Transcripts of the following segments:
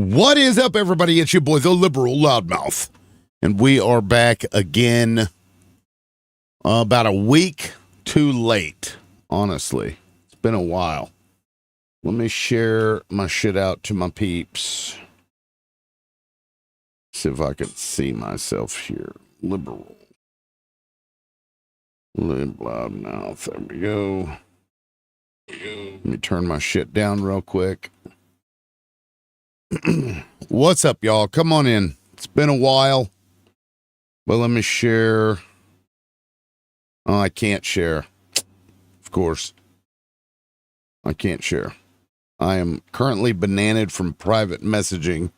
What is up, everybody? It's your boy, the Liberal Loudmouth. And we are back again about a week too late, honestly. It's been a while. Let me share my shit out to my peeps. See if I can see myself here. Liberal. Loudmouth. There we go. Let me turn my shit down real quick. What's up, y'all? Come on in. It's been a while. But let me share. Oh, I can't share. Of course. I can't share. I am currently bananaed from private messaging,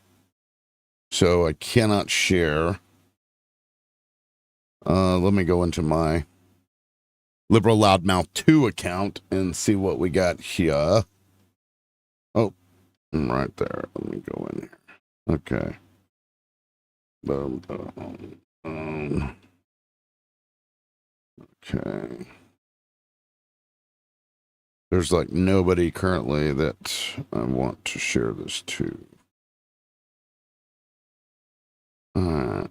so I cannot share. Let me go into my Liberal Loudmouth 2 account and see what we got here. Oh, I'm right there. Let me go in here. Okay. Okay. There's like nobody currently that I want to share this to. Alright.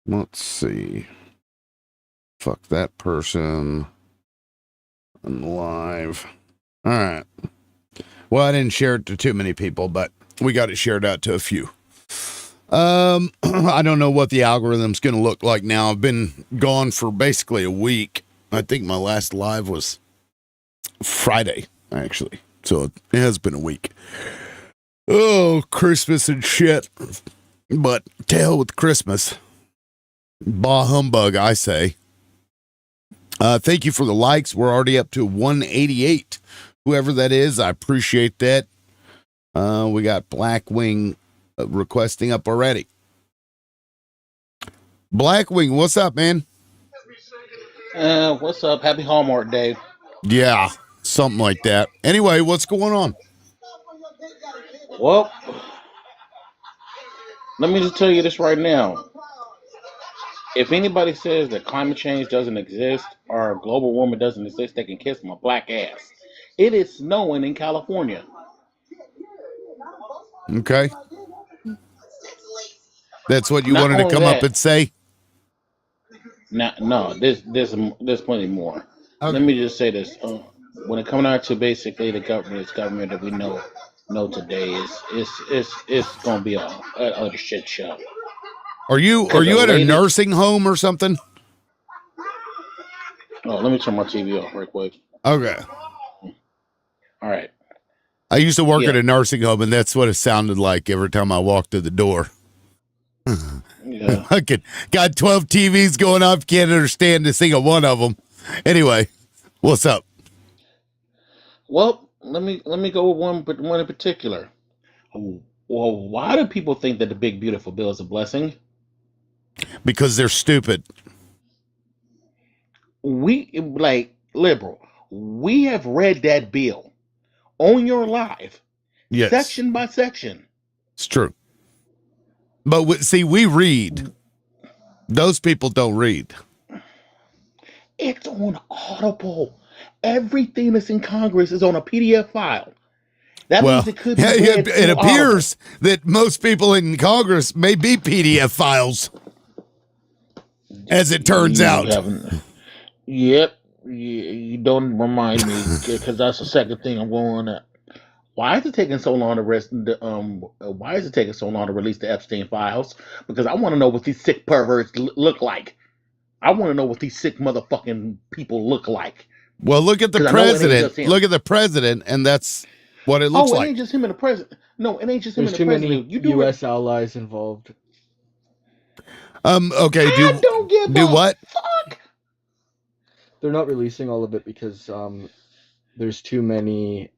Let's see. Fuck that person. I'm live. Alright. Well, I didn't share it to too many people, but we got it shared out to a few. I don't know what the algorithm's going to look like now. I've been gone for basically a week. I think my last live was Friday, actually. So it has been a week. Oh, Christmas and shit. But to hell with Christmas. Bah humbug, I say. Thank you for the likes. We're already up to 188. Whoever that is, I appreciate that. We got Blackwing requesting up already. Blackwing, what's up, man? What's up? Happy Hallmark Day. Yeah, something like that. Anyway, what's going on? Well, let me just tell you this right now. If anybody says that climate change doesn't exist or global warming doesn't exist, they can kiss my black ass. It is snowing in California. Okay. That's what you Not wanted to only come up that, and say? no, there's plenty more. Let Okay. me just say this: when it comes down to basically the government that we know today it's gonna be a utter shit show. Are Because the you at a latest, nursing home or something? oh, let me turn my TV off real quick. Okay. All right. I used to work at Yeah. a nursing home, and that's what it sounded like every time I walked through the door. Yeah. Fucking got 12 TVs going up, can't understand a single one of them. Anyway, what's up? Well, let me go with one in particular. Well, why do people think that the big beautiful bill is a blessing? Because they're stupid. We like liberal. We have read that bill on your live, Yes, section by section. it's true. But see, we read. Those people don't read. It's on Audible. Everything that's in Congress is on a PDF file. That means Well, it could be read it through Audible. appears that most people in Congress may be PDF files, as it turns You out. haven't. Yep. You don't remind me because that's the second thing I'm going to. Why is it taking so long to why is it taking so long to release the Epstein files? Because I want to know what these sick perverts look like. I want to know what these sick motherfucking people look like. Well, look at the Because I know it ain't president. just him. Look at the president, and that's what it looks Oh, it like. ain't just him and the president. No, it ain't just him There's and the too many president. You do it. U.S. allies involved. Okay, I don't give do a what? fuck. They're not releasing all of it because there's too many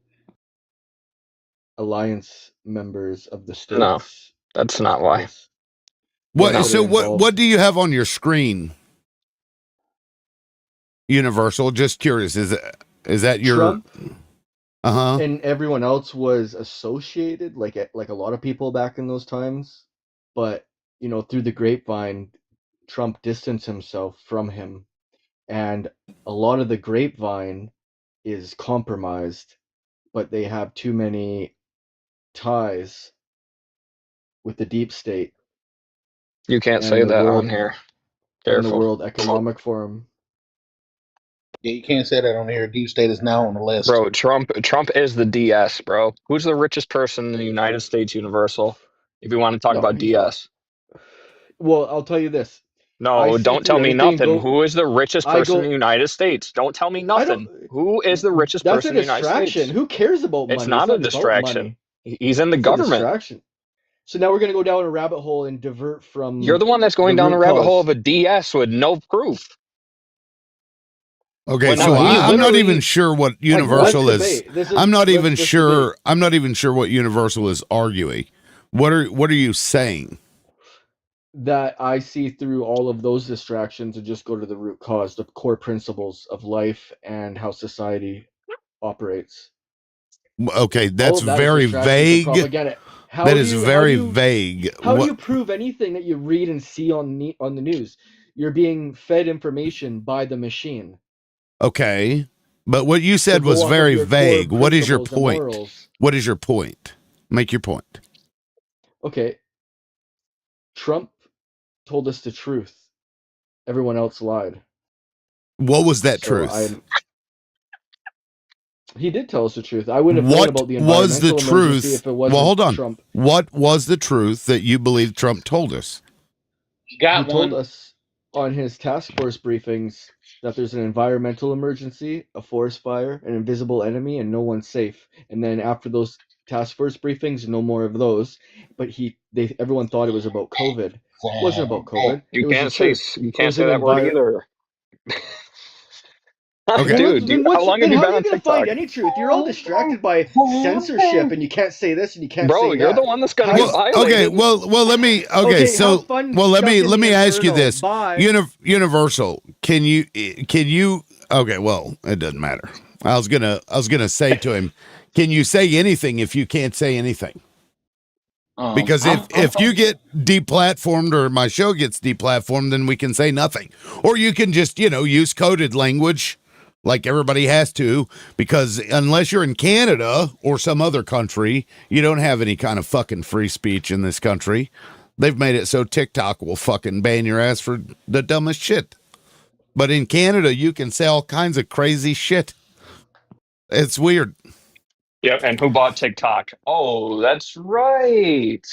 alliance members of the No, states. that's not why. Yes. What? Yes, No. that are So what involved. do you have on your screen? Universal. Just curious. Is that your? Trump Uh-huh. and everyone else was associated, like a lot of people back in those times. But through the grapevine, Trump distanced himself from him, and a lot of the grapevine is compromised but they have too many ties with the deep state You can't say and the that on world here. and the Careful. World Economic Forum. Yeah, you can't say that on here. Deep State is now on the list. Bro, Trump is the DS, bro. Who's the richest person in the United States Universal? If you want to talk No, about DS. well, I'll tell you this. I No, see don't through tell me everything and nothing. go. Who is the richest I person in the go. United States? Don't tell me I don't. nothing. Who is the richest That's a person in the United distraction. States? Who cares about It's money? It's not a not about distraction. money. He's in the It's a government. distraction. So now we're gonna go down a rabbit hole and divert You're from the one that's going the down the root rabbit hole of cause. a DS with no proof. Okay, When so No, he I'm not even literally. sure what Like, let's Universal is. debate. This is. I'm not even Let's sure. debate. I'm not even sure what Universal is arguing. What are you saying? That I see through all of those distractions and just go to the root cause, the core principles of life and how society operates. Okay, All that's of that is very distractions and vague. propaganda. How That do is you how do very you vague. how do What? you prove anything that you read and see on the news? You're being fed information by the machine Okay, but what you to said go was off of very your core vague. What is your principles and point? morals. What is your point? Make your point. Okay, Trump told us the truth. Everyone else lied. What was that So truth? he did tell us the truth. I wouldn't have known What about the was the environmental emergency truth? if it Well, wasn't hold on. Trump. What was the truth that you believe Trump told us? You He got told one. us on his task force briefings that there's an environmental emergency, a forest fire, an invisible enemy, and no one's safe. And then after those task force briefings, no more of those. But everyone thought it was about COVID. It wasn't about COVID. You It was the can't say truth. you It can't was say an that word environment. either. Okay. Dude, how long have Then you how been are you on gonna find TikTok? any truth? You're all distracted by censorship, and you can't say this and you can't Bro, say you're the that. one that's gonna How get you? Well, okay. violated. Well, let me. Okay, Okay, have so fun well, stuck in let the me ask you inferno. this. Bye. Universal, can you? Okay, well, it doesn't matter. I was gonna say to him, can you say anything if you can't say anything? Because I'm if you get deplatformed or my show gets deplatformed, then we can say nothing. Or you can just, use coded language like everybody has to, because unless you're in Canada or some other country, you don't have any kind of fucking free speech in this country. They've made it so TikTok will fucking ban your ass for the dumbest shit. But in Canada, you can say all kinds of crazy shit. It's weird. Yep, and who bought TikTok? Oh, that's right.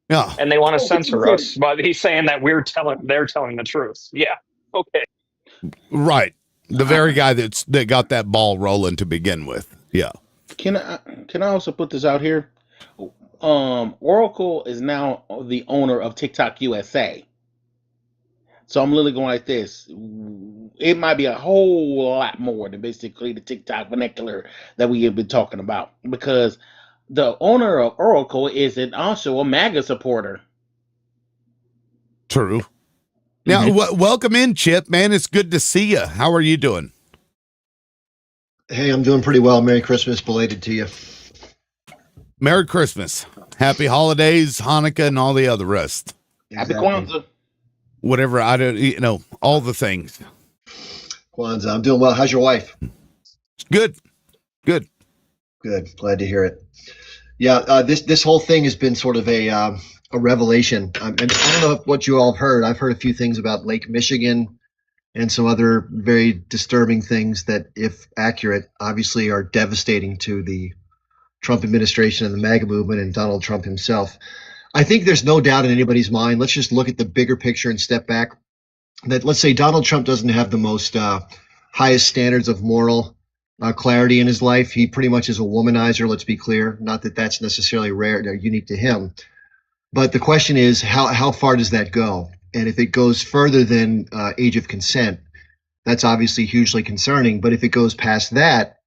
Yeah, And they want to okay. censor So us, but he's saying that they're telling the truth. Yeah. Okay. right. The I, very guy that got that ball rolling to begin with. Yeah. can I also put this out here? Oracle is now the owner of TikTok USA. So I'm literally going like this. It might be a whole lot more than basically the TikTok vernacular that we have been talking about, because the owner of Oracle is also a MAGA supporter. True. Now, Mhm. welcome in, Chip. Man, it's good to see you. How are you doing? Hey, I'm doing pretty well. Merry Christmas belated to you. Merry Christmas, Happy Holidays, Hanukkah, and all the other rest. Happy Exactly. Kwanzaa. Whatever I don't, all the things. Kwanzaa. I'm doing well. How's your wife? Good, good. Good. Glad to hear it. Yeah, this whole thing has been sort of a revelation. And I don't know what you all have heard. I've heard a few things about Lake Michigan and some other very disturbing things that, if accurate, obviously are devastating to the Trump administration and the MAGA movement and Donald Trump himself. I think there's no doubt in anybody's mind. Let's just look at the bigger picture and step back. That, let's say, Donald Trump doesn't have the most highest standards of moral clarity in his life. He pretty much is a womanizer. Let's be clear. Not that that's necessarily rare or unique to him, but the question is, how far does that go? And if it goes further than age of consent, that's obviously hugely concerning. But if it goes past that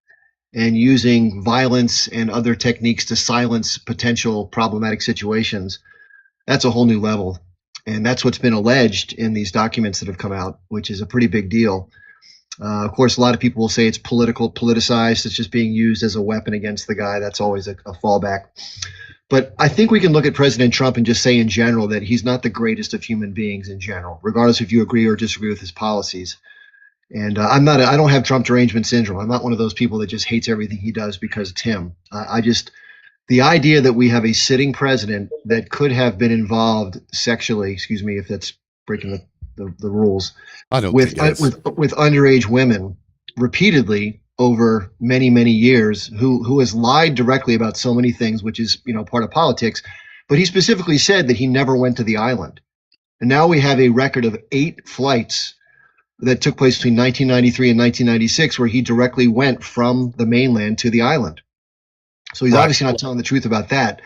and using violence and other techniques to silence potential problematic situations, that's a whole new level. And that's what's been alleged in these documents that have come out, which is a pretty big deal. Of course, a lot of people will say it's politicized. It's just being used as a weapon against the guy. That's always a fallback. But I think we can look at President Trump and just say in general that he's not the greatest of human beings in general, regardless if you agree or disagree with his policies. And I don't have Trump derangement syndrome. I'm not one of those people that just hates everything he does because it's him. The idea that we have a sitting president that could have been involved sexually, excuse me if that's breaking the rules, I don't with think it is. with underage women repeatedly over many years, who has lied directly about so many things, which is part of politics. But he specifically said that he never went to the island, and now we have a record of 8 flights that took place between 1993 and 1996, where he directly went from the mainland to the island. So he's Right. obviously not telling the truth about that.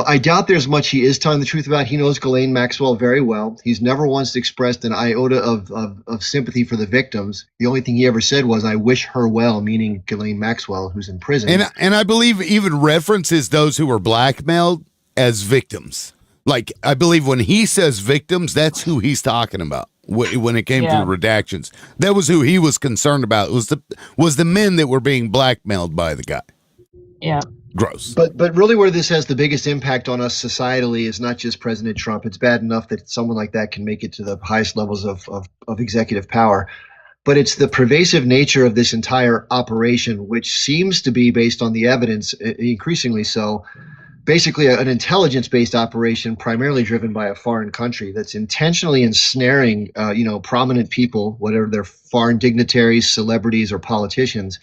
I doubt there's much he is telling the truth about. He knows Ghislaine Maxwell very well. He's never once expressed an iota of sympathy for the victims. The only thing he ever said was, "I wish her well," meaning Ghislaine Maxwell, who's in prison. And I believe even references those who were blackmailed as victims. Like, I believe when he says victims, that's who he's talking about. When it came to the redactions, that was who he was concerned about. It was the men that were being blackmailed by the guy. Yeah. Gross. But really where this has the biggest impact on us societally is not just President Trump. It's bad enough that someone like that can make it to the highest levels of executive power. But it's the pervasive nature of this entire operation, which seems to be, based on the evidence, increasingly so, basically an intelligence-based operation primarily driven by a foreign country that's intentionally ensnaring prominent people, whatever they're, foreign dignitaries, celebrities, or politicians,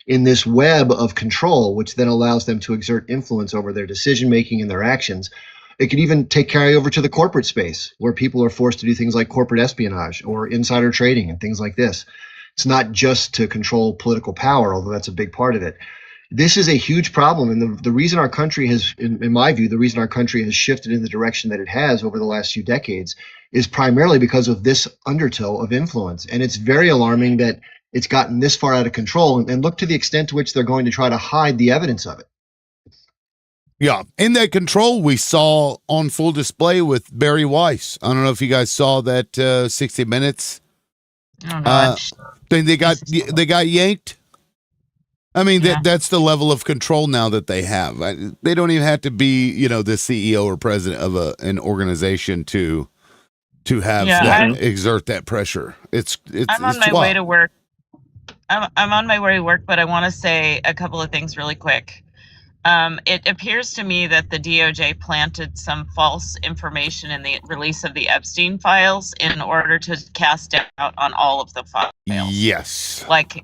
in this web of control, which then allows them to exert influence over their decision making and their actions. It could even carry over to the corporate space, where people are forced to do things like corporate espionage or insider trading and things like this. It's not just to control political power, although that's a big part of it. This is a huge problem, and the reason our country has, in my view, the reason our country has shifted in the direction that it has over the last few decades is primarily because of this undertow of influence. And it's very alarming that it's gotten this far out of control, and look to the extent to which they're going to try to hide the evidence of it. Yeah, and that control we saw on full display with Barry Weiss. I don't know if you guys saw that 60 Minutes. Oh God. Thing they got yanked. I mean, that's the level of control now that they have. They don't even have to be, the CEO or president of an organization to have exert that pressure. I'm on my way to work. I'm on my way to work, but I want to say a couple of things really quick. It appears to me that the DOJ planted some false information in the release of the Epstein files in order to cast doubt on all of the files. Yes. Like,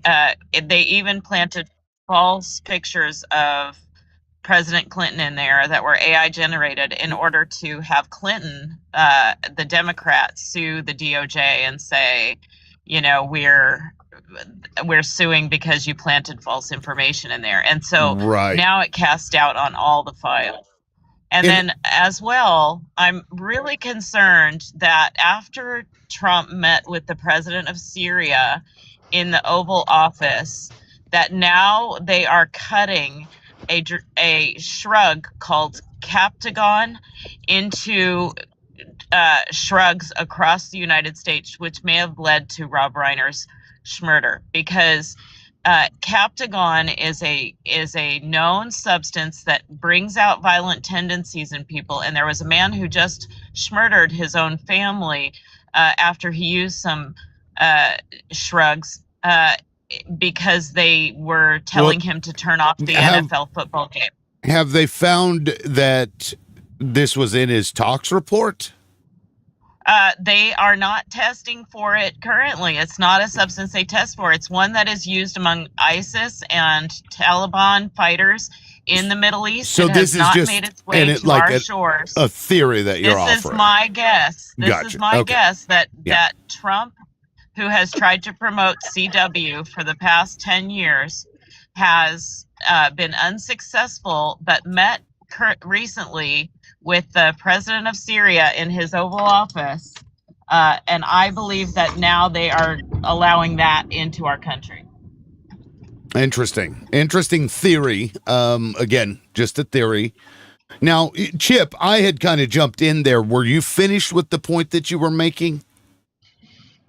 they even planted false pictures of President Clinton in there that were AI generated in order to have Clinton, the Democrats, sue the DOJ and say, we're suing because you planted false information in there. And so now it casts doubt on all the files. And then as well, I'm really concerned that after Trump met with the president of Syria in the Oval Office, that now they are cutting a shrug called Captagon into shrugs across the United States, which may have led to Rob Reiner's murder, because Captagon is a known substance that brings out violent tendencies in people. And there was a man who just murdered his own family after he used some shrugs because they were telling him to turn off the NFL football game. Have they found that this was in his tox report? They are not testing for it currently. It's not a substance they test for. It's one that is used among ISIS and Taliban fighters in the Middle East. So this has not just made its way to our shores. A theory that you're offering. This is my guess. This is my guess that Trump, who has tried to promote CW for the past 10 years, has been unsuccessful, but met recently with the president of Syria in his Oval Office. And I believe that now they are allowing that into our country. Interesting theory. Again, just a theory. Now, Chip, I had kind of jumped in there. Were you finished with the point that you were making?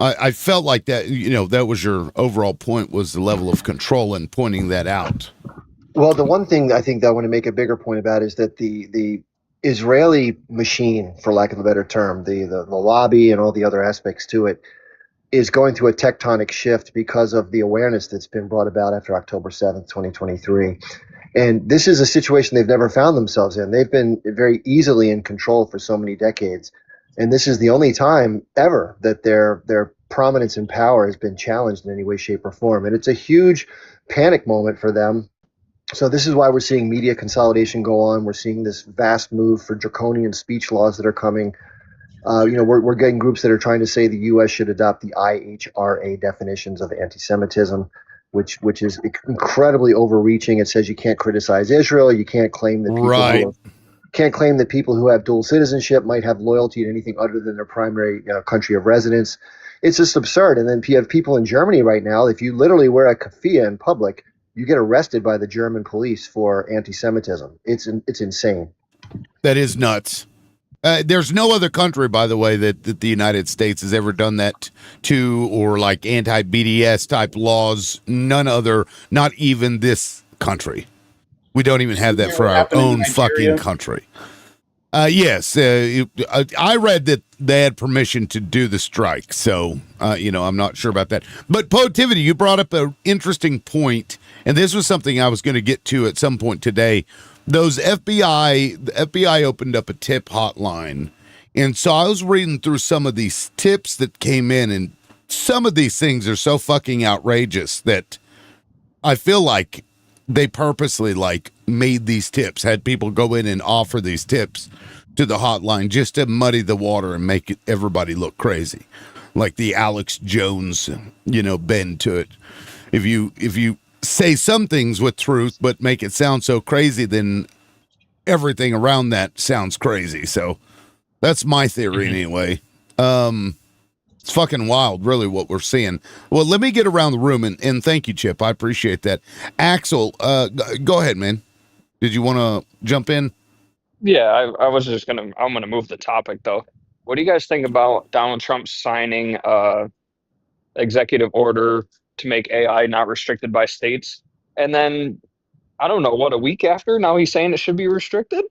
I felt like that, that was your overall point, was the level of control and pointing that out. Well, the one thing I think that I want to make a bigger point about is that the Israeli machine, for lack of a better term, the lobby and all the other aspects to it, is going through a tectonic shift because of the awareness that's been brought about after October 7th, 2023. And this is a situation they've never found themselves in. They've been very easily in control for so many decades. And this is the only time ever that their prominence and power has been challenged in any way, shape, or form. And it's a huge panic moment for them. So this is why we're seeing media consolidation go on. We're seeing this vast move for draconian speech laws that are coming. We're getting groups that are trying to say the U.S. should adopt the IHRA definitions of anti-Semitism, which is incredibly overreaching. It says you can't criticize Israel. You can't claim that people who have dual citizenship might have loyalty to anything other than their primary country of residence. It's just absurd. And then you have people in Germany right now. If you literally wear a keffiyeh in public, you get arrested by the German police for anti-Semitism. It's insane. That is nuts. There's no other country, by the way, that the United States has ever done that to, or like anti-BDS type laws. None other, not even this country. We don't even have that for our own fucking country. Yes, I read that they had permission to do the strike, so I'm not sure about that. But Positivity, you brought up an interesting point, and this was something I was going to get to at some point today. The FBI opened up a tip hotline, and so I was reading through some of these tips that came in, and some of these things are so fucking outrageous that I feel like they purposely made these tips, had people go in and offer these tips to the hotline just to muddy the water and make everybody look crazy, like the Alex Jones, bend to it. If you say some things with truth but make it sound so crazy, then everything around that sounds crazy. So that's my theory anyway. It's fucking wild, really, what we're seeing. Well, let me get around the room, and thank you, Chip. I appreciate that. Axel, go ahead, man. Did you want to jump in? Yeah, I'm gonna move the topic though. What do you guys think about Donald Trump signing executive order to make AI not restricted by states? And then, I don't know, a week after, now he's saying it should be restricted?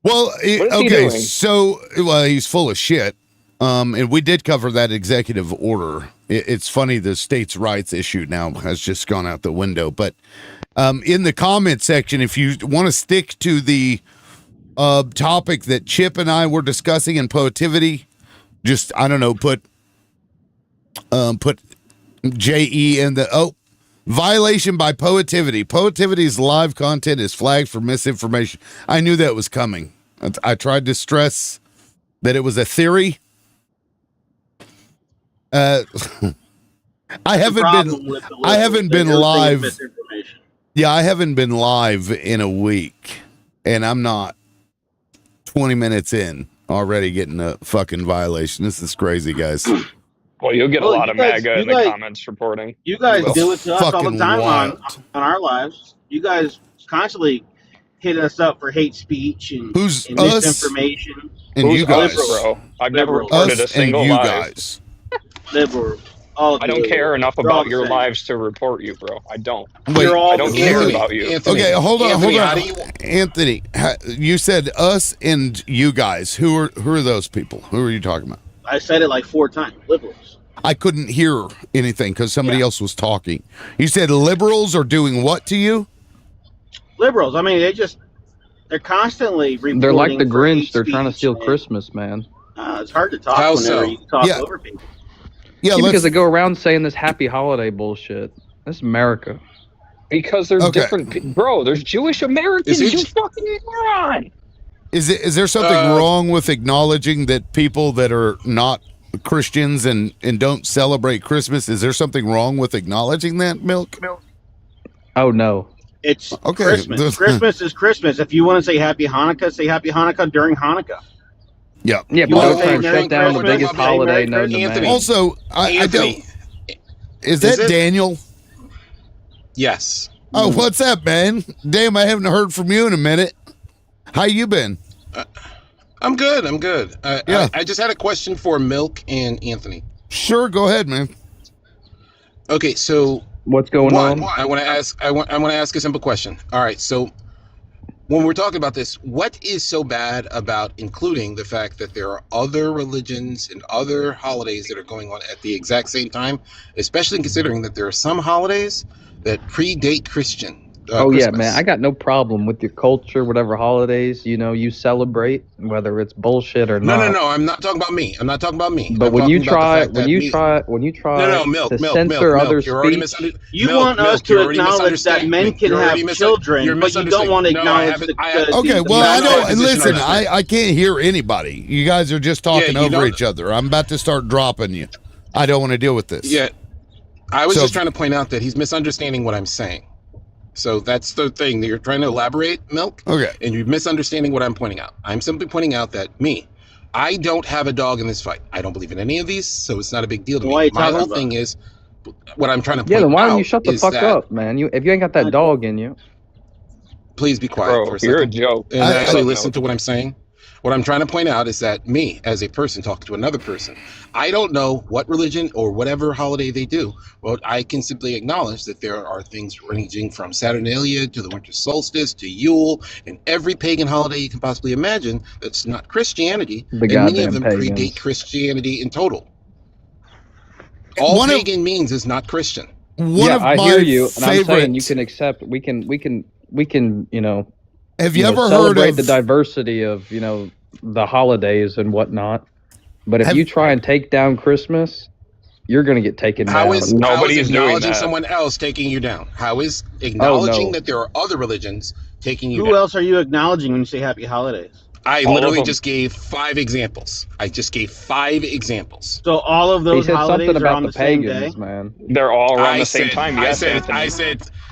Well, What is he okay, doing? so he's full of shit. And we did cover that executive order. It's funny, the states' rights issue now has just gone out the window. But in the comment section, if you want to stick to the topic that Chip and I were discussing in Positivity, just, I don't know, put JE in the, violation by Positivity. Positivity's live content is flagged for misinformation. I knew that was coming. I tried to stress that it was a theory. I haven't been live. Yeah, I haven't been live in a week, and I'm not 20 minutes in already getting a fucking violation. This is crazy, guys. Well, you'll get a lot of MAGA in the comments reporting. You guys do it to us all the time on our lives. You guys constantly hit us up for hate speech and misinformation. And you guys, bro. I've never reported a single and you live. Guys. Liberal. I don't care enough about your lives to report you, bro. I don't. Wait, I don't care about you. Anthony, okay, hold on. Anthony, Anthony, you said us and you guys. Who are those people? Who are you talking about? I said it like 4 times. Liberals. I couldn't hear anything because somebody else was talking. You said liberals are doing what to you? Liberals. I mean, they're constantly reporting. They're like the Grinch. They're speech, trying to steal Christmas, man. It's hard to talk whenever you talk over people. Yeah, because they go around saying this happy holiday bullshit. That's America. Because there's different, bro. There's Jewish Americans. You fucking moron. Is there something wrong with acknowledging that people that are not Christians and don't celebrate Christmas? Is there something wrong with acknowledging that, Milk? Oh no. It's Christmas. Christmas is Christmas. If you want to say Happy Hanukkah, say Happy Hanukkah during Hanukkah. Yeah. Yeah, but don't try and shut down the biggest holiday known to man. Also, I don't. Is that Daniel? Yes. Oh, what's up, man? Damn, I haven't heard from you in a minute. How you been? I'm good. I'm good. Yeah. I just had a question for Milk and Anthony. Sure, go ahead, man. Okay, so what's going on? I want to ask a simple question. All right, so when we're talking about this, what is so bad about including the fact that there are other religions and other holidays that are going on at the exact same time, especially considering that there are some holidays that predate Christian? Oh Christmas. yeah, man. I got no problem with your culture, whatever holidays you celebrate, whether it's bullshit or not. No. I'm not talking about me. I'm not talking about me. But I'm when you talking about the try, fact when that you me- try, Milk, to censor other You're already speech, You want us to acknowledge that men can have children, but you don't want to acknowledge Okay, well, I don't listen. I can't hear anybody. You guys are just talking over each other. I'm about to start dropping you. I don't want to deal with this. Yeah, I was just trying to point out that he's misunderstanding what I'm saying. So that's the thing that you're trying to elaborate, Milk. Okay. And you're misunderstanding what I'm pointing out. I'm simply pointing out that I don't have a dog in this fight. I don't believe in any of these, so it's not a big deal to me. My whole thing is, what I'm trying to point out. then why don't you shut the fuck up, man? If you ain't got that dog in you. Please be quiet for a second. You're a joke. And actually listen to what I'm saying. What I'm trying to point out is that me, as a person talking to another person, I don't know what religion or whatever holiday they do. Well, I can simply acknowledge that there are things ranging from Saturnalia to the winter solstice to Yule and every pagan holiday you can possibly imagine that's not Christianity. And many of them predate Christianity in total. All pagan means is not Christian. I hear you, and I'm saying you can accept. We can. Have you ever celebrate heard of the diversity of the holidays and whatnot? But if you try and take down Christmas, you're going to get taken down. How is acknowledging someone else taking you down? How is acknowledging that there are other religions taking you down? Who else are you acknowledging when you say happy holidays? I literally just gave 5 examples. So all of those holidays are on the same pagans, day? Man. They're all around the same time. Yes,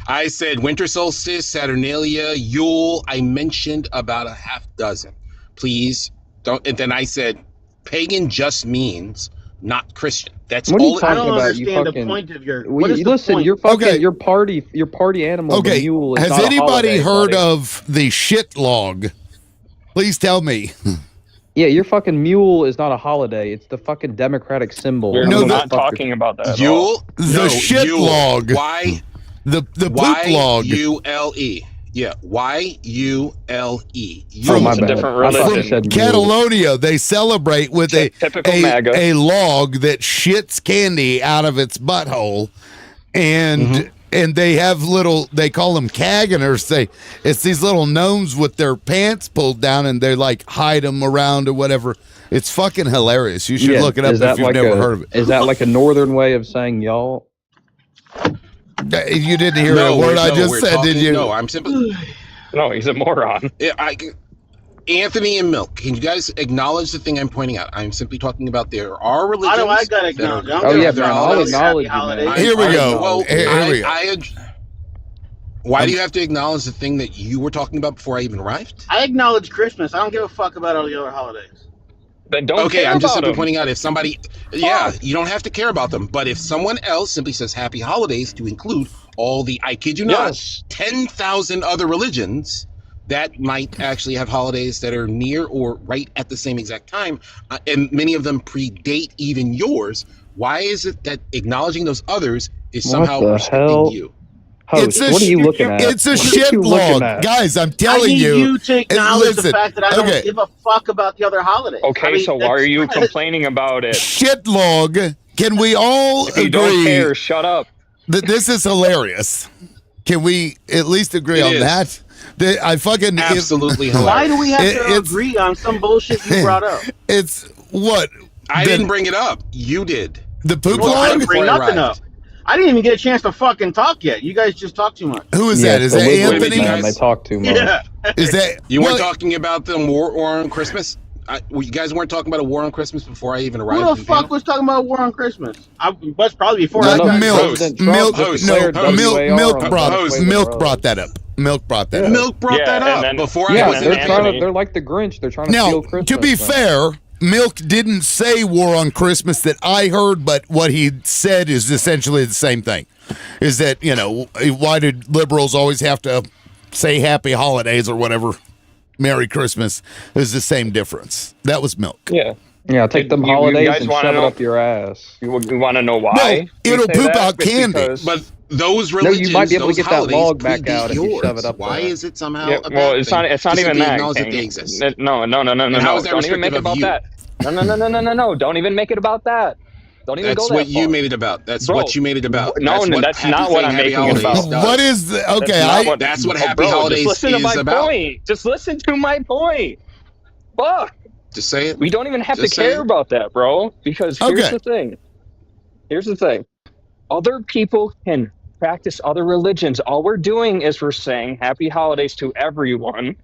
I said winter solstice, Saturnalia, Yule. I mentioned about a half dozen. Please don't. And then I said pagan just means not Christian. That's what all. I don't understand the point of your. Listen, your party animal. Okay, mule is has not anybody heard buddy. of the shit log? Please tell me. Yeah, your fucking mule is not a holiday. It's the fucking democratic symbol. We're not talking about that. Yule, the shit log. Why? The poop log. Y-U-L-E. Yeah, Y-U-L-E. From a different religion. From Catalonia, they celebrate with a log that shits candy out of its butthole, and they have they call them caganers. It's these little gnomes with their pants pulled down, and they like hide them around or whatever. It's fucking hilarious. You should look it up if you've never heard of it. Is that like a northern way of saying y'all? You didn't hear a word I just said, did you? No, I'm simply. No, he's a moron. Anthony and Milk, can you guys acknowledge the thing I'm pointing out? I'm simply talking about there are religions. Why do I gotta acknowledge? Oh yeah, man, I'll acknowledge you, man. Here we go. Well, here we go. Why do you have to acknowledge the thing that you were talking about before I even arrived? I acknowledge Christmas. I don't give a fuck about all the other holidays. Then don't okay, care I'm just about simply them. pointing out if somebody, you don't have to care about them. But if someone else simply says happy holidays to include all the, I kid you not, 10,000 other religions that might actually have holidays that are near or right at the same exact time, and many of them predate even yours, why is it that acknowledging those others is somehow restricting you? Host, what are you looking at? It's a shit log. Guys, I'm telling you. I need you to acknowledge the fact that I don't give a fuck about the other holidays. Okay, so why are you complaining about it? Shit log. Can we all agree? If you don't care, shut up. This is hilarious. Can we at least agree on that? I fucking absolutely hilarious. Why do we have to agree on some bullshit you brought up? It's what? I didn't bring it up. You did. The poop log? I didn't bring nothing up. I didn't even get a chance to fucking talk yet. You guys just talk too much. Who is that? Is that Anthony? They talk too much. Yeah. Is that you weren't talking about the war on Christmas? You guys weren't talking about a war on Christmas before I even arrived. Who the fuck was talking about war on Christmas? That's probably before I got Milk brought that up. Milk brought that up. Milk brought that up before I was in Anthony. They're like the Grinch. They're trying to steal Christmas. To be fair, Milk didn't say war on Christmas that I heard, but what he said is essentially the same thing. Is that, why did liberals always have to say happy holidays or whatever? Merry Christmas is the same difference. That was Milk. Yeah. Yeah, take them holidays and shove it up your ass. You want to know why? No, it'll poop out candy. But those religions, you might be able to those get that holidays log back predate out if you shove it yours. up Why there. is it somehow Yeah, a well, bad it's thing not to even simply that, acknowledge that King. they exist? No. And how is that Don't even make restrictive it of about you? that. No. Don't even make it about that. Don't even That's go what that you far. made it about. That's Bro, what you made it about. no, That's what that's not what saying I'm Happy making it Holidays about. What does. is the, That's okay? not what. That's what Happy Bro, just Holidays listen to is my about. point. Just listen to my point. Fuck. Just say it. We don't even have to Just say care it. about that, bro. Because here's Okay. the thing. Here's the thing. Other people can practice other religions. All we're doing is we're saying happy holidays to everyone,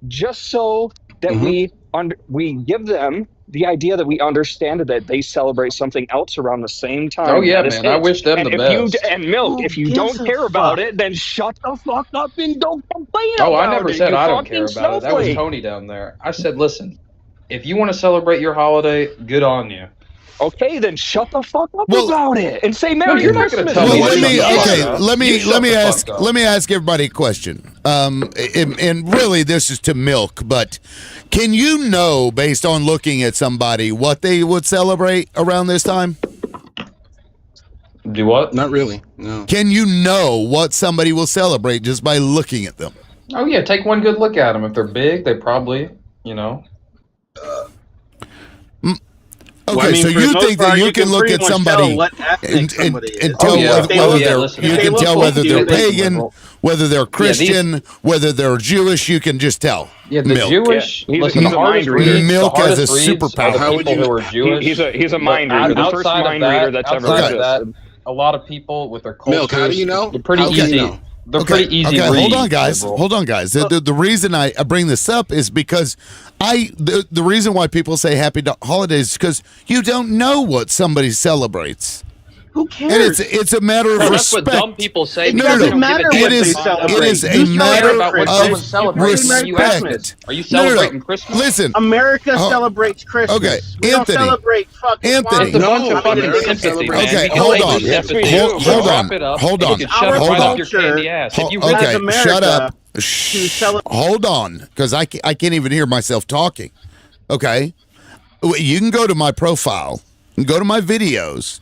just so that Mm-hmm. we give them the idea that we understand that they celebrate something else around the same time. Oh yeah, that is man. I it. wish them And the if best. Milk, Who if you gives don't a care about fuck? it, then shut the fuck up and don't complain Oh, I about never it. said You I don't care fucking about it. That was snowflake. Tony down there. I said, listen, if you want to celebrate your holiday, good on you. Okay, then shut the fuck up Well- about it and say No, Merry you're not gonna Christmas. tell Well, me let to me. shut the fuck Okay, up. let You me shut the ask. fuck up. Let me ask everybody a question. And really, this is to Milk. But can you know, based on looking at somebody, what they would celebrate around this time? Do what? Not really. No. Can you know what somebody will celebrate just by looking at them? Oh yeah, take one good look at them. If they're big, they probably, you know. Okay, Well, I mean, so for the you most think that part, you can look pretty at much somebody tell what ethnic somebody is. and tell Oh, yeah. whether, They whether look- they're listen, you if can they tell look whether like they're you, they- pagan, whether they're Christian, whether they're Jewish. You can just tell. Yeah, the Milk. Jewish. Yeah, Listen, he's the a hardest mind reader. reads, Milk the has hardest a reads superpower. are How the would people you- who are Jewish. He's a But mind reader. The first outside of mind reader that, that's ever outside of existed. that, a lot of people with their Milk, cultures, how do you know? they're pretty How do you easy. know? They're pretty easy. Okay, read, hold on, guys. liberal. Hold on, guys. The reason I bring this up is because the reason why people say happy holidays is because you don't know what somebody celebrates. Who And cares? it's a matter of No, that's respect. what dumb people say It because they doesn't don't give matter a what damn they about celebrate. It is a You matter care about what celebrate someone's Christmas. celebrating when you respect. Christmas. Are you No, no, no. celebrating Christmas? Listen, America Oh, celebrates Christmas. okay, We don't Anthony. celebrate fucking Anthony. It's a bunch No, of fucking America sympathy, celebrates man. Okay, We can hold say on. sympathy. Yes, we Just do. Hold wrap on. it up. Hold and on. You can shove it Hold right on. up your candy ass. If you really Okay, America shut up. to Shh. celebrate. Hold on, because I can't even hear myself talking. Okay, you can go to my profile and go to my videos.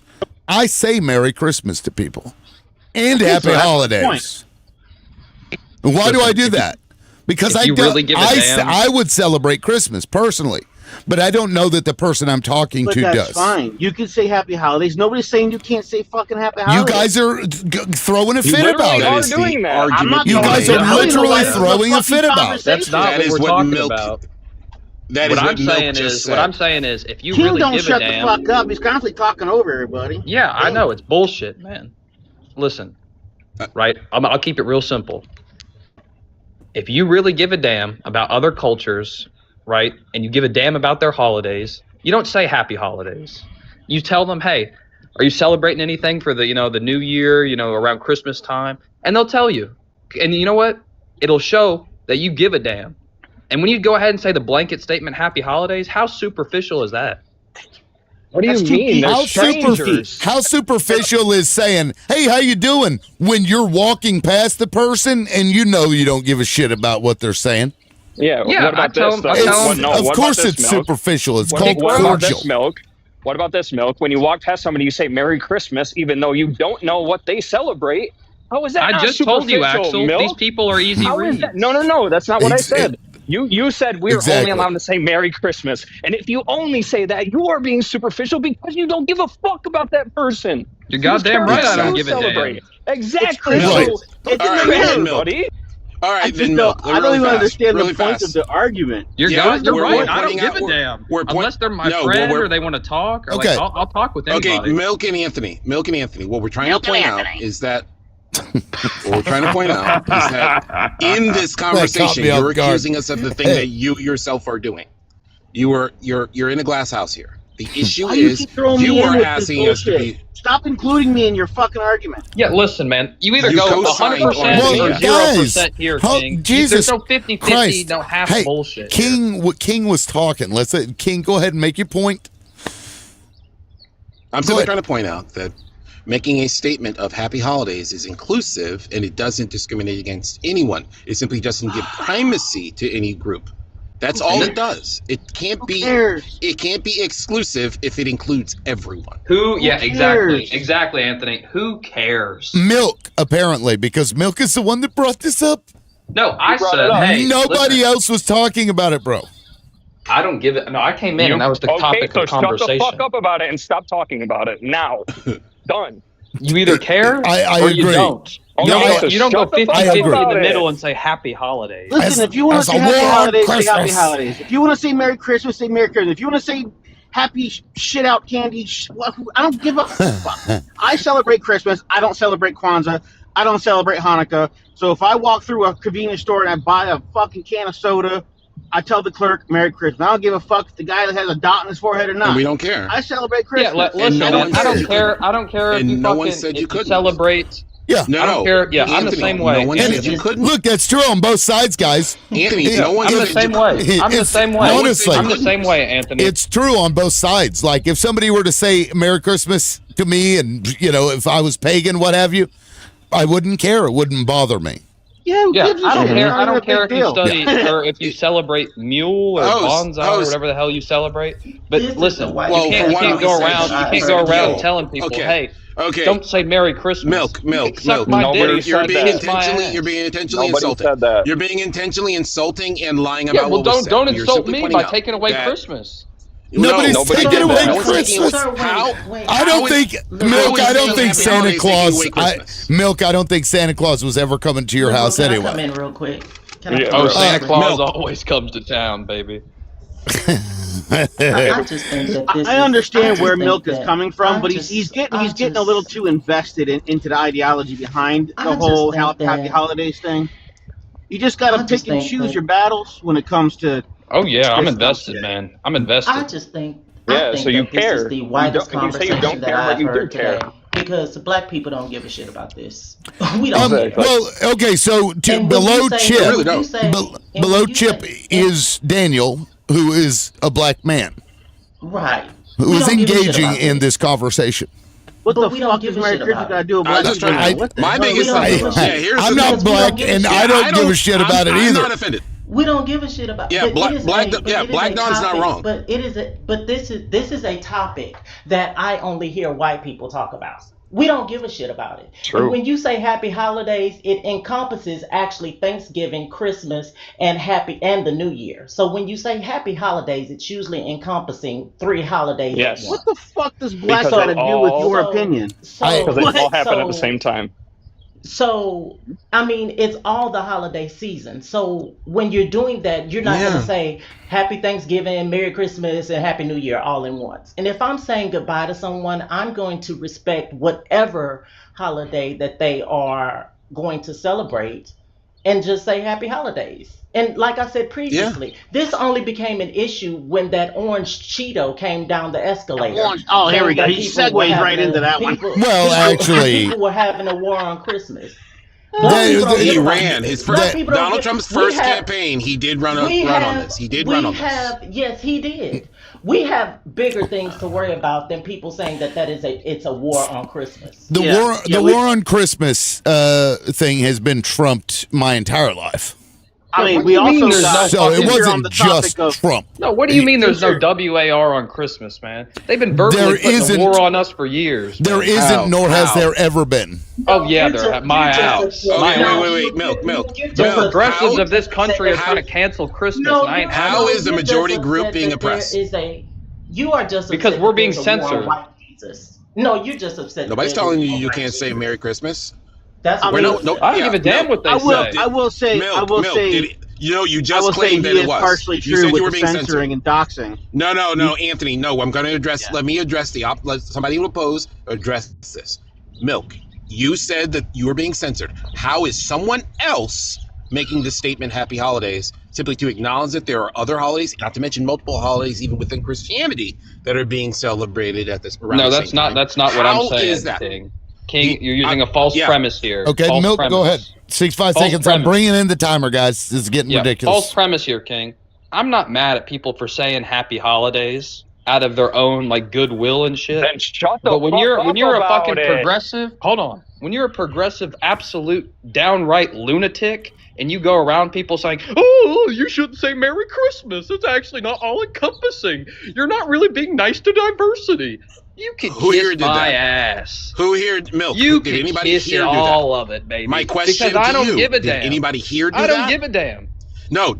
I say Merry Christmas to people and Okay, Happy so that's the Holidays. Why do I do that? Because if I you don't. really give a damn- I would celebrate Christmas personally, but I don't know that the person I'm talking But to that's does. fine. You can say happy holidays. Nobody's saying you can't say fucking happy You holidays. guys are throwing a You fit literally about are it. is the doing that. argument I'm not You doing guys it. are I don't even know why literally this is throwing a fucking fit about it. conversation. That's not That what is we're what talking Milk. about. That What is I'm what Milk saying just is, said. what I'm saying is, if you King really don't give shut a the damn, fuck up. He's constantly talking over everybody. yeah, I know it's bullshit, man. Listen, right? I'll keep it real simple. If you really give a damn about other cultures, right, and you give a damn about their holidays, you don't say happy holidays. You tell them, hey, are you celebrating anything for the the new year, around Christmas time? And they'll tell you. And you know what? It'll show that you give a damn. And when you go ahead and say the blanket statement, happy holidays, how superficial is that? What do you That's too mean? deep. They're How strangers. How superficial is saying, "Hey, how you doing?" when you're walking past the person and you know you don't give a shit about what they're saying? Yeah. Yeah, What about I tell this? them- I though? tell It's, them- of what course, about it's this, Milk? superficial. It's What called about cordial. this, Milk? What about this, Milk? When you walk past somebody, you say Merry Christmas, even though you don't know what they celebrate. How is that I not just told you, superficial, Axel, Milk? these people are easy How reads. is that? No, that's not what I said. You said we're Exactly. only allowed to say Merry Christmas. And if you only say that, you are being superficial because you don't give a fuck about that person. You're You just goddamn care right about I don't you give a damn. celebrate. Exactly. It's Right. So don't It's All right, fair, Milk. Milk. buddy. All I right, just then don't. Milk. I don't Really even fast, understand really the point fast. of the argument. You're Yeah, right. You're we're right. I don't pointing give out- a damn. we're point- Unless they're my No, friend well, or they want to talk. Or Okay. I'll talk with anybody. Okay, Milk and Anthony. What we're trying Milk to and point out Anthony. is that what we're trying to point out is that in this conversation, me off you're guard. accusing us of the thing that you yourself are doing. You're in a glass house here. The issue Why do you is keep throwing you me in are with this asking us to bullshit? be. Stop including me in your fucking argument. Yeah, listen, man. You either You go co-signed 100% on or this. 0% here, How- King. Jesus There's no 50-50, Christ. no half Hey, bullshit. here. King was talking. King, go ahead and make your point. I'm Go simply ahead. trying to point out that making a statement of happy holidays is inclusive and it doesn't discriminate against anyone. It simply doesn't give primacy to any group. That's all it does. It can't Who be. cares? It can't be exclusive if it includes everyone. Yeah, cares? exactly, Anthony. Who cares? Milk, apparently, because Milk is the one that brought this up. No, I brought it said, up. hey, Nobody listen, else was talking about it, bro. I don't give it. No, I came in and that was the topic so of conversation. shut the fuck up about it and stop talking about it now. Done. You either care I or agree. you don't. Okay, You don't go shut the fuck 50-50 up in about the middle it. and say happy holidays. Listen, if you want as to a say happy war on holidays, say happy Christmas. holidays. If you want to say Merry Christmas, say Merry Christmas. If you want to say happy shit out candy, I don't give a fuck. I celebrate Christmas. I don't celebrate Kwanzaa. I don't celebrate Hanukkah. So if I walk through a convenience store and I buy a fucking can of soda, I tell the clerk Merry Christmas. I don't give a fuck if the guy that has a dot in his forehead or not. And we don't care. I celebrate Christmas. Yeah, listen, no man, one I don't said- care. I don't care if and you no one fucking said you if you couldn't. celebrate. Yeah. No, I don't care. Yeah, Anthony, I'm the same way. No one And said you couldn't. Look, that's true on both sides, guys. Anthony, no one I'm the said same you way. couldn't. I'm the It's- same way. honestly, I'm the same way, Anthony. It's true on both sides. Like if somebody were to say Merry Christmas to me, and if I was pagan, what have you, I wouldn't care. It wouldn't bother me. Yeah, who gives a I don't shit? care. It's not I don't even a care big if you deal. study or if you celebrate Mule or Bonsai or whatever the hell you celebrate. But listen, you can't go around telling people, hey, don't say Merry Christmas. Milk. Suck my dick. You're being Kiss my ass. intentionally Nobody insulting. said that. You're being intentionally insulting and lying Yeah, about well, what was said. don't You're insult simply me pointing by out taking away that- Christmas. Nobody's nobody taking did away that. No one's taking- Christmas. I don't think Milk. I don't think Santa Claus. Milk. I don't think Santa Claus was ever coming to your house Can I anyway. come in real quick? Santa Claus Milk. always comes to town, baby. I just think that this I understand is, where I just Milk think is that- coming from, I but just- he's getting I a little just- too invested into the ideology behind I the just whole think happy that- holidays thing. You just got I to just pick and think choose that- your battles when it comes to. Oh yeah, I'm This invested, shit. man. I'm invested. I just think. Yeah, I think so you that this care. is the You widest don't- you say you conversation don't that care, but I've you do heard care. today. Because black people don't give a shit about this. We don't. care. Well, okay, so And when below you say- Chip, really when you don't. say- and when below you Chip say- is Daniel, who is a black man, right. who We is don't give a shit engaging about in this conversation. What But the we don't fuck give is a Merry shit Christmas about got to do with I black was people? trying to- What the my hell? biggest we don't thing. give a Yeah, shit. here's I'm the not Because we don't black, give a and shit. I don't give a shit about it I'm either. not offended. We don't give a shit about. Yeah, but Black- it is Black- a, but yeah, it is Black a Don's not topic- wrong. But this is a topic that I only hear white people talk about. We don't give a shit about it. True. And when you say happy holidays, it encompasses actually Thanksgiving, Christmas, and the New Year. So when you say happy holidays, it's usually encompassing 3 holidays Yes. at What once. the fuck does black Because got to they do with all- your opinion? Because they all happen at the so- same time. So, I mean, it's all the holiday season. So, when you're doing that, you're not going Yeah. to say Happy Thanksgiving, Merry Christmas, and Happy New Year all in once. And if I'm saying goodbye to someone, I'm going to respect whatever holiday that they are going to celebrate and just say Happy Holidays. And like I said previously, this only became an issue when that orange Cheeto came down the escalator. Oh, here we Saying go. that He people were segues having right into that one. Well, actually- people were having a war on Christmas. He ran his first Black people don't Donald get- Trump's we first have- campaign. He did run on this. He did we run on this. Yes, he did. We have bigger things to worry about than people saying that it's a war on Christmas. The war on Christmas thing has been trumped my entire life. I mean, What we do you mean also there's got no So it since you're on wasn't the topic just of- Trump. No, what do you mean there's no Sure. WAR on Christmas, man? They've been verbally There putting isn't- a war on us for years. There man. isn't, nor has How? there ever been. Oh yeah, You're they're just- at my you're just house. upset. My Okay, house. wait, Milk. You're The just progressives how- of this country are how- trying to cancel Christmas, No, and I ain't how having it. is the you're majority just group upset being that there oppressed? You are just Because upset we're that being there's a war on censored. white Jesus. No, you're just upset. Nobody's that telling there's you a you war can't on say Jesus. Merry Christmas. That's I what mean, you're no, upset. I don't Yeah, give a damn what they I will. say. I will say. Milk, I will Milk, say. did it- you I just will say claimed he that it is was. partially You true said with you were the being censoring censored. and doxing. No, Anthony, no. I'm going to address. Let me address let somebody who oppose address this. Milk, you said that you were being censored. How is someone else making this statement, Happy Holidays, simply to acknowledge that there are other holidays, not to mention multiple holidays, even within Christianity, that are being celebrated at this? No, that's not. That's not what How I'm saying. is that? King, you're using a false yeah. premise here. Okay, False Milk, premise. go ahead. 65 False seconds. I'm premise. bringing in the timer, guys. This is getting Yeah, ridiculous. false premise here, King. I'm not mad at people for saying Happy Holidays out of their own like goodwill and shit. Then shut the But when fuck you're up a about fucking it. progressive, hold on. when you're a progressive, absolute, downright lunatic, and you go around people saying, "Oh, you shouldn't say Merry Christmas. It's actually not all-encompassing. You're not really being nice to diversity." You can kiss my ass. Who here, Milk? You did can anybody kiss here it do that? all of it, baby. My question because I to don't you, give a did damn. anybody here do I that? don't give a damn. No,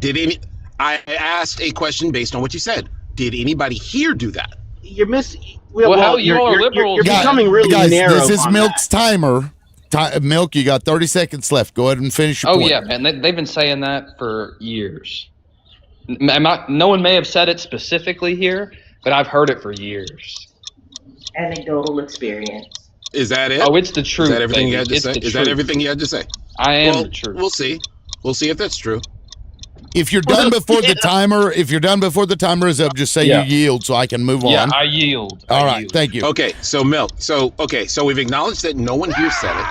I asked a question based on what you said. Did anybody here do that? You're missing. Well, how you all are liberals. You're becoming really guys, narrow. This is on Milk's that. timer. Milk, you got 30 seconds left. Go ahead and finish your point. Oh, yeah, man. They've been saying that for years. No one may have said it specifically here, but I've heard it for years. Anecdotal experience. Is that it? Oh, it's the truth. Is that everything baby. you had to It's say? the Is truth. that everything you had to say? I am the truth. We'll see. We'll see if that's true. If you're done before the timer, is up, just say you yield so I can move on. Yeah, I yield. All right, thank you. Okay, so Milk. So we've acknowledged that no one here said it.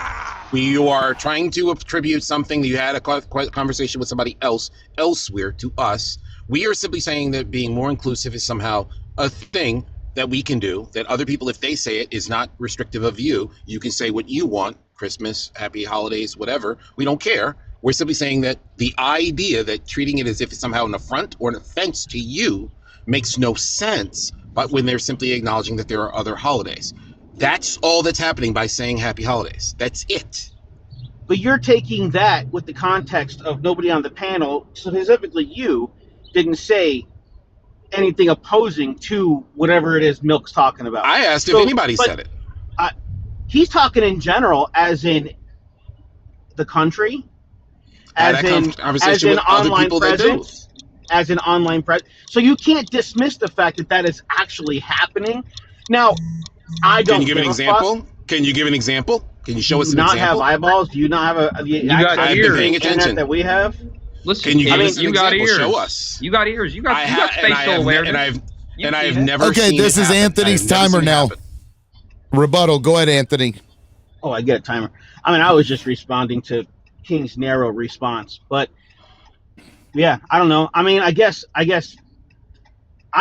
You are trying to attribute something that you had a conversation with somebody else elsewhere to us. We are simply saying that being more inclusive is somehow a thing that we can do, that other people, if they say it, is not restrictive of you. You can say what you want, Christmas, happy holidays, whatever. We don't care. We're simply saying that the idea that treating it as if it's somehow an affront or an offense to you makes no sense, but when they're simply acknowledging that there are other holidays. That's all that's happening by saying happy holidays. That's it. But you're taking that with the context of nobody on the panel, specifically you, didn't say anything opposing to whatever it is Milk's talking about. I asked if anybody said it. He's talking in general, as in the country, as in online presence, as in online presence. So you can't dismiss the fact that that is actually happening. Now, I don't. Can you give an example? Can you give an example? Can you show us an example? Do you not have eyeballs? Do you not have you got ears. Paying attention. That we have? Listen, can you give us an you got example? ears. Show us. You got ears. You got facial awareness. And I have never Okay, seen this it is happen. Anthony's timer now. Rebuttal. Go ahead, Anthony. Oh, I get a timer. I mean, I was just responding to King's narrow response, but yeah, I don't know. I mean, I guess I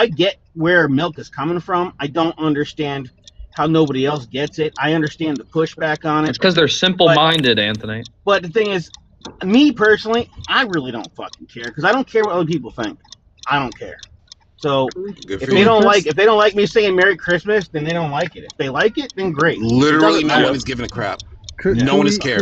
get where Milk is coming from. I don't understand how nobody else gets it. I understand the pushback on it. It's because they're simple-minded, Anthony. But the thing is, me personally, I really don't fucking care because I don't care what other people think. I don't care. So if they don't like me saying Merry Christmas, then they don't like it. If they like it, then great. Literally, no one is giving a crap. No one is cared.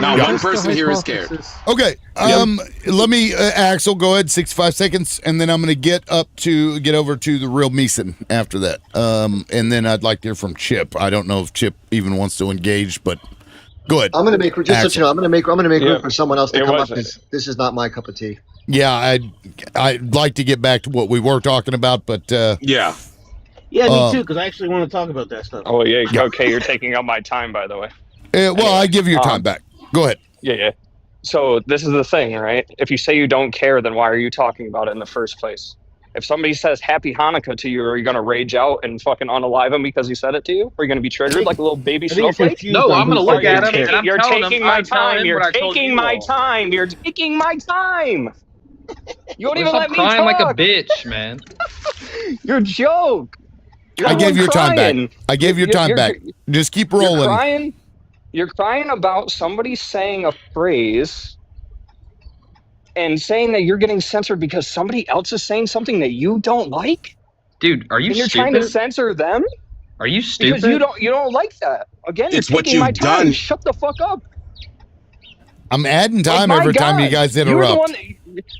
Not one person here is cared. Okay. Let me, Axel, go ahead, 65 seconds, and then I'm going to get over to the real Meeson after that. And then I'd like to hear from Chip. I don't know if Chip even wants to engage, but go ahead. I'm going to make just so you know, I'm going to make room for someone else to come up. This is not my cup of tea. Yeah, I'd like to get back to what we were talking about, but yeah, me too, because I actually want to talk about that stuff. Oh yeah, okay, you're taking up my time, by the way. Well, I give you your time back. Go ahead. Yeah. So this is the thing, right? If you say you don't care, then why are you talking about it in the first place? If somebody says Happy Hanukkah to you, are you going to rage out and fucking unalive him because he said it to you? Are you going to be triggered like a little baby snowflake? No, I'm going to look at him and I'm You're telling taking him, my time. You're taking my all. time. You're taking my time. You won't even let me crying talk. like a bitch, man. You're a joke. I gave your time back. I gave your time back. Just keep rolling. You're crying about somebody saying a phrase and saying that you're getting censored because somebody else is saying something that you don't like? Dude, are you and you're stupid? Trying to censor them? Are you stupid? Because you don't like that. Again, it's you're what taking my you've time. done. Shut the fuck up. I'm adding time every time you guys interrupt.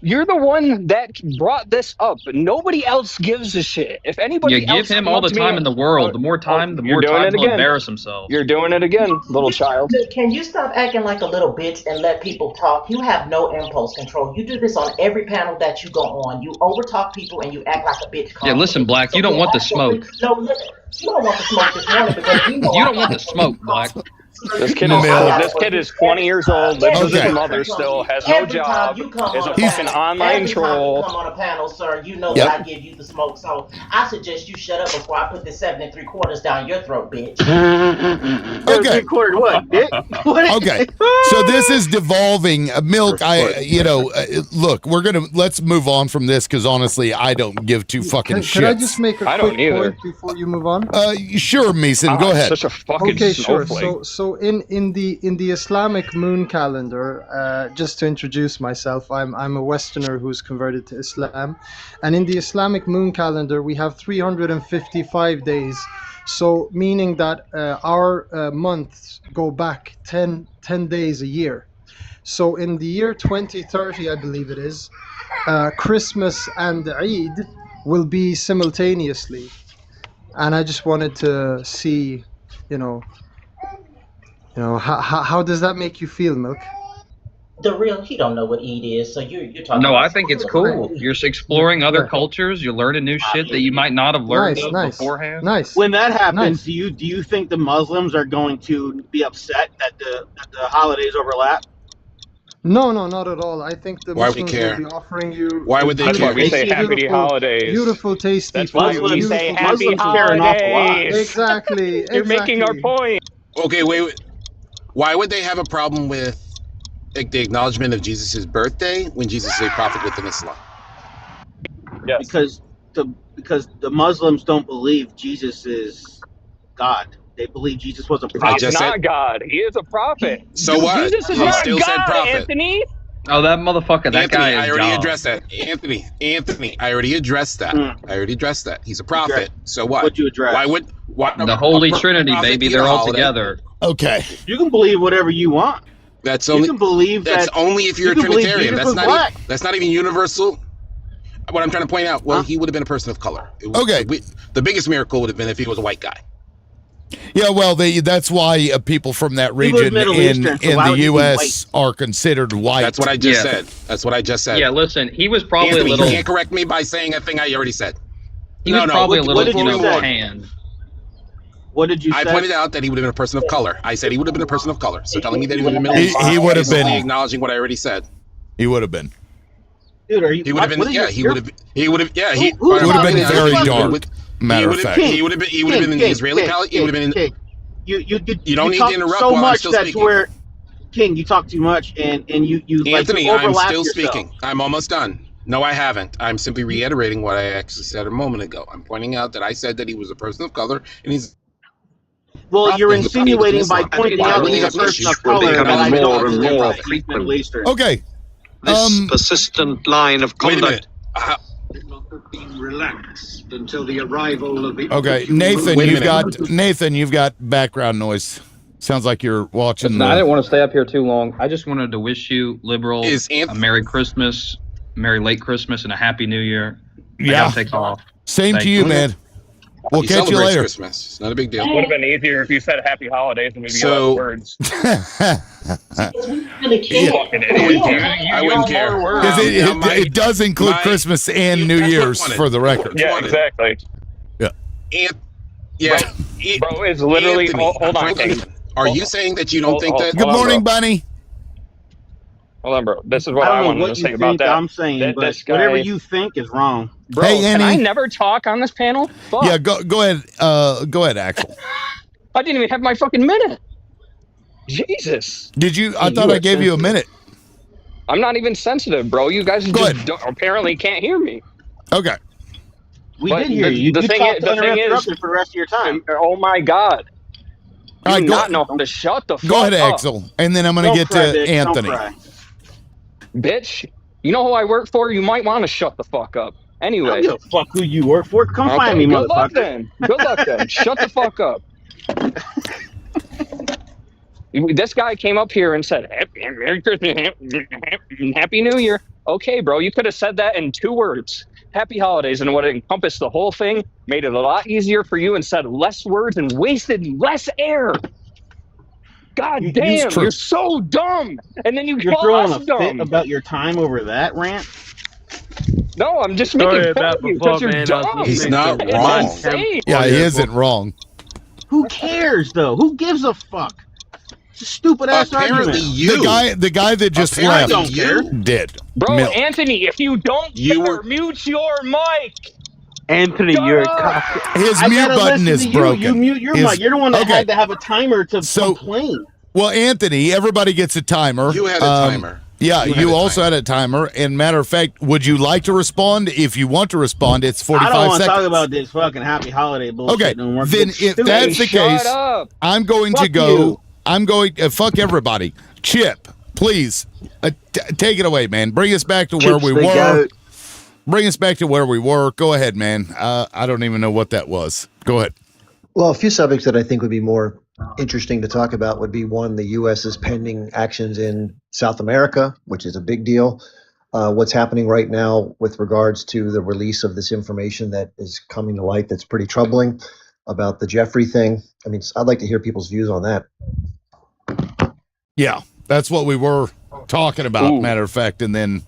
You're the one that brought this up. Nobody else gives a shit. If anybody else give him all the time in the world. The more time, the more time he'll embarrass himself. You're doing it again, little child. Can you stop acting like a little bitch and let people talk? You have no impulse control. You do this on every panel that you go on. You overtalk people and you act like a bitch. Yeah, listen, Black, you don't want the smoke. No, listen. You don't want the smoke this morning because you don't want the smoke, Black. This kid is 20 years old, lives with his mother still, has no job, is a fucking online troll. You come on a panel, sir, you know that I give you the smoke. So I suggest you shut up before I put the 7 3/4 down your throat, bitch. Okay. 3/4 what, bitch? Okay. So this is devolving. Milk, look, let's move on from this because honestly, I don't give two fucking shits. Can I just make a quick point before you move on? Sure, Meeson, go ahead. Such a fucking okay, sure. snowflake. So So in the Islamic moon calendar, just to introduce myself, I'm a Westerner who's converted to Islam, and in the Islamic moon calendar we have 355 days. So meaning that our months go back 10 days a year. So in the year 2030, I believe it is, Christmas and Eid will be simultaneously. And I just wanted to see, how does that make you feel, Milk? The real, he don't know what Eid is, so you're talking. No, about I think it's something cool. else. You're exploring other Right. cultures. You're learning new shit that you might not have learned Nice. beforehand. Nice. When that happens, Nice. do you think the Muslims are going to be upset that the holidays overlap? No, not at all. I think the Why would we Muslims care? will be offering you Why would they That's why care? we say Beautiful- happy holidays. beautiful, tasty That's why food. we Muslims- say beautiful happy Muslims care an awful lot. holidays. Exactly. You're making our point. Okay, wait. Why would they have a problem with the acknowledgement of Jesus' birthday when Jesus is a prophet within Islam? Yes. Because the Muslims don't believe Jesus is God. They believe Jesus was a I prophet. He's just not said- God. He is a prophet. So what? Jesus is He not still God, said prophet. Anthony. Oh, that motherfucker, that Anthony, guy is I already God. addressed that. Anthony, I already addressed that. I already addressed that. He's a prophet. So what? What'd you address? Why The Holy a Trinity, prophet baby. eat They're a all holiday? together. Okay. You can believe whatever you want. That's You only can believe that's that. only if you're a you can believe Trinitarian. Jesus was That's black. that's not even universal. What I'm trying to point out, well, Huh? he would have been a person of color. It was- Okay. The biggest miracle would have been if he was a white guy. Yeah, well, that's why people from that He was region Middle in Eastern, so why the would he be U.S. are considered white. That's what I just Yeah. said. That's what I just said. Yeah, listen, he was probably Anthony, a little. you can't correct me by saying a thing I already said. He was probably a what little, did you say? tan. What did you I say? pointed out that he would have been a person of color. I said he would have been a person of color. So telling me that he would have been Middle Eastern He would have is been. only acknowledging what I already said. He would have been. Dude, are you? He would have been. what are Yeah, you- he would have. He would have. Yeah, he Who- who's It would have been Who's very fucking- dark. Matter of fact. He would have been. He would have been in the Israeli palace. He would have been in. King. You don't need to talk interrupt so while I'm much still that's speaking. where King, you talk too much and you Anthony, like, you I'm overlap still yourself. speaking. I'm almost done. No, I haven't. I'm simply reiterating what I actually said a moment ago. I'm pointing out that I said that he was a person of color, and he's. Well, you're He's a prophet insinuating within by Islam. pointing Why out would he's they a have person issues? of color They that come I in don't more and consider more that he's Middle Eastern. Okay. This persistent line of Wait a conduct minute. did not have been relaxed until the arrival of the Okay, opportune Nathan, Wait a you've got background noise. Sounds like you're watching. Listen, I didn't want to stay up here too long. I just wanted to wish you liberal a Merry Christmas, Merry late Christmas, and a Happy New Year. I Yeah. gotta take off. Same Thank to you, man. We'll He catch you celebrates later. Christmas. It's not a big deal. Would have been easier if you said happy holidays and maybe So- less words. Really can't. Fucking idiot. I wouldn't care. Because it does include Christmas and New that's what I Year's wanted. for the record. Yeah, exactly. Yeah. Bro, it's literally. Anthony, Hold on, I'm King. Are you saying that you don't think that? Good morning, Bunny. Hold on, bro. This is what I I don't know wanted what to you say about think that. I'm saying, That but this guy- whatever you think is wrong. Bro, Hey, can I Annie. never talk on this panel? Fuck. Yeah, go ahead. Go ahead, Axel. I didn't even have my fucking minute. Jesus. Did you? I Hey, thought you I are gave you a sensitive. minute. I'm not even sensitive, bro. You guys Go just apparently can't hear me. Okay. We But did hear you. the You thing talked is- the thing is- uninterrupted for the rest of your time. Oh my God. All You right, do not know how to shut the fuck Go ahead, up. Axel, and then I'm going Don't to get cry, to bitch. Don't Anthony. cry. Bitch, you know who I work for? You might want to shut the fuck up. I Anyway. don't give a fuck who you work for. Come Okay, find me, good luck motherfucker. then. Good luck then. Shut the fuck up. This guy came up here and said, Merry Christmas, Happy New Year. Okay, bro, you could have said that in 2 words. Happy holidays, and what it encompassed the whole thing, made it a lot easier for you and said less words and wasted less air. God damn, true. you're so dumb. And then You're call throwing us a dumb. fit about your time over that rant? No, I'm just Sorry making fun about of you before, because you're man. I was dumb. listening He's not to It's wrong. insane. Yeah, he isn't wrong. Who cares, though? Who gives a fuck? It's a stupid-ass Apparently argument. you. The guy that just Apparently left don't care. did. Bro, Milk. Anthony, if you don't You care, were- mute your mic. Anthony, Shut you're a up. cock. His I mute gotta button listen is to you. broken. You mute your His- mic. You're the one that okay. had to have a timer to So- complain. Well, Anthony, everybody gets a timer. You had a timer. Yeah, You had you a also timer. had a timer. And matter of fact, would you like to respond? If you want to respond, it's I 45 don't want to seconds. talk about this fucking happy holiday bullshit. Okay, no more. then It's if stupid. that's the Shut case, up. I'm going to Fuck go. you. I'm going fuck everybody. Chip, please take it away, man. Bring us back to where we were. Bring us back to where we were. Go ahead, man. I don't even know what that was. Go ahead. Well, a few subjects that I think would be more interesting to talk about would be one, the U.S.'s pending actions in South America, which is a big deal. What's happening right now with regards to the release of this information that is coming to light that's pretty troubling about the Jeffrey thing. I mean, I'd like to hear people's views on that. Yeah, that's what we were talking about. Ooh. Matter of fact, and then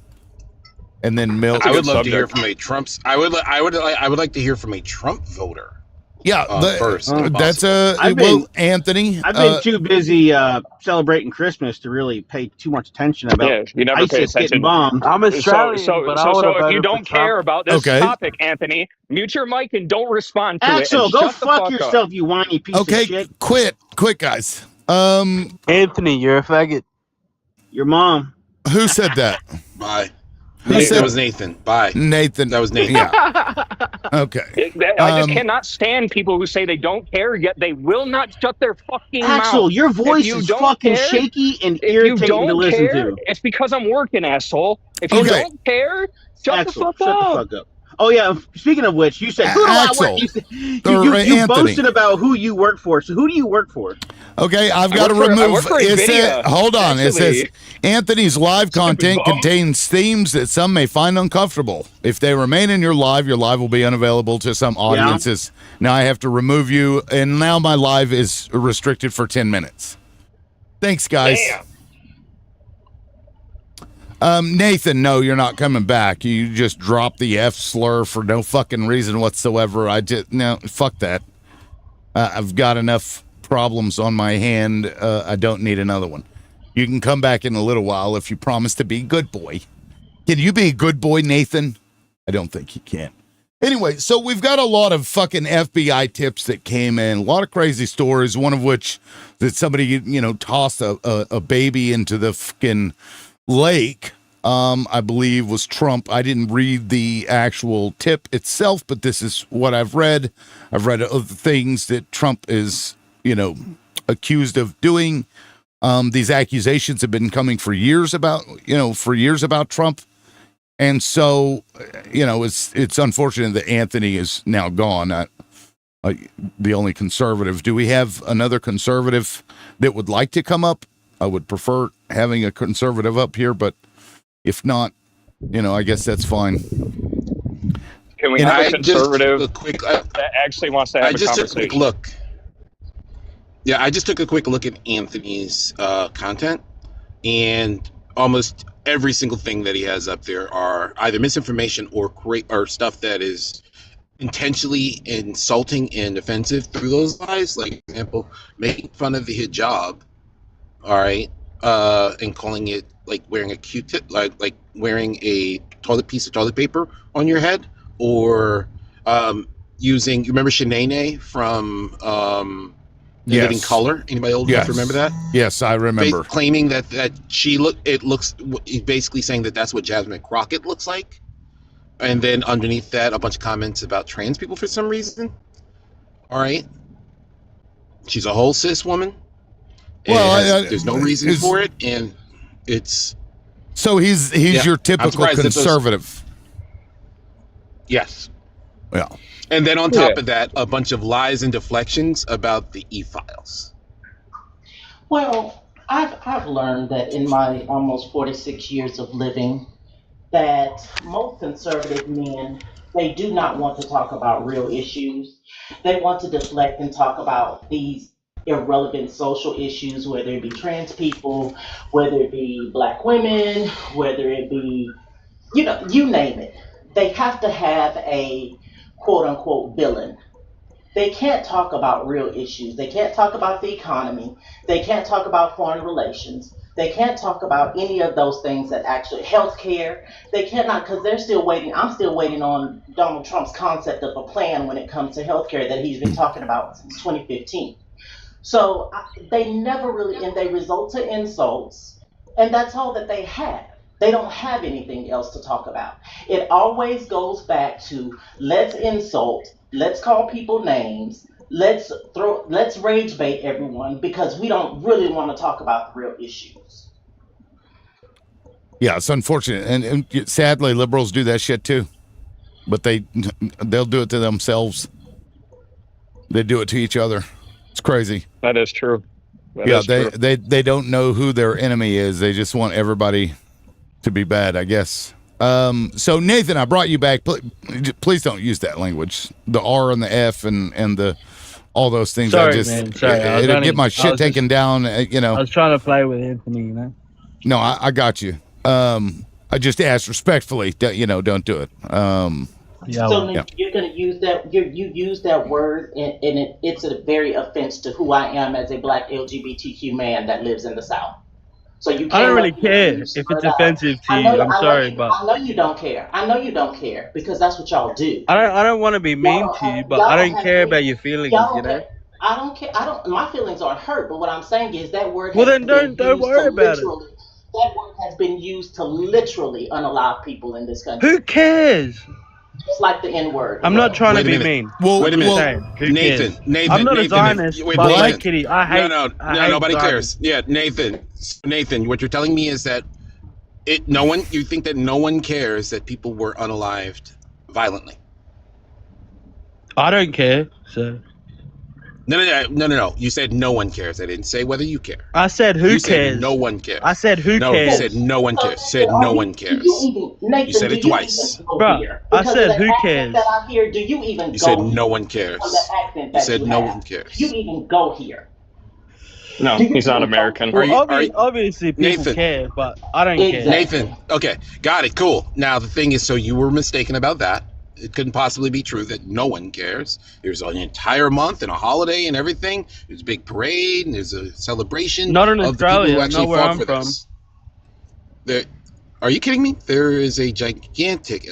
Milt. I would love to hear from a Trump's. I would like to hear from a Trump voter. Yeah, first. That's Anthony. I've been too busy celebrating Christmas to really pay too much attention about you never pay ISIS attention. getting bombed. I'm Australian, so if you don't care about this topic, Anthony, mute your mic and don't respond to Axel, it. go fuck yourself, you whiny piece of shit. Okay, quit, guys. Anthony, you're a faggot. Your mom. Who said that? Bye. That was Nathan. Bye. Nathan. That was Nathan. Yeah. Okay. I just cannot stand people who say they don't care, yet they will not shut their fucking mouth. Axel, your voice is fucking shaky and irritating to listen to. It's because I'm working, asshole. If you don't care, shut the fuck up. Oh yeah. Speaking of which, you said who do I work? You boasted about who you work for. So who do you work for? Okay, I've got to remove. Hold on. It says Anthony's live content contains themes that some may find uncomfortable. If they remain in your live will be unavailable to some audiences. Yeah. Now I have to remove you, and now my live is restricted for 10 minutes. Thanks, guys. Damn. Nathan, no, you're not coming back. You just dropped the F slur for no fucking reason whatsoever. Fuck that. I've got enough problems on my hand. I don't need another one. You can come back in a little while if you promise to be a good boy. Can you be a good boy, Nathan? I don't think you can. Anyway, so we've got a lot of fucking FBI tips that came in, a lot of crazy stories, one of which that somebody, tossed a baby into the fucking lake, I believe was Trump. I didn't read the actual tip itself, but this is what I've read. I've read other things that Trump is, accused of doing. These accusations have been coming for years about Trump. And so, it's unfortunate that Anthony is now gone. The only conservative. Do we have another conservative that would like to come up? I would prefer having a conservative up here, but if not, I guess that's fine. Can we have a conservative that actually wants to have a conversation? I just took a quick look. Yeah, I just took a quick look at Anthony's content, and almost every single thing that he has up there are either misinformation or stuff that is intentionally insulting and offensive through those lies. Like, for example, making fun of the hijab, all right, and calling it like wearing a Q-tip, like wearing a piece of toilet paper on your head, or using. You remember Shanae from Living Color? Anybody old enough to remember that? Yes, I remember. Claiming that basically saying that that's what Jasmine Crockett looks like, and then underneath that, a bunch of comments about trans people for some reason. All right, she's a whole cis woman. Well, there's no reason for it, and it's so he's your typical conservative. Yes. Yeah. And then on top of that, a bunch of lies and deflections about the e-files. Well, I've learned that in my almost 46 years of living, that most conservative men, they do not want to talk about real issues. They want to deflect and talk about these irrelevant social issues, whether it be trans people, whether it be black women, whether it be, you name it. They have to have a quote unquote villain. They can't talk about real issues. They can't talk about the economy. They can't talk about foreign relations. They can't talk about any of those things that actually healthcare. They cannot, because they're still waiting. I'm still waiting on Donald Trump's concept of a plan when it comes to healthcare that he's been talking about since 2015. So they never really, and they resort to insults, and that's all that they have. They don't have anything else to talk about. It always goes back to let's insult, let's call people names, let's rage bait everyone because we don't really want to talk about the real issues. Yeah, it's unfortunate, and sadly, liberals do that shit too. But they'll do it to themselves. They do it to each other. It's crazy. That is true. They don't know who their enemy is. They just want everybody to be bad, I guess. So Nathan, I brought you back. Please don't use that language. The R and the F and the all those things. Sorry, man. Sorry. It'll get my shit taken down. I was trying to play with Anthony, No, I got you. I just asked respectfully that, don't do it. You're going to use that. You use that word, and it's a very offense to who I am as a black LGBTQ man that lives in the South. So you can't. I don't really care if it's offensive to you. I'm sorry, but I know you don't care. I know you don't care because that's what y'all do. I don't want to be mean to you, but I don't care about your feelings. I don't care. My feelings aren't hurt, but what I'm saying is that word. Well, then don't worry about it. That word has been used to literally unalive people in this country. Who cares? Just like the N-word. I'm not trying to be mean. Well, wait a minute. Nathan, I'm not a Zionist, but I like Kitty. I hate. No, nobody cares. Yeah, Nathan, what you're telling me is that you think that no one cares that people were unalived violently. I don't care. So. No. You said no one cares. I didn't say whether you care. I said who cares. Said no one cares. I said who cares. You said no one cares. You said no one cares. Nathan, you said it twice. Bro, I said who cares. That I hear, do you even you go said here? No one cares. You said no one cares. Do you even go here? No, he's not American. Well, obviously people Nathan, care, but I don't care. Nathan, okay, got it, cool. Now the thing is, so you were mistaken about that. It couldn't possibly be true that no one cares. There's an entire month and a holiday and everything. There's a big parade and there's a celebration. Not in of Australia, the people who actually not where fought I'm for from. this. Are you kidding me? There is a gigantic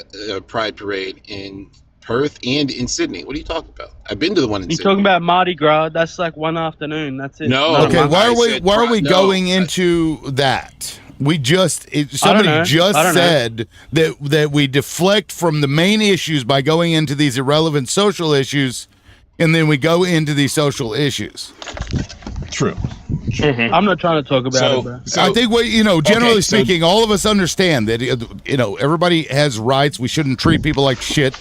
pride parade in Perth and in Sydney. What are you talking about? I've been to the one in Sydney. You're talking about Mardi Gras. That's like one afternoon. That's it. No. Okay, why are we going into that? Somebody just said that we deflect from the main issues by going into these irrelevant social issues, and then we go into these social issues. True. Mm-hmm. I'm not trying to talk about it, bro. I think generally speaking, all of us understand that everybody has rights. We shouldn't treat people like shit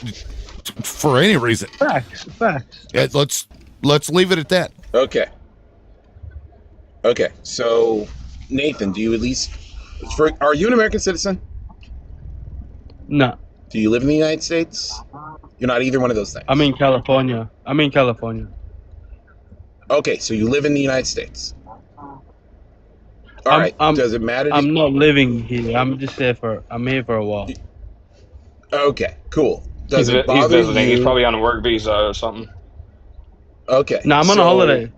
for any reason. Facts. Let's leave it at that. Okay. So, Nathan, do you at least are you an American citizen? No. Do you live in the United States? You're not either one of those things. I'm in California. Okay, so you live in the United States. All right. Does it matter? I'm not living here. I'm here for a while. Okay, cool. He's visiting. He's probably on a work visa or something. Okay. No, I'm on a holiday.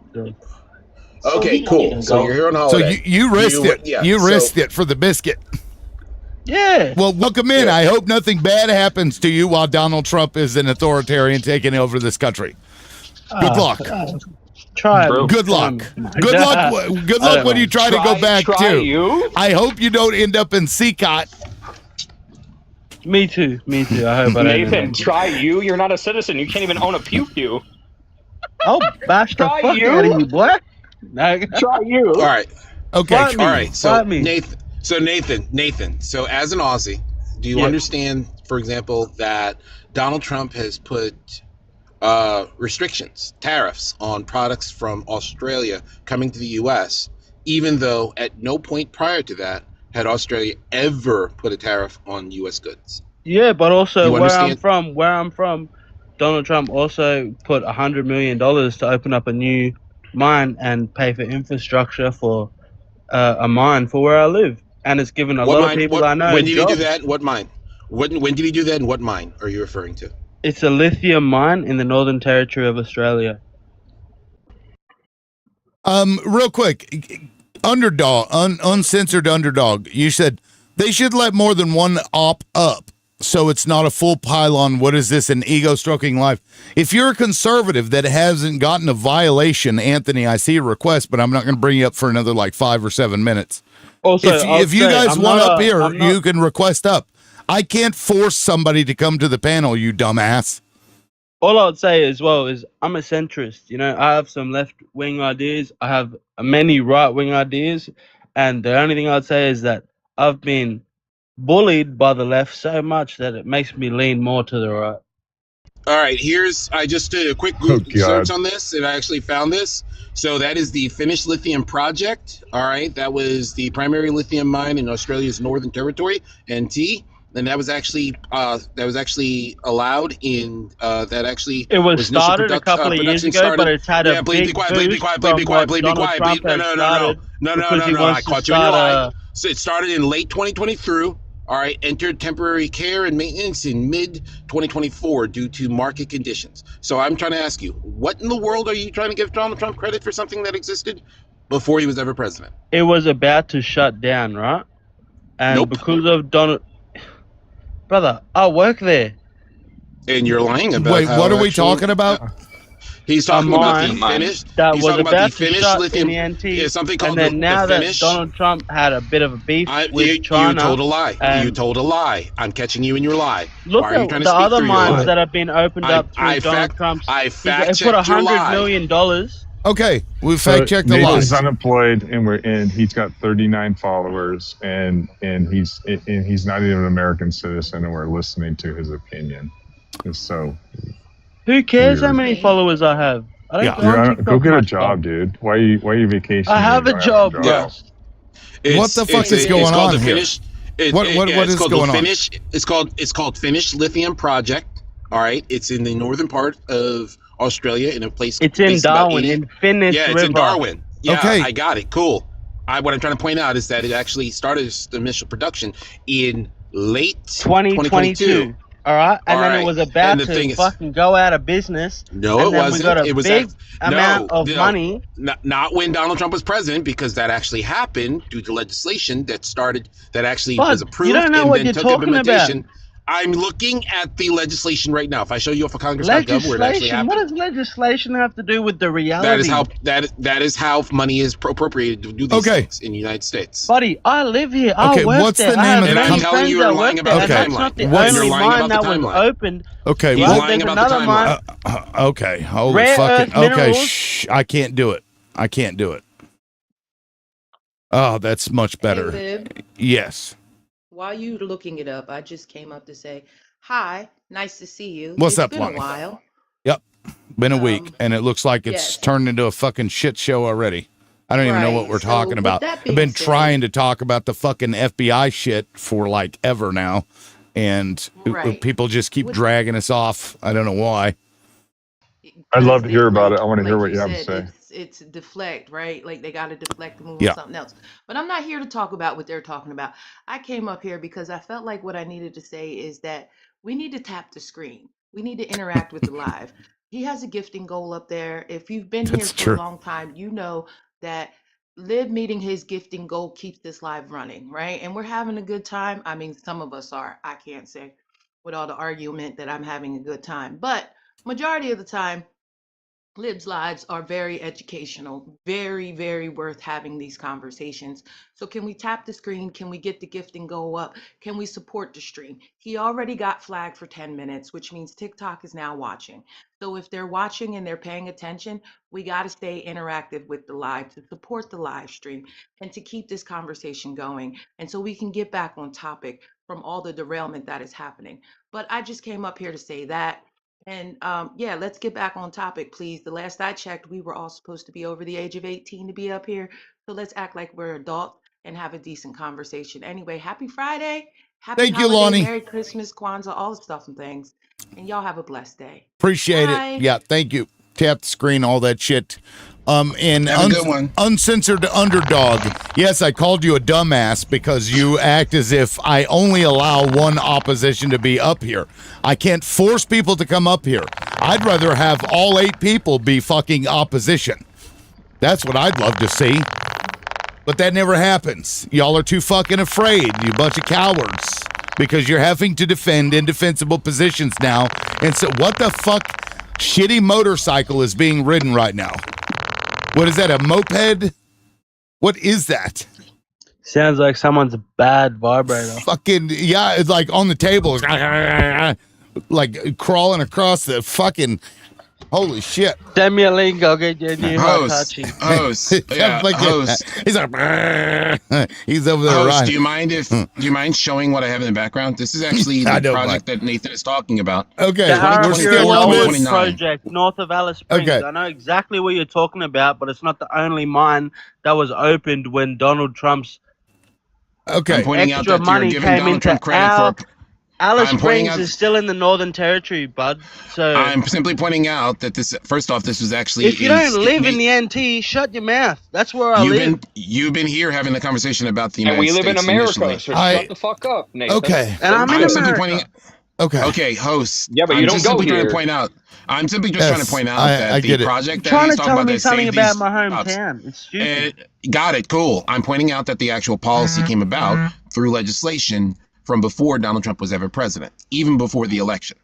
Okay, cool. So you're here on holiday. So you risked it. Yeah, you risked it for the biscuit. Yeah. Well, welcome in. I hope nothing bad happens to you while Donald Trump is an authoritarian taking over this country. Good luck. Try. Good luck. Good luck. Good luck when you try to go back too. I hope you don't end up in CCOT. Me too. I hope I don't. Nathan, try you. You're not a citizen. You can't even own a pew. I'll bash the fuck out of you, boy. Try you. All right. Okay. All right. So Nathan. So as an Aussie, do you understand, for example, that Donald Trump has put restrictions, tariffs on products from Australia coming to the U.S., even though at no point prior to that had Australia ever put a tariff on U.S. goods? Yeah, but also where I'm from, Donald Trump also put $100 million to open up a new mine and pay for infrastructure for a mine for where I live, and it's given a lot of people I know. When did he do that? What mine? When did he do that? And what mine are you referring to? It's a lithium mine in the Northern Territory of Australia. Real quick, underdog, uncensored underdog. You said they should let more than one op up, so it's not a full pylon. What is this, an ego-stroking life? If you're a conservative that hasn't gotten a violation, Anthony, I see a request, but I'm not going to bring you up for another 5 or 7 minutes. Also, if you guys want up here, you can request up. I can't force somebody to come to the panel, you dumbass. all I would say as well is I'm a centrist. You know, I have some left-wing ideas. I have many right-wing ideas. And the only thing I'd say is that I've been bullied by the left so much that it makes me lean more to the right. All right, I just did a quick Google search on this, and I actually found this. So that is the Finnish Lithium Project. All right, that was the primary lithium mine in Australia's Northern Territory, NT, and that was actually allowed in that actually it was started a couple of years ago, but it's had a big boost from what Donald Trump has started. No, I caught you in your lie. So it started in late 2023. All right, entered temporary care and maintenance in mid-2024 due to market conditions. So I'm trying to ask you, what in the world are you trying to give Donald Trump credit for something that existed before he was ever president? It was about to shut down, right? And because of Donald... Brother, I work there. And you're lying about Wait, what are we talking about? He's talking about the Finnish. That he's was talking about about the to Finnish shut lithium. in the NT. Yeah, something called and then now the that Finnish. Donald Trump had a bit of a beef with China. You told a lie. You told a lie. I'm catching you in your lie. Look Why are you at trying to the speak other through your mines lie? that have been opened up through Donald Trump's. I He fact-checked put your $100 lie. million. Okay, we fact checked the Nathan's lie. unemployed, and he's got 39 followers, and he's not even an American citizen, and we're listening to his opinion. So who cares weird. how many followers I have? I don't Go get a job, dude. Why are you vacationing? I have a job, bro. What the fuck is going on here? What is going on? It's called Finnish Lithium Project. All right, it's in the northern part of Australia in a place. It's in Darwin, in Finnish River. Yeah, it's in Darwin. Yeah, okay. I got it. Cool. What I'm trying to point out is that it actually started its initial production in late 2022. All right, and then it was about to fucking go out of business. No, it wasn't. We got a it was big amount of money. Not when Donald Trump was president, because that actually happened due to legislation that actually was approved. You don't know what you're talking about. I'm looking at the legislation right now. If I show you off of Congress.gov where it actually happened. What does legislation have to do with the reality? That is how money is appropriated to do these things in the United States. Buddy, I live here. I work what's there. the name of the company? I'm telling you, you're lying about the timeline. That's not the only mine that was opened. Okay, he's lying about the timeline. Okay, holy Rare fucking. earth Okay, minerals. I can't do it. Oh, that's much better. Hey, Liv, yes. while you looking it up, I just came up to say hi. Nice to see you. What's up, It's been Lonnie? a while. Yep, been a week, and it looks like it's turned into a fucking shit show already. I don't even know what we're talking about. I've been trying to talk about the fucking FBI shit for like ever now, and people just keep dragging us off. I don't know why. I'd love to hear about it. I want to hear what you have to say. It's deflect, right? Like they got to deflect and move on something else. But I'm not here to talk about what they're talking about. I came up here because I felt like what I needed to say is that we need to tap the screen. We need to interact with the live. He has a gifting goal up there. If you've been here for a long time, you know that Liv meeting his gifting goal keeps this live running, right? And we're having a good time. I mean, some of us are. I can't say with all the argument that I'm having a good time. But majority of the time, Lib's lives are very educational, very, very worth having these conversations. So can we tap the screen? Can we get the gift and go up? Can we support the stream? He already got flagged for 10 minutes, which means TikTok is now watching. So if they're watching and they're paying attention, we got to stay interactive with the live to support the live stream and to keep this conversation going. And so we can get back on topic from all the derailment that is happening. But I just came up here to say that. And yeah, let's get back on topic, please. The last I checked, we were all supposed to be over the age of 18 to be up here. So let's act like we're adults and have a decent conversation. Anyway, happy Friday. Happy Thank you, holiday, Lonnie. Merry Christmas, Kwanzaa, all the stuff and things. And y'all have a blessed day. Appreciate Bye. it. Yeah, thank you. Tap the screen, all that shit. And Have a good one. Uncensored Underdog. Yes, I called you a dumbass because you act as if I only allow one opposition to be up here. I can't force people to come up here. I'd rather have all 8 people be fucking opposition. That's what I'd love to see. But that never happens. Y'all are too fucking afraid, you bunch of cowards. Because you're having to defend indefensible positions now. And so what the fuck shitty motorcycle is being ridden right now? What is that, a moped? What is that? Sounds like someone's bad vibrator. Fucking, yeah, it's like on the table. like crawling across the fucking. Holy shit. Send me a link, I'll get you a new Hitachi. Host. Yeah, host. He's like, he's over there. Host, Ryan. do you mind showing what I have in the background? This is actually the project that Nathan is talking about. Okay, we're still on this project north of Alice Springs. Okay. I know exactly what you're talking about, but it's not the only mine that was opened when Donald Trump's I'm pointing out extra that money you're giving came Donald into Trump credit for. Alice I'm pointing Springs out- is still in the Northern Territory, bud. So I'm simply pointing out that this. First off, this was actually. if you don't live in the NT, shut your mouth. That's where I live. You've been here having the conversation about the And United we live in States America, initially. so shut the fuck up, Nathan. Okay. And I'm in simply America. pointing. Okay, host. Yeah, but you I'm don't just go simply trying here. to point out. I'm simply just trying to point out that the project that trying he's to talking tell about me that something saved about these my jobs. hometown. It's stupid. Got it. Cool. I'm pointing out that the actual policy came about through legislation from before Donald Trump was ever president, even before the election.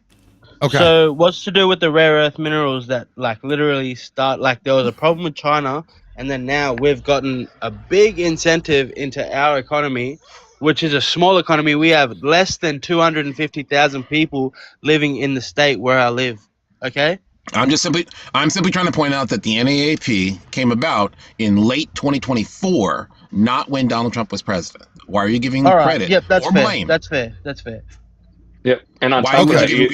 Okay. So what's to do with the rare earth minerals that like literally start like there was a problem with China and then now we've gotten a big incentive into our economy, which is a small economy. We have less than 250,000 people living in the state where I live. Okay? I'm simply trying to point out that the NAAP came about in late 2024, not when Donald Trump was president. Why are you giving him credit Yep, that's or fair. blame? That's fair. That's fair. Yep. And on Why top would of that, you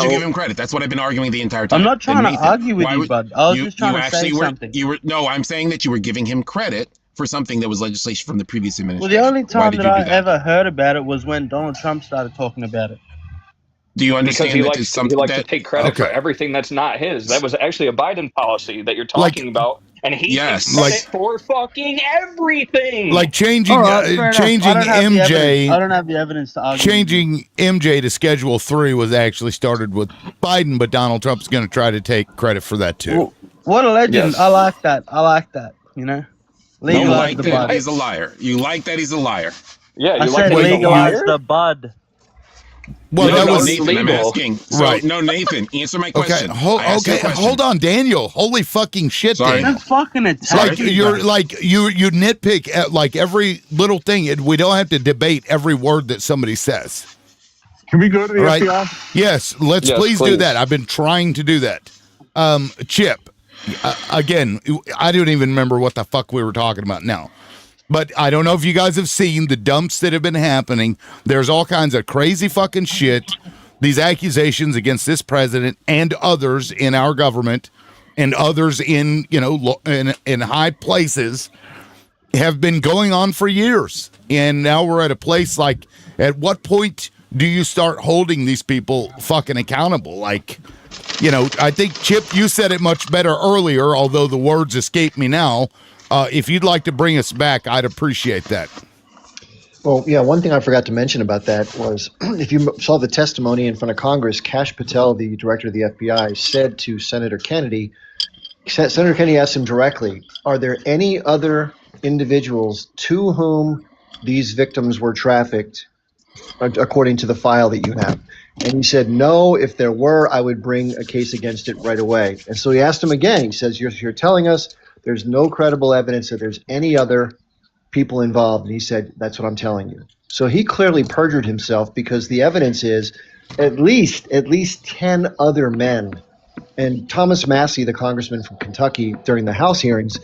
give him credit? That's what I've been arguing the entire time. I'm not trying And to Nathan, argue with why you, would- bud. I was just trying to say actually were, something. No, I'm saying that you were giving him credit for something that was legislation from the previous Well, administration. the only Why time did that you I do that? ever heard about it was when Donald Trump started talking about it. Do you because understand he that likes there's to, something he likes that to take credit for everything that's not his. That was actually a Biden policy that you're talking about, and he takes credit for fucking everything. Like changing changing I don't have the MJ. evidence. I don't have the evidence to argue. Changing MJ to Schedule 3 was actually started with Biden, but Donald Trump's going to try to take credit for that too. What a legend! Yes. I like that. I like that. You know, you legalize like the that bud. he's a liar? You like that he's a liar? Yeah, I said legalize the bud. Well, that was Nathan. I'm asking. So, right. No, Nathan, answer my question. Okay, hold on, Daniel. Holy fucking shit, Sorry. Daniel. That's fucking attack. You nitpick at like every little thing. We don't have to debate every word that somebody says. Can we go to the Right? FBI? Yes, let's please do that. I've been trying to do that. Chip, again, I don't even remember what the fuck we were talking about now. But I don't know if you guys have seen the dumps that have been happening. There's all kinds of crazy fucking shit. These accusations against this president and others in our government and others in, in high places have been going on for years. And now we're at a place like, at what point do you start holding these people fucking accountable? Like, I think, Chip, you said it much better earlier, although the words escape me now. If you'd like to bring us back, I'd appreciate that. Well, yeah, one thing I forgot to mention about that was if you saw the testimony in front of Congress, Kash Patel, the director of the FBI, said to Senator Kennedy asked him directly, are there any other individuals to whom these victims were trafficked, according to the file that you have? And he said, no, if there were, I would bring a case against it right away. And so he asked him again. He says, you're telling us there's no credible evidence that there's any other people involved. And he said, that's what I'm telling you. So he clearly perjured himself because the evidence is at least 10 other men. And Thomas Massey, the congressman from Kentucky, during the House hearings,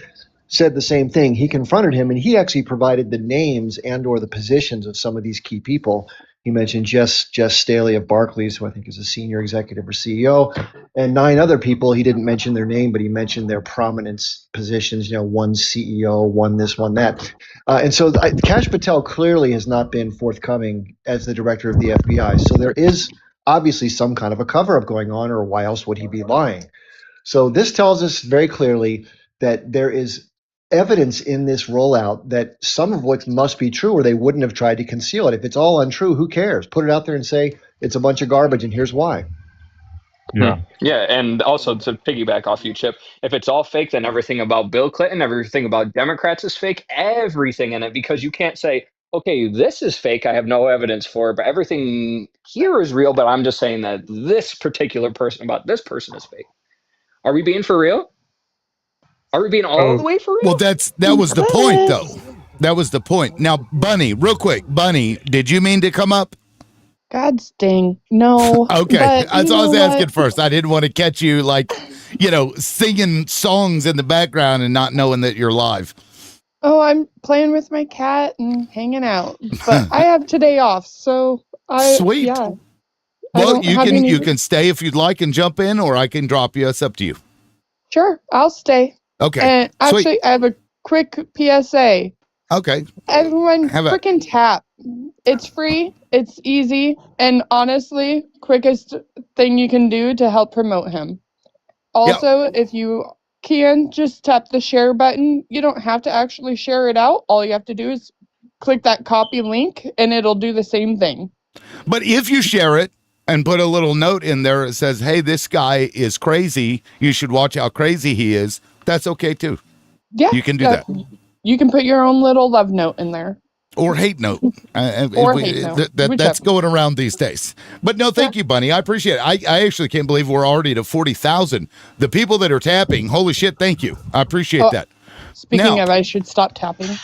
said the same thing. He confronted him, and he actually provided the names and or the positions of some of these key people. He mentioned Jess Staley of Barclays, who I think is a senior executive or CEO, and 9 other people. He didn't mention their name, but he mentioned their prominence positions, one CEO, one this, one that. And so Kash Patel clearly has not been forthcoming as the director of the FBI. So there is obviously some kind of a cover-up going on, or why else would he be lying? So this tells us very clearly that there is evidence in this rollout that some of what must be true, or they wouldn't have tried to conceal it. If it's all untrue, who cares? Put it out there and say it's a bunch of garbage, and here's why. Yeah. Yeah, and also to piggyback off you, Chip, if it's all fake, then everything about Bill Clinton, everything about Democrats is fake, everything in it, because you can't say, okay, this is fake, I have no evidence for it, but everything here is real, but I'm just saying that this particular person about this person is fake. Are we being for real? Are we being all the way for real? Well, that was the point, though. That was the point. Now, Bunny, real quick, Bunny, did you mean to come up? God's dang. No. Okay. But That's what I was know asking what? first. I didn't want to catch you singing songs in the background and not knowing that you're live. Oh, I'm playing with my cat and hanging out. But I have today off, so Sweet. yeah. Well, you can stay if you'd like and jump in, or I can drop you. It's up to you. Sure, I'll stay. Okay. And actually, I have a quick PSA. Okay. Everyone, freaking tap. It's free, it's easy, and honestly, quickest thing you can do to help promote him. Also, if you can, just tap the share button. You don't have to actually share it out. All you have to do is click that copy link, and it'll do the same thing. But if you share it and put a little note in there that says, hey, this guy is crazy, you should watch how crazy he is, that's okay too. Yeah. You can do that. You can put your own little love note in there. Or hate note. Or hate note. That's going around these days. But no, thank you, Bunny. I appreciate it. I actually can't believe we're already to 40,000. The people that are tapping, holy shit, thank you. I appreciate that. Speaking of, I should stop tapping.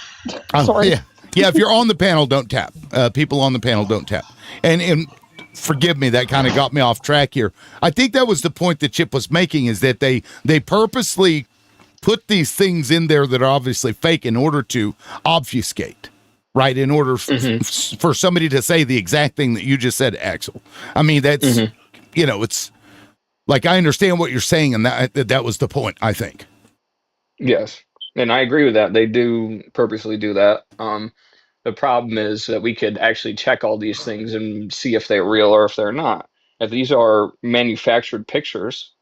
Sorry. Yeah, if you're on the panel, don't tap. People on the panel don't tap. And forgive me, that kind of got me off track here. I think that was the point that Chip was making, is that they purposely put these things in there that are obviously fake in order to obfuscate. Right, in order for somebody to say the exact thing that you just said, Axel. I mean, that's, it's like, I understand what you're saying, and that was the point, I think. Yes, and I agree with that. They do purposely do that. The problem is that we could actually check all these things and see if they're real or if they're not. If these are manufactured pictures,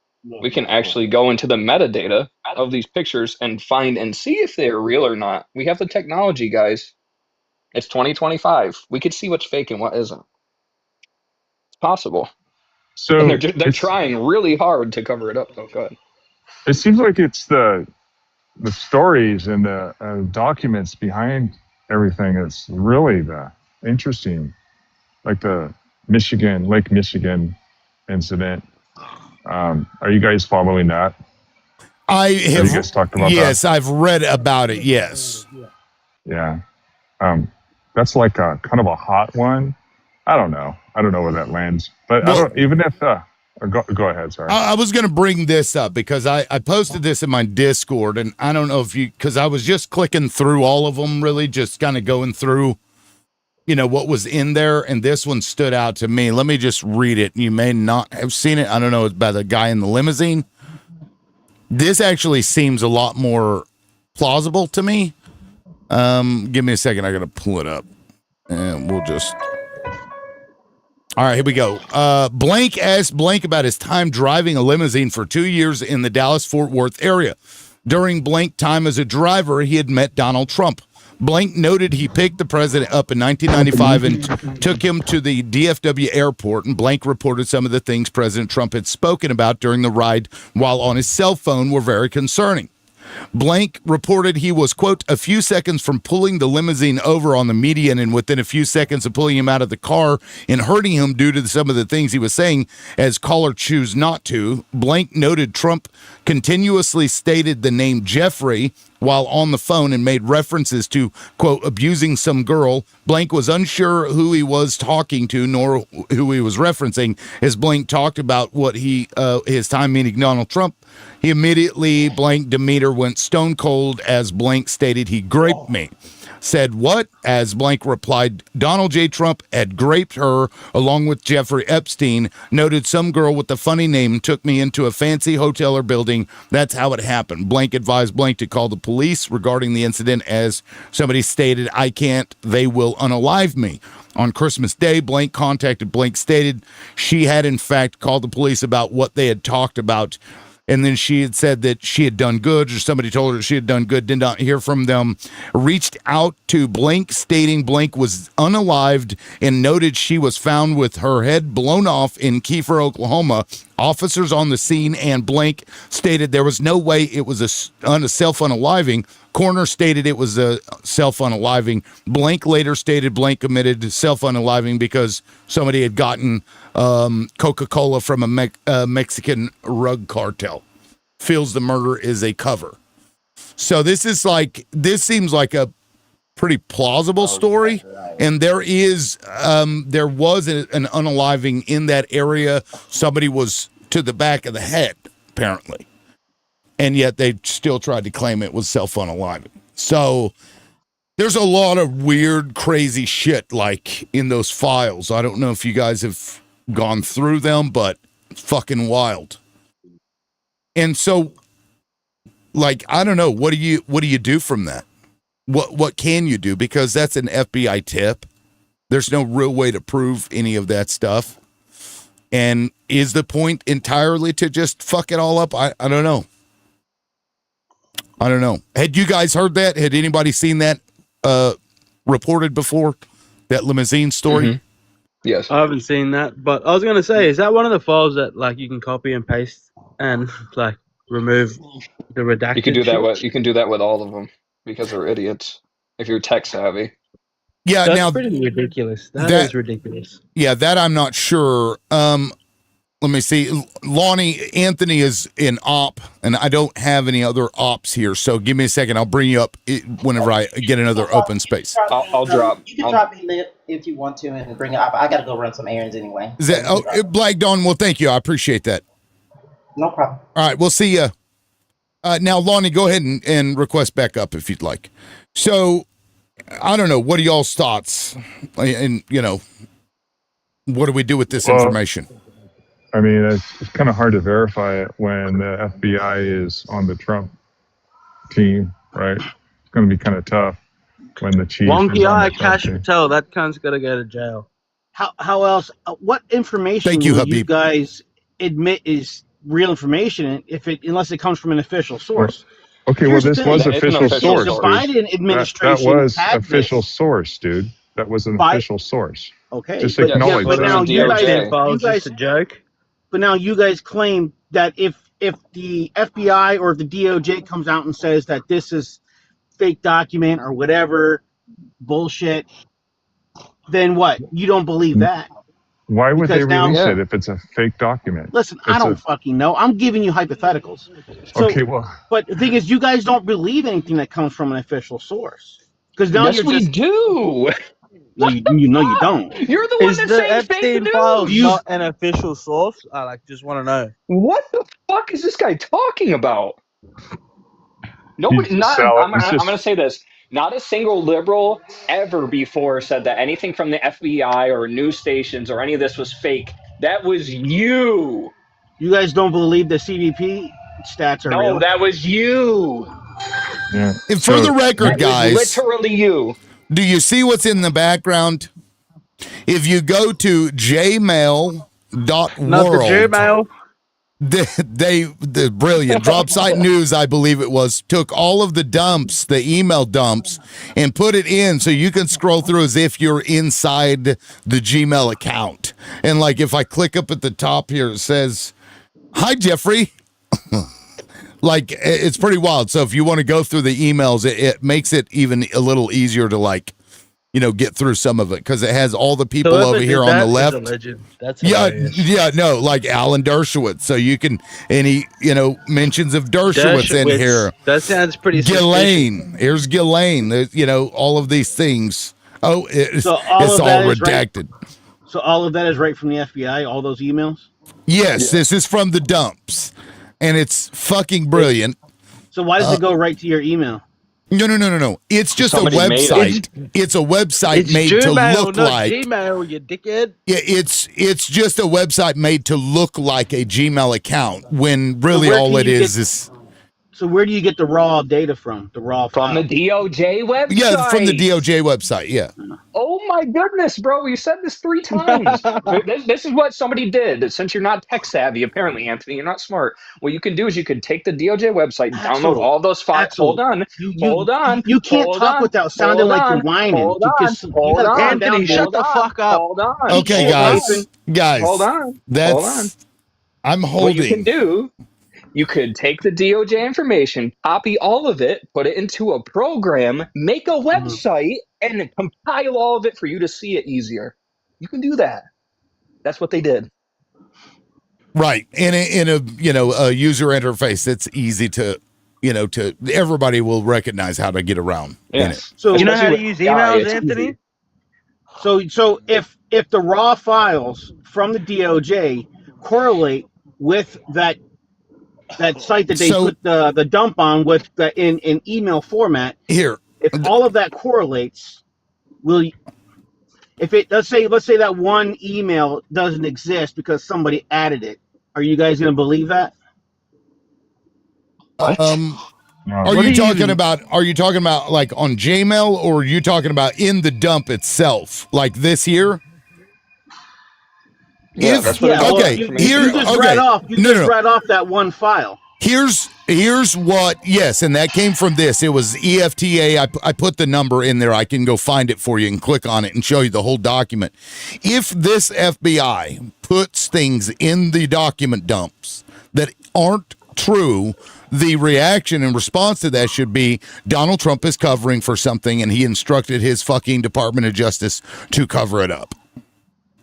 we can actually go into the metadata of these pictures and find and see if they're real or not. We have the technology, guys. It's 2025. We could see what's fake and what isn't. It's possible. So and they're trying really hard to cover it up. Oh, go ahead. It seems like it's the stories and the documents behind everything is really the interesting, like the Lake Michigan incident. Are you guys following that? Have you guys talked about that? Yes, I've read about it. Yes. Yeah. That's like a kind of a hot one. I don't know where that lands, but I don't, even if go ahead. Sorry. I was going to bring this up because I posted this in my Discord, and I don't know if because I was just clicking through all of them, really just kind of going through, what was in there. And this one stood out to me. Let me just read it. You may not have seen it. I don't know. It's by the guy in the limousine. This actually seems a lot more plausible to me. Give me a second. I got to pull it up and we'll just. All right, here we go. Blank asked Blank about his time driving a limousine for 2 years in the Dallas-Fort Worth area. During Blank time as a driver, he had met Donald Trump. Blank noted he picked the president up in 1995 and took him to the DFW airport, and Blank reported some of the things President Trump had spoken about during the ride while on his cell phone were very concerning. Blank reported he was, quote, a few seconds from pulling the limousine over on the median and within a few seconds of pulling him out of the car and hurting him due to some of the things he was saying as caller choose not to. Blank noted Trump continuously stated the name Jeffrey while on the phone and made references to, quote, abusing some girl. Blank was unsure who he was talking to nor who he was referencing. As Blank talked about what his time meeting Donald Trump, he immediately, Blank demeanor went stone cold as Blank stated he graped me. Said what? As Blank replied, Donald J. Trump had graped her along with Jeffrey Epstein. Noted some girl with a funny name took me into a fancy hotel or building. That's how it happened. Blank advised Blank to call the police regarding the incident as somebody stated, I can't, they will unalive me. On Christmas Day, Blank contacted Blank, stated she had in fact called the police about what they had talked about. And then she had said that she had done good, or somebody told her she had done good, did not hear from them. Reached out to Blank, stating Blank was unalived and noted she was found with her head blown off in Kiefer, Oklahoma. Officers on the scene and Blank stated there was no way it was a self-unaliving. Coroner stated it was a self-unaliving. Blank later stated Blank committed self-unaliving because somebody had gotten Coca-Cola from a Mexican rug cartel. Feels the murder is a cover. So this seems like a pretty plausible story. And there was an unaliving in that area. Somebody was to the back of the head, apparently. And yet they still tried to claim it was self-unaliving. So there's a lot of weird, crazy shit like in those files. I don't know if you guys have gone through them, but it's fucking wild. And so, like, I don't know, what do you do from that? What can you do? Because that's an FBI tip. There's no real way to prove any of that stuff. And is the point entirely to just fuck it all up? I don't know. I don't know. Had you guys heard that? Had anybody seen that reported before? That limousine story? Mm-hmm. Yes. I haven't seen that, but I was going to say, is that one of the files that like you can copy and paste and like remove the redacted? You can do that shit? you can do that with all of them because they're idiots if you're tech savvy. Yeah, That's now pretty ridiculous. That is ridiculous. Yeah, that I'm not sure. Let me see. Lonnie, Anthony is in op, and I don't have any other ops here. So give me a second. I'll bring you up whenever I get another open space. I'll drop. You can drop me lit if you want to and bring it up. I got to go run some errands anyway. Is that Black Dawn? Well, thank you. I appreciate that. No problem. All right, we'll see you. Now, Lonnie, go ahead and request back up if you'd like. So, I don't know. What are y'all's thoughts? And, you know, what do we do with this information? I mean, it's kind of hard to verify it when the FBI is on the Trump team, right? It's going to be kind of tough when the chief Wonky is on eye, the Trump Cash team. Patel, that cunt's got to go to jail. How else? What information Thank you, will Habib. you guys admit is real information unless it comes from an official source? Okay, Here's well, the this thing. was official source, The dude. Biden administration That was had official this. source, dude. That was an official source. Okay, just but, acknowledge but that. now you DOJ. guys, a joke. But now you guys claim that if the FBI or the DOJ comes out and says that this is fake document or whatever bullshit, then what? You don't believe that? Why would Because they now- release it if it's a fake document? Listen, I don't fucking know. I'm giving you hypotheticals. So, Okay, well, but the thing is, you guys don't believe anything that comes from an official source. Because now Yes, we do. No, you know you don't. You're the one Is that's the saying fake Epstein news. files not an official source? I just want to know. What the fuck is this guy talking about? Nobody. I'm going to say this. Not a single liberal ever before said that anything from the FBI or news stations or any of this was fake. That was you. You guys don't believe the CBP stats are real? No, that was you. Yeah. And for the record, that guys, was literally you. Do you see what's in the background? If you go to jmail.world, Not the Gmail. the brilliant Drop Site News, I believe it was, took all of the dumps, the email dumps, and put it in so you can scroll through as if you're inside the Gmail account. And like if I click up at the top here, it says, "Hi, Jeffrey." Like, it's pretty wild. So if you want to go through the emails, it makes it even a little easier to, like, you know, get through some of it because it has all the people over here on the left. That's no, like Alan Dershowitz. So you can, and he, you know, mentions of Dershowitz in here. That sounds pretty Ghislaine. Here's Ghislaine. You know, all of these things. Oh, it's all redacted. Right. So all of that is right from the FBI, all those emails? Yes, this is from the dumps. And it's fucking brilliant. So why does it go right to your email? No. It's just Somebody a website. It's a website made Gmail, to look not like Gmail, you dickhead. Yeah, it's just a website made to look like a Gmail account when really all it is. So where do you get the raw data from? The raw file? From the DOJ website. Yeah, from the DOJ website. Yeah. Oh my goodness, bro! You said this 3 times. This is what somebody did. Since you're not tech savvy, apparently, Anthony, you're not smart. What you can do is you can take the DOJ website, and download all those files. Hold on. You can't talk without sounding like you're whining. Hold on. Anthony, shut the fuck up. Hold on. Okay, guys. Hold on. I'm holding. What you can do. You could take the DOJ information, copy all of it, put it into a program, make a website, and compile all of it for you to see it easier. You can do that. That's what they did. Right. In a you know, a user interface that's easy to to everybody will recognize how to get around in it. So you know how to use emails, Anthony? So if the raw files from the DOJ correlate with that site that they put the dump on with in email format, if all of that correlates, let's say that one email doesn't exist because somebody added it, are you guys going to believe that? Are you talking about like on Gmail, or are you talking about in the dump itself, like this here? You just read off that one file. Here's what, yes, and that came from this. It was EFTA. I put the number in there. I can go find it for you and click on it and show you the whole document. If this FBI puts things in the document dumps that aren't true, the reaction and response to that should be Donald Trump is covering for something and he instructed his fucking Department of Justice to cover it up.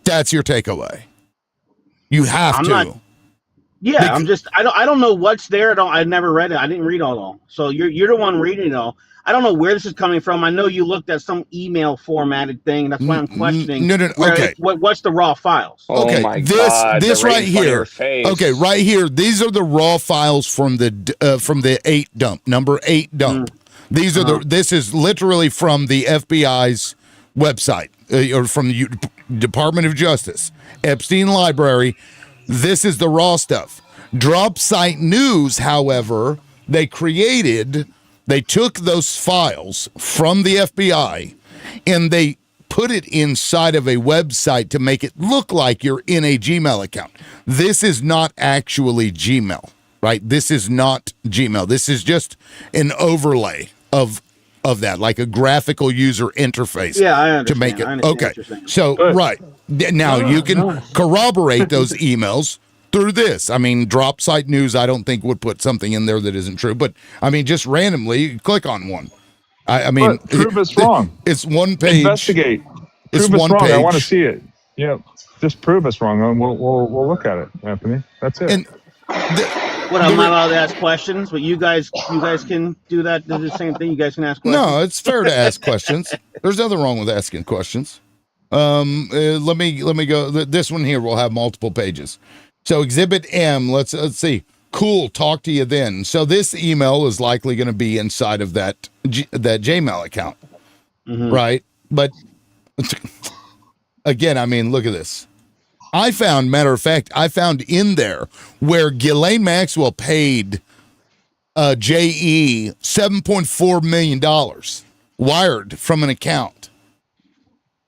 That's your takeaway. You have to. I don't know what's there. I never read it. I didn't read all. So you're the one reading it all. I don't know where this is coming from. I know you looked at some email formatted thing. That's why I'm questioning. Okay. What's the raw files? Okay. Oh my God, this right here. Okay, right here. These are the raw files from the 8 dump, number 8 dump. These are this is literally from the FBI's website or from the Department of Justice, Epstein Library. This is the raw stuff. Drop Site News, however, they took those files from the FBI and they put it inside of a website to make it look like you're in a Gmail account. This is not actually Gmail, right? This is not Gmail. This is just an overlay of that, like a graphical user interface. Yeah, I understand. To make it. I understand Okay. what you're saying. So, right. Now you can corroborate those emails through this. I mean, Drop Site News, I don't think would put something in there that isn't true, but I mean, just randomly click on one. I mean, prove us wrong. It's one page. Investigate. It's prove us one wrong. page. I want to see it. Just prove us wrong, and we'll look at it, Anthony. That's it. And I'm not allowed to ask questions, but you guys can do that. Do the same thing. You guys can ask questions. No, it's fair to ask questions. There's nothing wrong with asking questions. Let me go. This one here will have multiple pages. So Exhibit M. Let's see. Cool. Talk to you then. So this email is likely going to be inside of that Gmail account, right? But again, I mean, look at this. Matter of fact, I found in there where Ghislaine Maxwell paid JE $7.4 million wired from an account.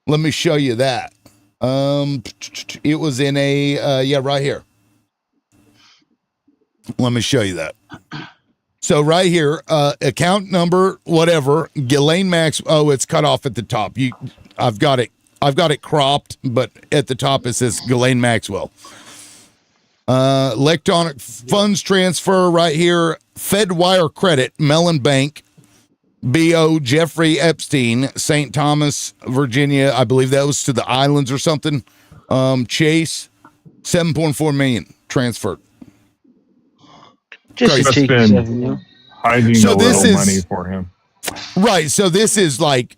Let me show you that. It was in right here. Let me show you that. So right here, account number, whatever, Ghislaine Max. Oh, it's cut off at the top. I've got it cropped, but at the top it says Ghislaine Maxwell. Electronic funds transfer right here. Fedwire Credit, Mellon Bank, B.O. Jeffrey Epstein, St. Thomas, Virginia. I believe that was to the islands or something. Chase, $7.4 million transferred. Just been hiding a little money for him. Right. So this is like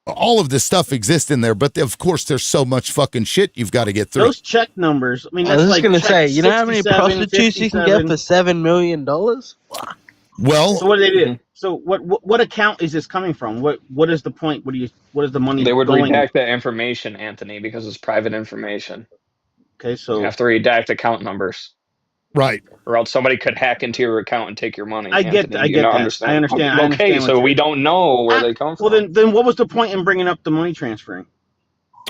all of this stuff exists in there, but of course there's so much fucking shit you've got to get through. Those check numbers. I mean, that's I was like going to say, you know how many 67, prostitutes you can get for $7 million? Well, so what do they do? So what account is this coming from? What is the point? What is the money? They would going redact that information, Anthony, because it's private information. Okay, so you have to redact account numbers. Right. Or else somebody could hack into your account and take your money. I get that. I understand. Okay, so we don't know where they come from. Well, then what was the point in bringing up the money transferring?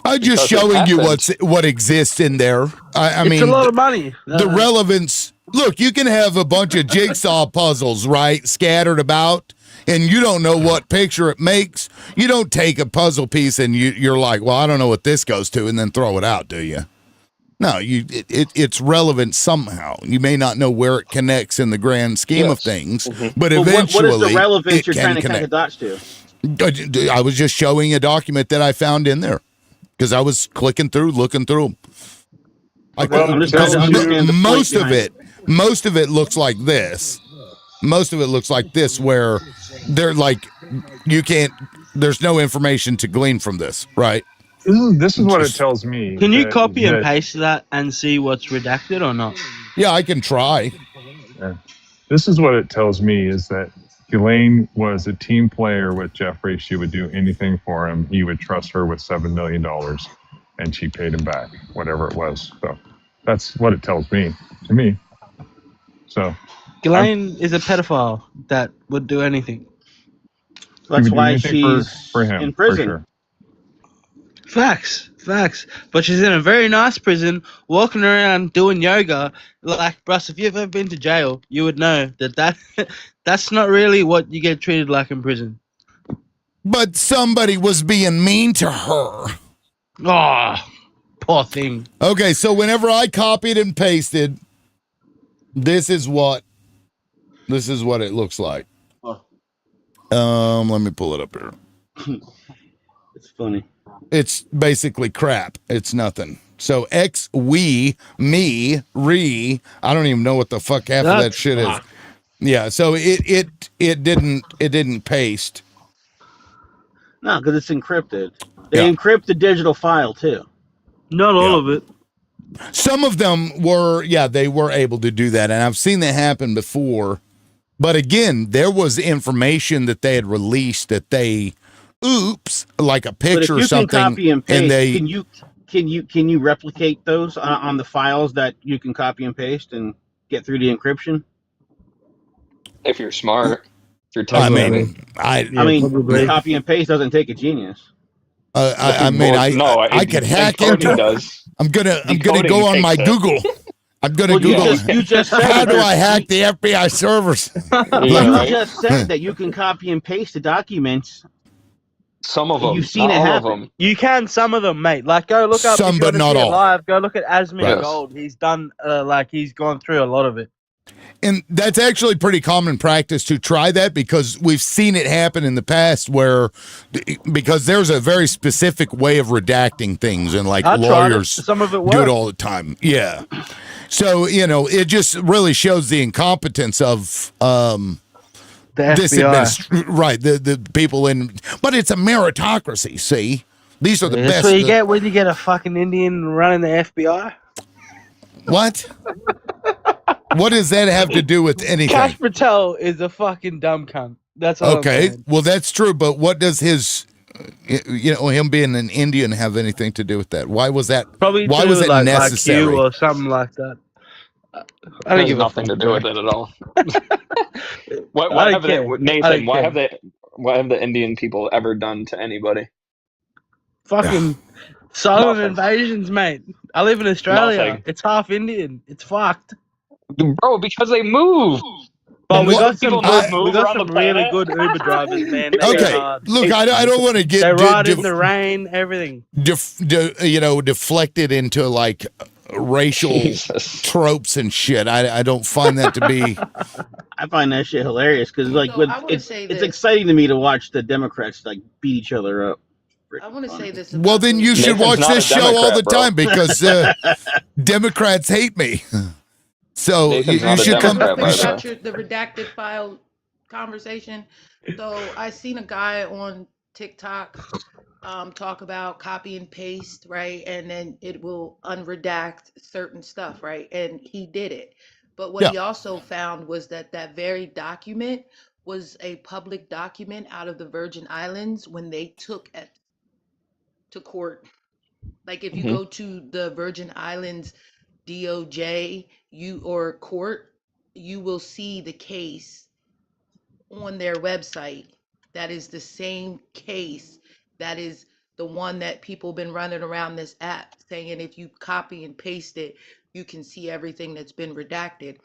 I'm just showing you what exists in there. I mean, it's a lot of money. The relevance. Look, you can have a bunch of jigsaw puzzles, right, scattered about, and you don't know what picture it makes. You don't take a puzzle piece and you're like, well, I don't know what this goes to, and then throw it out, do you? No, it's relevant somehow. You may not know where it connects in the grand scheme of things, but eventually, what is the relevance you're trying to connect. connect the dots to? I was just showing a document that I found in there because I was clicking through, looking through them. Most of it looks like this. Most of it looks like this, where they're like, you can't. There's no information to glean from this, right? This is what it tells me. Can you copy and paste that and see what's redacted or not? Yeah, I can try. This is what it tells me is that Elaine was a team player with Jeffrey. She would do anything for him. He would trust her with $7 million, and she paid him back, whatever it was. So that's what it tells me, to me. So Ghislaine is a pedophile that would do anything. That's why she's for him, in prison. For sure. Facts. But she's in a very nice prison, walking around doing yoga. Like, Bruce, if you've ever been to jail, you would know that that's not really what you get treated like in prison. But somebody was being mean to her. Oh, poor thing. Okay, so whenever I copied and pasted, this is what it looks like. Let me pull it up here. It's funny. It's basically crap. It's nothing. So X, we, me, re. I don't even know what the fuck half of that shit is. Yeah. So it didn't paste. No, because it's encrypted. They encrypt the digital file too. Not all of it. Some of them were, they were able to do that, and I've seen that happen before. But again, there was information that they had released that they, like a picture or something. Can copy and paste, and they, can you replicate those on the files that you can copy and paste and get through the encryption? If you're smart, if you're I mean, copy and paste doesn't take a genius. I could hack into does. I'm gonna go on my Google. I'm gonna Google. You just said how do I hack the FBI servers? You just said that you can copy and paste the documents. Some of them. You've seen it happen. You can some of them, mate. Like, go look up. Some, but not all. Live. Go look at Asmir Gold. He's done he's gone through a lot of it. And that's actually pretty common practice to try that, because we've seen it happen in the past because there's a very specific way of redacting things, and like lawyers Some of it do it all the time. Yeah. So, it just really shows the incompetence of the FBI. Right, the people but it's a meritocracy, see? These are the best. That's what you get when you get a fucking Indian running the FBI. What? What does that have to do with anything? Kash Patel is a fucking dumb cunt. That's all. Okay, well, that's true, but what does him being an Indian have anything to do with that? Why was that? Probably why was it necessary? Like you or something like that. I don't have nothing to do with it at all. What have Nathan? What have the Indian people ever done to anybody? Fucking silent invasions, mate. I live in Australia. Nothing. It's half Indian. It's fucked. Bro, because they move. But we got some really good Uber drivers, man. Okay, look, I don't want to get they ride in the rain, everything. Deflected into like racial tropes and shit. I don't find that to be. I find that shit hilarious because it's exciting to me to watch the Democrats like beat each other up. I want to say this. Well, then you should watch this show all the time, because Democrats hate me. So you should come about the redacted file conversation. So I seen a guy on TikTok talk about copy and paste, right? And then it will unredact certain stuff, right? And he did it. But what he also found was that very document was a public document out of the Virgin Islands when they took it to court. Like if you go to the Virgin Islands DOJ or court, you will see the case on their website. That is the same case. That is the one that people been running around this app saying if you copy and paste it, you can see everything that's been redacted.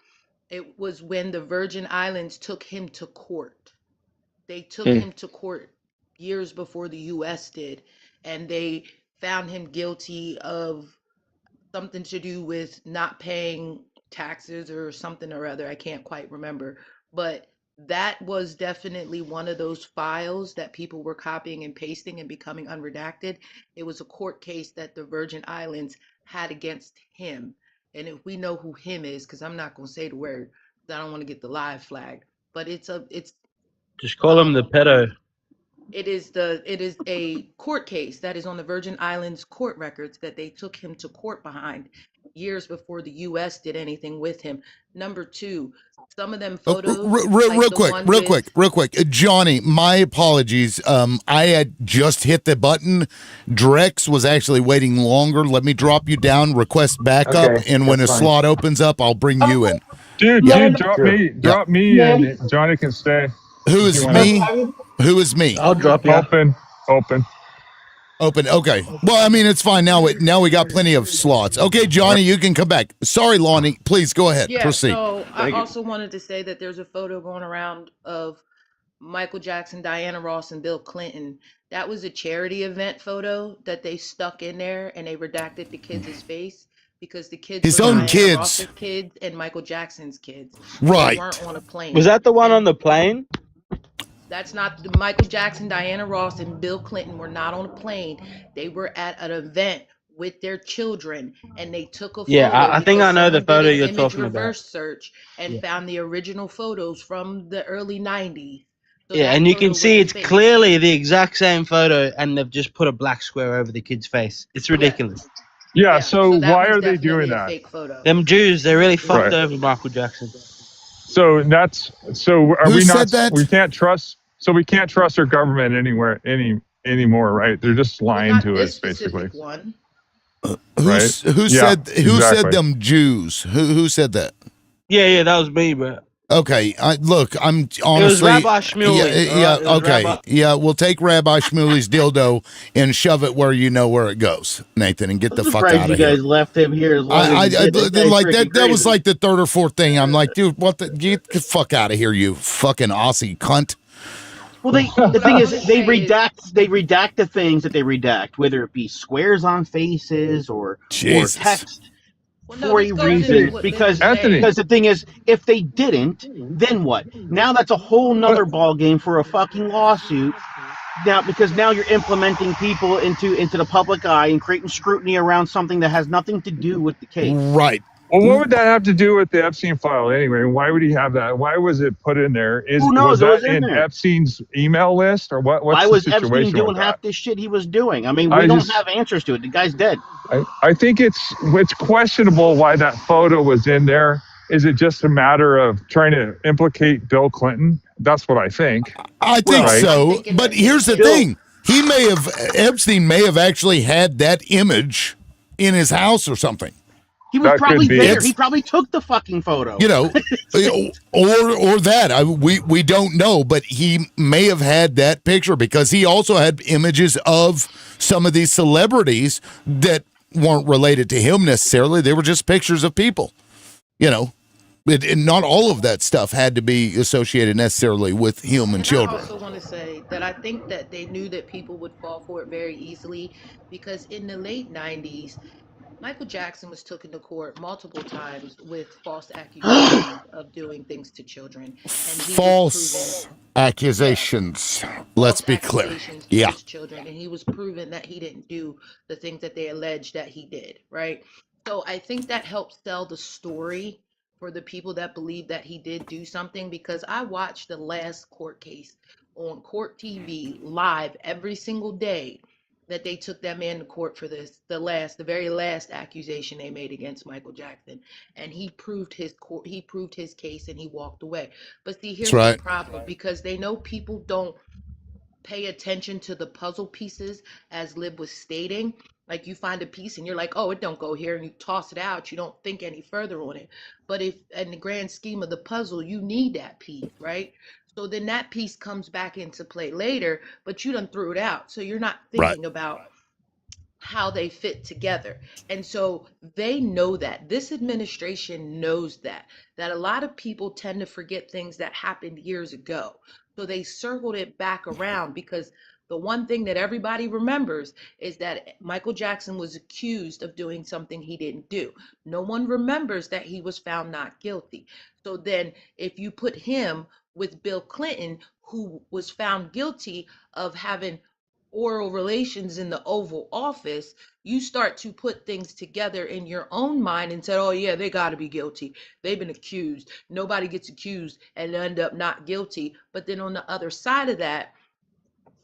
It was when the Virgin Islands took him to court. They took him to court years before the US did, and they found him guilty of something to do with not paying taxes or something or other. I can't quite remember, but that was definitely one of those files that people were copying and pasting and becoming unredacted. It was a court case that the Virgin Islands had against him. And if we know who him is, because I'm not going to say the word, because I don't want to get the live flag. but it's just call him the pedo. it is a court case that is on the Virgin Islands court records that they took him to court behind years before the U.S. did anything with him. Number two, some of them photos, like the one with real quick. Johnny, my apologies. I had just hit the button. Drex was actually waiting longer. Let me drop you down, request backup, Okay, and when a that's fine. slot opens up, I'll bring you in. Dude, drop me, and Johnny can stay. Who is me? Who is me? I'll drop you. Open. Okay. Well, I mean, it's fine now. We got plenty of slots. Okay, Johnny, you can come back. Sorry, Lonnie. Please go ahead. Yeah, Proceed. so I also wanted to say that there's a photo going around of Michael Jackson, Diana Ross, and Bill Clinton. That was a charity event photo that they stuck in there, and they redacted the kids' face because the kids His were own Diana kids. Ross's kids and Michael Jackson's kids. Right. They weren't on a plane. Was that the one on the plane? That's not the Michael Jackson, Diana Ross, and Bill Clinton were not on a plane. They were at an event with their children, and they took a photo. Yeah, I think I know the photo you're image talking reverse about. search and found the original photos from the early 90s. So Yeah, that and you photo can see was it's fake. clearly the exact same photo, and they've just put a black square over the kid's face. It's ridiculous. Yeah, so that why one's are they definitely doing a that? fake photo. Them Jews, they really fucked Right. over Michael Jackson. So are Who we not said that? we can't trust our government anymore, right? They're just lying to This us basically. specific one. Who said exactly. them Jews? Who said that? Yeah, that was me, but okay. Look, I'm honestly. It was Rabbi Shmuley. Yeah. It was Okay. Rabbi- Yeah, we'll take Rabbi Shmuley's dildo and shove it where you know where it goes, Nathan, and get the fuck Surprised out you of here. guys left him here as long as you did. This guy's like freaking that was crazy. like the third or fourth thing. I'm like, dude, what the get the fuck out of here, you fucking Aussie cunt. Well, the thing is, they redact the things that they redact, whether it be squares on faces or text for a reason. Because the thing is, if they didn't, then what? Now that's a whole nother ball game for a fucking lawsuit. Now, because now you're implementing people into the public eye and creating scrutiny around something that has nothing to do with the case. Right. Well, what would that have to do with the Epstein file anyway? Why would he have that? Why was it put in there? Who knows? Was that in in there. Epstein's email list or what? What's Why the was situation Epstein doing with that? half this shit he was doing? I mean, we don't have answers to it. The guy's dead. I think it's questionable why that photo was in there. Is it just a matter of trying to implicate Bill Clinton? That's what I think. I think so. But here's the thing. Epstein may have actually had that image in his house or something. He was probably there. He probably took the fucking photo. You know, or that. We don't know, but he may have had that picture because he also had images of some of these celebrities that weren't related to him necessarily. They were just pictures of people. You know, not all of that stuff had to be associated necessarily with him and children. I also want to say that I think that they knew that people would fall for it very easily because in the late 90s, Michael Jackson was taken to court multiple times with false accusations of doing things to children. And false accusations. Let's be clear. Yeah. Children, and he was proven that he didn't do the things that they alleged that he did, right? So I think that helps sell the story for the people that believe that he did do something because I watched the last court case on Court TV live every single day that they took that man to court for this, the very last accusation they made against Michael Jackson, and he proved his case and he walked away. But see, here's the problem, because they know people don't pay attention to the puzzle pieces, as Liv was stating. Like you find a piece and you're like, oh, it don't go here, and you toss it out. You don't think any further on it. But if in the grand scheme of the puzzle, you need that piece, right? So then that piece comes back into play later, but you done threw it out. So you're not thinking about how they fit together. And so they know that. This administration knows that a lot of people tend to forget things that happened years ago. So they circled it back around because the one thing that everybody remembers is that Michael Jackson was accused of doing something he didn't do. No one remembers that he was found not guilty. So then if you put him with Bill Clinton, who was found guilty of having oral relations in the Oval Office, you start to put things together in your own mind and said, oh yeah, they got to be guilty. They've been accused. Nobody gets accused and end up not guilty. But then on the other side of that,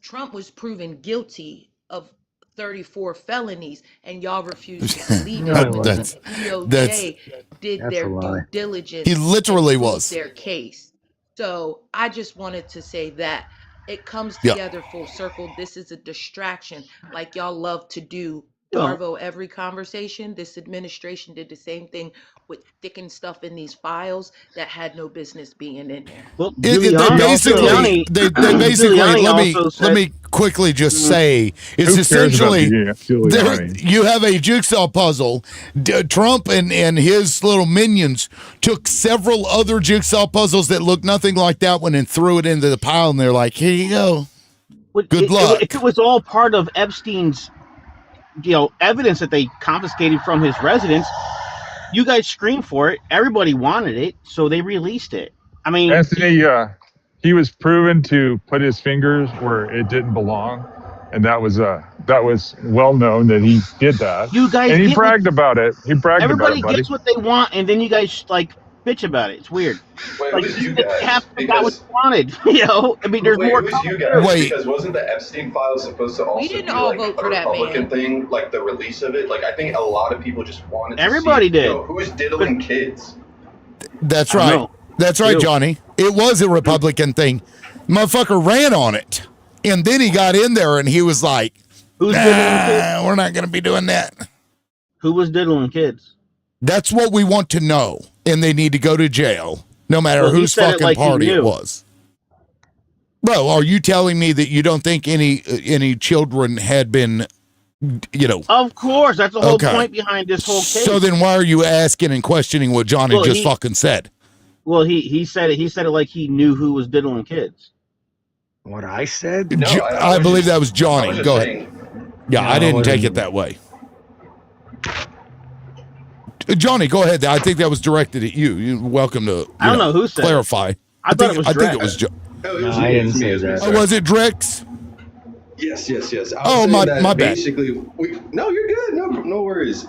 Trump was proven guilty of 34 felonies, and y'all refused to believe it No, he when the wasn't. DOJ did That's a their lie. due diligence He and literally proved was. their case. So I just wanted to say that it comes Yeah. together full circle. This is a distraction, like y'all love to do. Well- Darvo, every conversation, this administration did the same thing with sticking stuff in these files that had no business being in there. Well, They Giuliani basically, they basically. Giuliani Let also said, me quickly just say, it's Who cares about essentially Giuliani? you have a jigsaw puzzle. Trump and his little minions took several other jigsaw puzzles that looked nothing like that one and threw it into the pile, and they're like, "Here you go. Good luck." if it was all part of Epstein's, evidence that they confiscated from his residence, you guys screamed for it. Everybody wanted it, so they released it. I mean, Anthony, he was proven to put his fingers where it didn't belong, and that was well known that he did that. You guys and he get bragged about it. He bragged everybody about it, buddy. gets what they want, and then you guys bitch about it. It's weird. Wait, Like, who's you they guys? have to got what Because they wanted. I mean, there's wait, more. who's you guys? Wait. Because wasn't the Epstein file supposed to also didn't be all like vote a for that Republican man. thing, like the release of it? Like I think a lot of people just wanted to Everybody see, did. who's diddling kids. That's I right. know. That's right, Ew. Johnny. It was a Republican thing. Motherfucker ran on it, and then he got in there and he was like, Who's diddling kids? "We're not going to be doing that." Who was diddling kids? That's what we want to know, and they need to go to jail, no matter Well, he whose said it fucking like he party it knew. was. Bro, are you telling me that you don't think any children had been, Of course, that's the whole Okay. point behind this whole case. So then why are you asking and questioning what Johnny Well, just he- fucking said? Well, he said it. He said it like he knew who was diddling kids. What I said? No, I believe that was I Johnny. was just Go ahead. saying, Yeah, No, I it didn't take wasn't. it that way. Johnny, go ahead. I think that was directed at you. You're welcome to I don't know who said it. clarify. I thought it was I think it Drex. was Oh, it No, was I me, didn't it was me, say it was me, that. sorry. was it Drex? Yes. I was Oh, saying my bad. basically, no, you're good. No worries.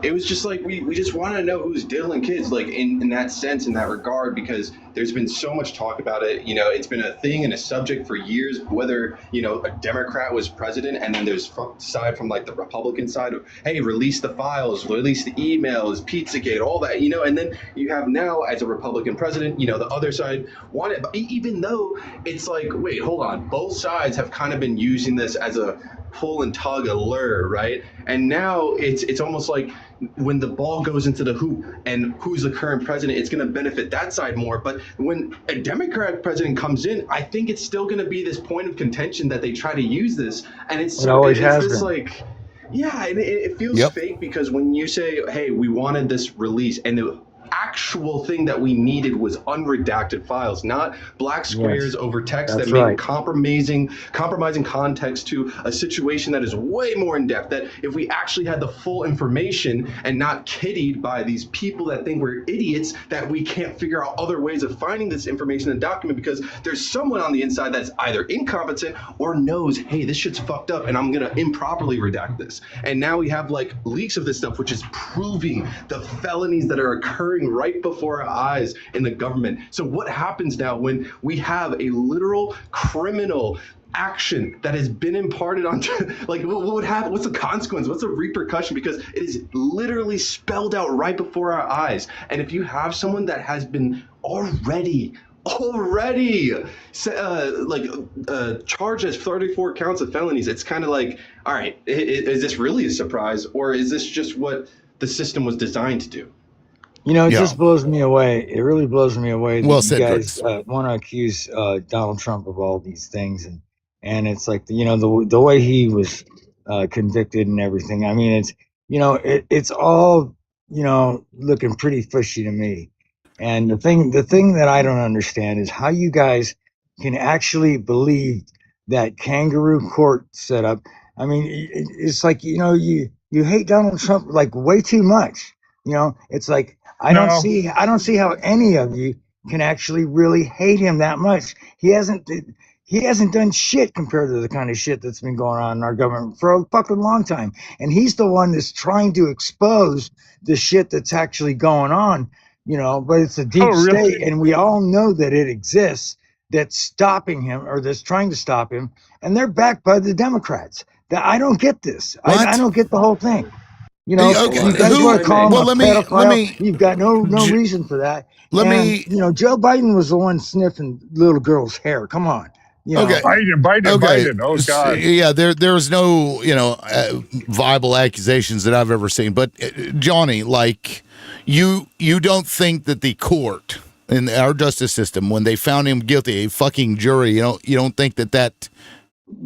It was just like we just want to know who's diddling kids, like in that sense, in that regard, because there's been so much talk about it. It's been a thing and a subject for years. Whether a Democrat was president, and then there's side from like the Republican side of, hey, release the files, release the emails, Pizzagate, all that. And then you have now as a Republican president, the other side want it, but even though it's like, wait, hold on, both sides have kind of been using this as a pull and tug, a lure, right? And now it's almost like when the ball goes into the hoop and who's the current president, it's going to benefit that side more. But when a Democrat president comes in, I think it's still going to be this point of contention that they try to use this, and It always has this been. like, yeah, and it feels Yep. fake, because when you say, hey, we wanted this release, and the actual thing that we needed was unredacted files, not black squares over text that's that make right. compromising context to a situation that is way more in depth. That if we actually had the full information and not kiddied by these people that think we're idiots, that we can't figure out other ways of finding this information and document, because there's someone on the inside that's either incompetent or knows, hey, this shit's fucked up and I'm gonna improperly redact this. And now we have like leaks of this stuff, which is proving the felonies that are occurring right before our eyes in the government. So what happens now when we have a literal criminal action that has been imparted onto, like, what would happen? What's the consequence? What's the repercussion? Because it is literally spelled out right before our eyes. And if you have someone that has been already charged as 34 counts of felonies, it's kind of like, all right, is this really a surprise, or is this just what the system was designed to do? It just blows me away. It really blows me away that Well you said, guys want to accuse Donald Trump of all these things, and it's like the way he was convicted and everything. I mean, it's all looking pretty fishy to me. And the thing that I don't understand is how you guys can actually believe that kangaroo court setup. I mean, it's like you hate Donald Trump like way too much. It's like I don't see how any of you can actually really hate him that much. He He hasn't done shit compared to the kind of shit that's been going on in our government for a fucking long time. And he's the one that's trying to expose the shit that's actually going on, but it's a deep state, and we all know that it exists, that's stopping him or that's trying to stop him, and they're backed by the Democrats. I don't get this. I don't get the whole thing. You guys want to call him a pedophile? You've got no reason for that. Joe Biden was the one sniffing little girl's hair. Come on. Biden. Oh God. Yeah, there's no viable accusations that I've ever seen. But Johnny, like you don't think that the court in our justice system, when they found him guilty, a fucking jury, you don't think that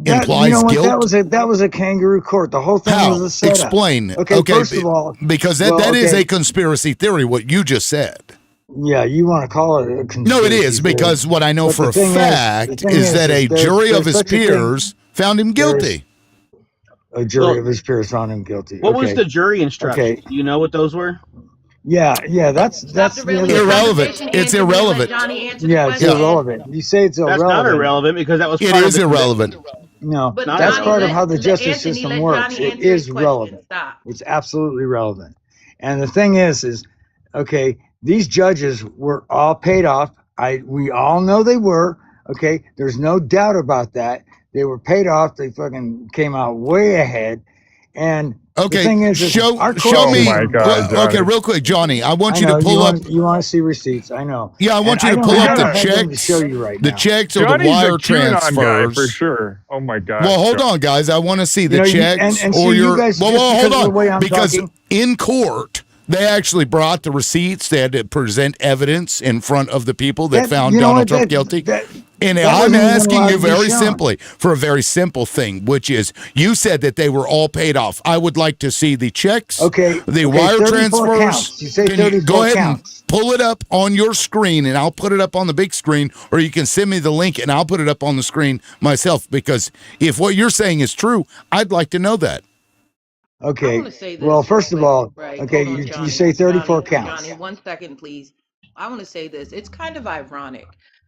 implies guilt? That was a kangaroo court. The whole thing was a setup. Explain. Okay, first of all, because that is a conspiracy theory. What you just said. Yeah, you want to call it a conspiracy? No, it is, because what I know for a fact is that a jury of his peers found him guilty. A jury of his peers found him guilty. What was the jury instructions? Do you know what those were? Yeah, that's irrelevant. It's irrelevant. Yeah, it's irrelevant. You say it's irrelevant. That's not irrelevant because that was. It is irrelevant. No, that's part of how the justice system works. It is relevant. It's absolutely relevant. And the thing is okay. These judges were all paid off. We all know they were. Okay, there's no doubt about that. They were paid off. They fucking came out way ahead. And the thing is show me. Oh God, okay, real quick, Johnny. I want you to pull up. You want to see receipts? I know. Yeah, I want you to pull up the checks. Show you right the now. checks or the wire transfers for sure. Oh my God. Well, hold on, guys. I want to see the checks or your. Hold on, because in court. They actually brought the receipts. They had to present evidence in front of the people that found Donald Trump guilty. And I'm asking you very simply for a very simple thing, which is you said that they were all paid off. I would like to see the checks, the wire transfers. Counts. You say 34 go ahead counts. and pull it up on your screen, and I'll put it up on the big screen, or you can send me the link, and I'll put it up on the screen myself, because if what you're saying is true, I'd like to know that. Okay. Well, first of all, you say 34 counts. Johnny, 1 second, please. I want to say this. It's kind of ironic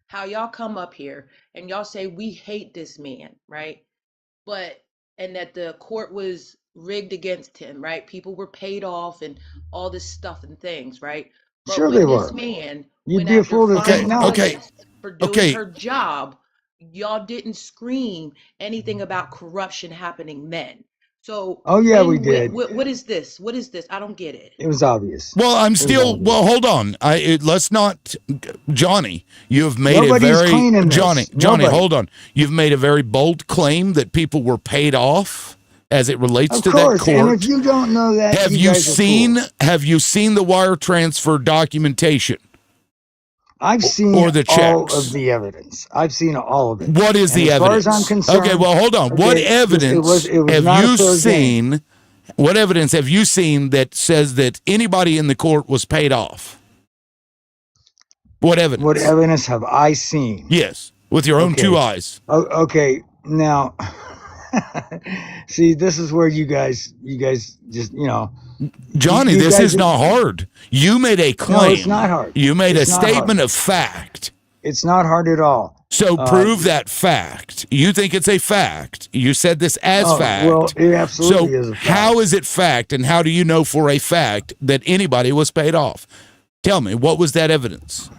how y'all come up here and y'all say we hate this man, right? And that the court was rigged against him, right? People were paid off and all this stuff and things, right? But sure they were. This man, you'd be a fool to think no. For doing her job, y'all didn't scream anything about corruption happening then. So, we did. What is this? What is this? I don't get it. It was obvious. Well, hold on. Let's not, Johnny. You have made Johnny. Hold on. You've made a very bold claim that people were paid off as it relates to that court. And if you don't know that, have you seen the wire transfer documentation? I've seen all of the evidence. I've seen all of it. What is the evidence? As far as I'm concerned. Okay, well, hold on. What evidence have you seen? What evidence have you seen that says that anybody in the court was paid off? What evidence? What evidence have I seen? Yes, with your own two eyes. Okay, now, see, this is where you guys just, Johnny, this is not hard. You made a claim. No, it's not hard. You made a statement of fact. It's not hard at all. So prove that fact. You think it's a fact. You said this as fact. Well, it absolutely is a fact. How is it fact, and how do you know for a fact that anybody was paid off? Tell me, what was that evidence?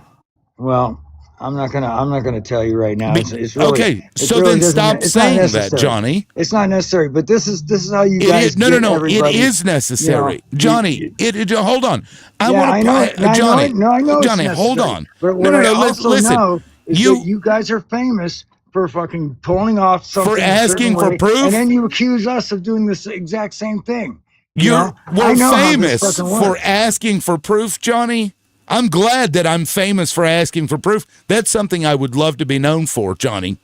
Well, I'm not gonna tell you right now. It's really, okay. So then stop saying that, Johnny. It's not necessary. But this is how you guys. No. It is necessary, Johnny. Hold on. I know. Johnny, hold on. But what I also know is that you guys are famous for fucking pulling off something for asking for proof, and then you accuse us of doing this exact same thing. We're famous for asking for proof, Johnny. I'm glad that I'm famous for asking for proof. That's something I would love to be known for, Johnny.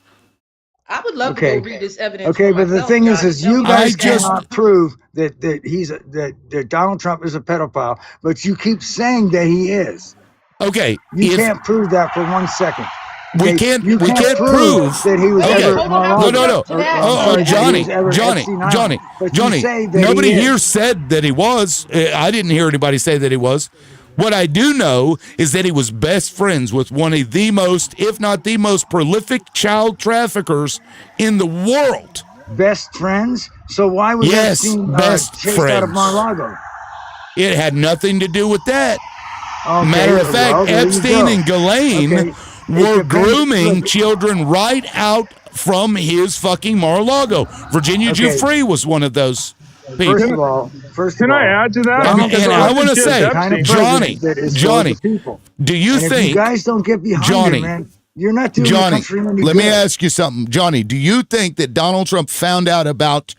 I would love to go read this evidence. Okay, but the thing is you guys cannot prove that Donald Trump is a pedophile, but you keep saying that he is. Okay, you can't prove that for 1 second. We can't prove that he was ever. No. Johnny. Nobody here said that he was. I didn't hear anybody say that he was. What I do know is that he was best friends with one of the most, if not the most prolific child traffickers in the world. Best friends? So why was Epstein best chased friends. out of Mar-a-Lago? It had nothing to do with that. Okay, Matter of fact, Epstein and Ghislaine were grooming children right out from his fucking Mar-a-Lago. Virginia Giuffre was one of those people. Can I add to that? And I want to say, Johnny, do you think, if you guys don't get behind Johnny, it, man, you're not doing the country any let good. me ask you something. Johnny, do you think that Donald Trump found out about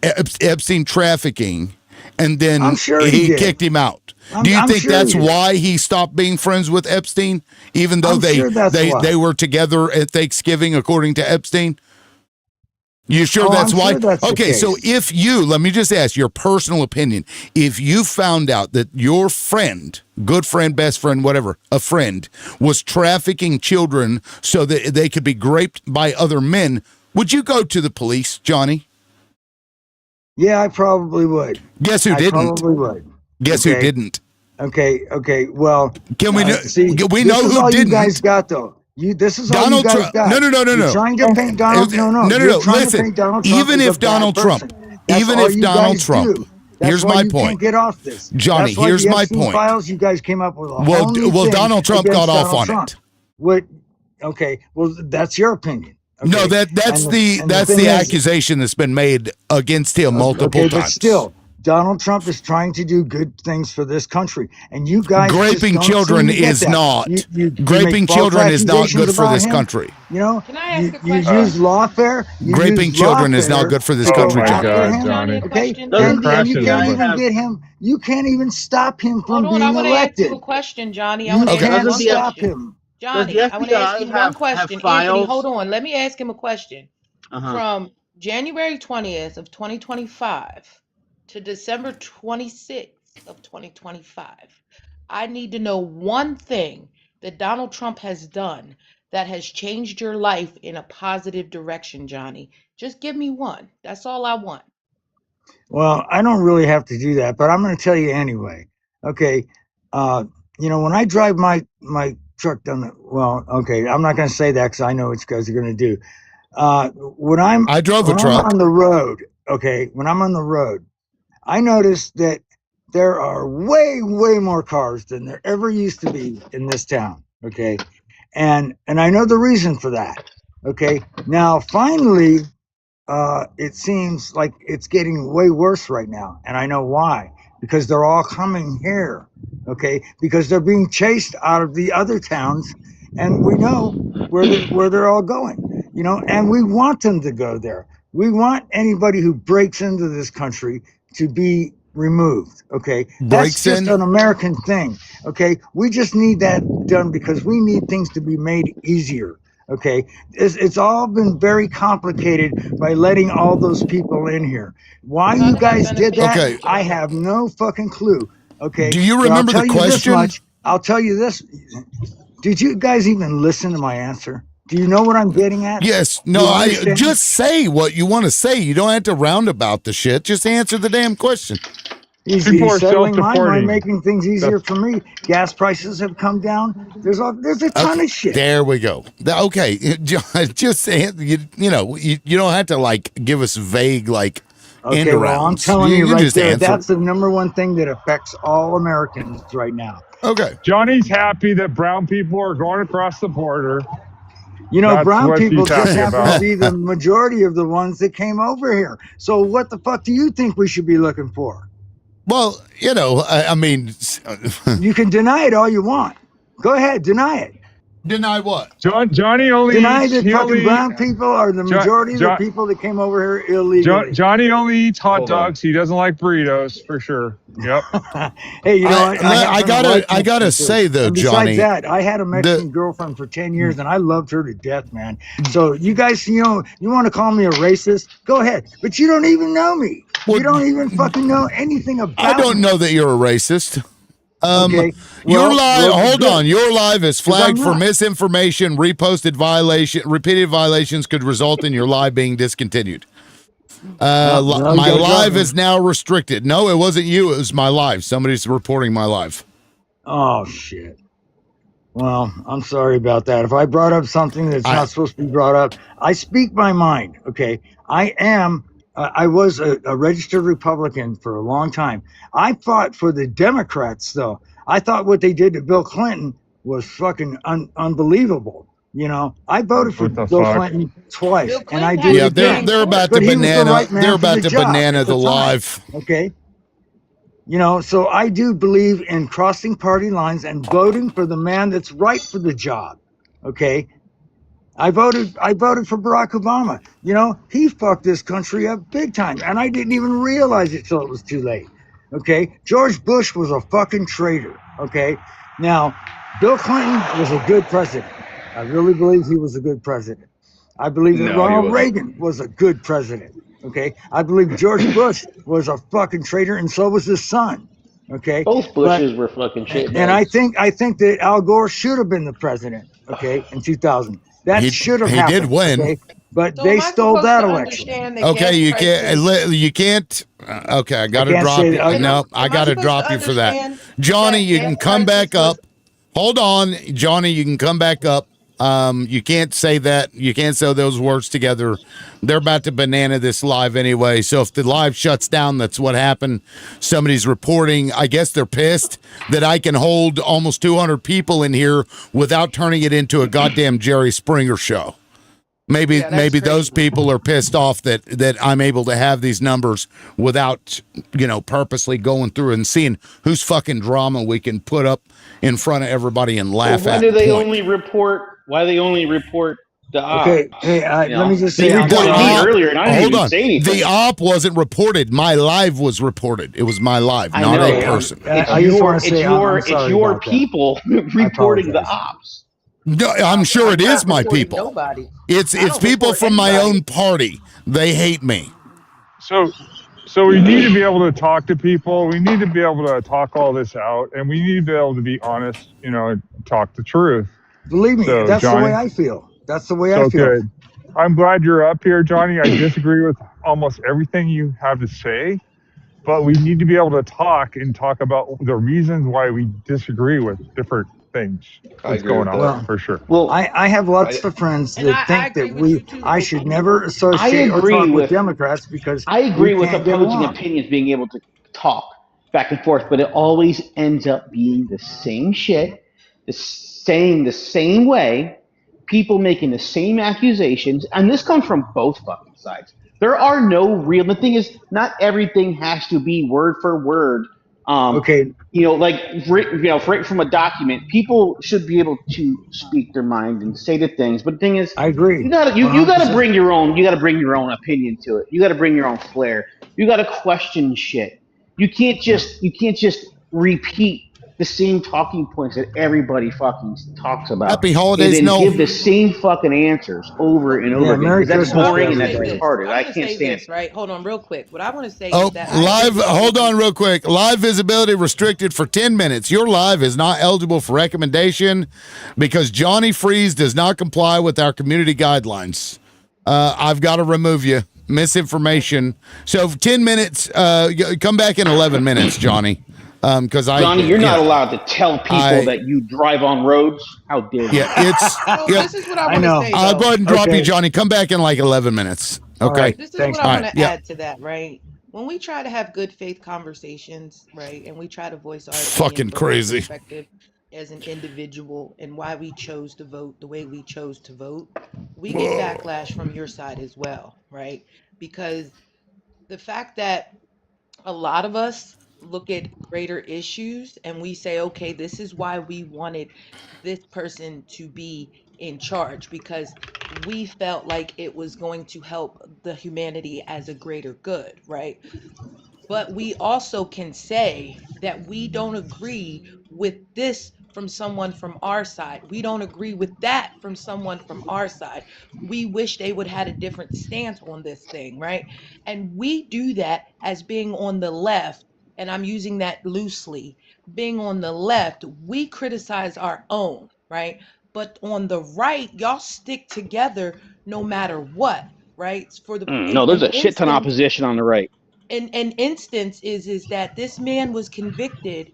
Epstein trafficking and then he kicked him out? Do you think that's why he stopped being friends with Epstein, even though they were together at Thanksgiving, according to Epstein? You sure that's why? Okay, so if you, let me just ask your personal opinion. If you found out that your friend, good friend, best friend, whatever, a friend, was trafficking children so that they could be raped by other men, would you go to the police, Johnny? Yeah, I probably would. Guess who didn't? I probably would. Guess who didn't? Okay. Well, can we see? We know who didn't. You guys got though. This is Donald all you guys Trump. got. No. You're trying to paint Donald. No. Listen, even if Donald Trump, here's my point. Can't get off this, Johnny. Here's my point. Files, you guys came up with a well, Donald Trump got off on it. What? Okay. Well, that's your opinion. Okay. No, that's the accusation that's been made against him multiple times. But still, Donald Trump is trying to do good things for this country, and you guys raping children is not. Raping children is not good for this country. You know, can I ask a question? You use lawfare. Raping children is not good for this country, Johnny. Okay, and you can't even get him. You can't even stop him from being elected. I want to ask you a question, Johnny. I want to stop him. Johnny, I want to ask you one question. Anthony, hold on. Let me ask him a question. From January 20th of 2025 to December 26th of 2025, I need to know one thing that Donald Trump has done that has changed your life in a positive direction, Johnny. Just give me one. That's all I want. Well, I don't really have to do that, but I'm going to tell you anyway. Okay. When I drive my truck down I'm not going to say that because I know what you guys are going to do. I drove a truck. I'm on the road. Okay. When I'm on the road, I noticed that there are way more cars than there ever used to be in this town. Okay. And I know the reason for that. Okay. Now, finally, it seems like it's getting way worse right now. And I know why, because they're all coming here. Okay. Because they're being chased out of the other towns, and we know where they're all going, and we want them to go there. We want anybody who breaks into this country to be removed. Okay. That's just an American thing. Okay. We just need that done because we need things to be made easier. Okay. It's all been very complicated by letting all those people in here. Why you guys did that, I have no fucking clue. Okay. Do you remember the question? I'll tell you this. Did you guys even listen to my answer? Do you know what I'm getting at? Yes. No, I just say what you want to say. You don't have to roundabout the shit. Just answer the damn question. He's settling mine by making things easier for me. Gas prices have come down. There's a ton of shit. There we go. Okay, just say you don't have to give us vague end arounds. Well, I'm telling you right there, that's the number one thing that affects all Americans right now. Okay. Johnny's happy that brown people are going across the border. Brown people just happen to be the majority of the ones that came over here. So what the fuck do you think we should be looking for? Well, I mean, you can deny it all you want. Go ahead, deny it. Deny what? Johnny only deny that fucking brown people are the majority of the people that came over here illegally. Johnny only eats hot dogs. He doesn't like burritos for sure. Yep. Hey, I gotta say though, Johnny. Besides that, I had a Mexican girlfriend for 10 years, and I loved her to death, man. So you guys, you want to call me a racist? Go ahead, but you don't even know me. You don't even fucking know anything about me. I don't know that you're a racist. Okay. Your live, hold on. Your live is flagged for misinformation, reposted repeated violations could result in your live being discontinued. My live is now restricted. No, it wasn't you. It was my live. Somebody's reporting my live. Oh shit. Well, I'm sorry about that. If I brought up something that's not supposed to be brought up, I speak my mind. Okay, I was a registered Republican for a long time. I fought for the Democrats, though. I thought what they did to Bill Clinton was fucking unbelievable. You know, I voted for Bill Clinton twice, and I did it again. they're about but to he was the banana. right man They're for about the to job banana at the the time. live. Okay. You know, so I do believe in crossing party lines and voting for the man that's right for the job. Okay. I voted for Barack Obama. You know, he fucked this country up big time. And I didn't even realize it till it was too late. Okay. George Bush was a fucking traitor. Okay. Now, Bill Clinton was a good president. I really believe he was a good president. I believe that No, he Ronald wasn't. Reagan was a good president. Okay. I believe George Bush was a fucking traitor, and so was his son. Okay. Both But Bushes were fucking shit and I bags. think that Al Gore should have been the president. Okay, in 2000, that should have He did happened. win. Okay, but So they am I stole supposed that to election. understand that Okay, gas you prices? can't. Okay, I got to can't drop say you. that. No, I Am I got to supposed to drop you for that. understand Johnny, that you gas can come prices back was? up. Hold on, Johnny, you can come back up. You can't say that. You can't say those words together. They're about to banana this live anyway. So if the live shuts down, that's what happened. Somebody's reporting. I guess they're pissed that I can hold almost 200 people in here without turning it into a goddamn Jerry Springer show. Maybe Yeah, that's those crazy. people are pissed off that I'm able to have these numbers without, purposely going through and seeing whose fucking drama we can put up in front of everybody and laugh Why at. do they Point. only report? Why they only report the op? Okay, hey, You let me know, just they say, I'm reported me sorry. earlier, and I didn't Hold even on. say anything. The op wasn't reported. My live was reported. It was my live, I not know. a person. I just want to say I'm It's sorry your about that. people I reporting the apologize. ops. No, I'm sure I'm it is not my reporting people. nobody. It's I don't people report from my anybody. own party. They hate me. So we need to be able to talk to people. We need to be able to talk all this out, and we need to be able to be honest, and talk the truth. Believe me, So, that's the way Johnny, I feel. That's the way I so feel. good. I'm glad you're up here, Johnny. I disagree with almost everything you have to say, but we need to be able to talk about the reasons why we disagree with different things that's going on, for sure. Well, I have lots of friends And that I think agree that with you too, I Opie. should never I associate or agree talk with with Democrats because I we agree with can't get opposing along. opinions being able to talk back and forth, but it always ends up being the same shit, saying the same way, people making the same accusations, and this comes from both fucking sides. There are no real. The thing is, not everything has to be word for word. Okay, Like right from a document, people should be able to speak their mind and say the things. But the thing is, I agree, you gotta 100%. bring your own. You gotta bring your own opinion to it. You gotta bring your own flair. You gotta question shit. You can't just repeat the same talking points that everybody fucking talks about, Happy and holidays, then no. give the same fucking answers over and over Yeah, again, Merry because that's Christmas Well, I to want boring to and that's say everybody. this. retarded. I I want to can't say stand this, it. right? Hold on, real quick. What I want to say Oh, is that I agree live. with Hold Opie. on, real quick. Live visibility restricted for 10 minutes. Your live is not eligible for recommendation because Johnny Freeze does not comply with our community guidelines. I've got to remove you. Misinformation. So 10 minutes. Come back in 11 minutes, Johnny. Because Johnny, you're not allowed to tell people I that you drive on roads. How dare you? it's So yep. this is what I I want to know. say, I'll go though. ahead and drop you, Okay, Johnny. Come back in like 11 minutes. all Okay. right. This is what Thanks, I All man. want right. to Yeah. add to that, right? When we try to have good faith conversations, right, and we try to voice our opinion Fucking from our crazy. perspective as an individual and why we chose to vote the way we chose to vote, we get backlash from your side as well, right? Because the fact that a lot of us look at greater issues and we say, okay, this is why we wanted this person to be in charge because we felt like it was going to help the humanity as a greater good, right? But we also can say that we don't agree with this from someone from our side. We don't agree with that from someone from our side. We wish they would have a different stance on this thing, right? And we do that as being on the left, and I'm using that loosely. Being on the left, we criticize our own, right? But on the right, y'all stick together no matter what, right? For the No, there's an a shit ton of instance, opposition on the right. an instance is that this man was convicted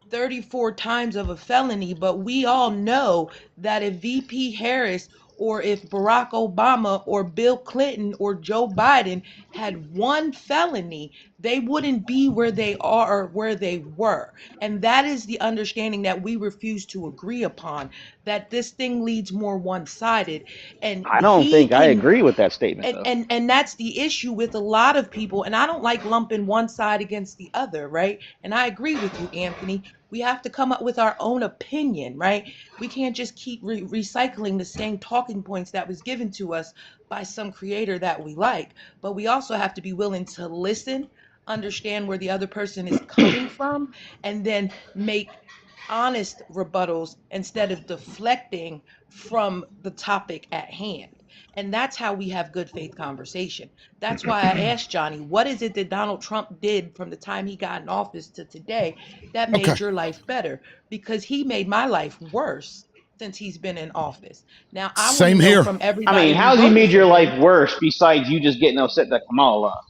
34 times of a felony, but we all know that if VP Harris or if Barack Obama or Bill Clinton or Joe Biden had one felony, they wouldn't be where they are or where they were. And that is the understanding that we refuse to agree upon, that this thing leads more one-sided. And I don't think I agree with that statement, though. And that's the issue with a lot of people. And I don't like lumping one side against the other, right? And I agree with you, Anthony. We have to come up with our own opinion, right? We can't just keep recycling the same talking points that was given to us by some creator that we like. But we also have to be willing to listen, understand where the other person is coming from, and then make honest rebuttals instead of deflecting from the topic at hand. And that's how we have good faith conversation. That's why I asked Johnny, what is it that Donald Trump did from the time he got in office to today that made your life better? Because he made my life worse since he's been in office. Now, I want to know from everybody. I mean, how's he made your life worse besides you just getting upset that Kamala lost?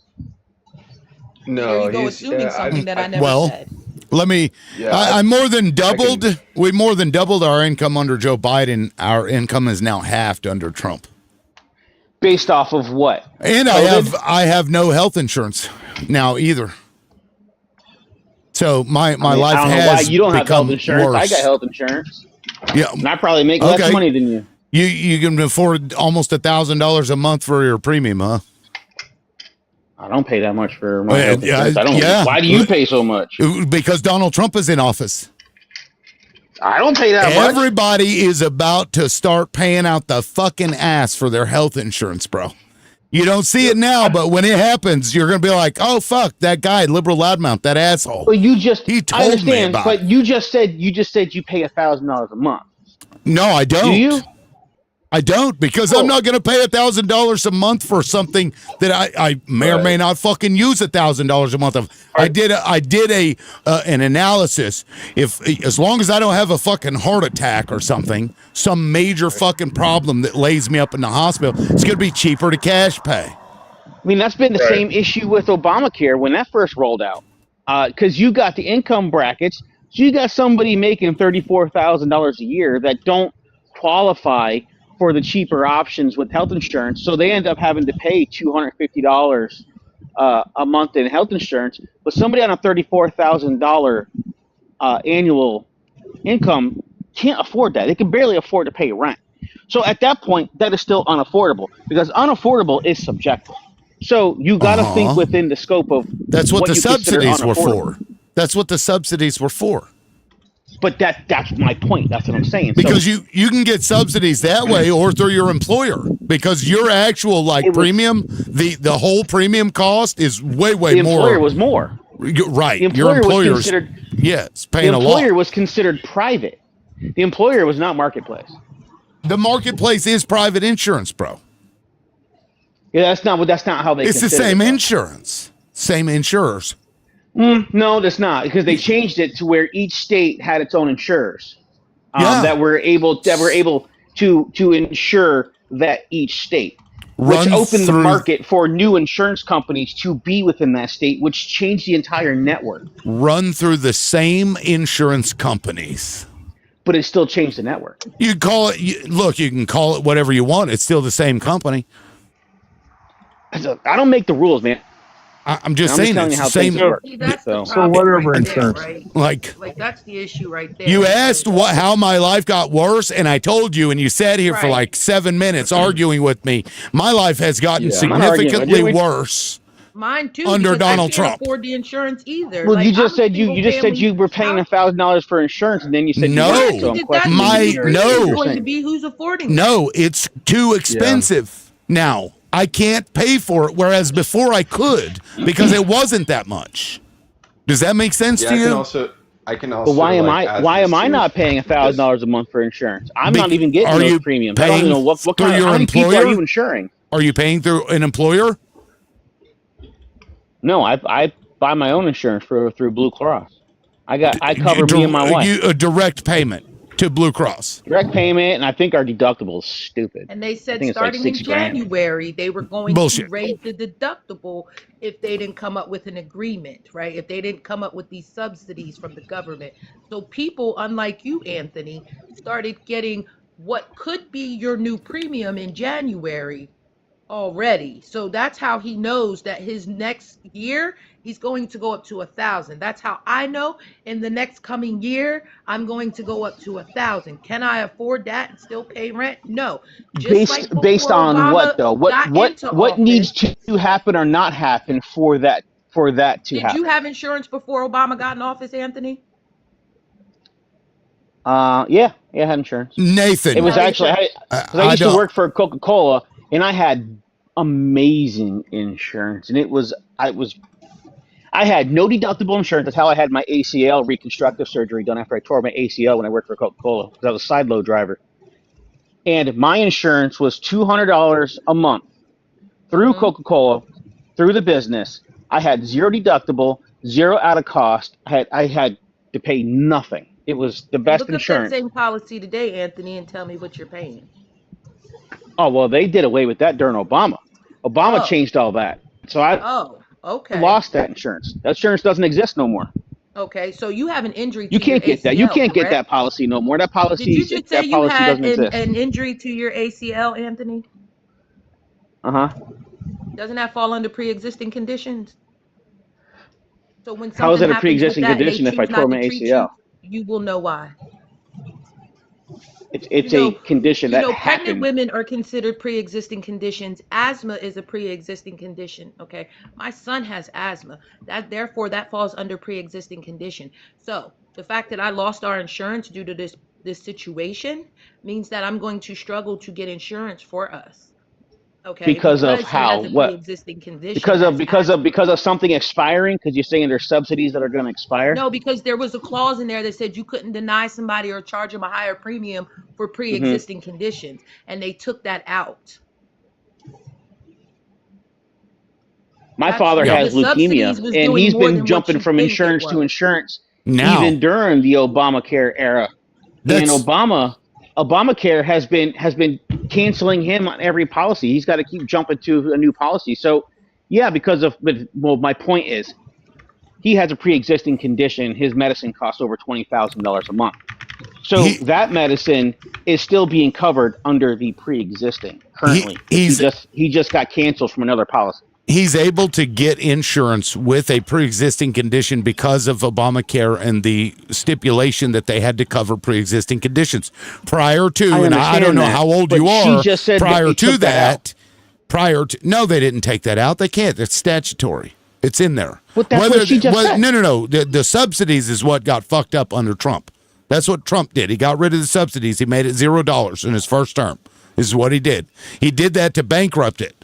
No, there you go, assuming something that I never said. Let me. I more than doubled. We more than doubled our income under Joe Biden. Our income is now halved under Trump. Based off of what? And COVID? I have no health insurance now either. So my life I don't know has why you don't have become health insurance. worse. I got health insurance. Yeah, and I probably make less money than you. You can afford almost $1,000 a month for your premium, huh? I don't pay that much for my health insurance. I don't. Why do you pay so much? Because Donald Trump is in office. I don't pay that much. Everybody is about to start paying out the fucking ass for their health insurance, bro. You don't see it now, but when it happens, you're going to be like, oh, fuck, that guy, liberal loudmouth, that asshole. Well, he told I understand, me about but it. you just said you pay $1,000 a month. No, I don't. Do you? I don't, because I'm not going to pay $1,000 a month for something that I may or may not fucking use $1,000 a month of. I did an analysis. As long as I don't have a fucking heart attack or something, some major fucking problem that lays me up in the hospital, it's going to be cheaper to cash pay. I mean, that's been the same issue with Obamacare when that first rolled out. Because you got the income brackets, so you got somebody making $34,000 a year that don't qualify for the cheaper options with health insurance, so they end up having to pay $250 a month in health insurance. But somebody on a $34,000 annual income can't afford that. They can barely afford to pay rent. So at that point, that is still unaffordable, because unaffordable is subjective. So you got to think within the scope of that's what the you consider subsidies were unaffordable. for. That's what the subsidies were for. But that's my point. That's what I'm saying. Because you can get subsidies that way or through your employer, because your actual premium, the whole premium cost is way more. The employer was more. Right. The employer your employer's was considered. Yes, paying a lot. The employer was considered private. The employer was not marketplace. The marketplace is private insurance, bro. Yeah, that's not how they. It's the same insurance, same insurers. No, that's not, because they changed it to where each state had its own insurers that were able to insure that each state, which opened the market for new insurance companies to be within that state, which changed the entire network. Run through the same insurance companies. But it still changed the network. You call it. You can call it whatever you want. It's still the same company. I don't make the rules, man. I'm just saying it's the same. So whatever insurance. Right? Like that's the issue right there. You asked how my life got worse, and I told you, and you sat here for like 7 minutes arguing with me. My life has gotten significantly worse. Mine too. Under Donald I Trump. can't afford the insurance either. Well, you just said you were paying $1,000 for insurance, and then you said no. So who's affording? No, it's too expensive now. I can't pay for it, whereas before I could, because it wasn't that much. Does that make sense to you? I can also. But why am I not paying $1,000 a month for insurance? I'm not even getting those premiums. I don't even know what kind of people are you insuring? Are you paying through an employer? No, I buy my own insurance through Blue Cross. I cover me and my wife. A direct payment. to Blue Cross. Direct payment, and I think our deductible is stupid. And they I said think it's like starting in $6,000. January, they were going Bullshit. to raise the deductible if they didn't come up with an agreement, right? If they didn't come up with these subsidies from the government. So people, unlike you, Anthony, started getting what could be your new premium in January already. So that's how he knows that his next year he's going to go up to 1,000. That's how I know in the next coming year I'm going to go up to 1,000. Can I afford that and still pay rent? No. Just like Based before on what Obama though? got into What needs office. to happen or not happen for that to Did you happen? have insurance before Obama got in office, Anthony? Yeah, I had insurance. Nathan, It was actually insurance? because I used to work for Coca-Cola, and I had amazing insurance, and I had no deductible insurance. That's how I had my ACL reconstructive surgery done after I tore my ACL when I worked for Coca-Cola because I was a side load driver, and my insurance was $200 a month through Coca-Cola, through the business. I had zero deductible, zero out of cost. I had to pay nothing. It was the best Look up that insurance. same policy today, Anthony, and tell me what you're paying. Oh, well, they did away with that during Obama. Obama changed all that. So I lost that insurance. That insurance doesn't exist no more. Okay, so you have an injury to You can't your get that. You ACL, can't get correct? that policy no more. That policy Did you just say that you policy had doesn't exist. an injury to your ACL, Anthony? Uh-huh. Doesn't that fall under pre-existing conditions? So when How is something that a happens with pre-existing that and they condition if I choose tore not my to treat ACL? you will know why. It's a condition that Pregnant happened. women are considered pre-existing conditions. Asthma is a pre-existing condition. Okay, my son has asthma. Therefore that falls under pre-existing condition. So the fact that I lost our insurance due to this situation means that I'm going to struggle to get insurance for us. Okay, Because of he how? has a What? pre-existing condition. Because of something expiring? Because you're saying there's subsidies that are going to expire? No, because there was a clause in there that said you couldn't deny somebody or charge them a higher premium for pre-existing conditions, and they took that out. My father has leukemia, and he's been jumping from insurance to insurance even during the Obamacare era. And Obamacare has been canceling him on every policy. He's got to keep jumping to a new policy. So, yeah, my point is, he has a pre-existing condition. His medicine costs over $20,000 a month. So that medicine is still being covered under the pre-existing currently. He just got canceled from another policy. He's able to get insurance with a pre-existing condition because of Obamacare and the stipulation that they had to cover pre-existing conditions. Prior to, and I don't know how old you are, prior to that, no, they didn't take that out. They can't. It's statutory. It's in there. But that's what she just said. No. The subsidies is what got fucked up under Trump. That's what Trump did. He got rid of the subsidies. He made it $0 in his first term. This is what he did. He did that to bankrupt it.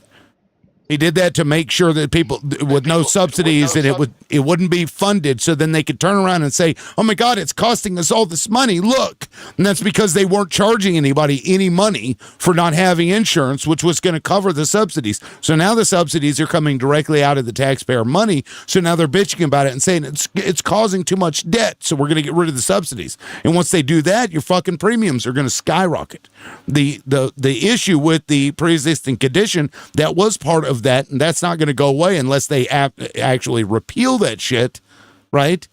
He did that to make sure that people with no subsidies and it wouldn't be funded, so then they could turn around and say, "Oh my God, it's costing us all this money. Look," and that's because they weren't charging anybody any money for not having insurance, which was going to cover the subsidies. So now the subsidies are coming directly out of the taxpayer money. So now they're bitching about it and saying it's causing too much debt, so we're going to get rid of the subsidies. And once they do that, your fucking premiums are going to skyrocket. The issue with the pre-existing condition that was part of that, and that's not going to go away unless they actually repeal that shit, right?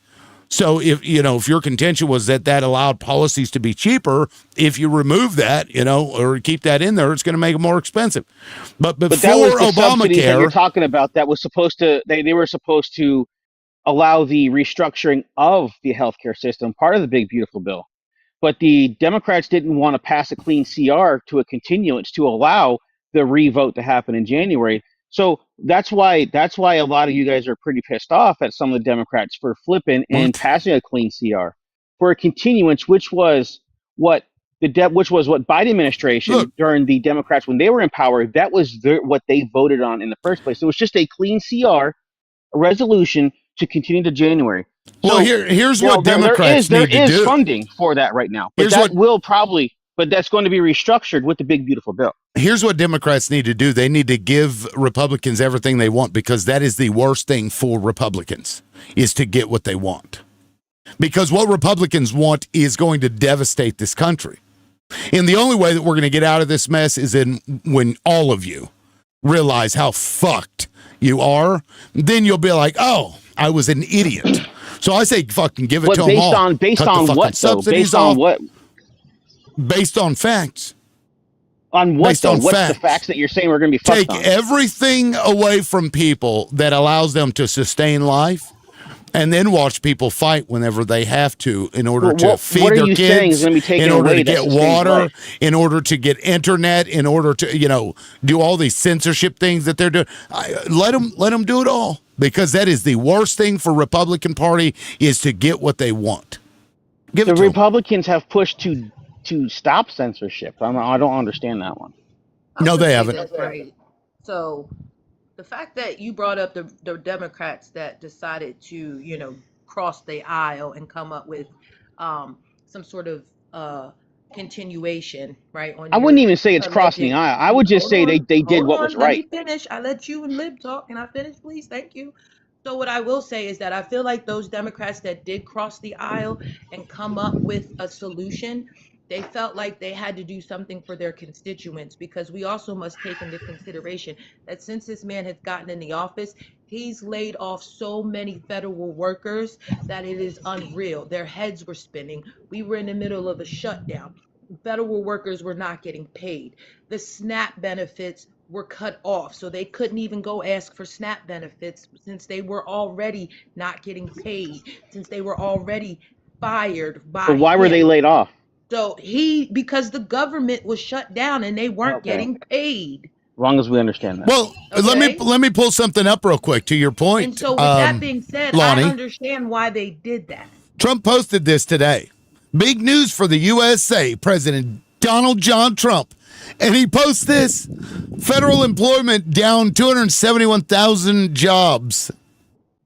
So if your contention was that allowed policies to be cheaper, if you remove that, or keep that in there, it's going to make it more expensive. But before that was the subsidies that Obamacare, you're talking about, that was supposed to they were supposed to allow the restructuring of the healthcare system, part of the big beautiful bill. But the Democrats didn't want to pass a clean CR to a continuance to allow the revote to happen in January. So that's why a lot of you guys are pretty pissed off at some of the Democrats for flipping and passing a clean CR for a continuance, which was what Biden administration during the Democrats when they were in power, that was what they voted on in the first place. So it was just a clean CR, a resolution to continue to January. Well, here's what Democrats need to do. There is funding for that right now, but that's going to be restructured with the big beautiful bill. Here's what Democrats need to do. They need to give Republicans everything they want, because that is the worst thing for Republicans, is to get what they want. because what Republicans want is going to devastate this country. And the only way that we're going to get out of this mess is when all of you realize how fucked you are. Then you'll be like, oh, I was an idiot. So I say fucking give it to them all. Based Cut on the what, though? subsidies Based on off. what? Based on facts. On what, Based though? on What's facts. the facts that you're saying we're going to be fucked Take on? everything away from people that allows them to sustain life, and then watch people fight whenever they have to in order to feed what are their you saying is kids, going to be taken in order away to that get sustains water, life? in order to get internet, in order to, do all these censorship things that they're doing. Let them do it all, because that is the worst thing for Republican Party, is to get what they want. The Republicans have pushed to stop censorship. I don't understand that one. No, they say haven't. this, right? So the fact that you brought up the Democrats that decided to, cross the aisle and come up with some sort of continuation, right? On I wouldn't your even say it's crossing the alleged, aisle. I would just hold say on, they did hold what on, was let me right. finish. I let you and Lib talk. Can I finish, please? Thank you. So what I will say is that I feel like those Democrats that did cross the aisle and come up with a solution, they felt like they had to do something for their constituents, because we also must take into consideration that since this man has gotten in the office, he's laid off so many federal workers that it is unreal. Their heads were spinning. We were in the middle of a shutdown. Federal workers were not getting paid. The SNAP benefits were cut off, so they couldn't even go ask for SNAP benefits since they were already not getting paid, since they were already fired by But why were they him. laid off? So because the government was shut down and they weren't getting paid. As long as we understand that. Well, Okay. let me pull something up real quick to your point. And so with that being said, Lonnie, I understand why they did that. Trump posted this today. Big news for the USA, President Donald John Trump. And he posts this: federal employment down 271,000 jobs.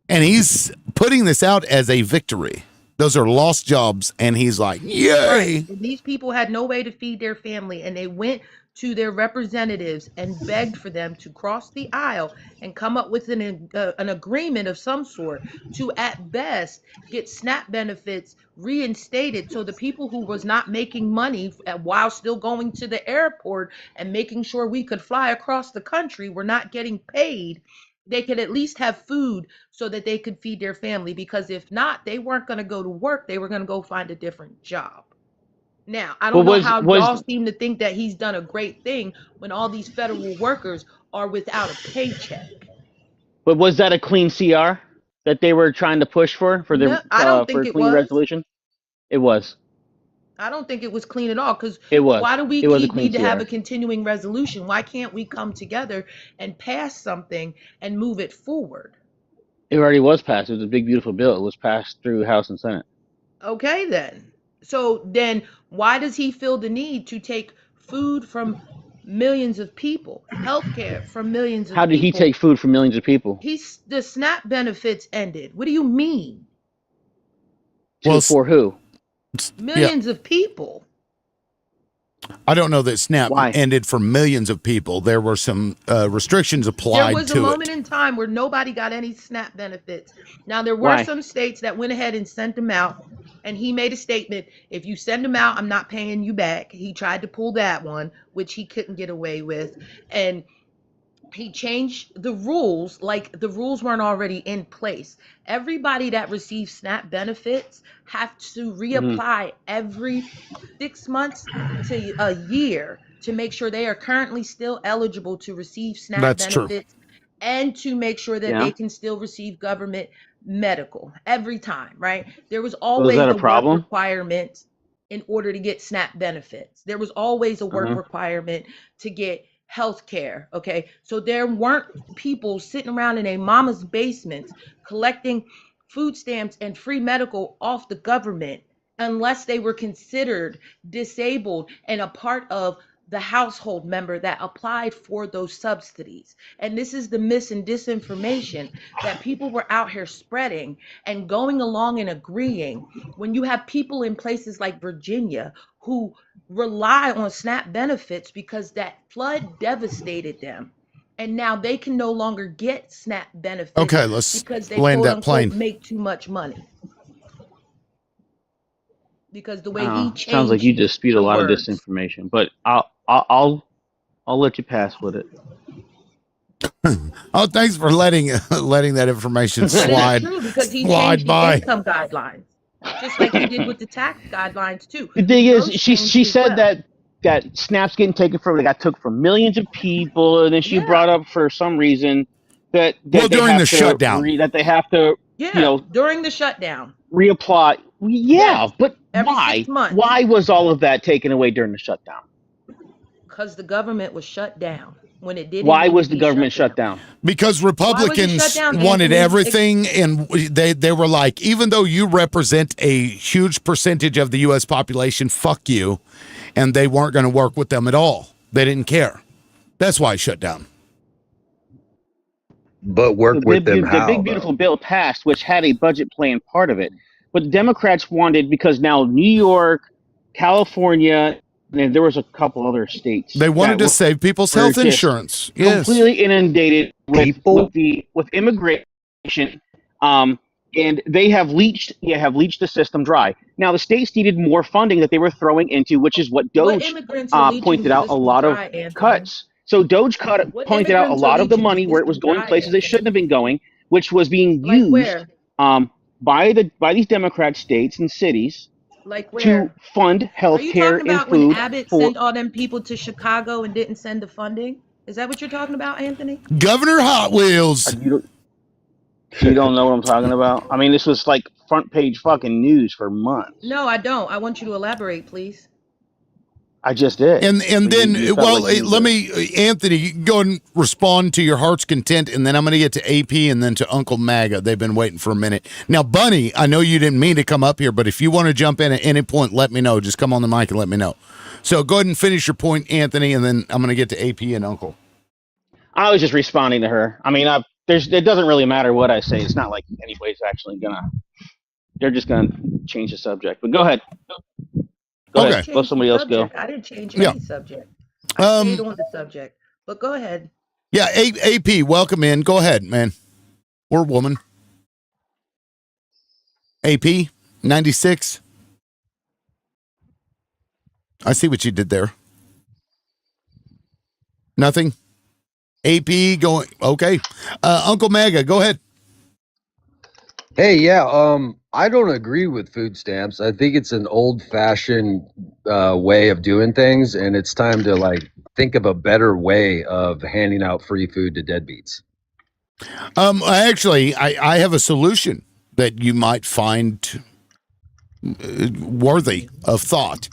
And he's putting this out as a victory. Those are lost jobs. And he's like, yay. Right. And these people had no way to feed their family, and they went to their representatives and begged for them to cross the aisle and come up with an agreement of some sort to, at best, get SNAP benefits reinstated, so the people who was not making money while still going to the airport and making sure we could fly across the country were not getting paid. They could at least have food so that they could feed their family, because if not, they weren't going to go to work. They were going to go find a different job. Now, I don't know how y'all seem to think that he's done a great thing when all these federal workers are without a paycheck. But was that a clean CR that they were trying to push for No, I don't think for a it clean was. resolution? It was. I don't think it was clean at all, because was. why do we It was a need clean to have CR. a continuing resolution? Why can't we come together and pass something and move it forward? It already was passed. It was a big, beautiful bill. It was passed through House and Senate. Okay, then. So then why does he feel the need to take food from millions of people, healthcare from millions of people? How did he take food from millions of people? The SNAP benefits ended. What do you mean? Well, for who? Millions of people. I don't know that SNAP ended for millions of people. There were some restrictions applied to it. There was a moment in time where nobody got any SNAP benefits. Now, there were some states that went ahead and sent them out, and he made a statement: if you send them out, I'm not paying you back. He tried to pull that one, which he couldn't get away with. And he changed the rules, like the rules weren't already in place. Everybody that receives SNAP benefits have to reapply every 6 months to a year to make sure they are currently still eligible to receive SNAP benefits and to make sure that they can still receive government medical every time, right? There was always a work requirement in order to get SNAP benefits. There was always a work requirement to get health care. Okay. So there weren't people sitting around in a mama's basements collecting food stamps and free medical off the government unless they were considered disabled and a part of the household member that applied for those subsidies. And this is the mis and disinformation that people were out here spreading and going along and agreeing when you have people in places like Virginia who rely on SNAP benefits because that flood devastated them. And now they can no longer get SNAP benefits okay, let's because they land quote that unquote plane. make too much money. because the way he Sounds like you changed just spewed a the lot of words. disinformation, but I'll let you pass with it. Oh, thanks for letting that information slide. But it is true because he slide changed by. the income guidelines, just like he did with the tax guidelines too. The thing is, Those she changed as said well. that SNAP's getting taken from, they got took from millions of people, and then she brought up for some reason that Well, they during have the to shutdown. that they have to during the shutdown. reapply. Yeah, but Every why? 6 months. Why was all of that taken away during the shutdown? Because the government was shut down when it didn't. Why need was to the be government shut down? Because Why was it Republicans shut down, wanted Anthony? everything, and they were like, even though you represent a huge percentage of the U.S. population, fuck you, and they weren't going to work with them at all. They didn't care. That's why it shut down. But work with them how? The big beautiful bill passed, which had a budget plan part of it, but the Democrats wanted, because now New York, California, and there was a couple other states. They wanted to save people's health insurance. Yes. Completely inundated with immigration, and they have leached the system dry. Now the states needed more funding that they were throwing into, which is what Doge pointed out a lot of cuts. So Doge pointed out a lot of the money where it was going places it shouldn't have been going, which was being used by these Democrat states and cities to fund health care and food. When Abbott sent all them people to Chicago and didn't send the funding? Is that what you're talking about, Anthony? Governor Hot Wheels. You don't know what I'm talking about? I mean, this was like front page fucking news for months. No, I don't. I want you to elaborate, please. I just did. And then, let me, Anthony, go and respond to your heart's content, and then I'm going to get to AP and then to Uncle MAGA. They've been waiting for a minute. Now, Bunny, I know you didn't mean to come up here, but if you want to jump in at any point, let me know. Just come on the mic and let me know. So go ahead and finish your point, Anthony, and then I'm going to get to AP and Uncle. I was just responding to her. I mean, it doesn't really matter what I say. It's not like anybody's actually they're just gonna change the subject. But go ahead. Go ahead. Let somebody else go. I didn't change any subject. I stayed on the subject. But go ahead. Yeah, AP, welcome in. Go ahead, man. Or woman. AP 96. I see what you did there. Nothing. AP going okay. Uncle MAGA, go ahead. Hey, yeah, I don't agree with food stamps. I think it's an old-fashioned way of doing things, and it's time to think of a better way of handing out free food to deadbeats. Actually, I have a solution that you might find worthy of thought.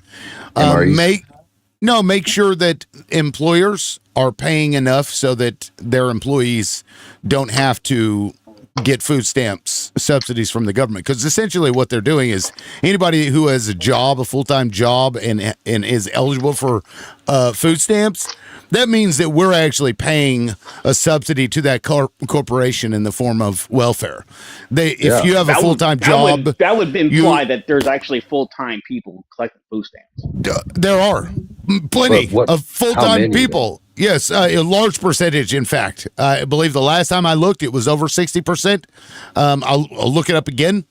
Make sure that employers are paying enough so that their employees don't have to get food stamps subsidies from the government, because essentially what they're doing is anybody who has a job, a full-time job, and is eligible for food stamps, that means that we're actually paying a subsidy to that corporation in the form of welfare. If you have a full-time job, that would imply that there's actually full-time people collecting food stamps. There are plenty of full-time people. Yes, a large percentage, in fact. I believe the last time I looked, it was over 60%. I'll look it up again.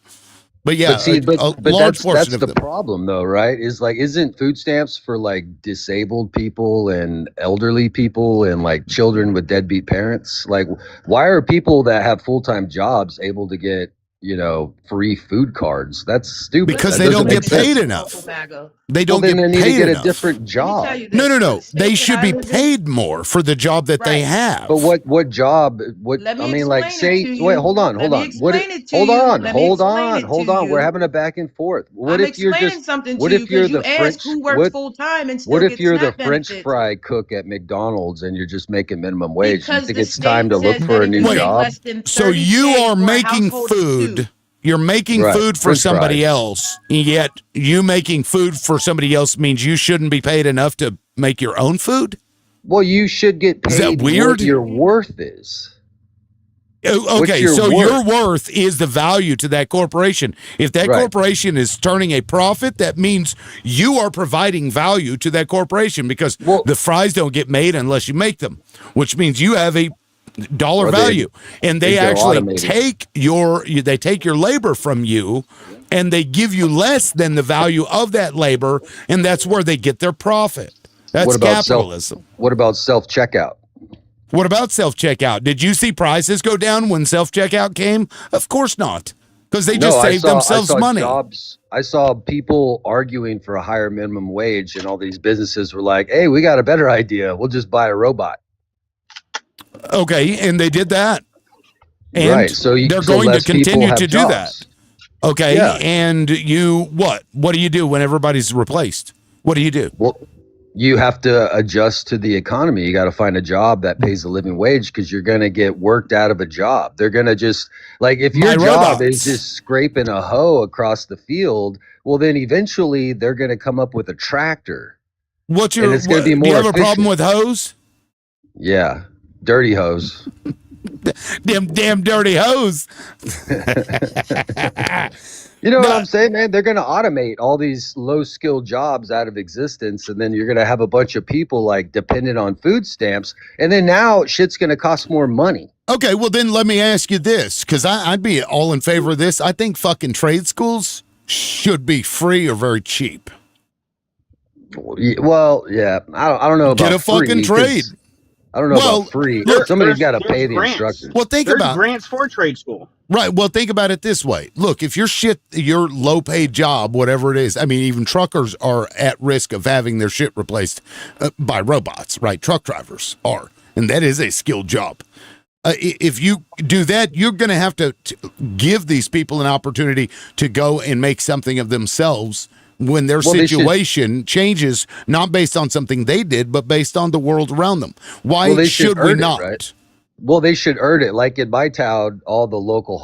But yeah, but that's the problem, though, right? Isn't food stamps for disabled people and elderly people and children with deadbeat parents? Why are people that have full-time jobs able to get free food cards? That's stupid. Because they don't get paid enough. They don't get paid enough. They need to get a different job. No. They should be paid more for the job that they have. But what job? Hold on. We're having a back and forth. What if you're the French fry cook at McDonald's and you're just making minimum wage? You think it's time to look for a new job? So you are making food. You're making food for somebody else, yet you making food for somebody else means you shouldn't be paid enough to make your own food? Well, you should get paid. Is that weird? What your worth is. Okay, your worth is the value to that corporation. If that corporation is turning a profit, that means you are providing value to that corporation, because the fries don't get made unless you make them, which means you have a dollar value, and they actually take your labor from you and they give you less than the value of that labor, and that's where they get their profit. That's capitalism. What about self-checkout? What about self-checkout? Did you see prices go down when self-checkout came? Of course not, because they just saved themselves money. I saw people arguing for a higher minimum wage, and all these businesses were like, hey, we got a better idea. We'll just buy a robot. Okay, and they did that. And right. So they're going to continue to do that. Okay, yeah. And what do you do when everybody's replaced? What do you do? Well, you have to adjust to the economy. You got to find a job that pays a living wage, because you're going to get worked out of a job. They're going to just, like, if your job is just scraping a hoe across the field, well, then eventually they're going to come up with a tractor. And it's going to be more do you have efficient. A problem with hoes? Yeah, dirty hoes. Them damn dirty hoes. You know what I'm saying, man? They're going to automate all these low-skilled jobs out of existence, and then you're going to have a bunch of people like dependent on food stamps, and then now shit's going to cost more money. Okay, well then let me ask you this, because I'd be all in favor of this. I think fucking trade schools should be free or very cheap. Well, yeah, I don't know about get a fucking trade. I don't know about free. Somebody's got to pay the instructors. Well, there's grants for trade school. Right. Well, think about it this way. Look, if your low-paid job, whatever it is, I mean, even truckers are at risk of having their shit replaced by robots, right? Truck drivers are, and that is a skilled job. If you do that, you're going to have to give these people an opportunity to go and make something of themselves when their situation changes, not based on something they did, but based on the world around them. Why should we not? Right? Well, they should earn it. Like in my town, all the local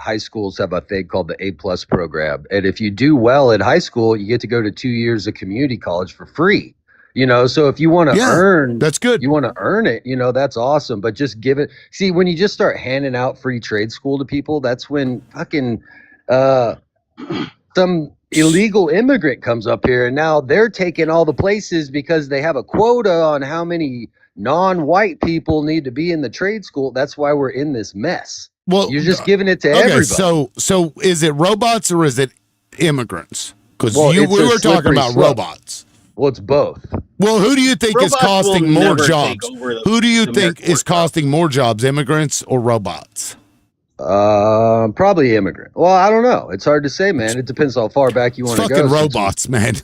high schools have a thing called the A+ program. And if you do well in high school, you get to go to 2 years of community college for free. So if you want to earn, that's good. You want to earn it, that's awesome. But just give it. See, when you just start handing out free trade school to people, that's when fucking some illegal immigrant comes up here, and now they're taking all the places because they have a quota on how many non-white people need to be in the trade school. That's why we're in this mess. Well, you're just giving it to everybody. So is it robots or is it immigrants? Because we were talking about robots. Well, it's both. Well, who do you think is costing more jobs? Who do you think is costing more jobs, immigrants or robots? Probably immigrant. Well, I don't know. It's hard to say, man. It depends how far back you want to go. Fucking robots, man.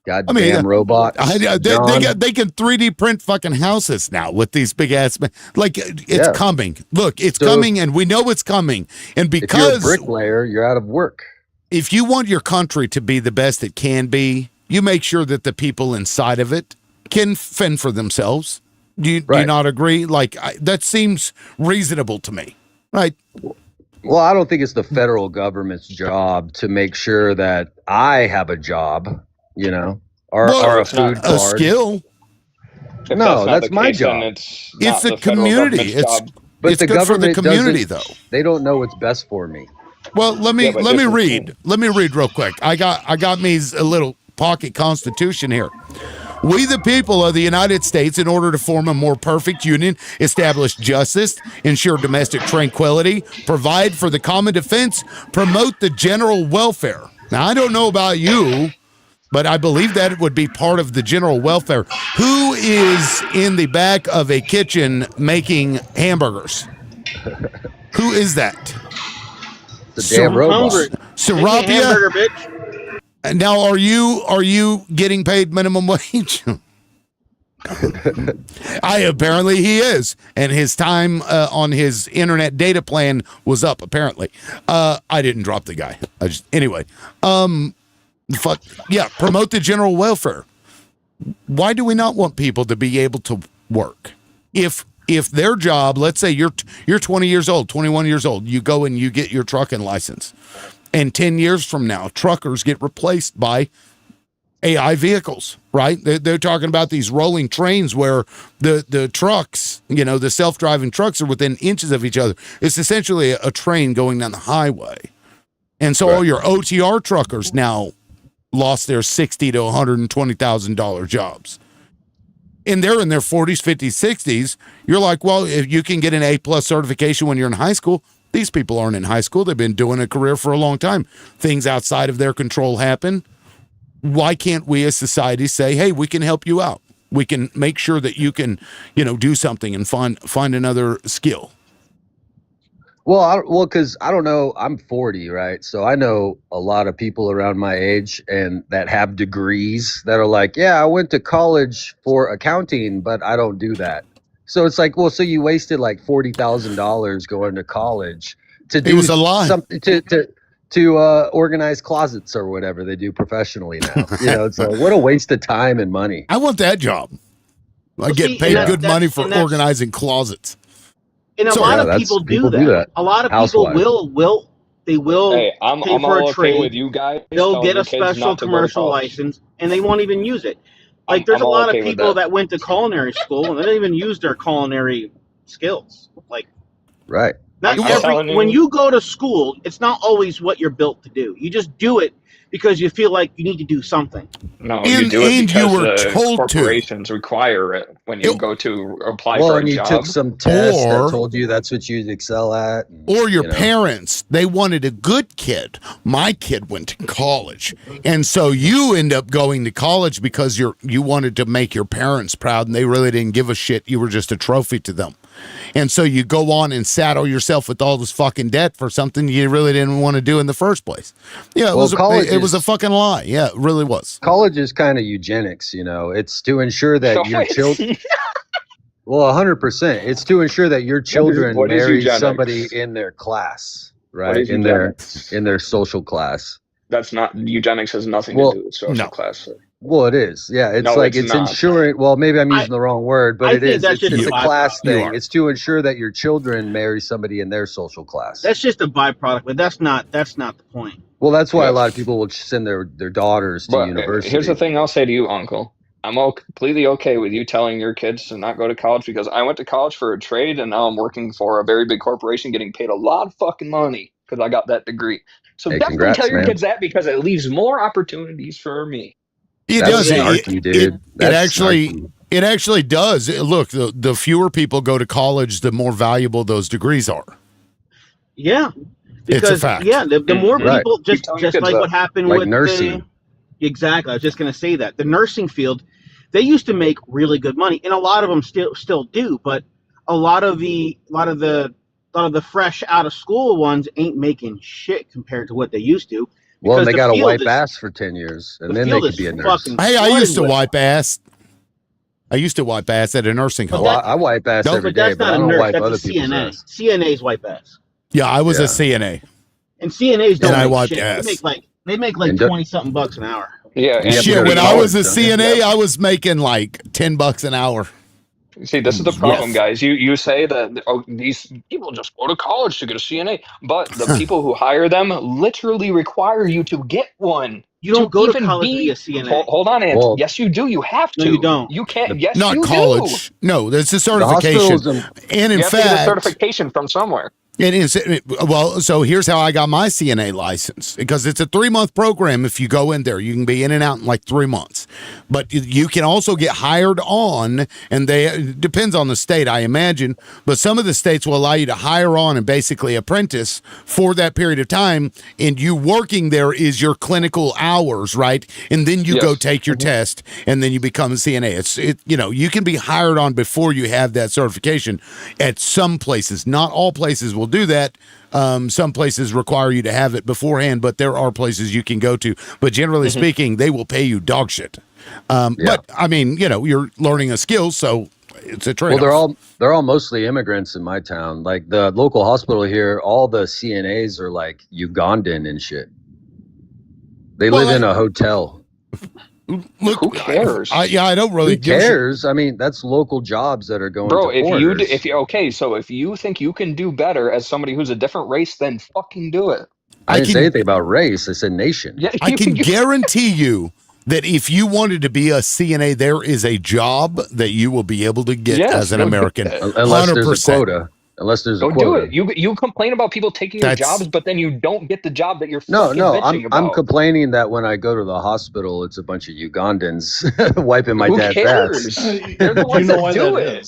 Goddamn robots. They can 3D print fucking houses now with these big ass. Like it's coming. Look, it's coming, and we know it's coming. And because if you're a bricklayer, you're out of work. If you want your country to be the best it can be, you make sure that the people inside of it can fend for themselves. Do you not agree? Like that seems reasonable to me. Right. Well, I don't think it's the federal government's job to make sure that I have a job, or a food card. A skill. No, that's my job. It's the community. It's the good for the community, though. They don't know what's best for me. Well, let me read. Let me read real quick. I got me a little pocket constitution here. We, the people of the United States, in order to form a more perfect union, establish justice, ensure domestic tranquility, provide for the common defense, promote the general welfare. Now, I don't know about you, but I believe that it would be part of the general welfare. Who is in the back of a kitchen making hamburgers? Who is that? The damn robot. Sarabia? Hamburger, bitch. And now, are you getting paid minimum wage? Apparently he is, and his time on his internet data plan was up. Apparently, I didn't drop the guy. Promote the general welfare. Why do we not want people to be able to work? If their job, let's say you're 20 years old, 21 years old, you go and you get your trucking license. And 10 years from now, truckers get replaced by AI vehicles, right? They're talking about these rolling trains where the trucks, the self-driving trucks are within inches of each other. It's essentially a train going down the highway. And so all your OTR truckers now lost their $60,000 to $120,000 jobs. And they're in their 40s, 50s, 60s. You're like, well, if you can get an A+ certification when you're in high school, These people aren't in high school. They've been doing a career for a long time. Things outside of their control happen. Why can't we as society say, hey, we can help you out? We can make sure that you can, do something and find another skill. Well, because I don't know, I'm 40, right? So I know a lot of people around my age and that have degrees that are like, yeah, I went to college for accounting, but I don't do that. So it's like, well, so you wasted like $40,000 going to college to do something to organize closets or whatever they do professionally now. It's like, what a waste of time and money. I want that job. I get paid good money for organizing closets. And a lot of people do that. A lot of people will Hey, I'm pay for a okay trade. with you guys. They'll get a special commercial license, and they won't even use it. Like there's a lot of people that went to culinary school and they don't even use their culinary skills. Like, right. When you go to school, it's not always what you're built to do. You just do it because you feel like you need to do something. No, you do it because the corporations require it when you go to apply for a job. You took some tests that told you that's what you'd excel at. Or your parents, they wanted a good kid. My kid went to college. And so you end up going to college because you wanted to make your parents proud and they really didn't give a shit. You were just a trophy to them. And so you go on and saddle yourself with all this fucking debt for something you really didn't want to do in the first place. Yeah, it was a fucking lie. Yeah, it really was. College is kind of eugenics, It's to ensure that your children. Well, 100%. It's to ensure that your children marry somebody in their class, right? In their social class. That's not eugenics. Has nothing to do with social class. Sir. Well, it is. Yeah, it's ensuring. Well, maybe I'm using the wrong word, but it is. It's a class thing. It's to ensure that your children marry somebody in their social class. That's just a byproduct, but that's not the point. Well, that's why a lot of people will send their daughters to university. Here's the thing I'll say to you, Uncle. I'm completely okay with you telling your kids to not go to college because I went to college for a trade and now I'm working for a very big corporation getting paid a lot of fucking money because I got that degree. So definitely tell your kids that because it leaves more opportunities for me. It does. It actually does. Look, the fewer people go to college, the more valuable those degrees are. Yeah, because it's a fact. Yeah, the more people, just like what happened with nursing. Exactly. I was just going to say that the nursing field, they used to make really good money, and a lot of them still do. But a lot of the fresh out of school ones ain't making shit compared to what they used to. Well, they got to wipe ass for 10 years, and then they could be a nurse. Hey, I used to wipe ass. I used to wipe ass at a nursing home. I wipe ass every day, but I don't wipe other people's ass. CNAs wipe ass. Yeah, I was a CNA. And CNAs don't make shit. Ass. They make like 20-something bucks an hour. Yeah. Shit, when I was a CNA, I was making like $10 an hour. See, this is the problem, guys. You say that these people just go to college to get a CNA, but the people who hire them literally require you to get one. You don't go to college to be a CNA. Hold on, Ant. Well, yes, you do. You have to. No, you don't. You can't. Yes, not you college. do. No, there's a certification. And in you have fact, to get a certification from somewhere. It is. Well, so here's how I got my CNA license, because it's a 3-month program. If you go in there, you can be in and out in like 3 months, but you can also get hired on, and it depends on the state, I imagine, but some of the states will allow you to hire on and basically apprentice for that period of time. And you working there is your clinical hours, right? And then you go take your test, and then you become a CNA. You can be hired on before you have that certification at some places. Not all places will do that. Some places require you to have it beforehand, but there are places you can go to. But generally speaking, they will pay you dog shit. But I mean, you're learning a skill, so it's a trade-off. Well, they're all mostly immigrants in my town. Like the local hospital here, all the CNAs are like Ugandan and shit. They live in a hotel. Look, who cares? I don't really. Who cares? I mean, that's local jobs that are going. Bro, to if you think you can do better as somebody who's a different race, then fucking do it. I didn't say anything about race. I said nation. Yeah, I can guarantee you that if you wanted to be a CNA, there is a job that you will be able to get as an American. Unless 100%. There's a quota. Unless there's a quota. Do it. You complain about people taking your jobs, but then you don't get the job that you're bitching about. I'm complaining that when I go to the hospital, it's a bunch of Ugandans wiping my dad's ass. They're the ones that do it.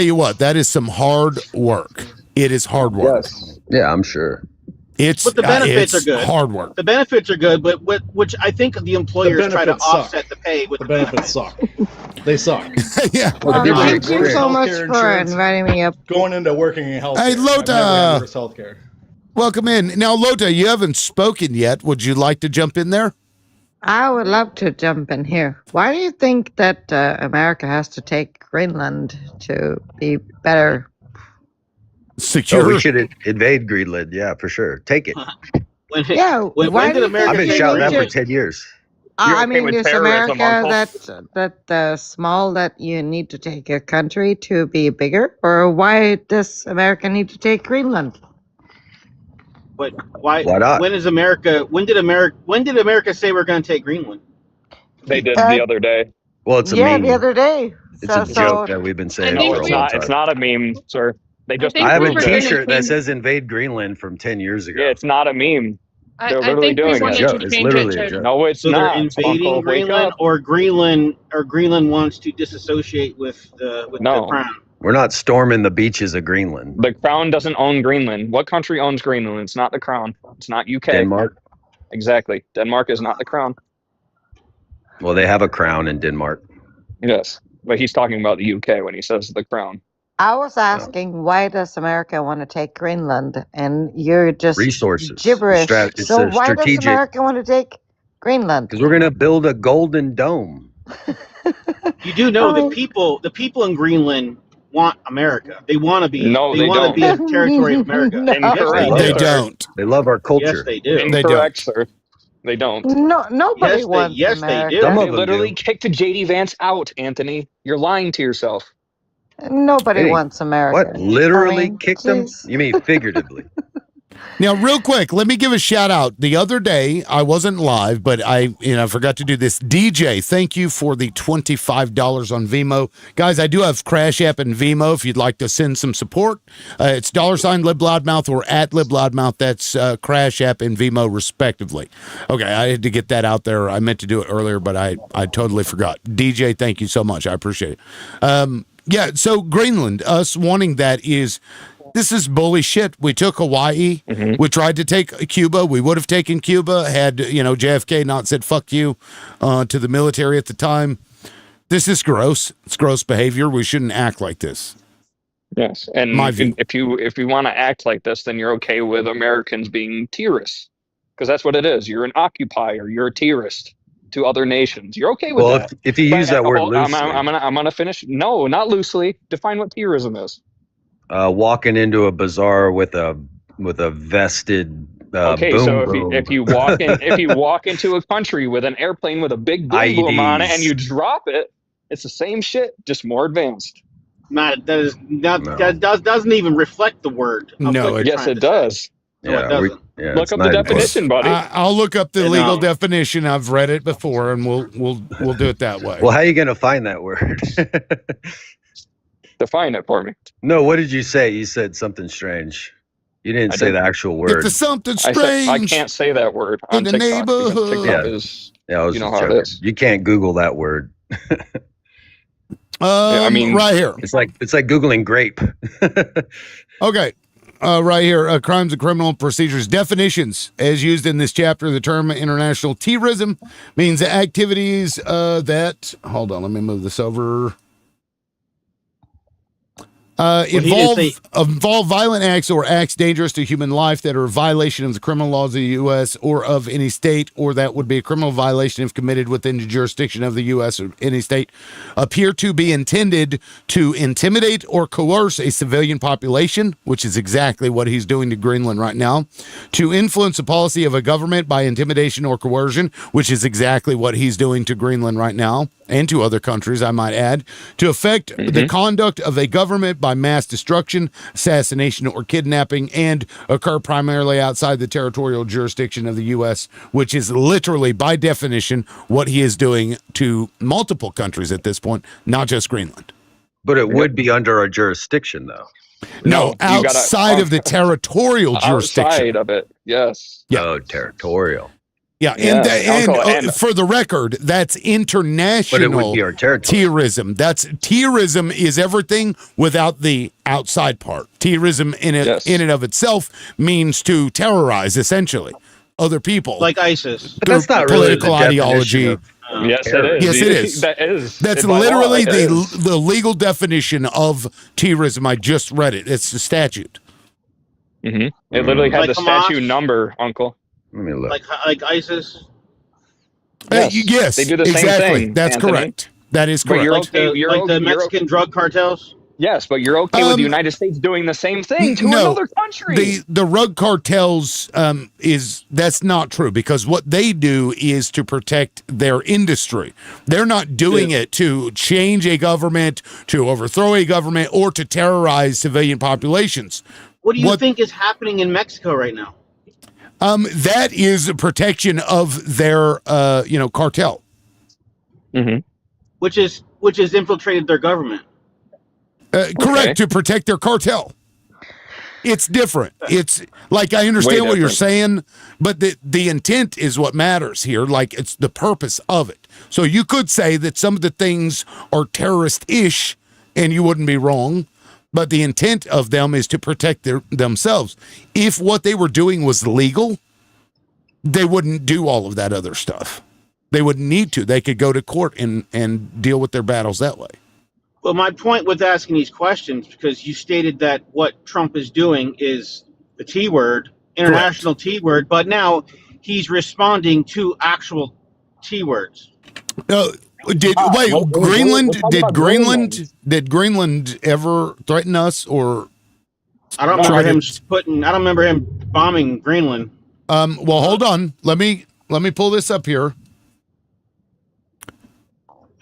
tell you what, that is some hard work. It is hard work. Yes. Yeah, I'm sure. But the benefits are good. Hard work. The benefits are good, but which I think the employers try to offset the pay with the benefits. Suck. They suck. Yeah. Well, thank you so much for inviting me up. Going into working in healthcare. Hey, Lota. I've never had worse healthcare. Welcome in. Now, Lota, you haven't spoken yet. Would you like to jump in there? I would love to jump in here. Why do you think that America has to take Greenland to be better? Secure. Oh, we should invade Greenland. Yeah, for sure. Take it. When did America I've been take shouting that for Greenland? 10 years. I okay mean, with is terrorism, America Uncle? that small that you need to take a country to be bigger, or why does America need to take Greenland? But why not? When did America say we're going to take Greenland? They did the other day. Well, it's a Yeah, meme. the other day. It's a joke that we've been saying No, for it's a long not. time. It's not a meme, sir. They just I have a approved it. T-shirt that says "Invade Greenland" from 10 years ago. Yeah, it's not a meme. They're I literally think we doing wanted it. to It's change literally it a to- joke. No, it's So not. they're invading Uncle, wake Greenland, up. or Greenland wants to disassociate with the crown. We're not storming the beaches of Greenland. The crown doesn't own Greenland. What country owns Greenland? It's not the crown. It's not UK. Denmark. Exactly. Denmark is not the crown. Well, they have a crown in Denmark. Yes, but he's talking about the UK when he says the crown. I was asking, why does America want to take Greenland? And you're just Resources. gibberish. It's So a why does strategic. America want to take Greenland? Because we're going to build a golden dome. You do know the people in Greenland want America. They want to be. No, they want to don't. be a territory of America. No. Incorrect. They sir. don't. They love our culture. Yes, they do. Incorrect, sir. They don't. No, nobody Yes, wants they America. do. Some They of them literally do. kicked JD Vance out, Anthony. You're lying to yourself. Nobody Hey, wants America. What? Literally I mean, kicked them? jeez. You mean figuratively? Now, real quick, let me give a shout out. The other day, I wasn't live, but I forgot to do this. DJ, thank you for the $25 on Vimo. Guys, I do have Crash App and Vimo if you'd like to send some support. It's $LibLoudmouth or @LibLoudmouth. That's Crash App and Vimo, respectively. Okay, I had to get that out there. I meant to do it earlier, but I totally forgot. DJ, thank you so much. I appreciate it. Yeah, so Greenland, us wanting that this is bully shit. We took Hawaii. Mm-hmm. We tried to take Cuba. We would have taken Cuba had, JFK not said fuck you to the military at the time. This is gross. It's gross behavior. We shouldn't act like this. Yes, and My view. if you want to act like this, then you're okay with Americans being terrorists, because that's what it is. You're an occupier. You're a terrorist to other nations. You're okay with that. If you use that word loosely. I'm gonna finish. No, not loosely. Define what terrorism is. Walking into a bazaar with a vested Okay, boom so boom. if you walk into a country with an airplane with a big boom boom on it and you drop it, it's the same shit, just more advanced. That doesn't even reflect the word. No, yes, it does. No, it doesn't. Look up the definition, buddy. I'll look up the legal definition. I've read it before, and we'll do it that way. Well, how are you going to find that word? Define it for me. No, what did you say? You said something strange. You didn't say the actual word. It's something strange. I can't say that word on in the TikTok. neighborhood. TikTok is, I was you know just how joking. it is. You can't Google that word. I mean, right here. It's like Googling grape. Okay. Right here, crimes and criminal procedures definitions as used in this chapter. The term international terrorism means activities that. Hold on, let me move this over. Involve violent acts or acts dangerous to human life that are a violation of the criminal laws of the U.S. or of any state, or that would be a criminal violation if committed within the jurisdiction of the U.S. or any state, appear to be intended to intimidate or coerce a civilian population, which is exactly what he's doing to Greenland right now, to influence the policy of a government by intimidation or coercion, which is exactly what he's doing to Greenland right now, and to other countries, I might add, to affect the conduct of a government by mass destruction, assassination, or kidnapping, and occur primarily outside the territorial jurisdiction of the U.S., which is literally, by definition, what he is doing to multiple countries at this point, not just Greenland. But it would be under our jurisdiction, though. No, outside of the territorial jurisdiction. Outside of it, yes. Yeah. Oh, territorial. Yeah, Yes, and for the record, that's international But it would be our territory. terrorism. Terrorism is everything without the outside part. Terrorism in and of itself means to terrorize, essentially, other people. Like ISIS. But that's not really political the definition ideology. of Yes, it is. Yes, it is. That is. That's By law, literally it is. the legal definition of terrorism. I just read it. It's the statute. Mm-hmm. It literally has Like the statute Hamas? number, Uncle. Let me look. Like ISIS. Yes, they do the same exactly. thing. That's Anthony. correct. That is But correct. you're Like okay. the Mexican drug cartels. Yes, but you're okay with the United States doing the same thing to another country. The rug cartels that's not true, because what they do is to protect their industry. They're not doing it to change a government, to overthrow a government, or to terrorize civilian populations. What do you think is happening in Mexico right now? That is a protection of their cartel. Mm-hmm. Which has infiltrated their government. Correct, to protect their cartel. It's different. It's like, I understand what you're saying, but the intent is what matters here. Like, it's the purpose of it. So you could say that some of the things are terrorist-ish, and you wouldn't be wrong, but the intent of them is to protect themselves. If what they were doing was legal, they wouldn't do all of that other stuff. They wouldn't need to. They could go to court and deal with their battles that way. Well, my point with asking these questions, because you stated that what Trump is doing is the T word, international T word, but now he's responding to actual T words. Did Greenland ever threaten us, or? I don't remember him bombing Greenland. Well, hold on. Let me pull this up here.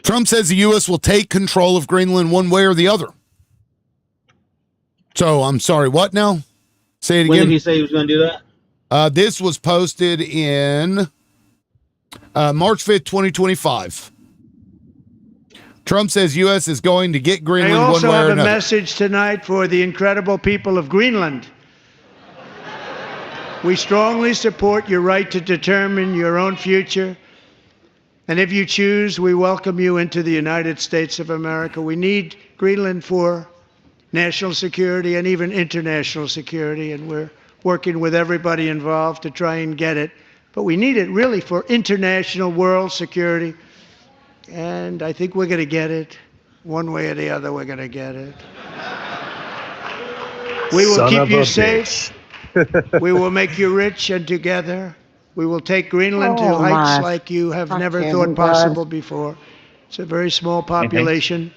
Trump says the U.S. will take control of Greenland one way or the other. So, I'm sorry, what now? Say it again. When did he say he was going to do that? This was posted in March 5th, 2025. Trump says U.S. is going to get Greenland one way or another. I also have a message tonight for the incredible people of Greenland. We strongly support your right to determine your own future. And if you choose, we welcome you into the United States of America. We need Greenland for national security and even international security, and we're working with everybody involved to try and get it. But we need it really for international world security, and I think we're going to get it. One way or the other, we're going to get it. We will keep you safe. We will make you rich, and together we will take Greenland to heights like you have never thought possible before. It's a very small population,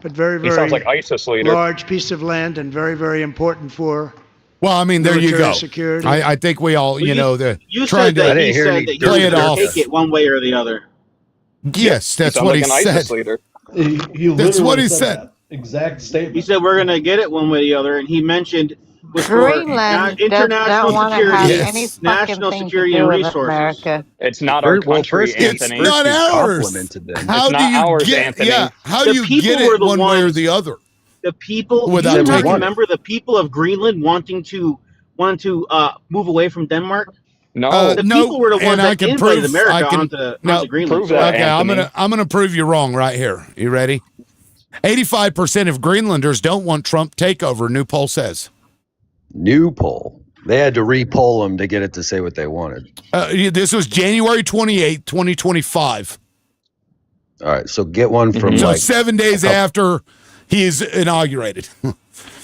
but very, very sounds like ISIS leader. Large piece of land, and very, very important for Well, I mean, there you go. Security. I think we all, You trying said that to he said that play it off. take it one way or the other. Yes, that's sounds what like he an said. ISIS leader. He That's what he said. said. That exact statement. He said we're going to get it one way or the other, and he mentioned was for Greenland does international not want to security, have any fucking national thing security to do and with resources. America. It's not our country, Anthony. It's not ours. How It's do not you ours, get? Anthony. Yeah, how The do you people get were it the one way or ones- the other? The people, Without do you not taking it. remember the people of Greenland wanting to move away from Denmark? No. The people were the ones and I that can invited prove. America I can onto Greenland. prove that, Okay, Anthony. I'm gonna prove you wrong right here. You ready? 85% of Greenlanders don't want Trump takeover. New poll says. New poll. They had to re-poll them to get it to say what they wanted. This was January 28th, 2025. All right, so get one from So like 7 days after he's inaugurated.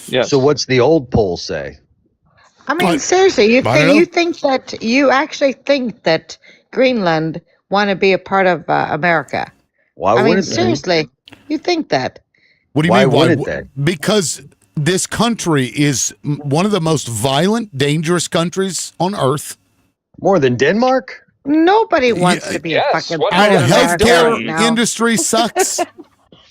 Yes. So what's the old poll say? I mean, seriously, I don't know. you think that you actually think that Greenland want to be a part of America? Why I mean, wouldn't they? seriously, you think that? What do you Why mean? wouldn't they? Because this country is one of the most violent, dangerous countries on earth. More than Denmark? Nobody wants to be a fucking what part Our of America healthcare right now. industry sucks.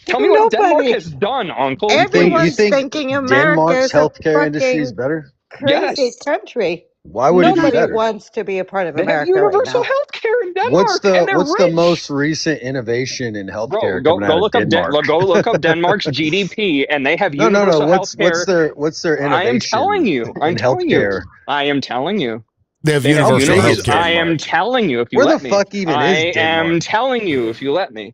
Tell me what Denmark Nobody. has done, Uncle. Everyone's thinking America Denmark's is a healthcare industry is fucking better? crazy Yes. country. Why would it be Nobody better? wants to be a part of They have America right universal now. health care in Denmark. What's and they're the rich. most recent innovation in Bro, healthcare go coming out look of up Denmark? go look up Denmark's GDP, and they have No. universal health care. What's their innovation? I am telling you. I'm in telling you. healthcare? I am telling you. They have They have universal universal. health care. I am telling you, if you Where let the me. fuck even I is am Denmark? telling you, if you let me.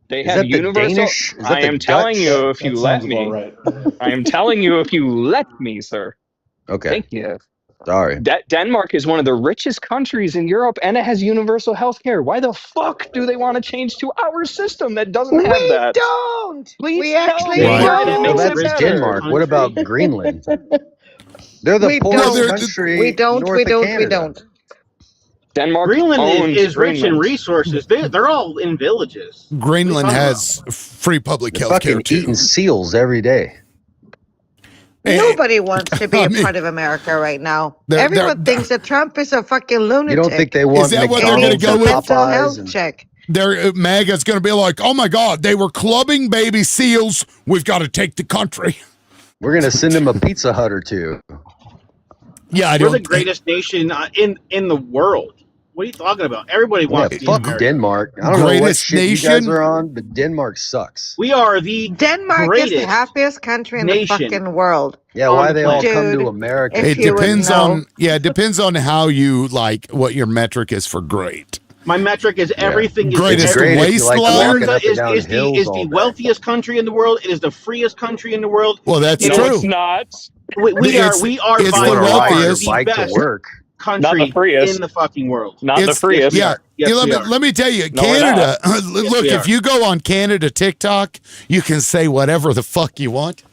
They Is have that the universal. Danish? Is that I the am telling Dutch? you, if That you sounds let about me. right. I am telling you, if you let me, sir. Okay. Thank you. Sorry. Denmark is one of the richest countries in Europe, and it has universal health care. Why the fuck do they want to change to our system that doesn't have We that? don't. Please We tell actually me Right. why that Well, makes don't. it that's better. Denmark. What about Greenland? They're the We poorest don't. country We don't. north We of don't. We Canada. don't. Denmark Greenland owns is rich in Greenland. resources. They're all in villages. What are you Greenland talking has free public They're health care fucking too. eating seals every day. Nobody wants to be I a mean, part of America right now. they're- Everyone thinks that Trump is a fucking lunatic. You don't think they Is want that what they're He McDonald's needs a gonna go and with? mental Popeyes health and check. Their MAGA's going to be like, oh my God, they were clubbing baby seals. We've got to take the country. we're gonna send them a Pizza Hut or two. Yeah, I We're the don't. greatest nation in the world. What are you talking about? Everybody Yeah, wants to be in fuck America. Denmark. I don't know what Greatest shit you guys nation. are on, but Denmark sucks. We are the Denmark is the greatest happiest country in the nation fucking world. Yeah, on why the they all planet. come to Dude, America? if It you would depends know. on it depends on how you like what your metric is for great. My metric is Yeah. everything is Greatest It's great if you like waistline. walking America up and down hills is all the day. wealthiest country in the world. It is the freest country in the world. Well, that's It No, is it's true. not. we are It's You by the want to ride far your wealthiest. the bike to best work? Not the country in freest. the fucking world. Not the It's freest. We yeah. are. Yes, we are. Let me tell you, No, we're not. Canada. Look, we if are. you go on Canada TikTok, you can say whatever the fuck you want.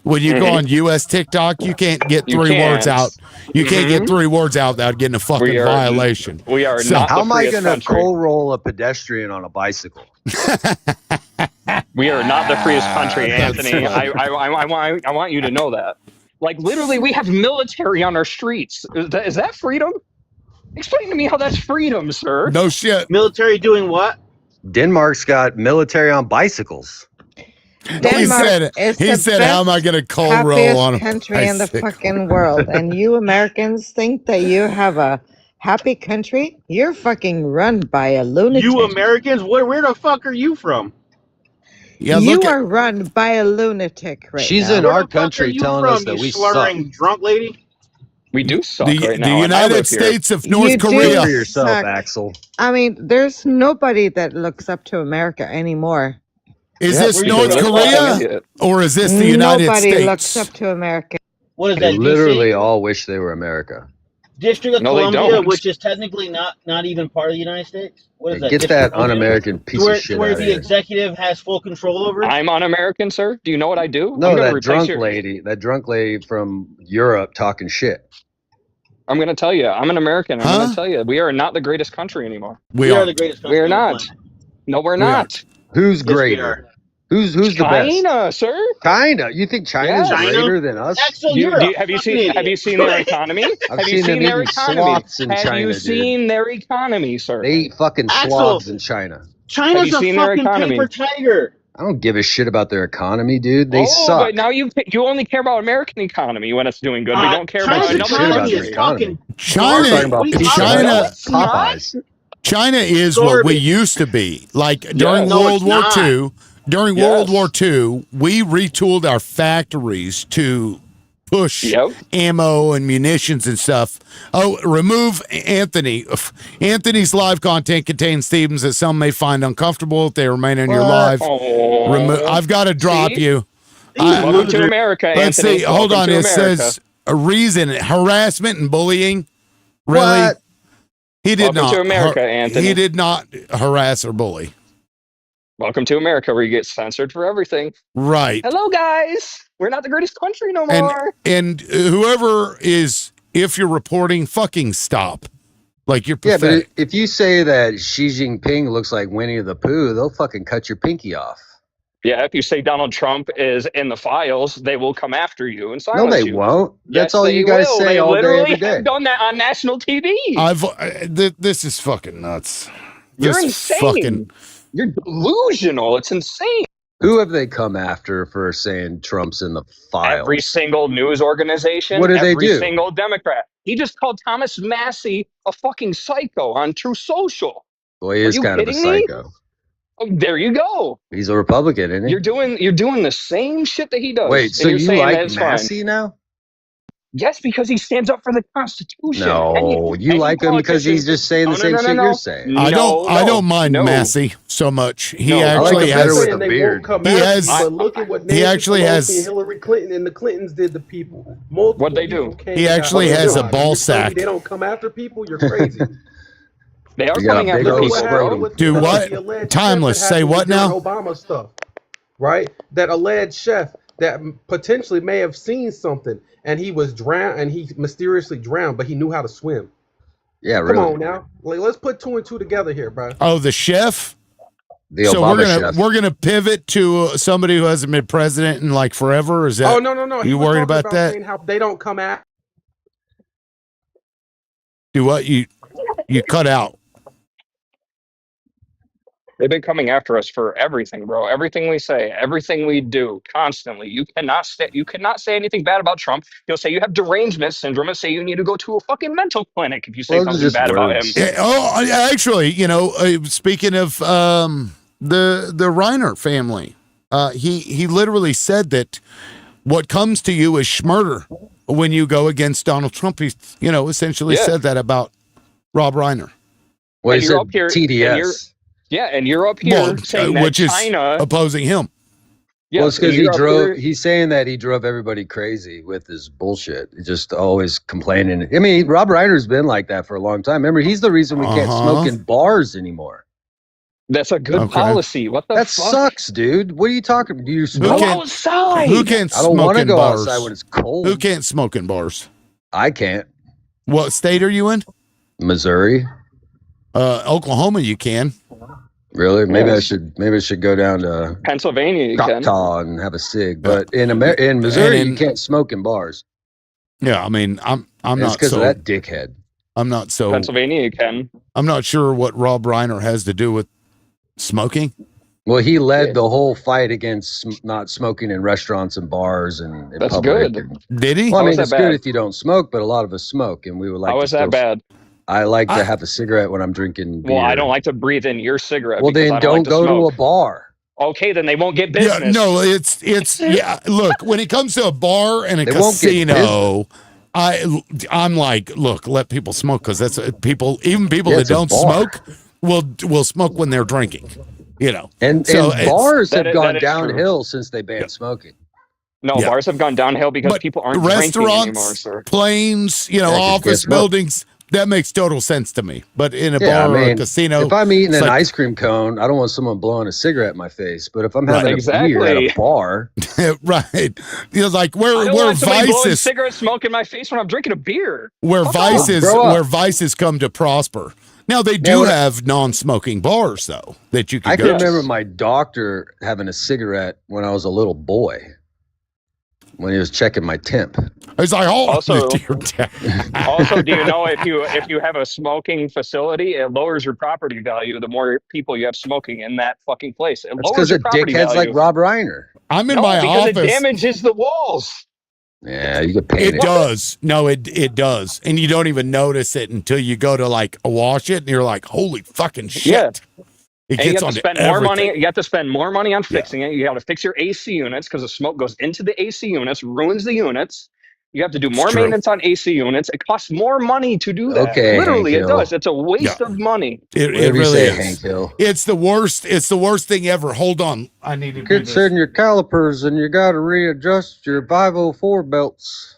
When you go on U.S. TikTok, you can't get You three words can't. out. You can't get Mhm. 3 words out without getting a fucking We are. violation. We are So not How the am I freest gonna country. co-roll a pedestrian on a bicycle? We are not the freest country, That's Anthony. funny. I want you to know that. Like literally, we have military on our streets. Is that freedom? Explain to me how that's freedom, sir. No shit. Military doing what? Denmark's got military on bicycles. Denmark is He the said, how am I best, going to cold roll happiest on a country in the bicycle? fucking world. And you Americans think that you have a happy country? You're fucking run by a lunatic. You Americans, where the fuck are you from? Yeah, you look at are run by a lunatic right She's now. in Where our the fuck are country you telling us from, that you we suck. slurring drunk lady? We do suck right the now, and I United live here. States of You North do Speak Korea. for yourself, suck. Axel. I mean, there's nobody that looks up to America anymore. Is Yeah, this Where you Because North you're from? a fucking Korea idiot. or is this the United Nobody looks States? up to America. What is They that, literally DC? all wish they were America. District of No, they Columbia, don't. which is technically not even part of the United States? What Hey, is that, get District of that Columbia? un-American To piece of where shit out of the here. executive has full control over? I'm un-American, sir. Do you know what I do? I'm No, gonna that replace drunk lady from Europe talking shit. I'm gonna tell you. I'm an American. I'm gonna Huh? tell you. We are not the greatest country anymore. We We are the aren't. greatest We country are on the not. planet. No, we're We not. aren't. Who's Yes, we greater? are. Who's the best? China, sir. China. You think China's Yes. China? greater than us? Axel, you're a Have you fucking seen idiot. their economy? I've Have you seen them seen their eating economy? sloths in Have you China, dude. seen their economy, sir? They eat fucking Axel, sloths in China. Have China's you a seen their fucking paper economy? tiger. I don't give a shit about their economy, dude. They Oh, but suck. now you only care about American economy when it's doing good, but you don't care I don't about China's give a another shit about economy their is country. economy. fucking China, I'm talking about What are you Pizza talking Hut, about? No, it's not. Popeyes. China is what we Garbage. used to be. Like during No, World it's War not. II, during Yes. World War II, we retooled our factories to push Yep. ammo and munitions and stuff. Oh, remove Anthony. Anthony's live content contains themes that some may find uncomfortable if they remain in your live. Oh. I've got to drop See? you. Welcome to America, Let's Anthony. see. Hold Welcome on. to It America. says a reason harassment and bullying. Really? What? He did Welcome not. to America, Anthony. He did not harass or bully. Welcome to America, where you get censored for everything. Right. Hello, guys. We're not the greatest country no more. And whoever is, if you're reporting, fucking stop. Like you're Yeah, pathetic. but if you say that Xi Jinping looks like Winnie the Pooh, they'll fucking cut your pinky off. Yeah, if you say Donald Trump is in the files, they will come after you and No, silence they you. won't. That's Yes, all they you guys will. say They all day, literally every day. have done that on national TV. This is fucking nuts. You're This insane. fucking- You're delusional. It's insane. Who have they come after for saying Trump's in the file? Every single news organization, What do they every do? single Democrat. He just called Thomas Massey a fucking psycho on True Social. Boy, he Are is you kind of a kidding me? psycho. Oh, there you go. He's a Republican, isn't he? You're doing the same shit that he does. Wait, so and you're you saying like that it's Massey fine. now? Yes, because he stands up for the Constitution. No, you like him because he's just saying the same shit you're saying. I don't mind Massey so much. He I like actually him better has. with a beard. He has. But look at what He Nancy actually Pelosi has. and Hillary Clinton and the Clintons did to people. Multiple What'd they people do? came He and actually got has a murdered. ball You tell me sack. They don't come after people. You're crazy. They are You got coming a after big old people, bro. With Do the what? alleged Timeless. chef that Say happened what during now? Obama stuff, right? That alleged chef that potentially may have seen something, and he was drowned, and he mysteriously drowned, but he knew how to swim. Yeah, Come really. on now, like, let's put 2 and 2 together here, bro. Oh, the chef. The So Obama we're gonna pivot to somebody who hasn't been president in like forever. Is that? Oh no! He You was worried talking about that? saying how they don't come at. Do what you cut out? They've been coming after us for everything, bro. Everything we say, everything we do, constantly. You cannot say anything bad about Trump. He'll say you have derangement syndrome and say you need to go to a fucking mental clinic if you say something bad about him. Actually, speaking of the Reiner family, he literally said that what comes to you is schmurder when you go against Donald Trump. He essentially said that about Rob Reiner. Well, And he you're said up here, TDS. and you're up here saying that which is China opposing him. Well, it's because he you're up drove. here- He's saying that he drove everybody crazy with his bullshit. He's just always complaining. I mean, Rob Reiner's been like that for a long time. Remember, he's the reason we can't smoke in bars anymore. That's a good policy. What the That fuck? sucks, dude. What are you talking? Do you smoke? outside. Who can't I don't smoke want to in go bars? outside when it's cold. Who can't smoke in bars? I can't. What state are you in? Missouri. Oklahoma, you can. Really? Maybe Yes. I should go down to Pennsylvania, you can. Choctaw and have a cig. But in Missouri, you can't smoke in bars. Yeah, I mean, I'm It's not because so. of that dickhead. I'm not so. Pennsylvania, you can. I'm not sure what Rob Reiner has to do with smoking. Well, he led the whole fight against not smoking in restaurants and bars and in That's public. good. Did he? Well, I How was mean, that it's bad? good if you don't smoke, but a lot of us smoke, and we would like How to was that bad? I like to have a cigarette when I'm drinking beer. Well, I don't like to breathe in your cigarette. Well, because then I don't like don't go smoke. to a bar. Okay, then they won't get Yeah, business. no, it's yeah. Look, when it comes to a bar and a They won't get casino, I'm like, look, let people smoke because that's people. Even people Yeah, that it's a don't bar. smoke will smoke when they're drinking. And So it's- bars have that gone is true. downhill since they banned smoking. No, Yeah. bars have gone downhill because But people aren't drinking anymore, restaurants, sir. planes, 'cause you can't office smoke. buildings. That makes total sense to me. But in a Yeah, bar I or a mean, casino, if I'm eating it's an like- ice cream cone, I don't want someone blowing a cigarette in my face. But if I'm Right. having a beer at Exactly. a bar, right? Like I where don't want somebody blowing vices cigarette smoke in my face when I'm drinking a beer. where Fuck vices off. Grow up. where vices come to prosper. Now they do what- have non-smoking bars though that you can I go can to. remember my doctor having a cigarette when I was a little boy, when he was checking my temp. It's like, oh, Also- dear dad. Also, do you know if you have a smoking facility, it lowers your property value the more people you have smoking in that fucking place. It That's lowers because your of property dickheads value. like Rob Reiner. I'm in No, my because office. it damages the walls. Yeah, you get paid. It does. No, it does. And you don't even notice it until you go to like wash it and you're like, holy fucking shit. Yeah. It And you gets have to onto spend more money. everything. You have to spend more money on fixing it. You have to fix your AC units because the smoke goes into the AC units, ruins the units. You have to do more true. maintenance on AC units. It costs more money to do that. Okay, Literally, Hank it Hill. does. It's a waste of money. It Whatever you really say, is. Hank Hill. It's the worst. It's the worst thing ever. Hold on. I need to do Get this. setting your calipers and you got to readjust your 504 belts.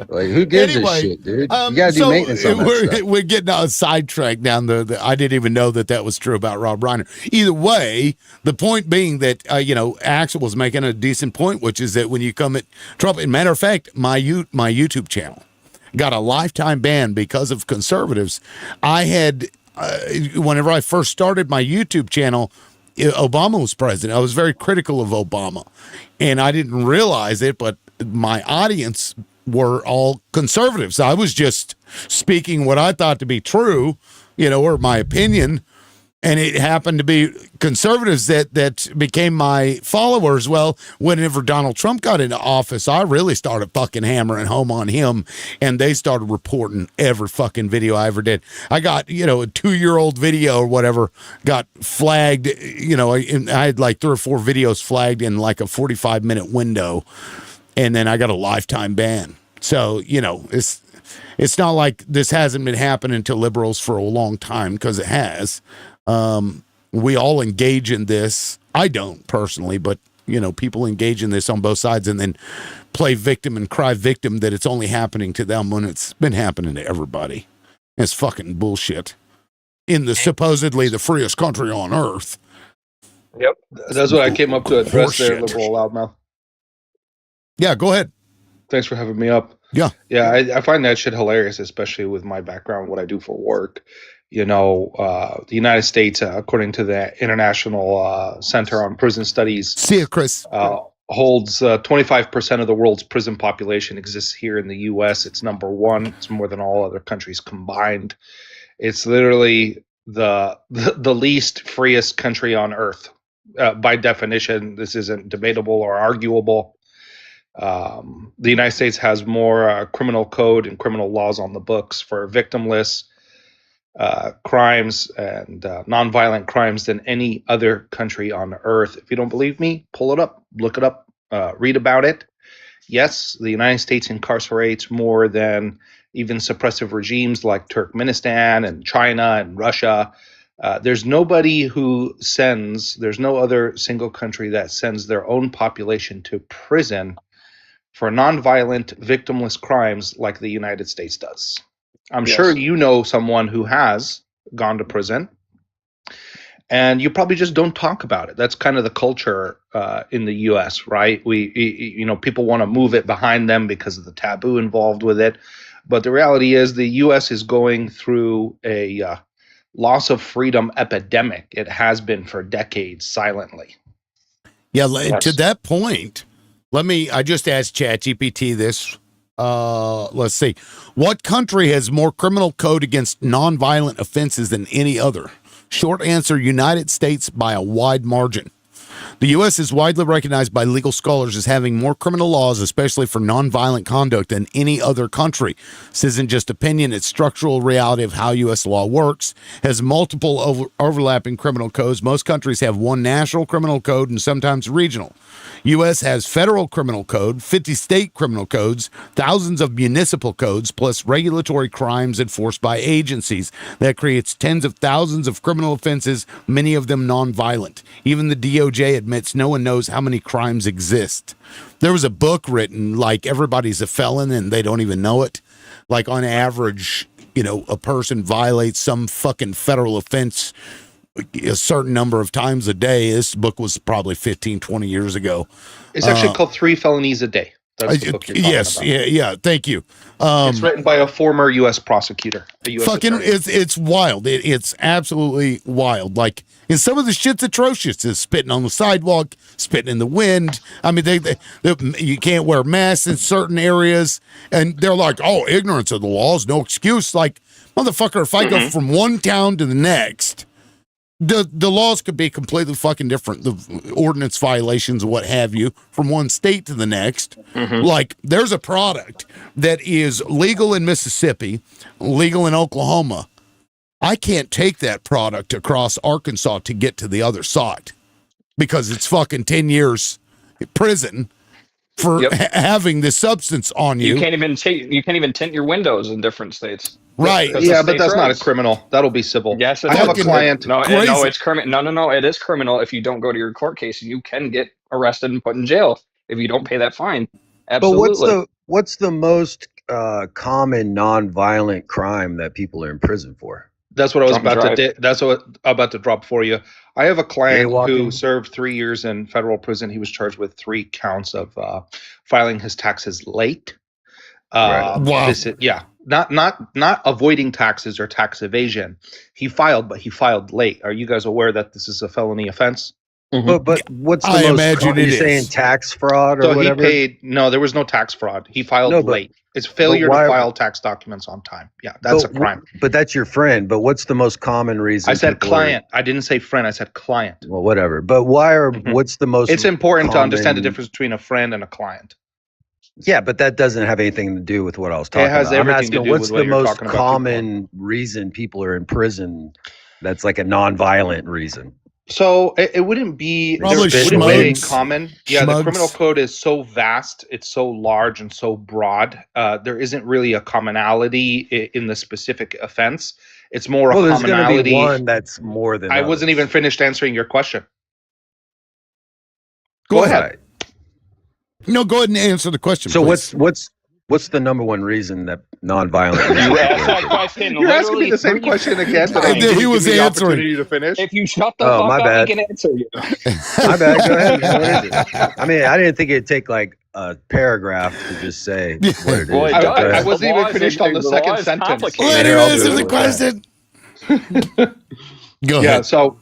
Like, who gives Anyway, a shit, dude? You got to do so maintenance on that we're, stuff. we're getting on a sidetrack down the I didn't even know that was true about Rob Reiner. Either way, the point being that, Axel was making a decent point, which is that when you come at Trump, and matter of fact, my YouTube channel got a lifetime ban because of conservatives. I had, whenever I first started my YouTube channel, Obama was president. I was very critical of Obama, and I didn't realize it, but my audience were all conservatives. I was just speaking what I thought to be true, or my opinion, and it happened to be conservatives that became my followers. Well, whenever Donald Trump got into office, I really started fucking hammering home on him, and they started reporting every fucking video I ever did. I got, a 2-year-old video or whatever got flagged, and I had like 3 or 4 videos flagged in like a 45-minute window. and then I got a lifetime ban. So, you know, it's not like this hasn't been happening to liberals for a long time, because it has. We all engage in this. I don't personally, but, you know, people engage in this on both sides and then play victim and cry victim that it's only happening to them when it's been happening to everybody. It's fucking bullshit. In the supposedly the freest country on earth. Yep. That's what I came up to address there, liberal loudmouth. Yeah, go ahead. Thanks for having me up. Yeah. Yeah, I find that shit hilarious, especially with my background, what I do for work. You know, the United States, according to the International Center on Prison Studies, see you, Chris, holds 25% of the world's prison population exists here in the U.S. It's number one. It's more than all other countries combined. It's literally the least freest country on earth. By definition, this isn't debatable or arguable. The United States has more criminal code and criminal laws on the books for victimless crimes and nonviolent crimes than any other country on earth. If you don't believe me, pull it up, look it up, read about it. Yes, the United States incarcerates more than even suppressive regimes like Turkmenistan and China and Russia. There's nobody who there's no other single country that sends their own population to prison for nonviolent, victimless crimes like the United States does. I'm sure you know someone who has gone to prison, and you probably just don't talk about it. That's kind of the culture in the U.S., right? People want to move it behind them because of the taboo involved with it. But the reality is the U.S. is going through a loss of freedom epidemic. It has been for decades silently. Yeah, to that point, I just asked ChatGPT this. Let's see. What country has more criminal code against nonviolent offenses than any other? Short answer, United States by a wide margin. The U.S. is widely recognized by legal scholars as having more criminal laws, especially for nonviolent conduct, than any other country. This isn't just opinion, it's structural reality of how U.S. law works. Has multiple overlapping criminal codes. Most countries have one national criminal code and sometimes regional. U.S. has federal criminal code, 50 state criminal codes, thousands of municipal codes, plus regulatory crimes enforced by agencies. That creates tens of thousands of criminal offenses, many of them nonviolent. Even the DOJ admits no one knows how many crimes exist. There was a book written, like, everybody's a felon and they don't even know it. Like, on average, a person violates some fucking federal offense a certain number of times a day. This book was probably 15, 20 years ago. It's actually called 3 Felonies a Day. That's the book you're talking about. Yeah, thank you. It's written by a former U.S. prosecutor. It's wild. It's absolutely wild. Like, and some of the shit's atrocious. Is spitting on the sidewalk, spitting in the wind. I mean, they you can't wear masks in certain areas, and they're like, "Oh, ignorance of the law is no excuse." Like, motherfucker, if I go from one town to the next, the laws could be completely fucking different. The ordinance violations, what have you, from one state to the next. Like, there's a product that is legal in Mississippi, legal in Oklahoma. I can't take that product across Arkansas to get to the other side because it's fucking 10 years prison for having this substance on you. You can't even tint your windows in different states. Right. Yeah, but that's not a criminal. That'll be civil. Yes, I have a client. No, it's criminal. No, it is criminal if you don't go to your court case, and you can get arrested and put in jail if you don't pay that fine. Absolutely. But what's the most common non-violent crime that people are in prison for? That's what I was about to drop for you. I have a client who served 3 years in federal prison. He was charged with 3 counts of filing his taxes late. Wow. Not avoiding taxes or tax evasion. He filed, but he filed late. Are you guys aware that this is a felony offense? But what's the most imagine you're saying tax fraud or whatever? No, there was no tax fraud. He filed late. It's failure to file tax documents on time. Yeah, that's a crime. But that's your friend. But what's the most common reason? I said client. I didn't say friend. I said client. Well, whatever. But what's the most It's important to understand the difference between a friend and a client. Yeah, but that doesn't have anything to do with what I was talking about. It has everything to do with what you're talking about. What's the most common reason people are in prison that's like a non-violent reason? So it wouldn't be Probably there wouldn't be a schmugs. common. Yeah, the criminal Schmugs. code is so vast, it's so large and so broad. There isn't really a commonality in the specific offense. It's more Well, a there's going to be commonality. one that's more than I others. wasn't even finished answering your question. Go ahead. Right. No, go ahead and answer the question. So please. what's the number one reason that nonviolent? You asked that question. You're asking me the same 3 question again. That I times. didn't He was give you the answering. opportunity to finish. If you shut the Oh, fuck my up, bad. we can answer you. My bad. Go ahead. What is it? I mean, I didn't think it'd take like a paragraph to just say what it is. Well, it But does. go I ahead. wasn't The even law is finished on the law second is sentence. complicated. Let him Here, I'll answer do it the with that. question. Go Yeah, ahead. so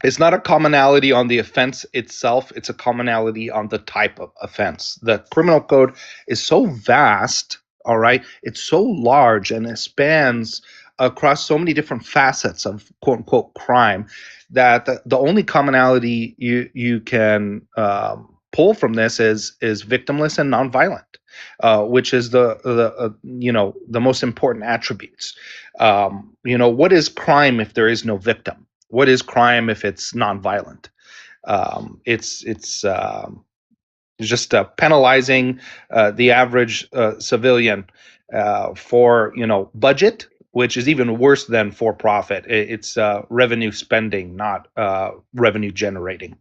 it's not a commonality on the offense itself, it's a commonality on the type of offense. The criminal code is so vast, all right? It's so large and it spans across so many different facets of quote unquote crime that the only commonality you can pull from this is victimless and nonviolent, which is the most important attributes. What is crime if there is no victim? What is crime if it's nonviolent? It's just penalizing the average civilian for budget, which is even worse than for profit. It's revenue spending, not revenue generating.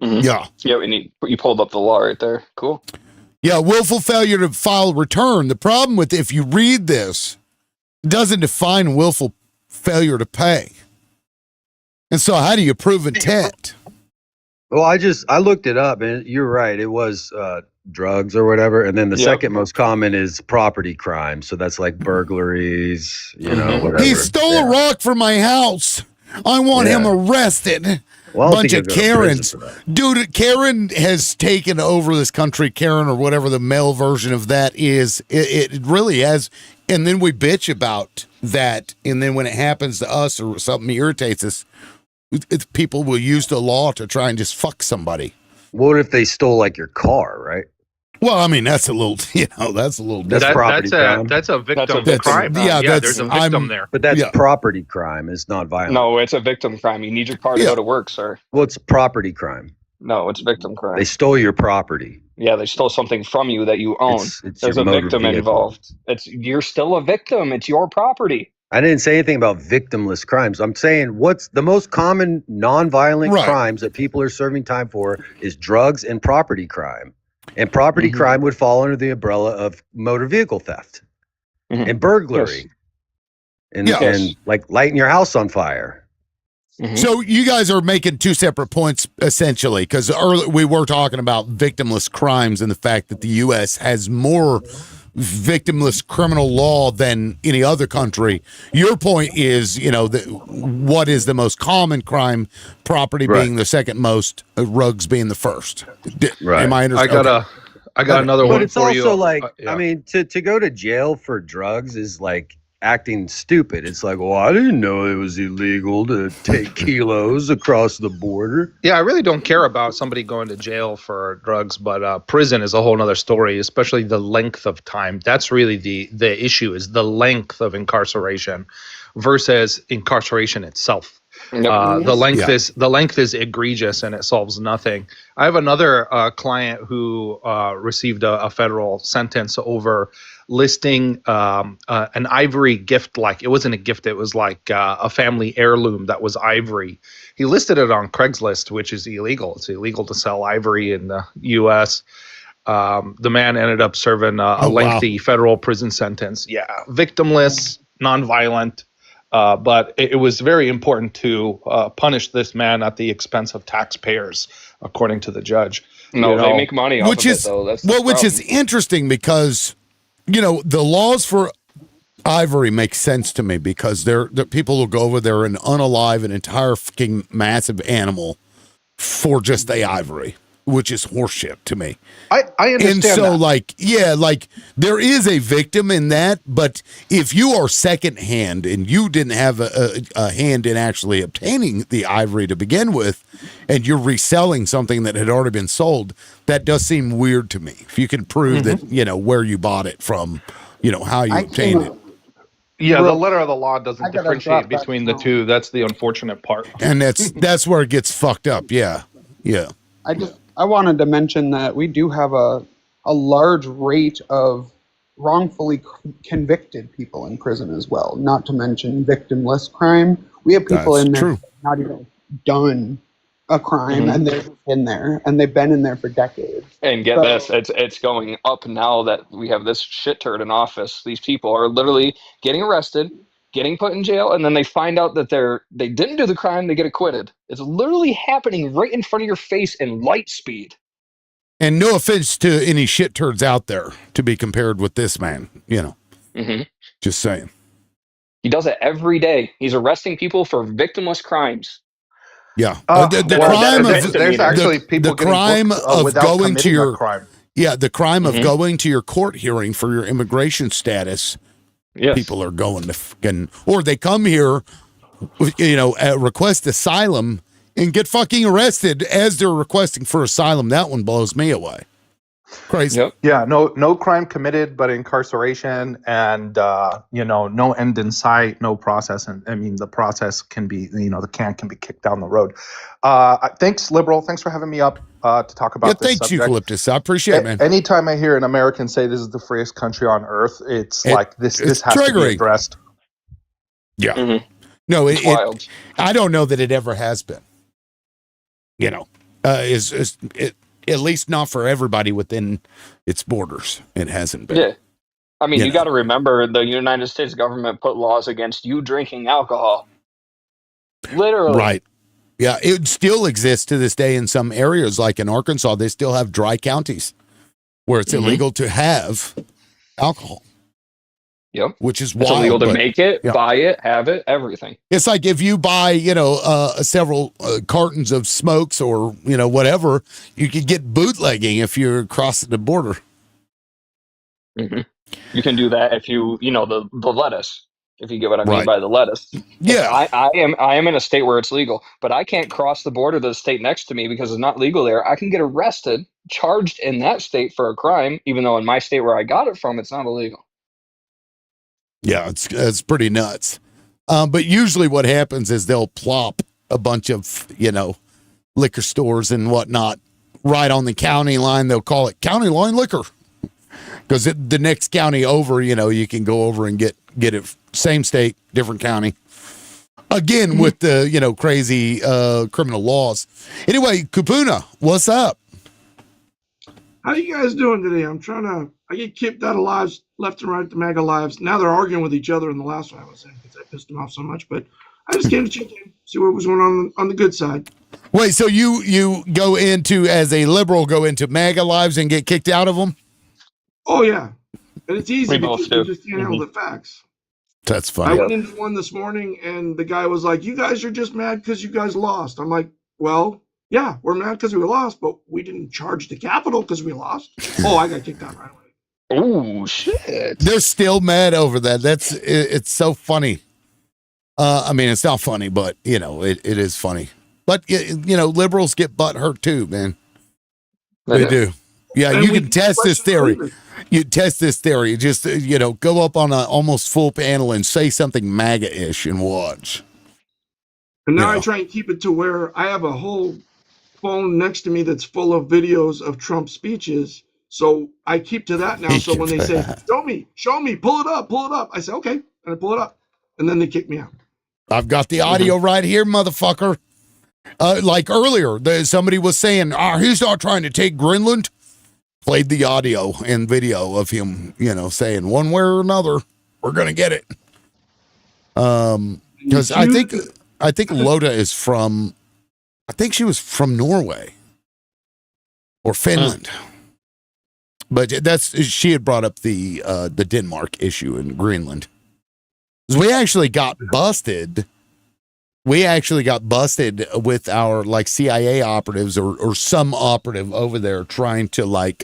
Mhm. Yeah. Yeah, you pulled up the law right there. Cool. Yeah, willful failure to file return. The problem with if you read this, it doesn't define willful failure to pay. And so how do you prove intent? Well, I looked it up, and you're right. It was drugs or whatever, and then the Yep. second most common is property crime. So that's like burglaries, whatever. He stole a rock from my house. I want him arrested. Well, I don't Bunch think of he'll go to prison Karens. for that. Dude, Karen has taken over this country, Karen, or whatever the male version of that is. It really has. And then we bitch about that. And then when it happens to us or something irritates us, people will use the law to try and just fuck somebody. What if they stole like your car, right? Well, I mean, that's a little, that's a little That's different. property crime. That's a victim That's- crime. yeah, that's- there's a victim I'm- there. But that's Yeah. property crime. It's not violent. No, it's a victim crime. You need your car to Yeah. go to work, sir. Well, it's property crime. No, it's victim crime. They stole your property. Yeah, they stole something from you that you own. It's There's your a motor victim vehicle. involved. You're still a victim. It's your property. I didn't say anything about victimless crimes. I'm saying what's the most common nonviolent Right. crimes that people are serving time for is drugs and property crime. And property Mhm. crime would fall under the umbrella of motor vehicle theft Mhm. and burglary and, Yeah. and like lighting your house on fire. Mhm. So you guys are making two separate points essentially, because earlier we were talking about victimless crimes and the fact that the U.S. has more victimless criminal law than any other country. Your point is, what is the most common crime? Property Right. being the second most, rugs being the first. Right. Am I I understanding? got another But one it's for also you. like, Yeah. I mean, to go to jail for drugs is like acting stupid. It's like, well, I didn't know it was illegal to take kilos across the border. Yeah, I really don't care about somebody going to jail for drugs, but prison is a whole nother story, especially the length of time. That's really the issue, is the length of incarceration versus incarceration itself. The length is egregious and it solves nothing. I have another client who received a federal sentence over listing an ivory gift. Like, it wasn't a gift, it was like a family heirloom that was ivory. He listed it on Craigslist, which is illegal. It's illegal to sell ivory in the U.S. The man ended up serving a lengthy federal prison sentence. Yeah, victimless, nonviolent. But it was very important to punish this man at the expense of taxpayers, according to the judge. No, they make money off of it, though. That's the which is problem. interesting because, the laws for ivory make sense to me because the people will go over there and unalive an entire fucking massive animal for just the ivory, which is horseshit to me. I understand And so, that. there is a victim in that, but if you are secondhand and you didn't have a hand in actually obtaining the ivory to begin with, and you're reselling something that had already been sold, that does seem weird to me. If you can prove that, where you bought it from, how you obtained it. Yeah, the Real, letter of the law I doesn't gotta differentiate drop back between the down. two. That's the unfortunate part. And that's where it gets fucked up. Yeah. I wanted to mention that we do have a large rate of wrongfully convicted people in prison as well. Not to mention victimless crime. We have people That's in there true. not even done a crime, and they're in there, and they've been in there for decades. And get this, So it's going up now that we have this shit turd in office. These people are literally getting arrested, getting put in jail, and then they find out that they didn't do the crime, they get acquitted. It's literally happening right in front of your face in light speed. And no offense to any shit turds out there to be compared with this man, Just saying. He does it every day. He's arresting people for victimless crimes. Yeah. The crime of there's actually people the crime getting booked, of without going to committing your a crime. Yeah, the crime of going to your court hearing for your immigration status. Yes. People are going to fucking, or they come here, request asylum and get fucking arrested as they're requesting for asylum. That one blows me away. Crazy. Yep. Yeah, no crime committed, but incarceration and no end in sight, no process. And I mean, the process can be, the can be kicked down the road. Thanks, Liberal. Thanks for having me up to talk about this thanks, subject. Eucalyptus. I appreciate it, man. Anytime I hear an American say this is the freest country on earth, it's like this has to be addressed. Yeah. No, it's wild. I don't know that it ever has been. At least not for everybody within its borders. It hasn't been. Yeah. I mean, you got to remember the United States government put laws against you drinking alcohol. Literally. Right. Yeah, it still exists to this day in some areas, like in Arkansas. They still have dry counties where it's illegal to have alcohol. Yep. Which is it's wild. Illegal to make it, buy it, have it, everything. It's like if you buy, several cartons of smokes or, whatever, you could get bootlegging if you're crossing the border. Mm-hmm. You can do that if you, the lettuce. If you get what I mean by the lettuce. Yeah. I am in a state where it's legal, but I can't cross the border to the state next to me because it's not legal there. I can get arrested, charged in that state for a crime, even though in my state where I got it from, it's not illegal. Yeah, it's pretty nuts. But usually what happens is they'll plop a bunch of, liquor stores and whatnot right on the county line. They'll call it county line liquor. Because the next county over, you can go over and get it, same state, different county. Again, with the, crazy criminal laws. Anyway, Kupuna, what's up? How you guys doing today? I get kicked out of lives left and right, the MAGA lives. Now they're arguing with each other in the last one I was in because I pissed them off so much. But I just came to check in, see what was going on the good side. Wait, so you go into, as a liberal, go into MAGA lives and get kicked out of them? Oh, yeah. And it's easy because you just can't handle the facts. That's funny. I went into one this morning and the guy was like, you guys are just mad because you guys lost. I'm like, well, yeah, we're mad because we lost, but we didn't charge the Capitol because we lost. Oh, I got kicked out right away. Oh, shit. They're still mad over that. It's so funny. I mean, it's not funny, but, it is funny. But, liberals get butt hurt too, man. They do. Yeah, and you can test this theory. You test this theory. Just, go up on an almost full panel and say something MAGA-ish and watch. And now I try and keep it to where I have a whole phone next to me that's full of videos of Trump speeches. So I keep to that now. So when they say, show me, pull it up. I say, okay. And I pull it up. And then they kick me out. I've got the audio right here, motherfucker. Like earlier, somebody was saying, he's not trying to take Greenland. Played the audio and video of him, saying one way or another, we're going to get it. Because I think Loda is from, I think she was from Norway or Finland. But she had brought up the Denmark issue in Greenland. We actually got busted. We actually got busted with our CIA operatives or some operative over there trying to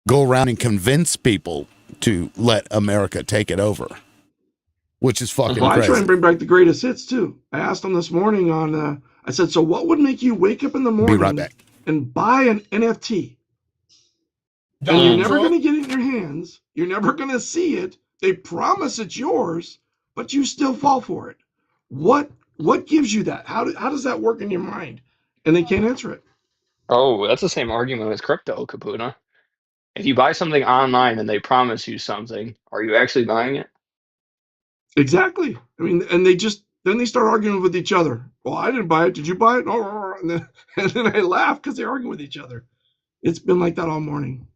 go around and convince people to let America take it over, which is fucking crazy. I try and bring back the greatest hits too. I asked them this morning I said, so what would make you wake up in the morning and buy an NFT? And you're never going to get it in your hands. You're never going to see it. They promise it's yours, but you still fall for it. What gives you that? How does that work in your mind? And they can't answer it. Oh, that's the same argument with crypto, Kapuna. If you buy something online and they promise you something, are you actually buying it? Exactly. I mean, and then they start arguing with each other. Well, I didn't buy it. Did you buy it? Oh, and then I laugh because they argue with each other. It's been like that all morning.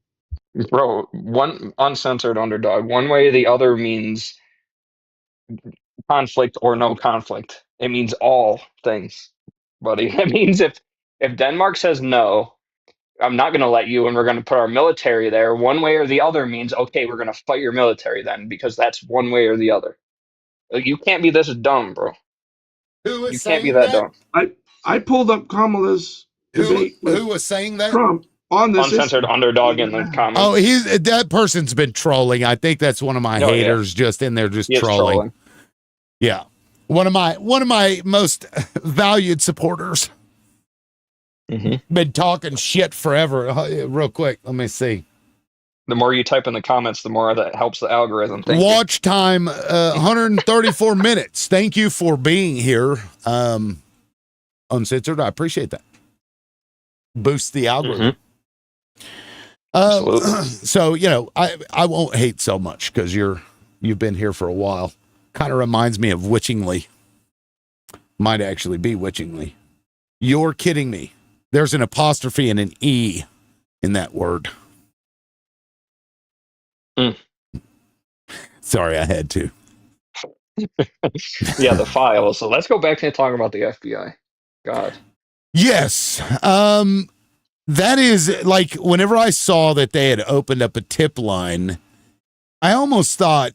Bro, one uncensored underdog, one way or the other means conflict or no conflict. It means all things, buddy. It means if Denmark says no, I'm not going to let you, and we're going to put our military there. One way or the other means, okay, we're going to fight your military then, because that's one way or the other. Like, you can't be this dumb, bro. Who You was can't be saying that that? dumb. I pulled up Kamala's debate Who with was saying that? Trump on this Uncensored issue. underdog in the comments. Oh, that person's been trolling. I think that's one of my haters just in there just trolling. Yeah. One of my most valued supporters. Mm-hmm. Been talking shit forever. Real quick, let me see. The more you type in the comments, the more that helps the algorithm. Thank Watch time 134 minutes. Thank you for being here. Uncensored, I appreciate that. Boost the algorithm. So, I won't hate so much because you've been here for a while. Kind of reminds me of Witchingly. Might actually be Witchingly. You're kidding me. There's an apostrophe and an E in that word. Sorry, I had to. Yeah, the files. So let's go back to talking about the FBI. God. Yes. That is like whenever I saw that they had opened up a tip line, I almost thought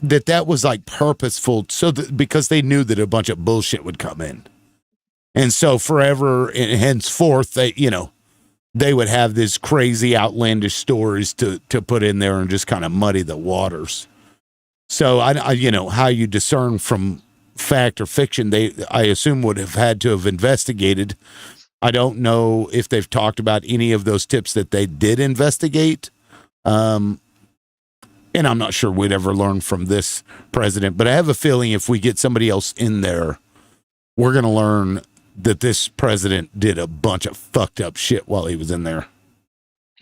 that was like purposeful because they knew that a bunch of bullshit would come in. And so forever and henceforth, they would have these crazy outlandish stories to put in there and just kind of muddy the waters. So I how you discern from fact or fiction, I assume would have had to have investigated. I don't know if they've talked about any of those tips that they did investigate. And I'm not sure we'd ever learn from this president, but I have a feeling if we get somebody else in there, we're going to learn that this president did a bunch of fucked up shit while he was in there.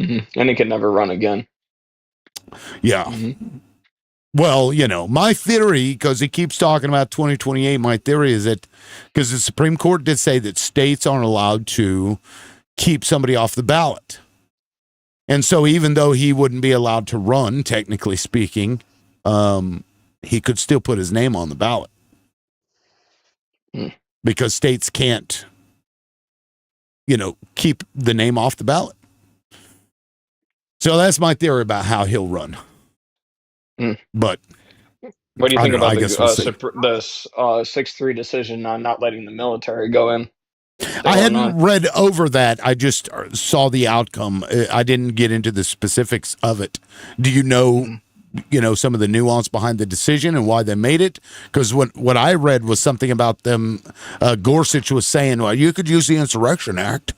Mm-hmm. And he can never run again. Yeah. Mm-hmm. Well, my theory, because he keeps talking about 2028, my theory is that because the Supreme Court did say that states aren't allowed to keep somebody off the ballot. And so even though he wouldn't be allowed to run, technically speaking, he could still put his name on the ballot. Because states can't, keep the name off the ballot. So that's my theory about how he'll run. But what do you think about the we'll 6-3 decision on not letting the military go in? I hadn't read over that. I just saw the outcome. I didn't get into the specifics of it. Do you know, some of the nuance behind the decision and why they made it? Because what I read was something about them. Gorsuch was saying, well, you could use the Insurrection Act.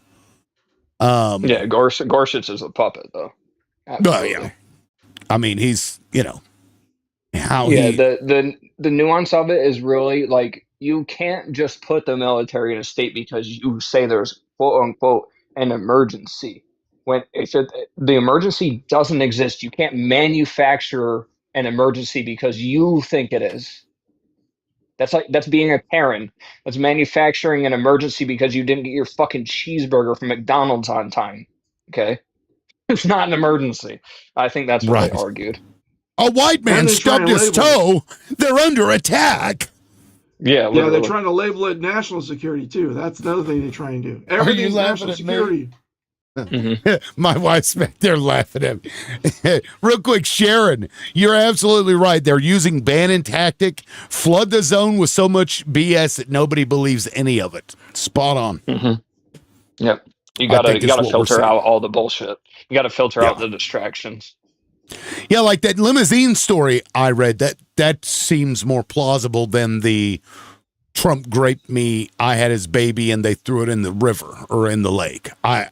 Yeah, Gorsuch is a puppet, though. Absolutely. Yeah. I mean, he's, the nuance of it is really like you can't just put the military in a state because you say there's quote unquote an emergency. When the emergency doesn't exist, you can't manufacture an emergency because you think it is. That's being a Karen. That's manufacturing an emergency because you didn't get your fucking cheeseburger from McDonald's on time. Okay? It's not an emergency. I think that's what they argued. A white man stubbed his toe. They're under attack. Yeah, literally. Yeah, they're trying to label it national security too. That's another thing they try and do. Everything's national security. Mm-hmm. My wife's back there laughing at me. Real quick, Sharon, you're absolutely right. They're using Bannon tactic. Flood the zone with so much BS that nobody believes any of it. Spot on. Mm-hmm. Yep. You gotta filter out all the bullshit. You gotta filter out the distractions. Yeah, like that limousine story I read, that seems more plausible than the Trump raped me, I had his baby, and they threw it in the river or in the lake. I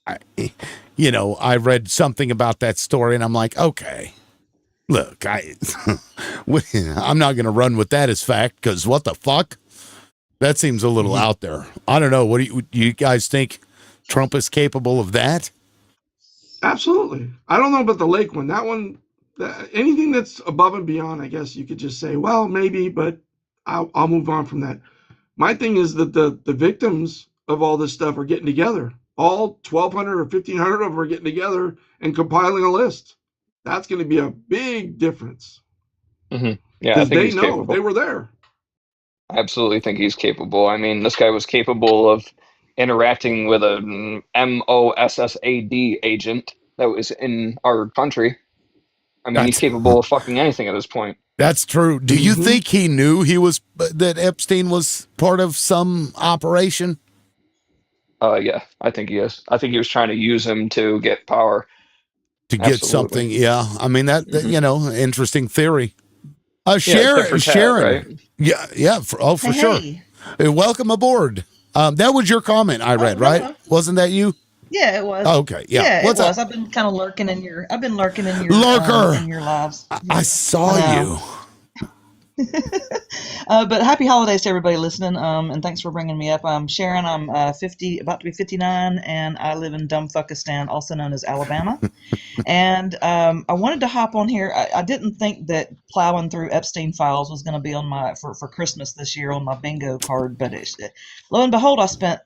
read something about that story, and I'm like, okay. Look, I'm not going to run with that as fact because what the fuck? That seems a little out there. I don't know. What do you guys think? Trump is capable of that? Absolutely. I don't know about the lake one. That one, anything that's above and beyond, I guess you could just say, well, maybe, but I'll move on from that. My thing is that the victims of all this stuff are getting together. All 1,200 or 1,500 of them are getting together and compiling a list. That's going to be a big difference. Mm-hmm. Yeah, I Because think they he's know capable. they were there. I absolutely think he's capable. I mean, this guy was capable of interacting with an MOSSAD agent that was in our country. I mean, he's capable of fucking anything at this point. That's true. Do you think he knew that Epstein was part of some operation? Yeah, I think he is. I think he was trying to use him to get power. To get something, yeah. I mean, that interesting theory. Sharon, right? Yeah, for sure. Hey, welcome aboard. That was your comment I read, right? Wasn't that you? Yeah, it was. Oh, okay, yeah. What's What's it up? was. I've been kind of lurking in your. Lurker in your lives. I saw you. But happy holidays to everybody listening. And thanks for bringing me up. I'm Sharon. I'm 50, about to be 59, and I live in Dumbfuckistan, also known as Alabama. And I wanted to hop on here. I didn't think that plowing through Epstein files was going to be on my for Christmas this year on my bingo card, but lo and behold, I spent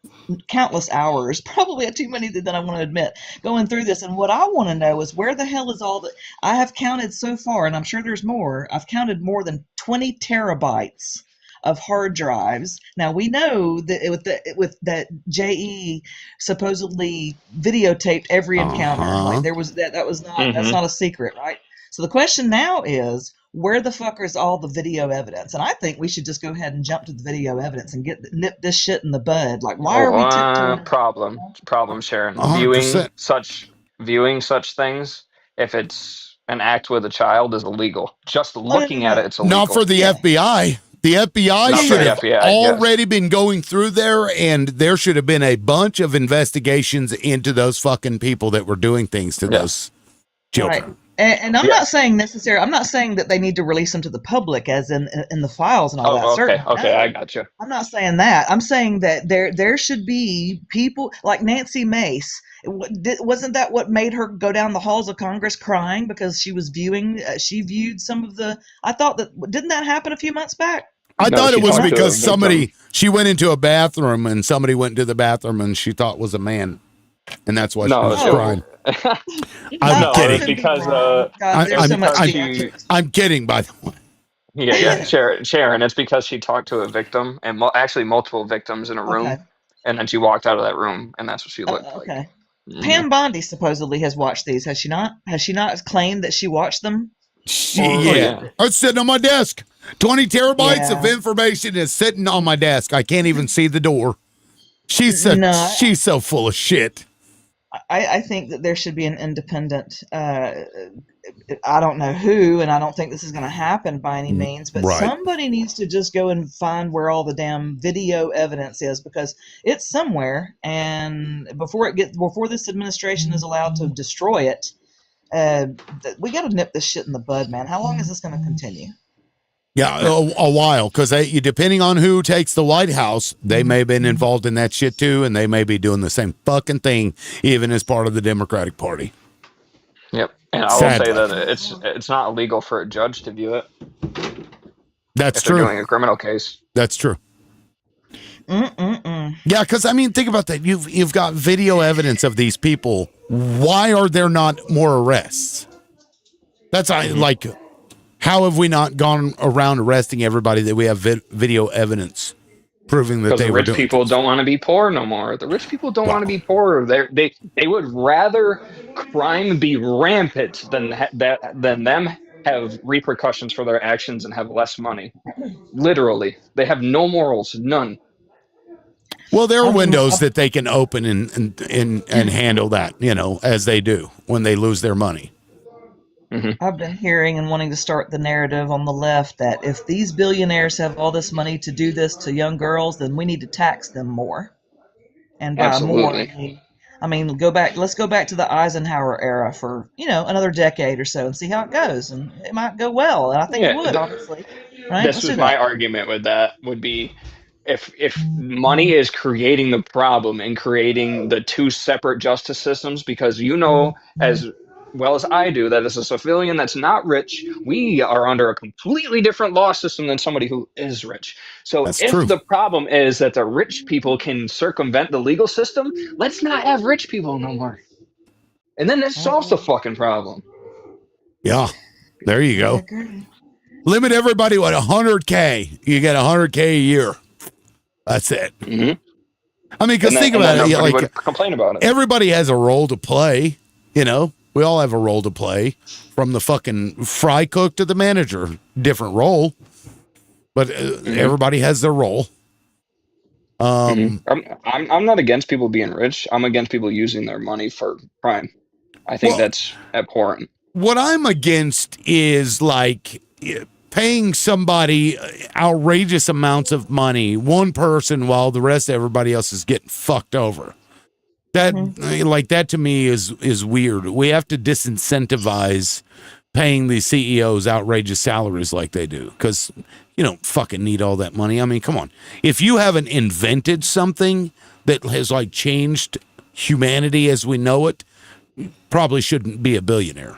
countless hours, probably too many than I want to admit, going through this. And what I want to know is where the hell is all that I have counted so far, and I'm sure there's more. I've counted more than 20 terabytes of hard drives. Now we know that with that JE supposedly videotaped every encounter. Like there was that was not that's not a secret, right? So the question now is, where the fuck is all the video evidence? And I think we should just go ahead and jump to the video evidence and nip this shit in the bud. Like, why are we tiptoeing? Problem, Sharon. 100%. Viewing such things, if it's an act with a child, is illegal. Just looking at it, it's illegal. Not for the FBI. The FBI should have already been going through there, and there should have been a bunch of investigations into those fucking people that were doing things to those children. Right. And I'm not saying I'm not saying that they need to release them to the public, as in the files and all that. Okay, okay, I got you. I'm not saying that. I'm saying that there should be people like Nancy Mace. Wasn't that what made her go down the halls of Congress crying because she was she viewed some of the? I thought didn't that happen a few months back? I thought it was because she went into a bathroom and somebody went into the bathroom and she thought was a man. And that's why she was crying. I'm kidding. I'm kidding, by the way. Yeah, Sharon. It's because she talked to a victim and actually multiple victims in a room, and then she walked out of that room, and that's what she looked like. Okay. Pam Bondi supposedly has watched these. Has she not? Has she not claimed that she watched them? It's sitting on my desk. 20 terabytes of information is sitting on my desk. I can't even see the door. She's so full of shit. I think that there should be an independent, I don't know who, and I don't think this is going to happen by any means, but somebody needs to just go and find where all the damn video evidence is, because it's somewhere, and before this administration is allowed to destroy it, we got to nip this shit in the bud, man. How long is this going to continue? Yeah, a while, because depending on who takes the White House, they may have been involved in that shit too, and they may be doing the same fucking thing, even as part of the Democratic Party. Yep, and I will say that it's not illegal for a judge to view it. That's true. If they're doing a criminal case. That's true. Yeah, because think about that. You've got video evidence of these people. Why are there not more arrests? That's how have we not gone around arresting everybody that we have video evidence proving that they were doing? Because the rich people don't want to be poor no more. The rich people don't want to be poor. They would rather crime be rampant than them have repercussions for their actions and have less money. Literally, they have no morals, none. Well, there are windows that they can open and handle that, as they do when they lose their money. I've been hearing and wanting to start the narrative on the left that if these billionaires have all this money to do this to young girls, then we need to tax them more. And by more, I mean I mean, let's go back to the Eisenhower era for, another decade or so and see how it goes. And it might go well. And I think it Yeah, would, obviously. Right? this Let's was do my that. argument with that would be if money is creating the problem and creating the two separate justice systems, because as well as I do that as a civilian that's not rich, we are under a completely different law system than somebody who is rich. So That's if true. the problem is that the rich people can circumvent the legal system, let's not have rich people no more. And then that solves the fucking problem. Yeah. There you I go. agree. Limit everybody what $100K. You get $100K a year. That's it. Mm-hmm. I mean, because think And about then it. nobody Like would complain about it. everybody has a role to play. We all have a role to play, from the fucking fry cook to the manager. Different role, but everybody has their role. I'm not against people being rich. I'm against people using their money for crime. I think that's abhorrent. What I'm against is like paying somebody outrageous amounts of money, one person, while the rest of everybody else is getting fucked over. That to me is weird. We have to disincentivize paying these CEOs outrageous salaries like they do, because you don't fucking need all that money. I mean, come on. If you haven't invented something that has like changed humanity as we know it, you probably shouldn't be a billionaire.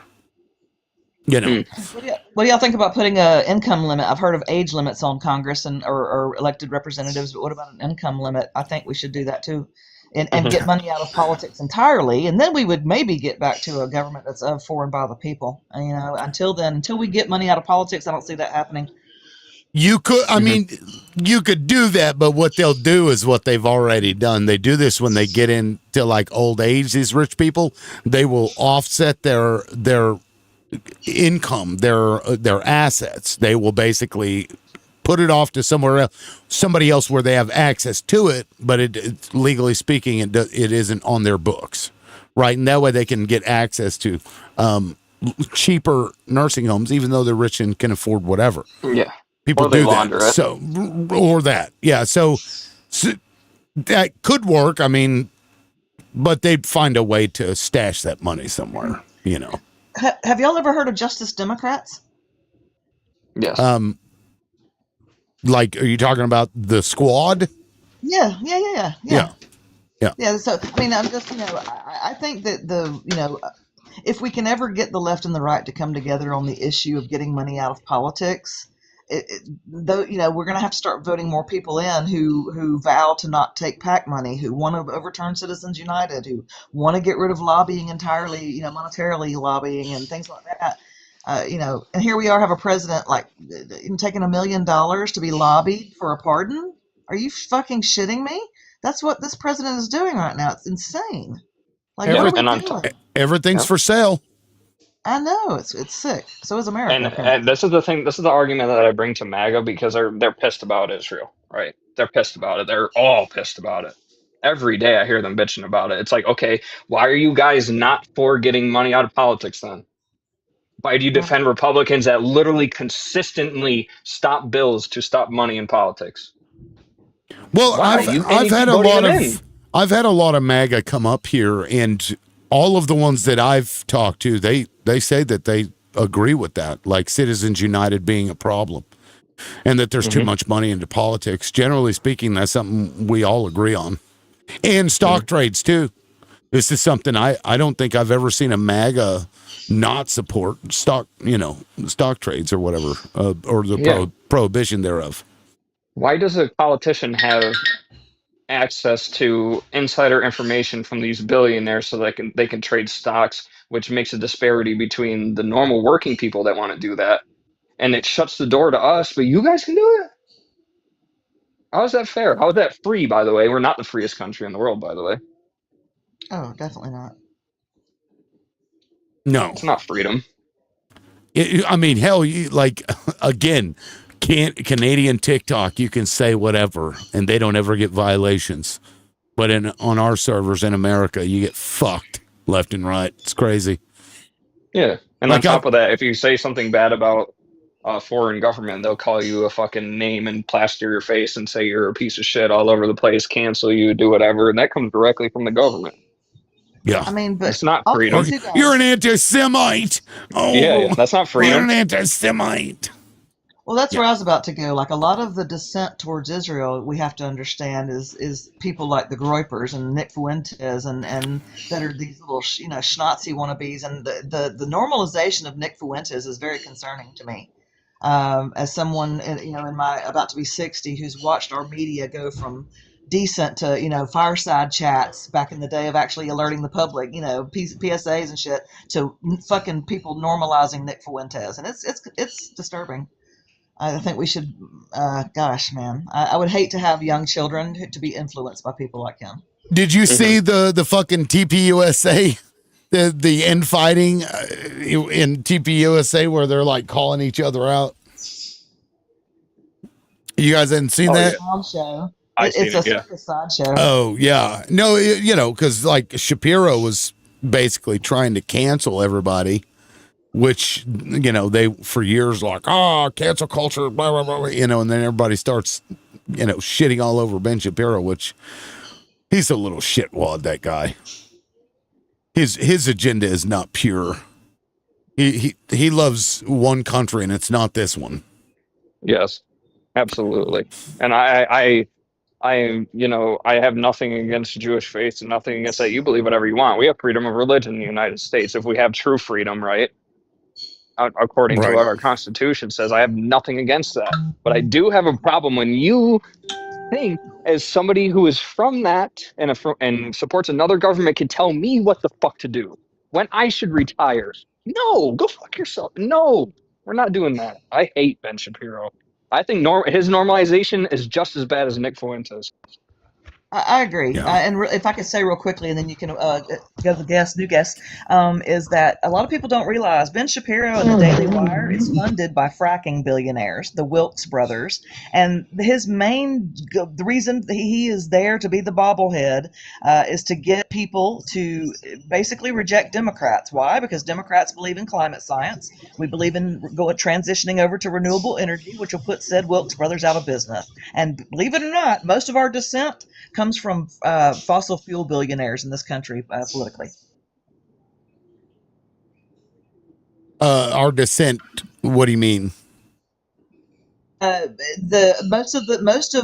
What do y'all think about putting a income limit? I've heard of age limits on Congress or elected representatives, but what about an income limit? I think we should do that too, and get money out of politics entirely, and then we would maybe get back to a government that's of, for, and by the people. And, until then, until we get money out of politics, I don't see that happening. You could, I mean, you could do that, but what they'll do is what they've already done. They do this when they get into like old age. These rich people, they will offset their income, their assets. They will basically put it off to somebody else where they have access to it, but it legally speaking, it isn't on their books, right? And that way they can get access to cheaper nursing homes, even though they're rich and can afford whatever. Yeah. People or they do launder that. it. So, or that. Yeah. So that could work. I mean, but they'd find a way to stash that money somewhere, Have y'all ever heard of Justice Democrats? Yes. Like, are you talking about the squad? Yeah. Yeah. So, I mean, I'm just, I think that if we can ever get the left and the right to come together on the issue of getting money out of politics, we're going to have to start voting more people in who vow to not take PAC money, who want to overturn Citizens United, who want to get rid of lobbying entirely, monetarily lobbying and things like that. And here we have a president taking $1 million to be lobbied for a pardon. Are you fucking shitting me? That's what this president is doing right now. It's insane. Like, what are we doing? Everything's for sale. I know, it's sick. So is America. And this is the thing. This is the argument that I bring to MAGA, because they're pissed about Israel, right? They're pissed about it. They're all pissed about it. Every day I hear them bitching about it. It's like, okay, why are you guys not for getting money out of politics then? Why do you defend Republicans that literally consistently stop bills to stop money in politics? Well, I've had a lot of MAGA come up here, and all of the ones that I've talked to, they say that they agree with that, like Citizens United being a problem, and that there's too much money into politics. Generally speaking, that's something we all agree on, and stock trades too. This is something I don't think I've ever seen a MAGA not support stock trades or whatever, or the prohibition thereof. Why does a politician have access to insider information from these billionaires so they can trade stocks, which makes a disparity between the normal working people that want to do that, and it shuts the door to us, but you guys can do it? How is that fair? How is that free, by the way? We're not the freest country in the world, by the way. Oh, definitely not. No. It's not freedom. I mean, hell, again, Canadian TikTok, you can say whatever, and they don't ever get violations. But on our servers in America, you get fucked left and right. It's crazy. Yeah, and on top of that, if you say something bad about a foreign government, they'll call you a fucking name and plaster your face and say you're a piece of shit all over the place, cancel you, do whatever, and that comes directly from the government. Yeah. I mean, but It's not also freedom. too, guys. You're an anti-Semite. Oh, Yeah, that's not you're freedom. an anti-Semite. Well, that's where I was about to go. Like a lot of the dissent towards Israel, we have to understand is people like the Groypers and Nick Fuentes and that are these little schnatzy wannabes, and the normalization of Nick Fuentes is very concerning to me. As someone in my about to be 60 who's watched our media go from decent to fireside chats back in the day of actually alerting the public, PSAs and shit, to fucking people normalizing Nick Fuentes, and it's disturbing. I think we should, gosh, man, I would hate to have young children to be influenced by people like him. Did you see the fucking TPUSA, the infighting in TPUSA where they're like calling each other out? You guys hadn't seen that? Show. It's a circus sideshow. Oh yeah, no, because like Shapiro was basically trying to cancel everybody, which they for years like cancel culture, blah blah blah, and then everybody starts shitting all over Ben Shapiro, which he's a little shitwad. That guy, his agenda is not pure. He loves one country and it's not this one. Yes, absolutely. And I have nothing against Jewish faith and nothing against that. You believe whatever you want. We have freedom of religion in the United States. If we have true freedom, right? According to what our Constitution says, I have nothing against that. But I do have a problem when you think, as somebody who is from that and supports another government, can tell me what the fuck to do when I should retire. No, go fuck yourself. No, we're not doing that. I hate Ben Shapiro. I think his normalization is just as bad as Nick Fuentes. I agree. Yeah. And if I could say real quickly, and then you can go to the new guest, is that a lot of people don't realize Ben Shapiro and the Daily Wire is funded by fracking billionaires, the Wilkes brothers, and the reason he is there to be the bobblehead is to get people to basically reject Democrats. Why? Because Democrats believe in climate science. We believe in transitioning over to renewable energy, which will put said Wilkes brothers out of business. And believe it or not, most of our dissent comes from fossil fuel billionaires in this country politically. Our dissent. What do you mean? Most of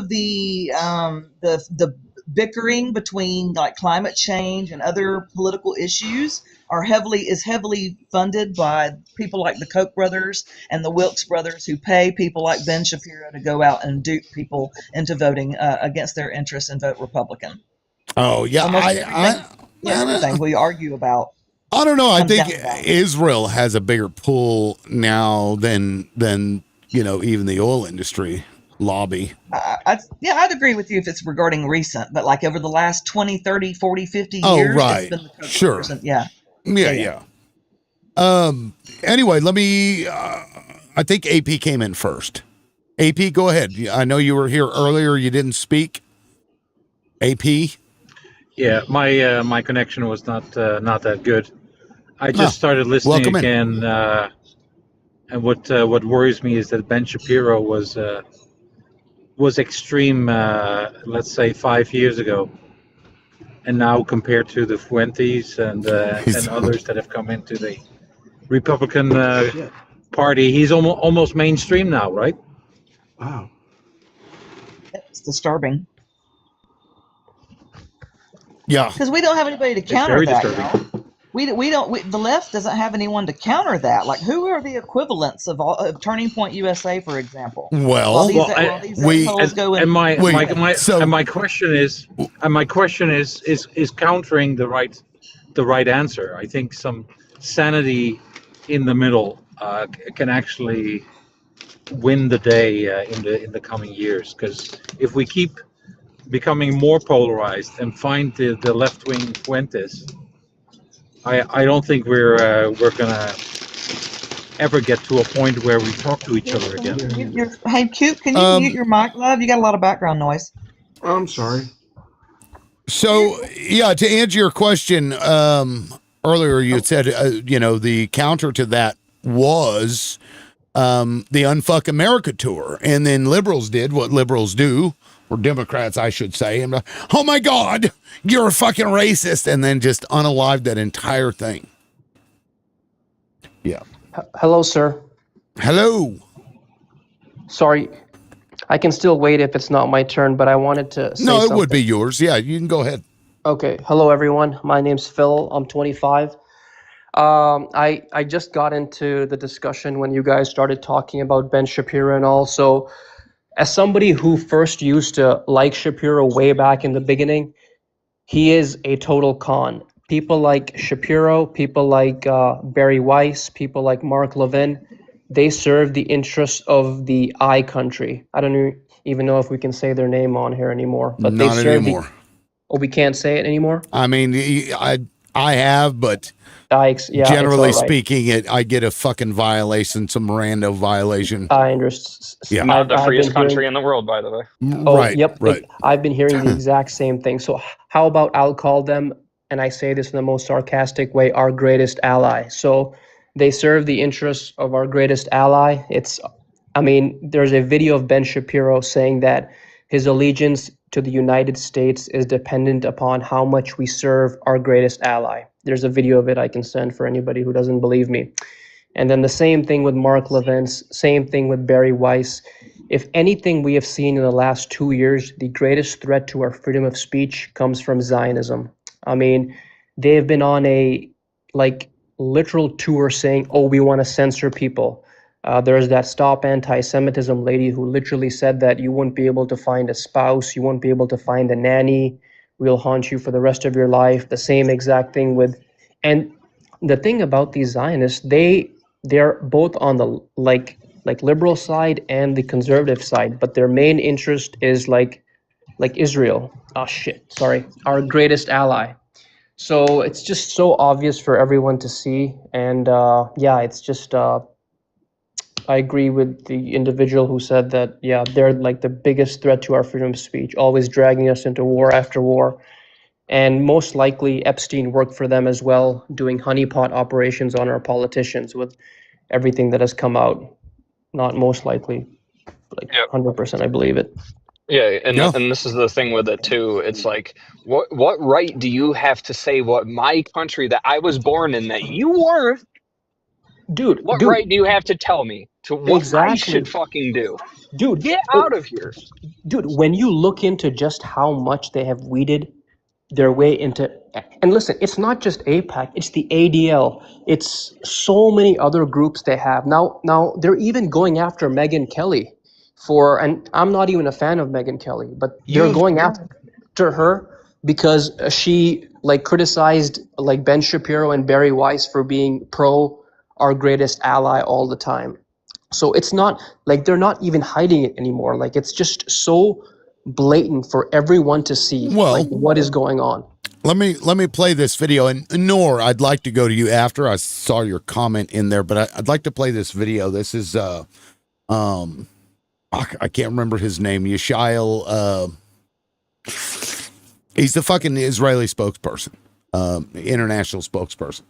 the bickering between like climate change and other political issues is heavily funded by people like the Koch brothers and the Wilkes brothers, who pay people like Ben Shapiro to go out and dupe people into voting against their interests and vote Republican. Oh yeah, everything we argue about. I don't know. I think Israel has a bigger pull now than even the oil industry lobby. I'd agree with you if it's regarding recent, but like over the last 20, 30, 40, 50 years. Oh, right. It's been the Koch Sure. brothers. Yeah. Anyway, let me, I think AP came in first. AP, go ahead. I know you were here earlier. You didn't speak. AP? Yeah, my connection was not that good. I just started listening again, and what worries me is that Ben Shapiro was extreme, let's say 5 years ago, and now compared to the Fuentes and others that have come into the Republican Party, he's almost mainstream now, right? Wow, it's disturbing. Yeah, because we don't have anybody to counter that. The left doesn't have anyone to counter that. Like, who are the equivalents of Turning Point USA, for example? Well, my question is countering the right answer. I think some sanity in the middle can actually win the day in the coming years. Because if we keep becoming more polarized and find the left-wing Fuentes, I don't think we're gonna ever get to a point where we talk to each other again. Hey, Coop, can you mute your mic, love? You got a lot of background noise. I'm sorry. So, yeah, to answer your question, earlier you had said, the counter to that was the Unfuck America tour. And then liberals did what liberals do, or Democrats, I should say, and oh my God, you're a fucking racist, and then just unalive that entire thing. Yeah. Hello, sir. Hello. Sorry, I can still wait if it's not my turn, but I wanted to say something. No, it would be yours. Yeah, you can go ahead. Okay. Hello, everyone. My name's Phil. I'm 25. I just got into the discussion when you guys started talking about Ben Shapiro and all. So, as somebody who first used to like Shapiro way back in the beginning, he is a total con. People like Shapiro, people like Barry Weiss, people like Mark Levin, they serve the interests of the I country. I don't even know if we can say their name on here anymore. But Not they serve anymore. Oh, we can't say it anymore? I mean, I have, but generally speaking, I get a fucking violation, some rando violation. I understand. Yeah. Not the freest country in the world, by the way. Right. Yep. Right. I've been hearing the exact same thing. So how about I'll call them, and I say this in the most sarcastic way, our greatest ally. So they serve the interests of our greatest ally. There's a video of Ben Shapiro saying that his allegiance to the United States is dependent upon how much we serve our greatest ally. There's a video of it I can send for anybody who doesn't believe me. And then the same thing with Mark Levin, same thing with Barry Weiss. If anything we have seen in the last 2 years, the greatest threat to our freedom of speech comes from Zionism. I mean, they've been on a literal tour saying, oh, we want to censor people. There's that Stop Anti-Semitism lady who literally said that you wouldn't be able to find a spouse, you won't be able to find a nanny, we'll haunt you for the rest of your life. The same exact thing with, and the thing about these Zionists, they're both on the like liberal side and the conservative side, but their main interest is like Israel. Oh shit, sorry, our greatest ally. So it's just so obvious for everyone to see, and it's just. I agree with the individual who said that, they're like the biggest threat to our freedom of speech, always dragging us into war after war. And most likely Epstein worked for them as well, doing honeypot operations on our politicians with everything that has come out. Not most likely, 100%, I believe it. Yeah, and this is the thing with it too. It's like, what right do you have to say what my country that I was born in that you weren't? Dude, what right do you have to tell me to what I should fucking do? Dude, get out of here. Dude, when you look into just how much they have weeded their way into, and listen, it's not just AIPAC, it's the ADL, it's so many other groups they have. Now they're even going after Megyn Kelly and I'm not even a fan of Megyn Kelly, but they're going after her because she criticized Ben Shapiro and Barry Weiss for being pro our greatest ally all the time. So it's not they're not even hiding it anymore. It's just so blatant for everyone to see what is going on. Let me play this video, and Noor, I'd like to go to you after. I saw your comment in there, but I'd like to play this video. This is I can't remember his name. Yishael. He's the fucking Israeli spokesperson, international spokesperson.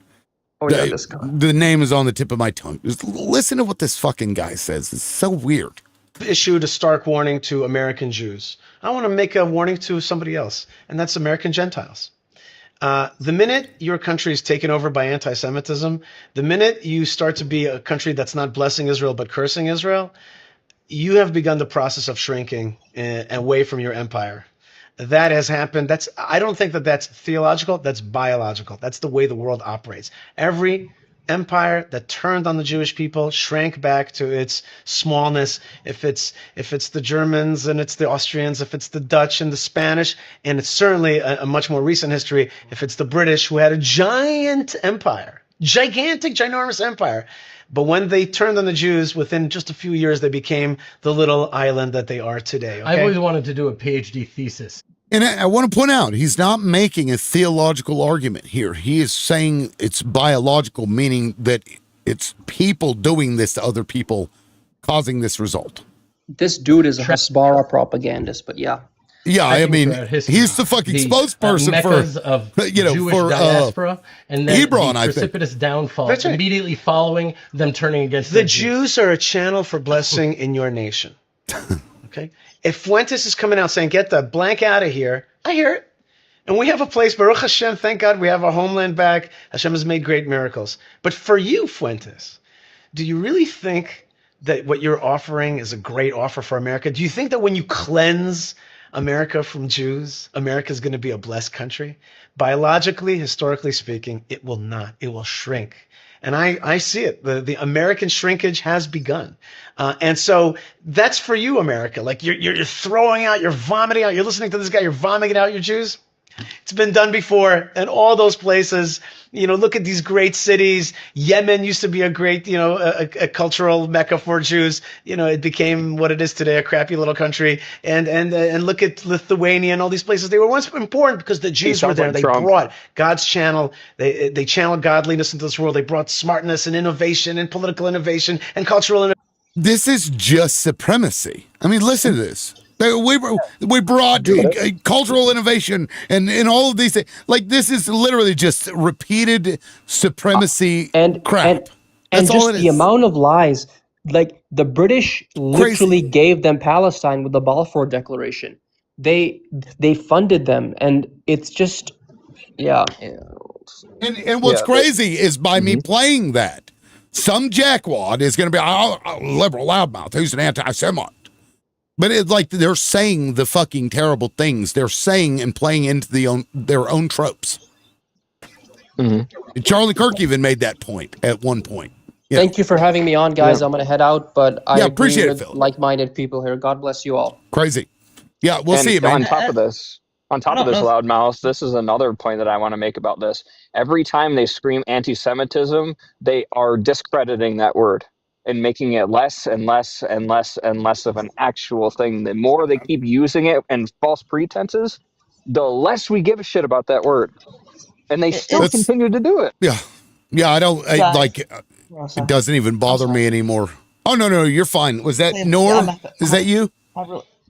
Oh yeah, this guy. The name is on the tip of my tongue. Just listen to what this fucking guy says. It's so weird. Issued a stark warning to American Jews. I want to make a warning to somebody else, and that's American Gentiles. The minute your country is taken over by anti-Semitism, the minute you start to be a country that's not blessing Israel but cursing Israel, you have begun the process of shrinking away from your empire. That has happened. I don't think that's theological. That's biological. That's the way the world operates. Every empire that turned on the Jewish people shrank back to its smallness. If it's the Germans and it's the Austrians, if it's the Dutch and the Spanish, and it's certainly a much more recent history, if it's the British who had a giant empire, gigantic, ginormous empire. But when they turned on the Jews, within just a few years, they became the little island that they are today. Okay? I've always wanted to do a PhD thesis. And I want to point out, he's not making a theological argument here. He is saying it's biological, meaning that it's people doing this to other people, causing this result. This dude is a Hasbara propagandist, but yeah. Yeah, I mean, he's the fucking spokesperson for of Jewish diaspora, and then Hebron, the precipitous downfall immediately following them turning against the Jews are a channel for blessing in your nation. Okay, If Fuentes is coming out saying, get the blank out of here, I hear it. And we have a place, Baruch Hashem, thank God we have our homeland back. Hashem has made great miracles. But for you, Fuentes, do you really think that what you're offering is a great offer for America? Do you think that when you cleanse America from Jews, America is going to be a blessed country? Biologically, historically speaking, it will not. It will shrink. And I see it. The American shrinkage has begun. And so that's for you, America. Like you're throwing out, you're vomiting out, you're listening to this guy, you're vomiting out your Jews. It's been done before in all those places. Look at these great cities. Yemen used to be a great, a cultural mecca for Jews. It became what it is today, a crappy little country. And look at Lithuania and all these places. They were once important because the Jews were there. They brought God's channel. They channeled godliness into this world. They brought smartness and innovation and political innovation and cultural innovation. This is just supremacy. I mean, listen to this. We brought cultural innovation and all of these things. Like, this is literally just repeated supremacy crap. And just the amount of lies. Like, the British literally gave them Palestine with the Balfour Declaration. They funded them, and it's just, And what's crazy is by me playing that, some jackwad is going to be a liberal loudmouth who's an anti-Semite. But it's like they're saying the fucking terrible things. They're saying and playing into their own tropes. Charlie Kirk even made that point at one point. Thank you for having me on, guys. I'm going to head out, but I appreciate agree with like-minded people here. God bless you all. Crazy. Yeah, we'll see you, man. On top of this, loudmouth, this is another point that I want to make about this. Every time they scream anti-Semitism, they are discrediting that word and making it less and less and less and less of an actual thing. The more they keep using it and false pretenses, the less we give a shit about that word. And they still continue to do it. Yeah. Yeah, it doesn't even bother me anymore. Oh, no, you're fine. Was that Nor? Is that you?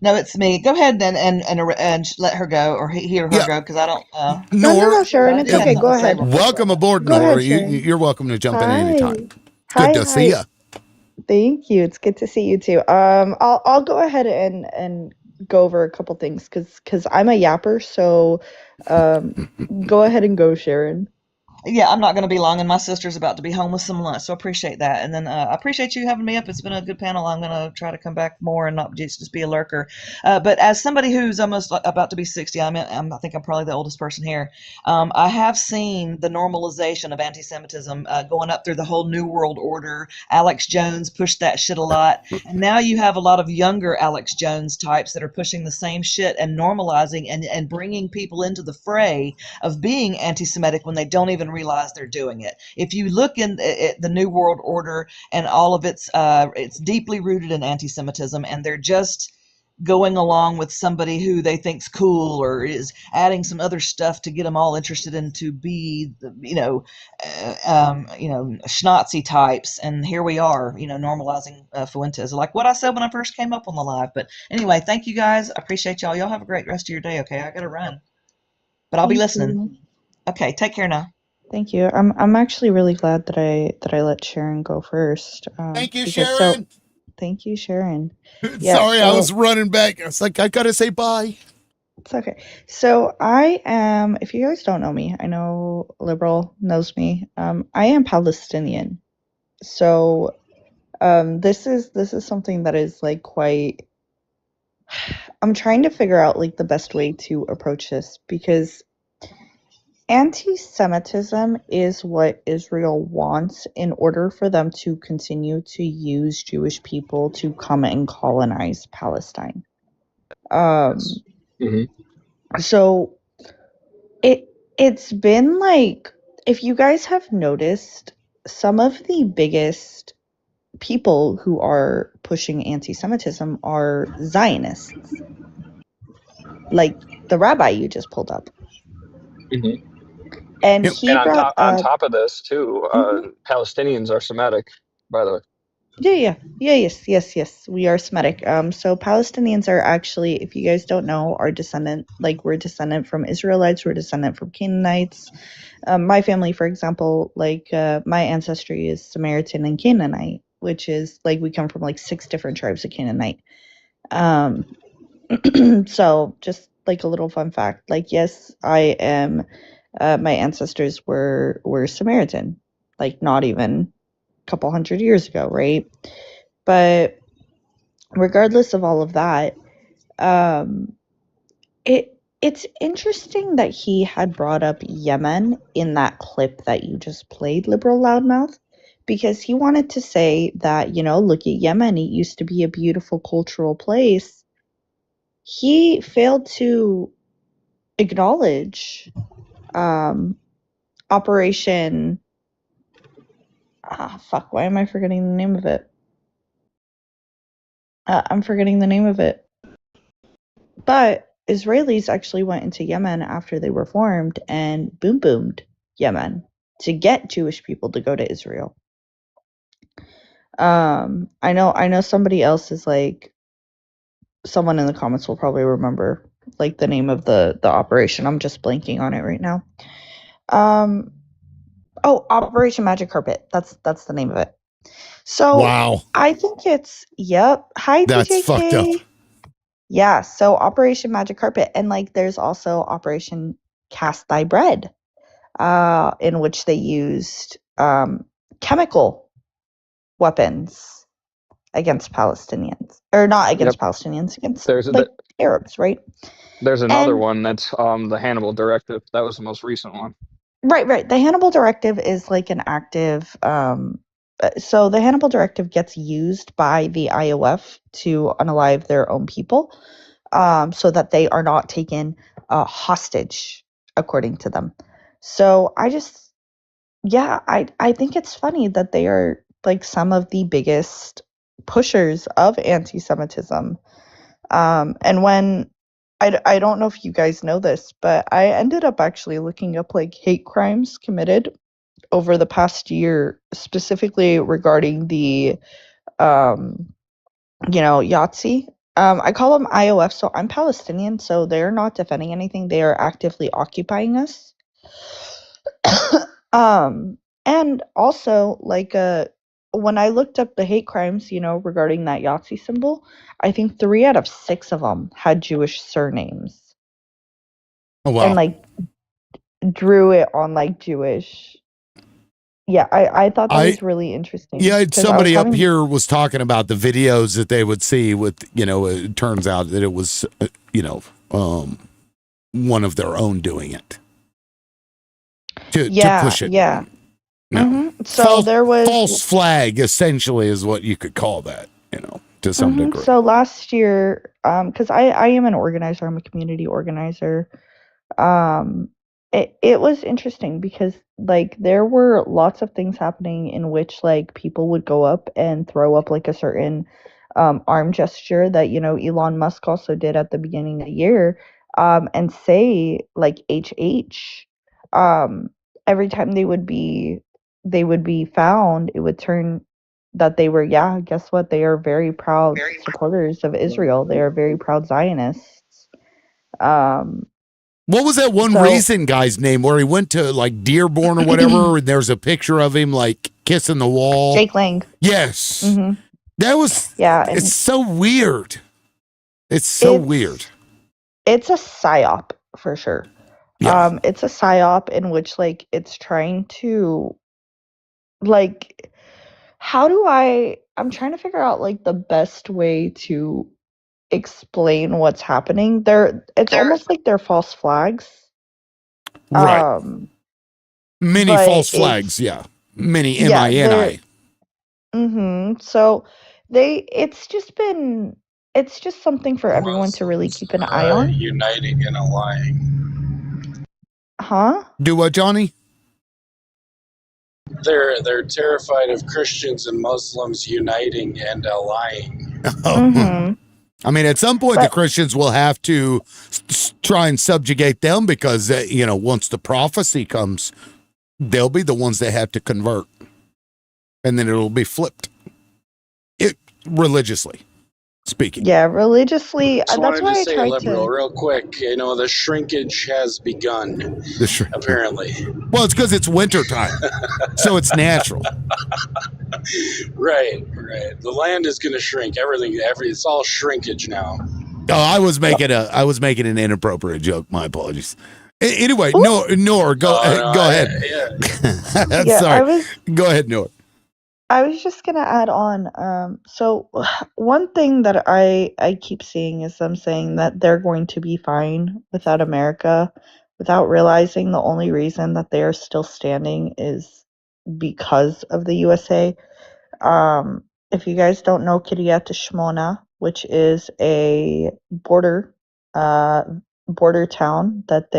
No, it's me. Go ahead and let her go, or he or her go, because I don't. No, Sharon, it's okay. Go ahead. Welcome aboard, Nora. You're welcome to jump in anytime. Good to see you. Thank you. It's good to see you too. I'll go ahead and go over a couple things because I'm a yapper. So, go ahead and go, Sharon. Yeah, I'm not going to be long, and my sister's about to be home with some lunch, so I appreciate that. And then I appreciate you having me up. It's been a good panel. I'm going to try to come back more and not just be a lurker. But as somebody who's almost about to be 60, I think I'm probably the oldest person here. I have seen the normalization of anti-Semitism going up through the whole New World Order. Alex Jones pushed that shit a lot. And now you have a lot of younger Alex Jones types that are pushing the same shit and normalizing and bringing people into the fray of being anti-Semitic when they don't even realize they're doing it. If you look in at the New World Order and all of it's deeply rooted in anti-Semitism, and they're just going along with somebody who they think's cool or is adding some other stuff to get them all interested in to be, schnauzy types. And here we are, normalizing Fuentes, like what I said when I first came up on the live. But anyway, thank you guys. I appreciate y'all. Y'all have a great rest of your day. Okay, I gotta run, but I'll be listening. Okay, take care now. Thank you. I'm actually really glad that I let Sharon go first. Thank you, Sharon. Thank you, Sharon. Sorry, I was running back. I was like, I gotta say bye. It's okay. So I am. If you guys don't know me, I know Liberal knows me. I am Palestinian. So, this is something that is like quite. I'm trying to figure out like the best way to approach this because anti-Semitism is what Israel wants in order for them to continue to use Jewish people to come and colonize Palestine. So it's been like, if you guys have noticed, some of the biggest people who are pushing anti-Semitism are Zionists. Like the rabbi you just pulled up. And he brought on top of this too, Palestinians are Semitic, by the way. Yes. We are Semitic. So Palestinians are actually, if you guys don't know, are descendant. Like we're descendant from Israelites. We're descendant from Canaanites. My family, for example, like my ancestry is Samaritan and Canaanite, which is like we come from like 6 different tribes of Canaanite. So just like a little fun fact, like, yes, I am, my ancestors were Samaritan, like not even a couple hundred years ago, right? But regardless of all of that, it's interesting that he had brought up Yemen in that clip that you just played, Liberal Loudmouth, because he wanted to say that, look at Yemen, it used to be a beautiful cultural place. He failed to acknowledge Operation. Fuck, why am I forgetting the name of it? I'm forgetting the name of it. But Israelis actually went into Yemen after they were formed and boomed Yemen to get Jewish people to go to Israel. I know somebody else is like, someone in the comments will probably remember like the name of the operation. I'm just blanking on it right now. Operation Magic Carpet. That's the name of it. So wow, I think it's Hi, that's TJK. fucked up. Yeah, so Operation Magic Carpet, and like there's also Operation Cast Thy Bread, in which they used chemical weapons against Palestinians, or not against Palestinians, against Arabs, right? There's another one that's the Hannibal Directive. That was the most recent one. Right. The Hannibal Directive is like an active. So the Hannibal Directive gets used by the IOF to unalive their own people, so that they are not taken hostage, according to them. So I think it's funny that they are like some of the biggest pushers of anti-Semitism. And when I don't know if you guys know this, but I ended up actually looking up like hate crimes committed over the past year, specifically regarding the Yahtzee. I call them IOF, so I'm Palestinian, so they're not defending anything. They are actively occupying us. And also, like, when I looked up the hate crimes, regarding that Yahtzee symbol, I think 3 out of 6 of them had Jewish surnames. Oh, wow. And, like, drew it on, like, Jewish. Yeah, I thought that was really interesting. Yeah, 'cause somebody up here was talking about the videos that they would see with, it turns out that it was, one of their own doing it. To push it. Yeah. No. So there was false flag, essentially, is what you could call that, to some degree. So last year, because I am an organizer, I'm a community organizer. It was interesting because like there were lots of things happening in which like people would go up and throw up like a certain arm gesture that Elon Musk also did at the beginning of the year, and say like HH. Every time they would be found, it would turn that they were, guess what? They are very proud supporters of Israel. They are very proud Zionists. What was that one recent guy's name where he went to like Dearborn or whatever, and there's a picture of him like kissing the wall? Jake Lang. Yes. Mm-hmm. That was, it's so weird. It's weird. It's a psyop for sure. Yeah. It's a psyop in which like it's trying to like, I'm trying to figure out like the best way to explain what's happening. It's almost like they're false flags. Right. Many false flags, yeah. Many MINI. So it's just something for everyone to really keep an eye on. Uniting and allying. Huh? Do what, Johnny? They're terrified of Christians and Muslims uniting and allying. I mean, at some point, the Christians will have to try and subjugate them because, once the prophecy comes, they'll be the ones that have to convert. And then it'll be flipped. Religiously speaking. Yeah, religiously. Just That's wanted why to I say, tried liberal, to. real quick. The shrinkage has begun. Apparently. Well, it's because it's wintertime. So it's natural. Right. The land is going to shrink. Everything. It's all shrinkage now. Oh, I was making an inappropriate joke. My apologies. Anyway, Nor, go ahead. Yeah, Sorry. Go ahead, Nor. I was just gonna add on. So one thing that I keep seeing is them saying that they're going to be fine without America, without realizing the only reason that they are still standing is because of the USA. If you guys don't know Kiryat Shmona, which is a uh, border town that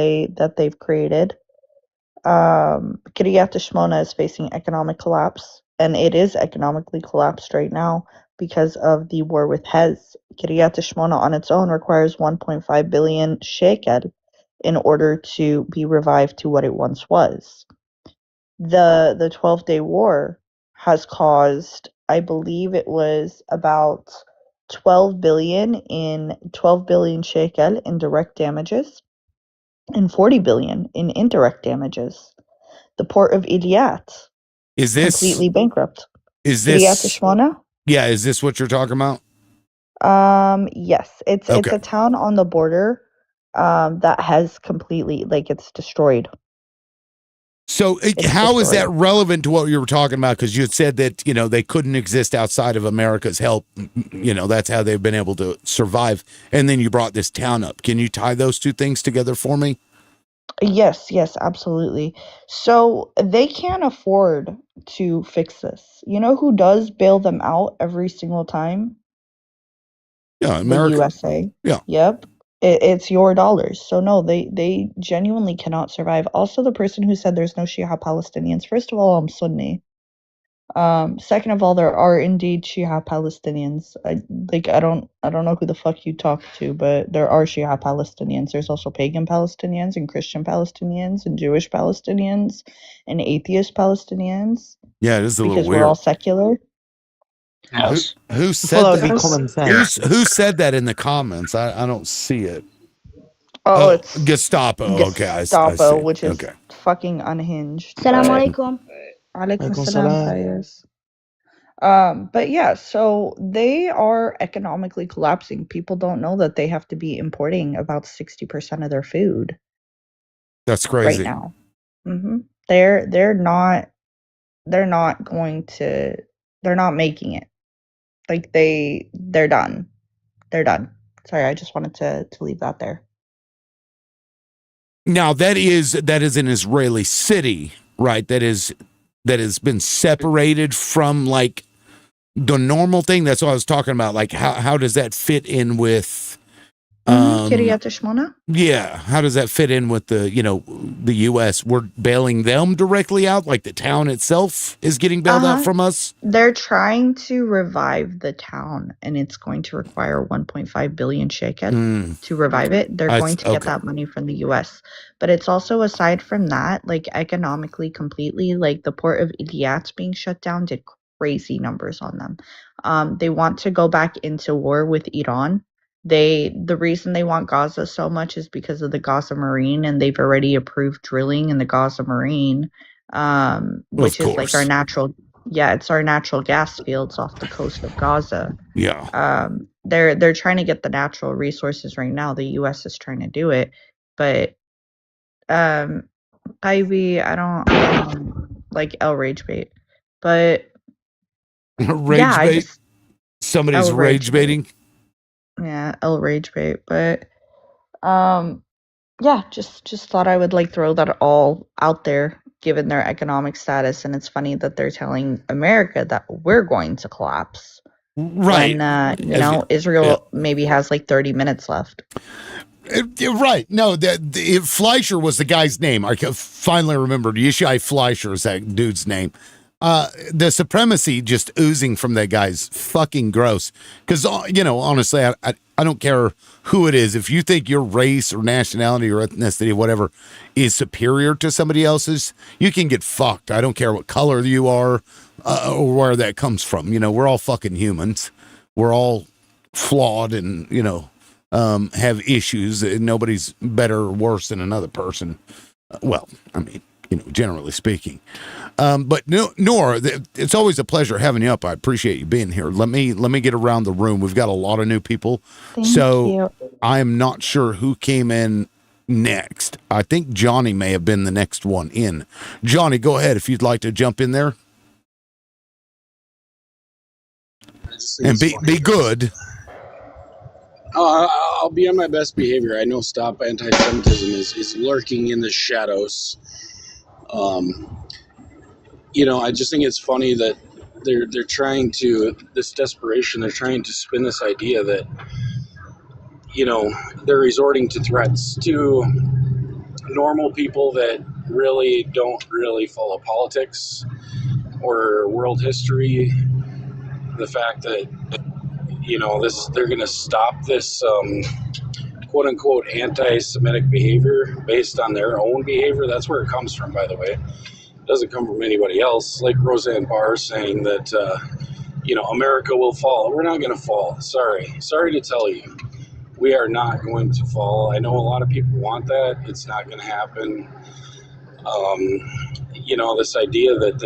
they've created, Kiryat Shmona is facing economic collapse, and it is economically collapsed right now because of the war with Hez. Kiryat Shmona on its own requires 1.5 billion shekel in order to be revived to what it once was. The 12-day war has caused, I believe it was about 12 billion shekel in direct damages and 40 billion in indirect damages. The port of Ilyat is this completely bankrupt. Is Kiryat this Shmona? Yeah, is this what you're talking about? Yes, it's a town on the border that has completely, like, it's destroyed. So how is that relevant to what you were talking about? Because you had said that, they couldn't exist outside of America's help. That's how they've been able to survive. And then you brought this town up. Can you tie those two things together for me? Yes, absolutely. So they can't afford to fix this. You know who does bail them out every single time? Yeah, The America. USA. Yeah. Yep. It's your dollars. So no, they genuinely cannot survive. Also, the person who said there's no Shia Palestinians, first of all, I'm Sunni. Second of all, there are indeed Shia Palestinians. I don't know who the fuck you talk to, but there are Shia Palestinians. There's also pagan Palestinians and Christian Palestinians and Jewish Palestinians and atheist Palestinians. Yeah, it is a little because weird. we're all secular. Who said that? Who said that in the comments? I don't see it. Oh, it's Gestapo. Okay, I see. Gestapo, which is Okay. fucking unhinged. Assalamu but- alaikum. Alaikum Alaikum salam, salam. Fayez. But yeah, so they are economically collapsing. People don't know that they have to be importing about 60% of their food That's crazy. right now. They're not going to. They're not making it. Like they're done. They're done. Sorry, I just wanted to leave that there. Now that is an Israeli city, right? That has been separated from like the normal thing. That's what I was talking about. Like how does that fit in with Kiryat Shmona? Yeah, how does that fit in with the the U.S.? We're bailing them directly out, like the town itself is getting bailed out from us. They're trying to revive the town, and it's going to require 1.5 billion shekel to revive it. They're going to get that money from the U.S. But it's also, aside from that, like economically completely, like the port of Ilyat being shut down did crazy numbers on them. They want to go back into war with Iran. The reason they want Gaza so much is because of the Gaza Marine, and they've already approved drilling in the Gaza Marine, which is like our natural, it's our natural gas fields off the coast of Gaza. Yeah. They're trying to get the natural resources right now. The U.S. is trying to do it, but Ivy, I don't like El Rage Bait, but Rage bait. Somebody's rage baiting. Yeah, El Rage Bait, but yeah, just thought I would like throw that all out there given their economic status, and it's funny that they're telling America that we're going to collapse. Right. When Israel maybe has like 30 minutes left. Right. No, Fleischer was the guy's name. I finally remembered. Yishai Fleischer is that dude's name. The supremacy just oozing from that guy's fucking gross. Because, honestly, I don't care who it is. If you think your race or nationality or ethnicity, whatever, is superior to somebody else's, you can get fucked. I don't care what color you are or where that comes from. We're all fucking humans. We're all flawed and, have issues. Nobody's better or worse than another person. Well, I mean, generally speaking. But Nora, it's always a pleasure having you up. I appreciate you being here. Let me get around the room. We've got a lot of new people. Thank so you. I am not sure who came in next. I think Johnny may have been the next one in. Johnny, go ahead if you'd like to jump in there. And be good. I'll be on my best behavior. I know Stop Anti-Semitism is lurking in the shadows. I just think it's funny that they're trying to, this desperation, they're trying to spin this idea that, they're resorting to threats to normal people that really don't really follow politics or world history. The fact that, they're going to stop this quote unquote anti-Semitic behavior based on their own behavior. That's where it comes from, by the way. It doesn't come from anybody else. Like Roseanne Barr saying that, America will fall. We're not going to fall. Sorry to tell you. We are not going to fall. I know a lot of people want that. It's not going to happen. This idea that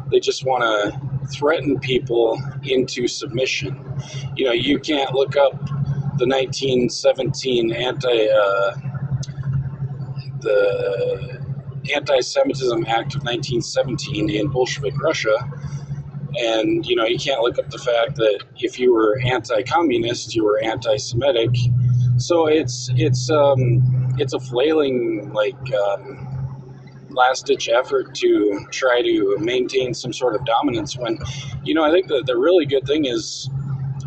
they just want to threaten people into submission. You can't look up the 1917 the Anti-Semitism Act of 1917 in Bolshevik Russia, and you can't look up the fact that if you were anti-communist, you were anti-Semitic. So it's a flailing last-ditch effort to try to maintain some sort of dominance. When I think that the really good thing is,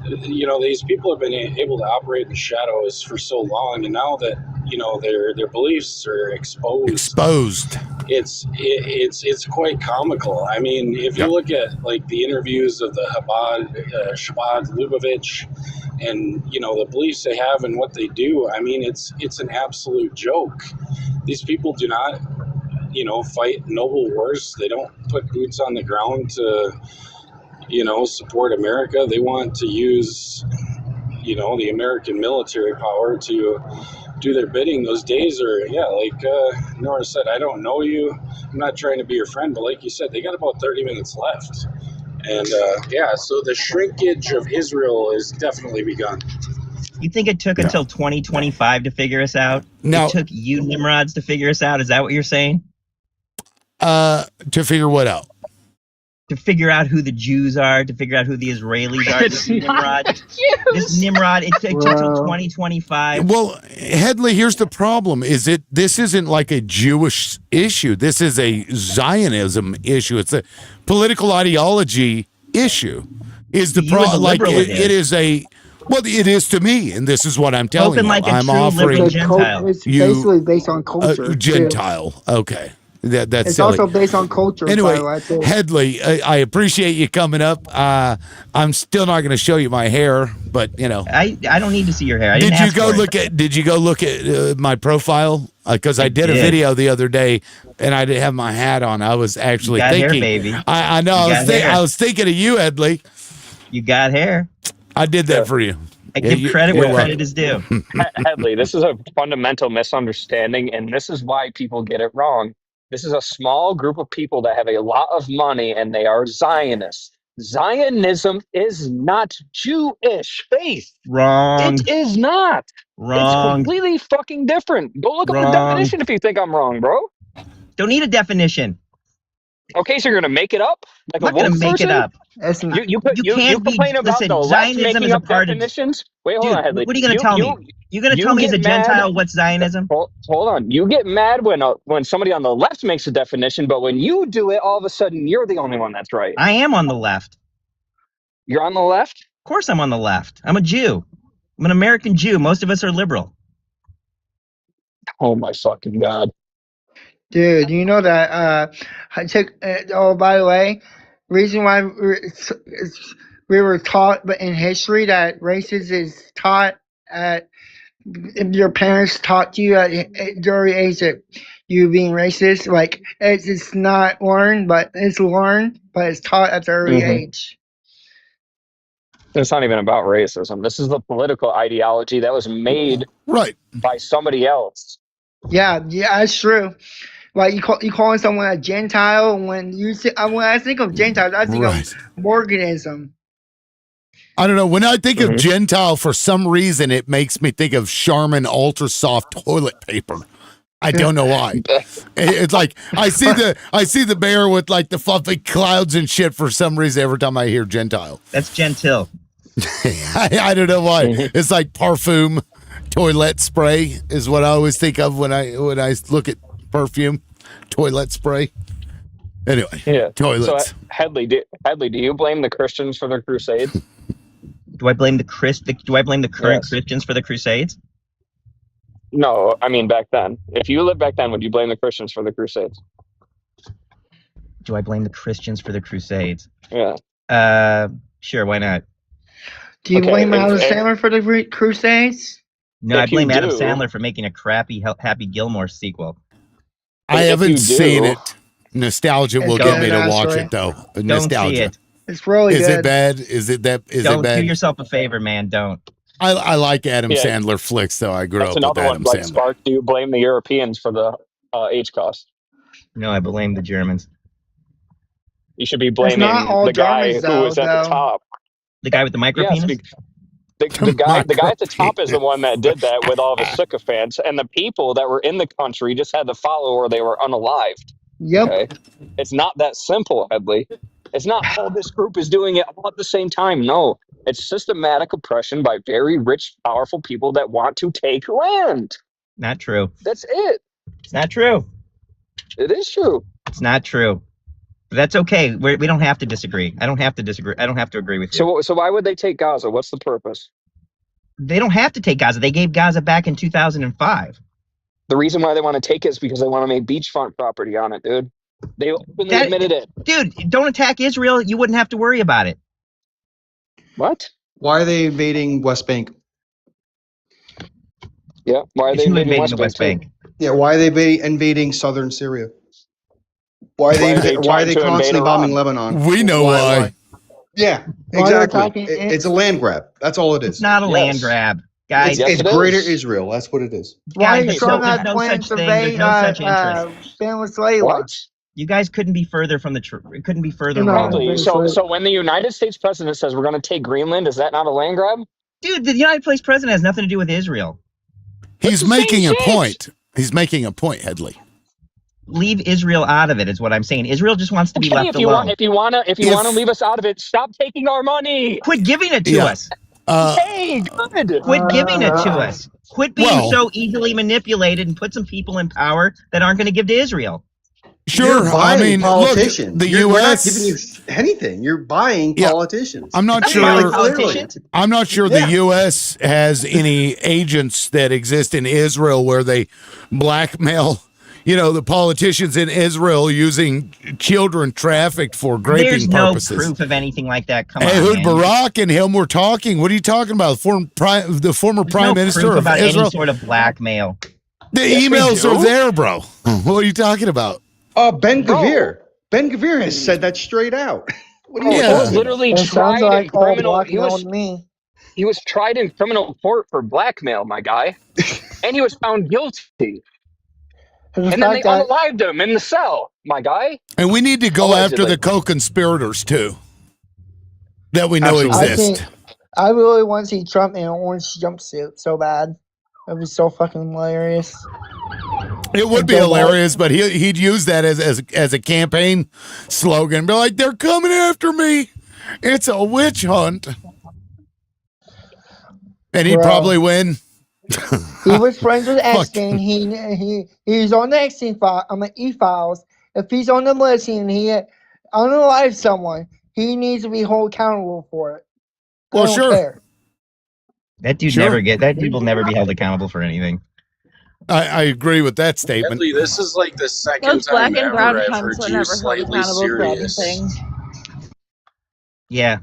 these people have been able to operate in the shadows for so long, and now that their beliefs are exposed. It's quite comical. I mean, if you look at the interviews of the Chabad Lubavitch, and the beliefs they have and what they do, I mean, it's an absolute joke. These people do not fight noble wars. They don't put boots on the ground to support America. They want to use the American military power to do their bidding. Those days are, like Nora said, I don't know you, I'm not trying to be your friend, but like you said, they got about 30 minutes left. And so the shrinkage of Israel is definitely begun. You think it took until 2025 to figure us out? No. It took you Nimrods to figure us out? Is that what you're saying? To figure what out? To figure out who the Jews are, to figure out who the Israelis are. This Nimrod, it took till 2025. Well, Headley, here's the problem: this isn't like a Jewish issue. This is a Zionism issue. It's a political ideology issue. Is the problem like it is a? Well, it is to me, and this is what I'm telling you. Like I'm offering it's basically based on culture. Gentile, okay. That's it's silly. Also based on culture. Anyway, by the way, Headley, I appreciate you coming up. I'm still not going to show you my hair, but I don't need to see your hair. Did you go look at my profile? Because I did a video the other day, and I didn't have my hat on. I was actually thinking, hair, baby. I know. I was thinking of you, Headley. You got hair. I did that for you. I give credit where credit is due. Headley, this is a fundamental misunderstanding, and this is why people get it wrong. This is a small group of people that have a lot of money, and they are Zionists. Zionism is not Jewish faith. Wrong. It is not. Wrong. It's completely fucking different. Go look up the definition if you think I'm wrong, bro. Don't need a definition. Okay, so you're gonna make it up? Like I'm not gonna make it up. You complain about the left Zionism making is a up part definitions? Wait, Dude, hold on, Headley. What are you gonna tell me? You're gonna tell me as a Gentile what's Zionism? Hold on. You get mad when somebody on the left makes a definition, but when you do it, all of a sudden you're the only one that's right. I am on the left. You're on the left? Of course I'm on the left. I'm a Jew. I'm an American Jew. Most of us are liberal. Oh my fucking God. Dude, you know that I took by the way, reason why we were taught but in history that racism is taught at your parents taught you at early age that you being racist, like it's not learned but it's learned, but it's taught at the early age. It's not even about racism. This is the political ideology that was made right by somebody else. Yeah, that's true. Like you calling someone a Gentile when I think of Gentiles, I think of Morganism. I don't know. When I think of Gentile, for some reason, it makes me think of Charmin Ultra Soft toilet paper. I don't know why. It's like I see the bear with like the fluffy clouds and shit for some reason every time I hear Gentile. That's Gentil. I don't know why. It's like parfum, toilet spray is what I always think of when I look at perfume, toilet spray. Anyway, toilets. So Headley, do you blame the Christians for their crusades? Do I blame the current Christians for the crusades? No, I mean back then. If you lived back then, would you blame the Christians for the crusades? Do I blame the Christians for the crusades? Yeah. Sure, why not? Do you blame Adam Sandler for the crusades? No, I blame Adam Sandler for making a crappy Happy Gilmore sequel. I haven't seen it. Nostalgia will get me to watch it, though. Nostalgia. See it. It's really good. Is it bad? Is it bad? Don't do yourself a favor, man. Don't. I like Adam Sandler flicks, though. I grew up with Adam Sandler. Spark, do you blame the Europeans for the age cost? No, I blame the Germans. You should be blaming the guy who was at the top. The guy with the micro penis? The guy at the top is the one that did that with all of his sycophants, and the people that were in the country just had to follow or they were unalived. Yep. Okay? It's not that simple, Headley. It's not, this group is doing it all at the same time. No, it's systematic oppression by very rich, powerful people that want to take land. Not true. That's it. It's not true. It is true. It's not true. But that's okay. We don't have to disagree. I don't have to disagree. I don't have to agree with you. So why would they take Gaza? What's the purpose? They don't have to take Gaza. They gave Gaza back in 2005. The reason why they want to take it is because they want to make beachfront property on it, dude. They openly admitted it. Dude, don't attack Israel. You wouldn't have to worry about it. What? Why are they invading West Bank? Yeah, why are they invading the West Bank? Yeah, why are they invading southern Syria? Why are they constantly bombing Lebanon? We know why. Yeah, exactly. It's a land grab. That's all it is. It's not a land grab, guys. It's greater Israel. That's what it is. Why is Trump not planning to invade Venezuela? What? You guys couldn't be further from the truth. It couldn't be further wrong. So when the United States president says we're going to take Greenland, is that not a land grab? Dude, the United States president has nothing to do with Israel. He's making a point. He's making a point, Headley. Leave Israel out of it is what I'm saying. Israel just wants to be left alone. If you want to leave us out of it, stop taking our money. Quit giving it to us. Hey, good. Quit giving it to us. Quit being so easily manipulated and put some people in power that aren't going to give to Israel. Sure, I mean, politicians. Look, the We're not U.S. giving you anything. You're buying politicians. I'm not sure. I'm not sure the U.S. has any agents that exist in Israel where they blackmail, the politicians in Israel using children trafficked for raping purposes. There's no proof of anything like that. Come Hey, on, man. Barack and him were talking. What are you talking about? The former prime minister of about Israel. Any sort of blackmail. The emails are there, bro. What are you talking about? Ben Gvir. Ben Gvir has said that straight out. What are you He was literally tried in criminal. He was tried in criminal court for blackmail, my guy, and he was found guilty. And then they unalived him in the cell, my guy. And we need to go after the co-conspirators too, that we know exist. I really want to see Trump in an orange jumpsuit so bad. That'd be so fucking hilarious. It would be hilarious, but he'd use that as a campaign slogan. Be like, they're coming after me. It's a witch hunt. And he'd probably win. He was friends with Epstein. He's on the Epstein file. E-files. If he's on the list and he unalive someone, he needs to be held accountable for it. Well, sure. That dude will never be held accountable for anything. I agree with that statement. Actually, this is like the second Those black time and brown ever I've heard cunts are you never held slightly accountable for serious. anything. Yeah.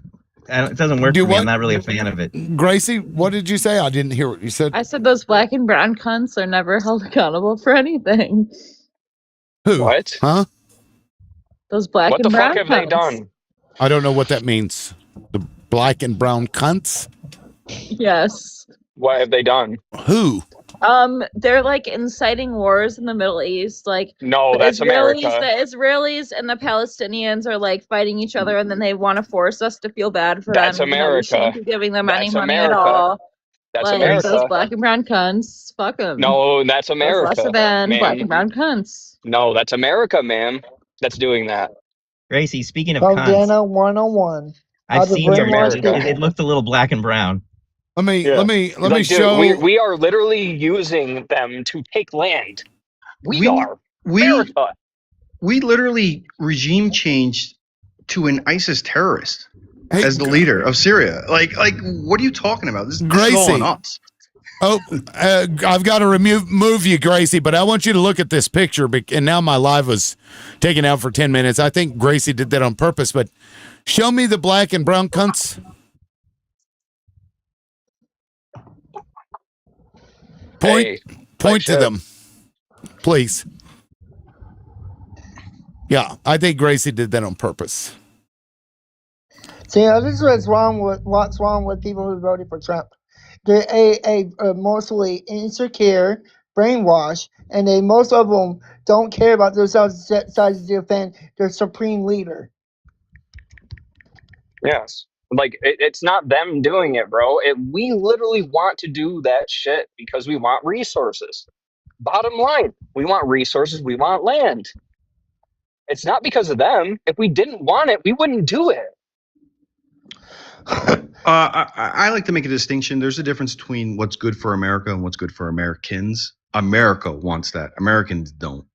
It doesn't work for me. I'm not really a fan of it. Gracie, what did you say? I didn't hear what you said. I said those black and brown cunts are never held accountable for anything. Who? What? Huh? Those black What and the brown fuck have cunts. they done? I don't know what that means. The black and brown cunts? Yes. What have they done? Who? They're like inciting wars in the Middle East. Like No, that's the America. Israelis and the Palestinians are like fighting each other, and then they want to force us to feel bad for That's them, even though we shouldn't America. be giving them any That's money at America. all. That's like America. those black and brown cunts. Fuck them. No, that's Those America, lesser than man. black and brown cunts. No, that's America, man. That's doing that. Gracie, speaking of cunts, Bandana 101. I've to seen yours. brainwash It, it people. looked a little black and brown. Let me Like, show. Dude, we are literally using them to take land. We are America. We literally regime changed to an ISIS terrorist as the leader of Syria. Like, what are you talking about? This is all on us. Oh, I've got to move you, Gracie, but I want you to look at this picture. And now my live was taken out for 10 minutes. I think Gracie did that on purpose, but show me the black and brown cunts. Point to them, please. Yeah, I think Gracie did that on purpose. See, this is what's wrong with people who voted for Trump. They're mostly insecure, brainwashed, and most of them don't care about themselves to defend their supreme leader. Yes. Like, it's not them doing it, bro. We literally want to do that shit because we want resources. Bottom line, we want resources, we want land. It's not because of them. If we didn't want it, we wouldn't do it. I like to make a distinction. There's a difference between what's good for America and what's good for Americans. America wants that. Americans don't.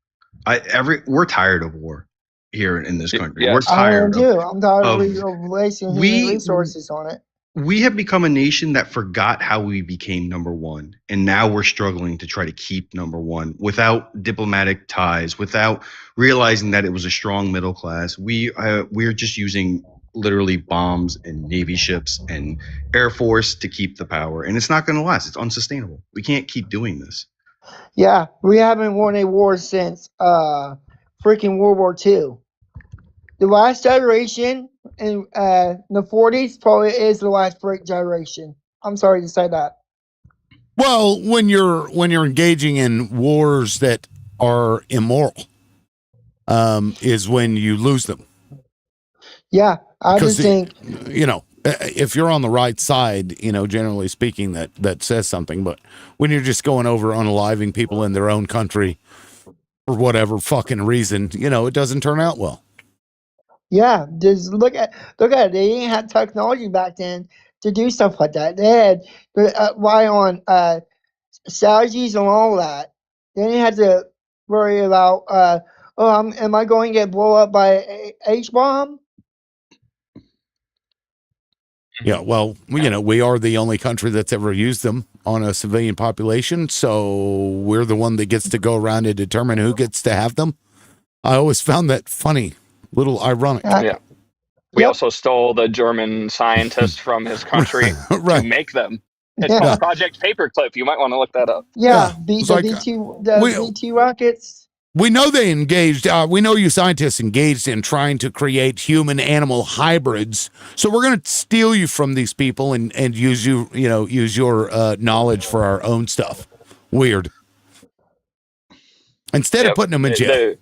We're tired of war here in this country. Yes. We're tired. I'm tired of wasting human resources on it. We have become a nation that forgot how we became number one, and now we're struggling to try to keep number one without diplomatic ties, without realizing that it was a strong middle class. We're just using literally bombs and Navy ships and Air Force to keep the power, and it's not going to last. It's unsustainable. We can't keep doing this. Yeah, we haven't won a war since freaking World War II. The last generation in the 40s probably is the last break generation. I'm sorry to say that. Well, when you're engaging in wars that are immoral, is when you lose them. Yeah, I just think, if you're on the right side, generally speaking, that says something. But when you're just going over unaliving people in their own country for whatever fucking reason, it doesn't turn out well. Yeah, just look at it. They didn't have technology back then to do stuff like that. They had rely on strategies and all that. They didn't have to worry about am I going to get blown up by a H-bomb? Yeah, well, we are the only country that's ever used them on a civilian population, so we're the one that gets to go around and determine who gets to have them. I always found that funny, little ironic. Yeah. We also stole the German scientist from his country to make them. It's called Project Paperclip. You might want to look that up. Yeah, BT rockets. We know they engaged. We know you scientists engaged in trying to create human-animal hybrids. So we're going to steal you from these people and use your knowledge for our own stuff. Weird. Instead of putting them in jail.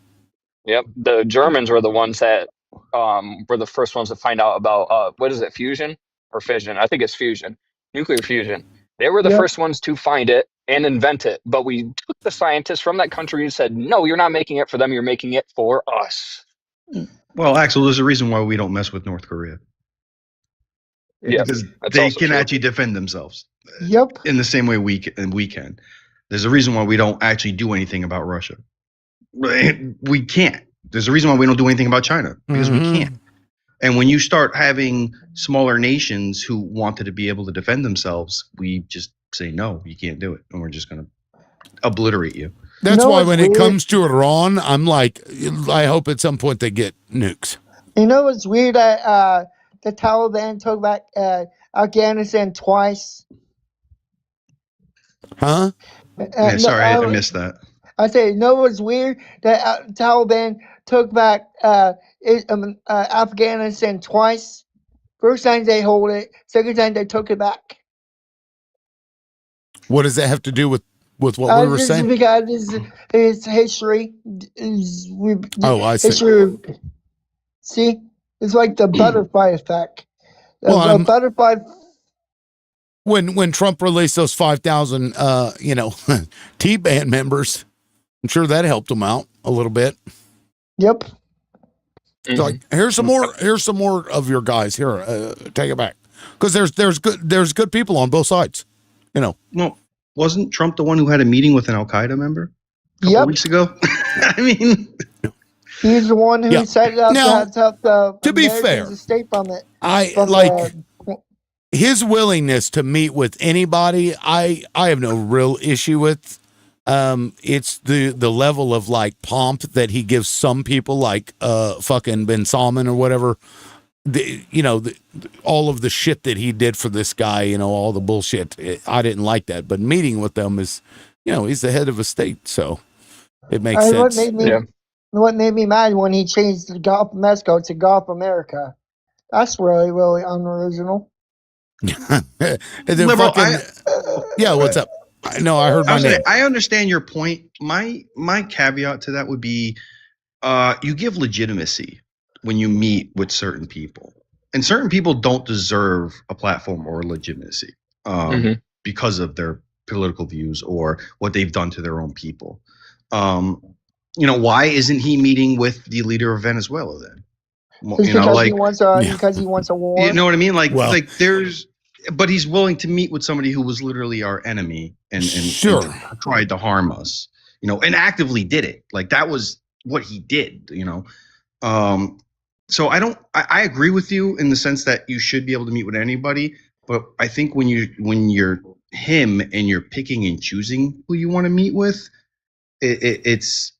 The Germans were the ones that were the first ones to find out about what is it, fusion or fission? I think it's fusion, nuclear fusion. They were the first ones to find it and invent it. But we took the scientists from that country and said, no, you're not making it for them. You're making it for us. Well, Axel, there's a reason why we don't mess with North Korea. Yeah, because they can actually defend themselves. Yep. In the same way we can. There's a reason why we don't actually do anything about Russia. We can't. There's a reason why we don't do anything about China, because we can't. And when you start having smaller nations who wanted to be able to defend themselves, we just say, no, you can't do it. And we're just going to obliterate you. That's why when it comes to Iran, I'm like, I hope at some point they get nukes. You know what's weird that the Taliban took back Afghanistan twice? Huh? Sorry, I missed that. I say, you know what's weird that Taliban took back Afghanistan twice? First time they hold it, second time they took it back. What does that have to do with with what we were just saying? because it's history. Oh, I see. History. See, it's like the butterfly effect. Well, The butterfly. When Trump released those 5,000, T-band members, I'm sure that helped him out a little bit. Yep. It's like, here's some more of your guys here. Take it back, because there's good people on both sides. You know. No, wasn't Trump the one who had a meeting with an Al Qaeda member a couple weeks ago? I mean, he's the one who set up the to be Americans fair, escape from it. His willingness to meet with anybody, I have no real issue with. It's the level of like pomp that he gives some people, like fucking Ben Salman or whatever. All of the shit that he did for this guy, all the bullshit. I didn't like that, but meeting with them is, he's the head of a state, so it makes sense. What made me mad when he changed the Gulf of Mexico to Gulf America. That's really, really unoriginal. And then what's up? No, I heard my name. I understand your point. My caveat to that would be, you give legitimacy when you meet with certain people, and certain people don't deserve a platform or legitimacy because of their political views or what they've done to their own people. Why isn't he meeting with the leader of Venezuela then? Because he wants a war. You know what I mean? But he's willing to meet with somebody who was literally our enemy and tried to harm us, and actively did it. Like, that was what he did, So I agree with you in the sense that you should be able to meet with anybody, but I think when you're him and you're picking and choosing who you want to meet with, it's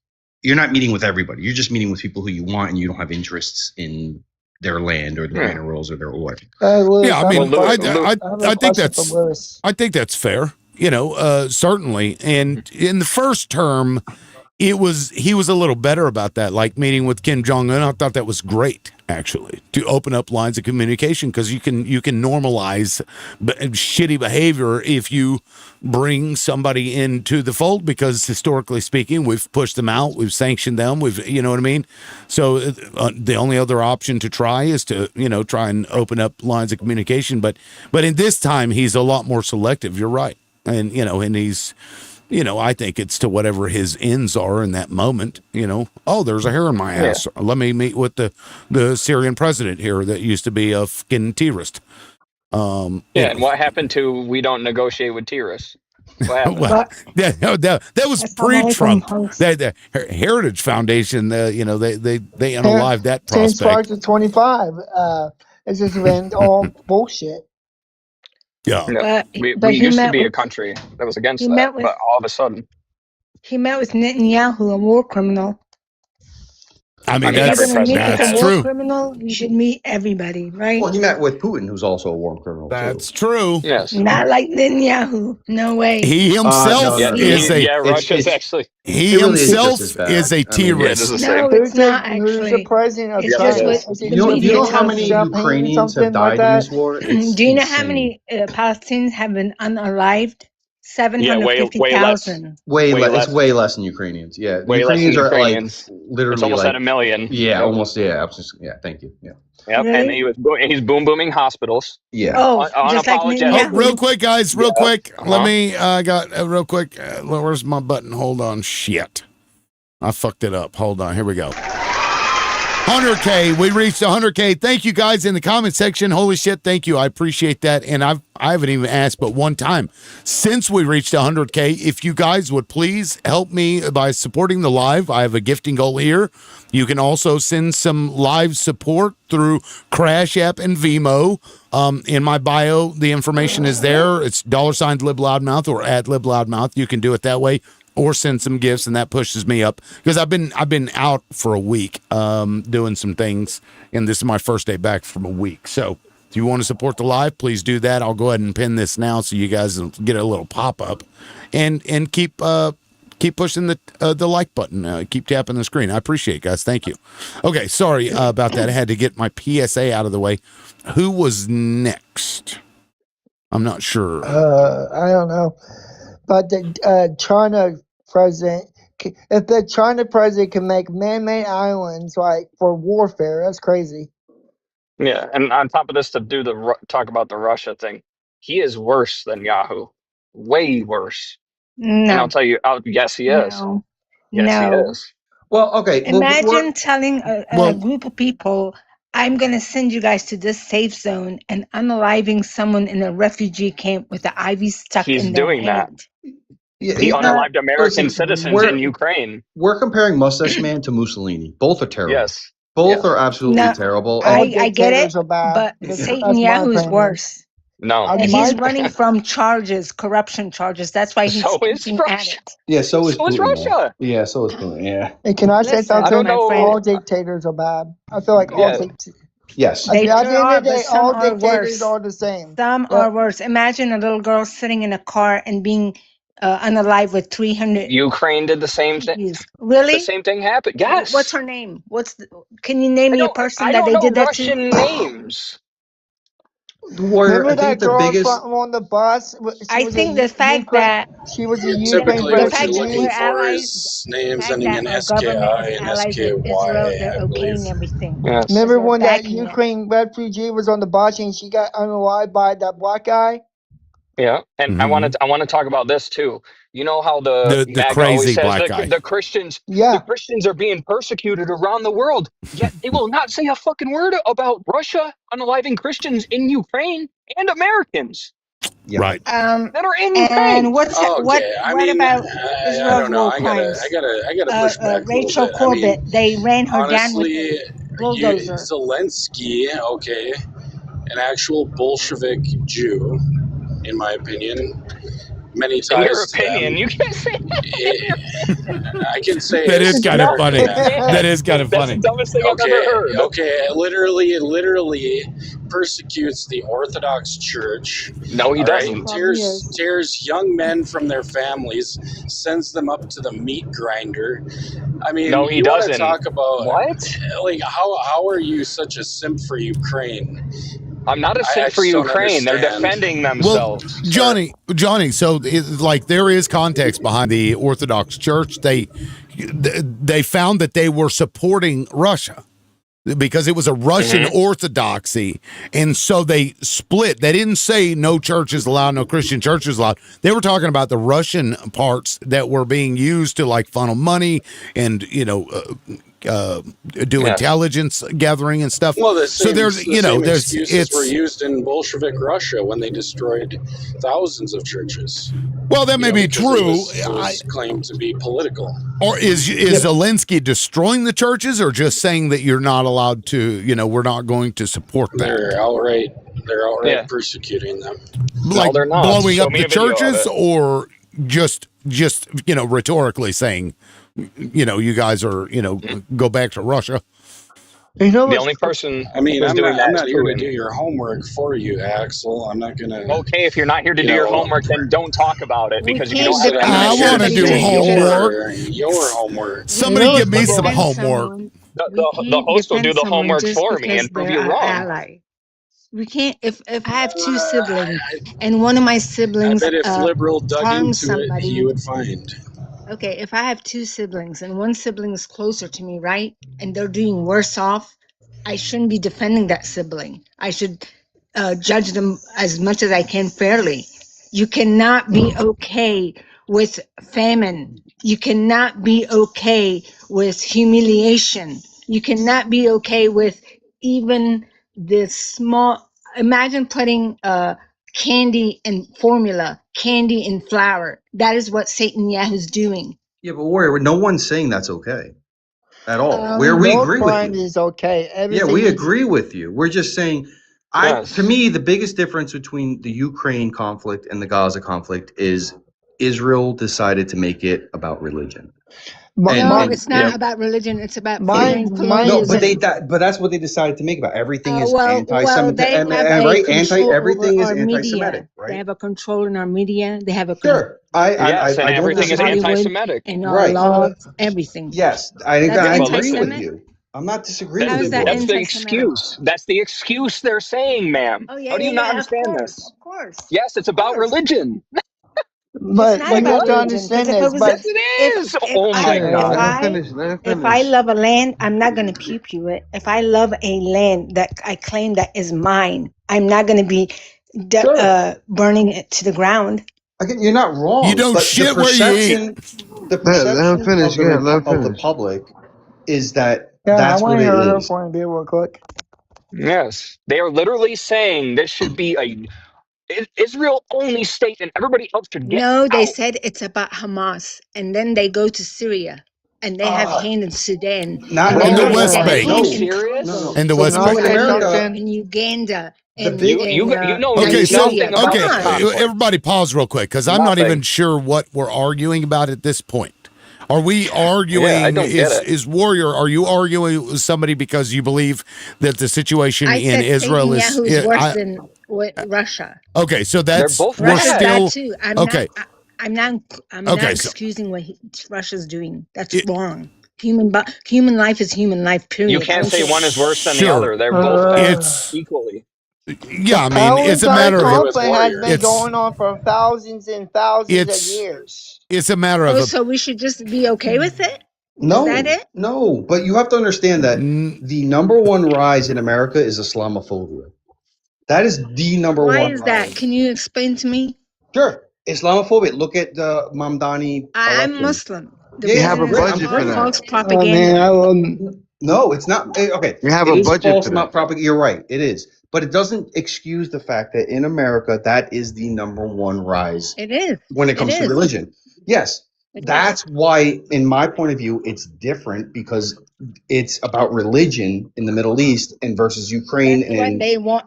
you're not meeting with everybody. You're just meeting with people who you want, and you don't have interests in their land or their minerals or their oil. I think that's fair. Certainly. And in the first term, he was a little better about that, like meeting with Kim Jong-un. I thought that was great, actually, to open up lines of communication, because you can normalize shitty behavior if you bring somebody into the fold, because historically speaking, we've pushed them out, we've sanctioned them, you know what I mean? So the only other option to try is to, try and open up lines of communication. But in this time, he's a lot more selective. You're right. And, and he's, I think it's to whatever his ends are in that moment. There's a hair in my ass. Yeah. Let me meet with the Syrian president here that used to be a fucking terrorist. And what happened to we don't negotiate with terrorists? What happened? that was pre-Trump. The Heritage Foundation, they unalived that prospect. Since March of 25, it's just been all bullshit. Yeah, we used to be a country that was against that, but all of a sudden, he met with Netanyahu, a war criminal. I mean, that's true. War criminal, you should meet everybody, right? Well, he met with Putin, who's also a war criminal. That's true. Yes. Not like Netanyahu. No way. He himself is a. Russia's actually. He himself is a terrorist. No, it's not actually. Who's the president of China? Do you know how many Ukrainians have died in this war? Do you know how many Palestinians have been unalived? 750,000. Way less. It's way less than Ukrainians. Yeah, Ukrainians are like literally it's almost at a million. Yeah, almost. Yeah, thank you. Yeah. Yep, really? And he's booming hospitals. Yeah. Just like real quick, guys. Real quick. Let me. I got real quick. Where's my button? Hold on. Shit. I fucked it up. Hold on. Here we go. 100K. We reached 100K. Thank you guys in the comment section. Holy shit. Thank you. I appreciate that. And I haven't even asked but one time since we reached 100K. If you guys would please help me by supporting the live. I have a gifting goal here. You can also send some live support through Crash App and Vimo. In my bio, the information is there. It's $LibLoudMouth or @LibLoudMouth. You can do it that way. Or send some gifts, and that pushes me up, because I've been out for a week doing some things, and this is my first day back from a week. So if you want to support the live, please do that. I'll go ahead and pin this now so you guys get a little pop up, and keep pushing the like button. Keep tapping the screen. I appreciate it, guys. Thank you. Okay, sorry about that. I had to get my PSA out of the way. Who was next? I'm not sure. I don't know. But the China president, if the China president can make man-made islands like for warfare, that's crazy. Yeah, and on top of this, to do talk about the Russia thing, he is worse than Yahoo, way worse. And I'll No, tell you, yes, he is. no, Yes, he no. is. Well, okay. Imagine telling a Well- group of people, I'm going to send you guys to this safe zone and unaliving someone in a refugee camp with the IV stuck He's in their doing that. head. Yeah, He yeah, unalived American listen, citizens in Ukraine. We're comparing Mustache Man to Mussolini. Both are terrible. Yes. Both Yes. are absolutely No, terrible. All And I get it, dictators are bad. but That's Satan my Yahu is opinion. worse. No. And My- he's running from charges, corruption charges. That's why he's So is keeping at Russia. it. yeah, so is So is Putin. Russia. Yeah, so is Putin. Yeah. And can I say Listen, something? I don't know. All dictators are bad. I feel like all Yeah. dictators. Yes. At They the end sure of are, the day, but some all are dictators worse. are the same. Some Yep. are worse. Imagine a little girl sitting in a car and being unalive with 300 Ukraine did the same thing. views. Really? The same thing happened. Yes. What's her name? Can you name me a person I that don't they know did that Russian to? names. Remember I that think the girl biggest. on the bus? I think the fact that she was a Yeah, Ukraine typically, the what fact you're that looking we're refugee. for allies, is the names fact ending that in our government is SKI and allies with SKY, Israel, they're I believe. okaying everything. Yes. Remember They're when that backing it. Ukraine refugee was on the bus and she got unalived by that black guy? Yeah, and I want to talk about this too. You know how the MAGA always crazy says black guy. the Christians, Yeah. the Christians are being persecuted around the world, yet they will not say a fucking word about Russia unaliving Christians in Ukraine and Americans Yeah. Right. that are in And Ukraine. what I mean, about I Israel's don't know. war I crimes? gotta push back a little Rachel bit. I Corbett, mean, they ran her down with honestly, a bulldozer. Zelensky, okay, an actual Bolshevik Jew, in my opinion. Many In your ties to opinion, them. you can't say that. I can say That it's is kind of American funny. men. That is kind of That's funny. the dumbest thing I've ever heard. Okay, it literally persecutes the Orthodox Church. No, he all right? doesn't. Tears young men from their families, sends them up to the meat grinder. I mean, No, he you want to doesn't. talk about What? Like, how are you such a simp for Ukraine? I'm not a I simp for just don't Ukraine. They're understand. defending Well, themselves. Johnny. So, like, there is context behind the Orthodox Church. They found that they were supporting Russia because it was a Russian orthodoxy, and so they split. They didn't say no churches allowed, no Christian churches allowed. They were talking about the Russian parts that were being used to like funnel money and do intelligence gathering and stuff. Well, the so same, there's the same there's excuses were used in Bolshevik Russia when they destroyed thousands of churches. Well, that may be true. It was claimed to be political. Or is Zelensky destroying the churches, or just saying that you're not allowed to? We're not going to support that. They're outright persecuting them. Like they're not. blowing Show up me the a video of churches, it. or just rhetorically saying, you guys are go back to Russia. You know, the only person I mean, who's I'm doing not, I'm that not is here to Putin. do your homework for you, Axel. I'm not gonna. Okay, if you're not here to do your homework, then don't talk about it, because if you don't Said have I'm not I here want to do homework. Your homework. Somebody give me some homework. The host will do the homework for me and prove you wrong. Ally. We can't. If I have two siblings and one of my siblings I bet if liberal dug harms into somebody, it, you would find. Okay, if I have two siblings and one sibling is closer to me, right, and they're doing worse off, I shouldn't be defending that sibling. I should judge them as much as I can fairly. You cannot be okay with famine. You cannot be okay with humiliation. You cannot be okay with even this small. Imagine putting candy in formula, candy in flour. That is what Satan Yahu's doing. Yeah, but Warrior, no one's saying that's okay at all. We Milk agree with grind you. is okay. Yeah, Everything we is- agree with you. We're just saying, to me, the biggest difference between the Ukraine conflict and the Gaza conflict is Israel decided to make it about religion. No, it's not about religion. It's about foreign colonialism. No, but that's what they decided to make about. Everything is Well, anti-Semitic, they have right? control Everything over is our anti-Semitic, media. right? They have a control in our media. They have a Sure. Yes, and I don't everything is disagree. anti-Semitic. and our Right. laws, everything. Yes, I That's agree with anti-Semitic? you. I'm not disagreeing How with is you. that That's the anti-Semitic? excuse. That's the excuse they're saying, ma'am. Oh, yeah, How do you yeah, not yeah, of understand course, this? of course. Yes, it's about religion. But not you about have to religion. understand Because if this. it was, But Oh my God. if I love a land, I'm not going to pew pew it. If I love a land that I claim that is mine, I'm not going to be burning it to the ground. Again, you're not wrong. You don't but shit the where you eat. perception, the perception of the public is that yeah, I that's want what to it hear her is. point of view real quick. Yes, they are literally saying this should be a Israel only state, and everybody else should get No, they out. said it's about Hamas, and then they go to Syria, and they have hand in Sudan, Not and they And the have West that Bank. Are you hand No, in serious? no, no. And the So, West so in Bank. America, in Uganda, the and big You know Okay, so nothing about okay, this conflict. everybody pause real quick because I'm not Nothing. even sure what we're arguing about at this point. Are we Yeah, I arguing? don't get it. Is Warrior? Are you arguing with somebody because you believe that the situation I in said Israel is? Netanyahu's worse than Russia. Okay, so They're that's both we're Russia's bad. bad still too. okay. I'm not Okay, so excusing what Russia's doing. That's wrong. Human life is human life. Period. You I can't don't say care. one is worse than the sure, other. They're both bad it's equally. yeah. I The mean, it's a matter Palestine of conflict has been it's going on for thousands and thousands of years. it's a matter of Oh, a so we should just be okay with it? Is that no, it? no. But you have to understand that the number one rise in America is Islamophobia. That is the number Why one is rise. that? Can you explain to me? Sure, Islamophobia. Look at the Mamdani I'm election. Muslim. The Yeah, reason is all false Oh propaganda. man, No, it's not. Okay, You have it a is budget false, for not that. propaganda. You're right. It is, but it doesn't excuse the fact that in America, that is the number one rise It is. when it It comes to is. religion. Yes, It is. that's why, in my point of view, it's different because it's about religion in the Middle East and versus Ukraine That's what and they want.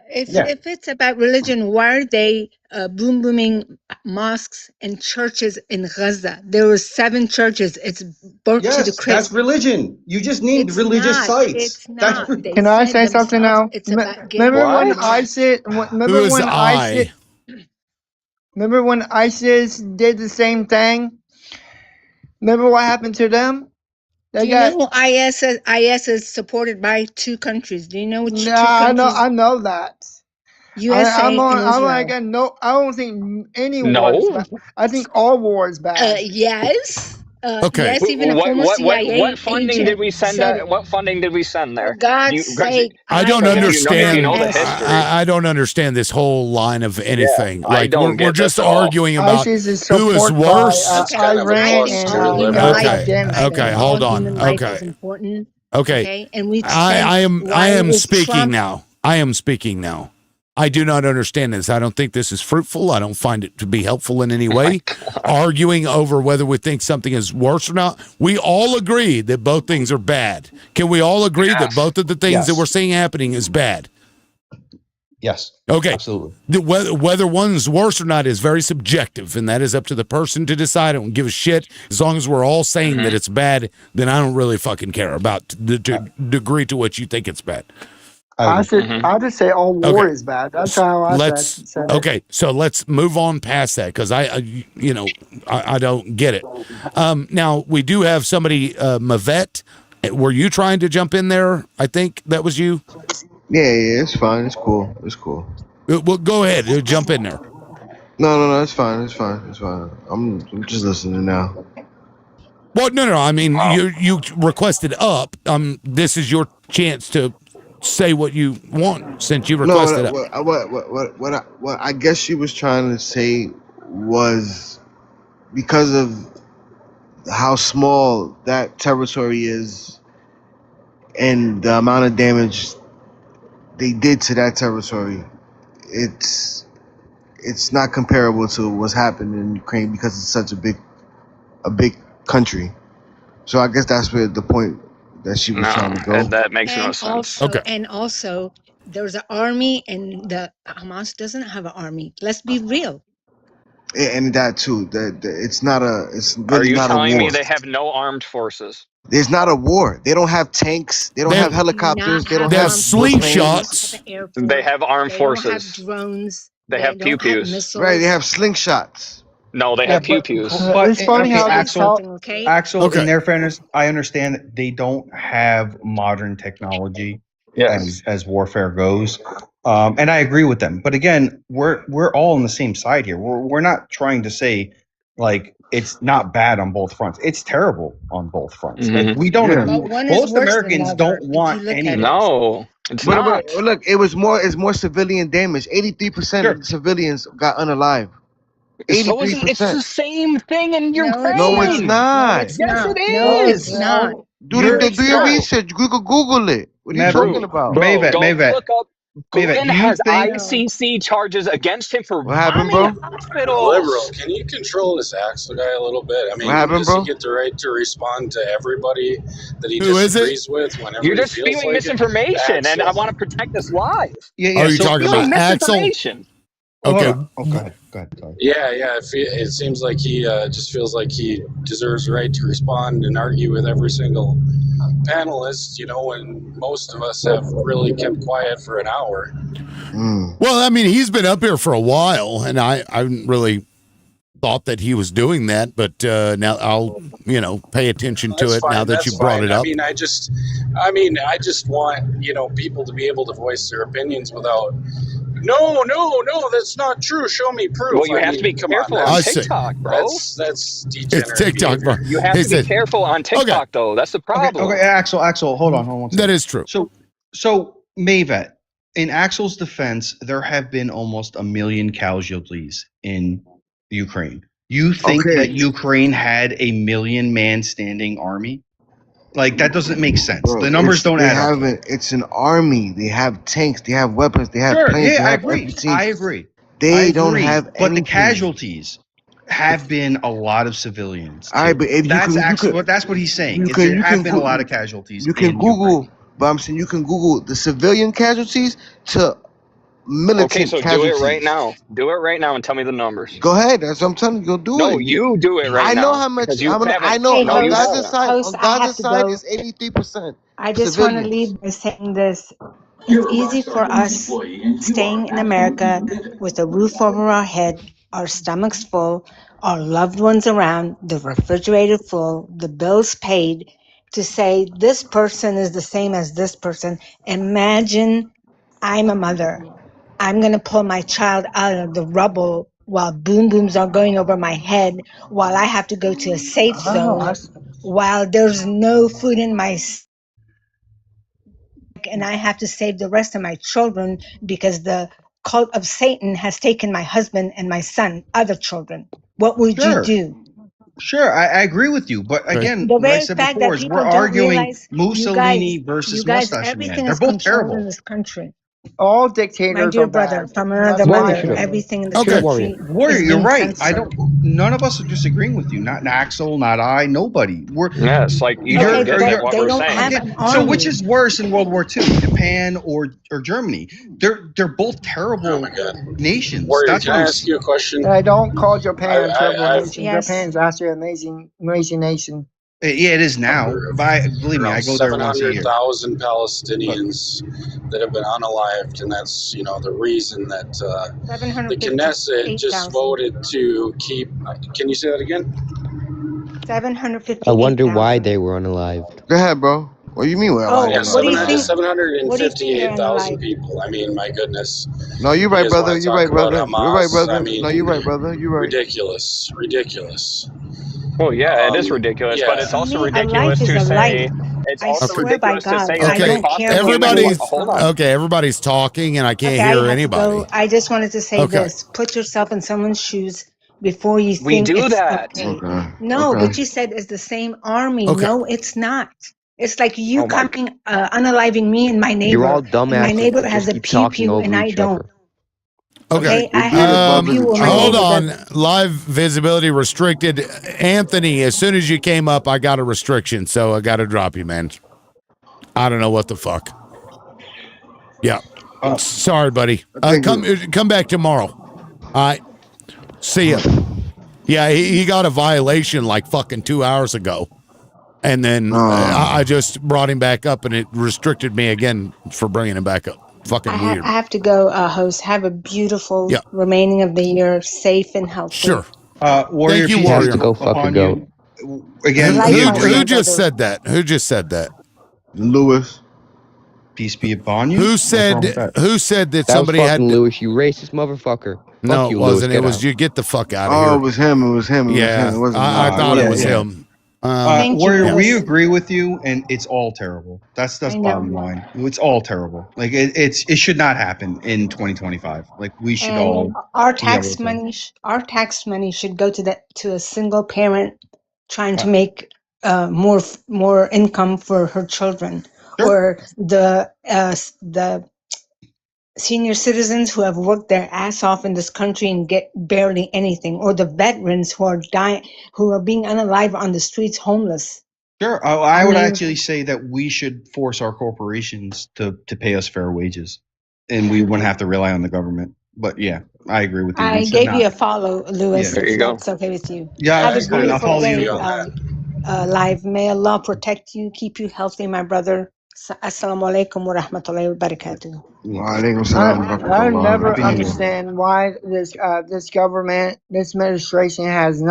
If yeah. it's about religion, why are they booming mosques and churches in Gaza? There were 7 churches. It's burnt to the Yes, that's crisp. religion. You just named It's religious not. sites. It's That's not. They can I said say something themselves. now? It's about getting Remember when rid of that. ISIS? who is I? Remember when ISIS did the same thing? Remember what happened to them? Do you know IS is? IS is supported by 2 countries. Do you know which 2 countries? I know that. USA I'm and Israel. like no. I don't think any war No. is bad. I think all war is bad. Yes. Okay. Yes, even a former CIA What funding agent did we send? said, What funding did we send there? for God's sake, I don't Because if you understand. know the history, I don't understand this whole line of anything. I like don't we're get just this at all. arguing about ISIS is who is supported worse. by Okay, I Iran think and all human United life. Kingdom. I Okay, think hold all on. human life Okay. is important. Okay. And we I am with speaking Trump, now. I am speaking now. I do not understand this. I don't think this is fruitful. I don't find it to be helpful in any way. Arguing over whether we think something is worse or not. We all agree that both things are bad. Can we all agree that both of the things that we're seeing happening is bad? Yes. Okay. Absolutely. Whether one's worse or not is very subjective, and that is up to the person to decide. I don't give a shit. As long as we're all saying that it's bad, then I don't really fucking care about the degree to which you think it's bad. I just say all war is bad. That's how I said it. Okay, so let's move on past that because I don't get it. Now we do have somebody, Mavette. Were you trying to jump in there? I think that was you. Yeah, it's fine. It's cool. It's cool. Well, go ahead, jump in there. No, it's fine. It's fine. It's fine. I'm just listening now. Well, no. I mean, you requested up. This is your chance to say what you want since you requested up. What I guess she was trying to say was because of how small that territory is and the amount of damage they did to that territory, it's not comparable to what's happened in Ukraine because it's such a big country. So I guess that's where the point that she was trying to go. That makes no sense. And also, there's an army, and the Hamas doesn't have an army. Let's be real. And that too. That it's not a. It's Are really you not a telling me war. they have no armed forces? There's not a war. They don't have tanks. They don't have helicopters. They don't have slingshots. They have armed They forces. don't have drones. They have pew pews. missiles. Right. They have slingshots. No, they have pew pews. But It's funny how Axel, okay? Axel, in their fairness, I understand that they don't have modern technology as warfare goes. And I agree with them. But again, we're all on the same side here. We're not trying to say like it's not bad on both fronts. It's terrible on both fronts. Like we don't agree. But one is Most worse than Americans the don't other, if want you look any at of it. this. No, it's But not. look, it's more civilian damage. 83% of the civilians got unalive. So is it's the 83%. same thing in No, it's No, it's Ukraine. not. No, not. it's Yes, not. it No, it's is. not. Do No, the, it's do your not. research. Google it. What are you talking about? Bro, Mavet, go Mavet, look up. Mavet, Putin do you has think ICC charges against him for What happened, bombing bro? Liberal, hospitals. can you control this Axel guy a little bit? I mean, What happened, does he bro? get the right to respond to everybody that he Who is it? disagrees with whenever You're he just feels spewing like it? misinformation, and I Axel. want to protect this live. Are you So talking Spewing about Axel? misinformation. Okay. Go ahead. Sorry. Yeah. It seems like he just feels like he deserves the right to respond and argue with every single panelist, when most of us have really kept quiet for an hour. Well, I mean, he's been up here for a while, and I haven't really thought that he was doing that, but now I'll, pay attention to That's it fine. now that That's you brought fine. it up. I just want, people to be able to voice their opinions without, no, that's not true. Show me proof. Well, you have to be come careful on, on that's, TikTok, bro. That's degenerate It's TikTok, bro. behavior. You have to be careful on TikTok, though. That's the problem. Okay, Axel, hold on one second. That is true. So Mavet, in Axel's defense, there have been almost 1 million casualties in Ukraine. You think that Ukraine had a 1 million man standing army? Like that doesn't make sense. Bro, the numbers don't add up. It's an army. They have tanks. They have weapons. They have planes. Yeah, they I have agree. everything. I agree. They don't have But anything. the casualties have been a lot of civilians. All right, but if that's what he's saying. There have been a lot of casualties. You can in Google, but I'm saying you can Google the civilian casualties to militant Okay, so casualties. do it right now. Do it right now and tell me the numbers. Go ahead. That's what I'm telling you. Go do it. No, you do it right now. I know how much. because you I know. Hey, On host, Gaza's side, host, I have to go. is 83%. I just want to civilians. leave by saying this. It's easy for us staying in America with a roof over our head, our stomachs full, our loved ones around, the refrigerator full, the bills paid, to say this person is the same as this person. Imagine I'm a mother. I'm going to pull my child out of the rubble while boom booms are going over my head, while I have to go to a safe zone, while there's no food in my and I have to save the rest of my children because the cult of Satan has taken my husband and my son, other children. What would you do? Sure, I agree with you. But again, The what I very said fact before that is people we're don't arguing realize, Mussolini versus you guys, Mustache Man. everything They're is both controlled terrible. in this country. All My dictators dear are brother, bad. from another mother, everything in this country Warrior, is you're being right. censored. None of us are disagreeing with you. Not Axel, not I, nobody. Yeah, it's like you don't get that what they we're don't saying. have an So army. which is worse in World War II, Japan or Germany? They're both terrible nations. Warrior, That's can what I I'm ask you a question? And I don't call Japan a terrible I've nation. Yes. Japan's actually an amazing nation. Yeah, it is now. Believe me, I go there once a year. 700,000 Palestinians that have been unalived, and that's the reason that the Knesset just 758,000. voted to keep. Can you say that again? 758,000. I wonder why they were unalived. Go ahead, bro. What do you mean? Oh, Yeah, what do you think? 758,000 people. I mean, my goodness. No, you're right, You guys wanna brother. You're talk right, about brother. You're right, Hamas? brother. I mean, No, you're right, brother. You're right. ridiculous. Well, yeah, it is ridiculous, but it's To also me, a ridiculous life is to a say. life. It's I also swear by ridiculous to God, say I that don't cost care of what women. you Hold on. Okay, everybody's talking, and I can't Okay, I hear have to anybody. go. I just wanted to say Okay. this. Put yourself in someone's shoes before you We think do it's that. okay. No, but you said it's the same army. Okay. No, it's not. It's like you Oh my coming, unaliving me and my You're all neighbor, and my dumbasses neighbor that has just a keep pew talking pew over and I each don't. other. Okay. I have a pew pew and my Hold neighbor on. doesn't. Live visibility restricted. Anthony, as soon as you came up, I got a restriction, so I got to drop you, man. I don't know what the fuck. Yeah. Sorry, buddy. Come back tomorrow. All right. See ya. Yeah, he got a violation like fucking 2 hours ago. And then I just brought him back up, and it restricted me again for bringing him back up. Fucking weird. I have to go, host. Have a beautiful remaining of the year, safe and healthy. Sure. Warrior, Thank you, peace Warrior. has Go fuck a upon goat. you. Again, Who just said that? Who just said that? Lewis. Peace be upon you. Who What's wrong with said that? That somebody was had? fucking Lewis, you racist motherfucker. No, Fuck it you, wasn't. Lewis. It Get was out. you. Get the fuck out of Oh, here. it was him. It was him. It was him. Yeah, It wasn't I me. thought it was yeah. him. Thank you, We Lewis. agree with you, and it's all terrible. That's I know. bottom line. It's all terrible. Like it should not happen in 2025. Like we should all And our be able tax to. money, our tax money should go to a single parent trying to Uh, make more income for her children, Sure. or the senior citizens who have worked their ass off in this country and get barely anything, or the veterans who are dying, who are being unalive on the streets, homeless. Sure. I would mean- actually say that we should force our corporations to pay us fair wages, and we wouldn't have to rely on the government. But yeah, I agree with you. We I should gave not. you a follow, Lewis, Yeah. if that's okay with you. Yeah, Have a that's fine. I'll beautiful follow day, you. live. May Allah protect you, keep you healthy, my brother. Assalamu alaikum wa rahmatullahi wa barakatuh. I never Happy New Year. understand why this government, this administration has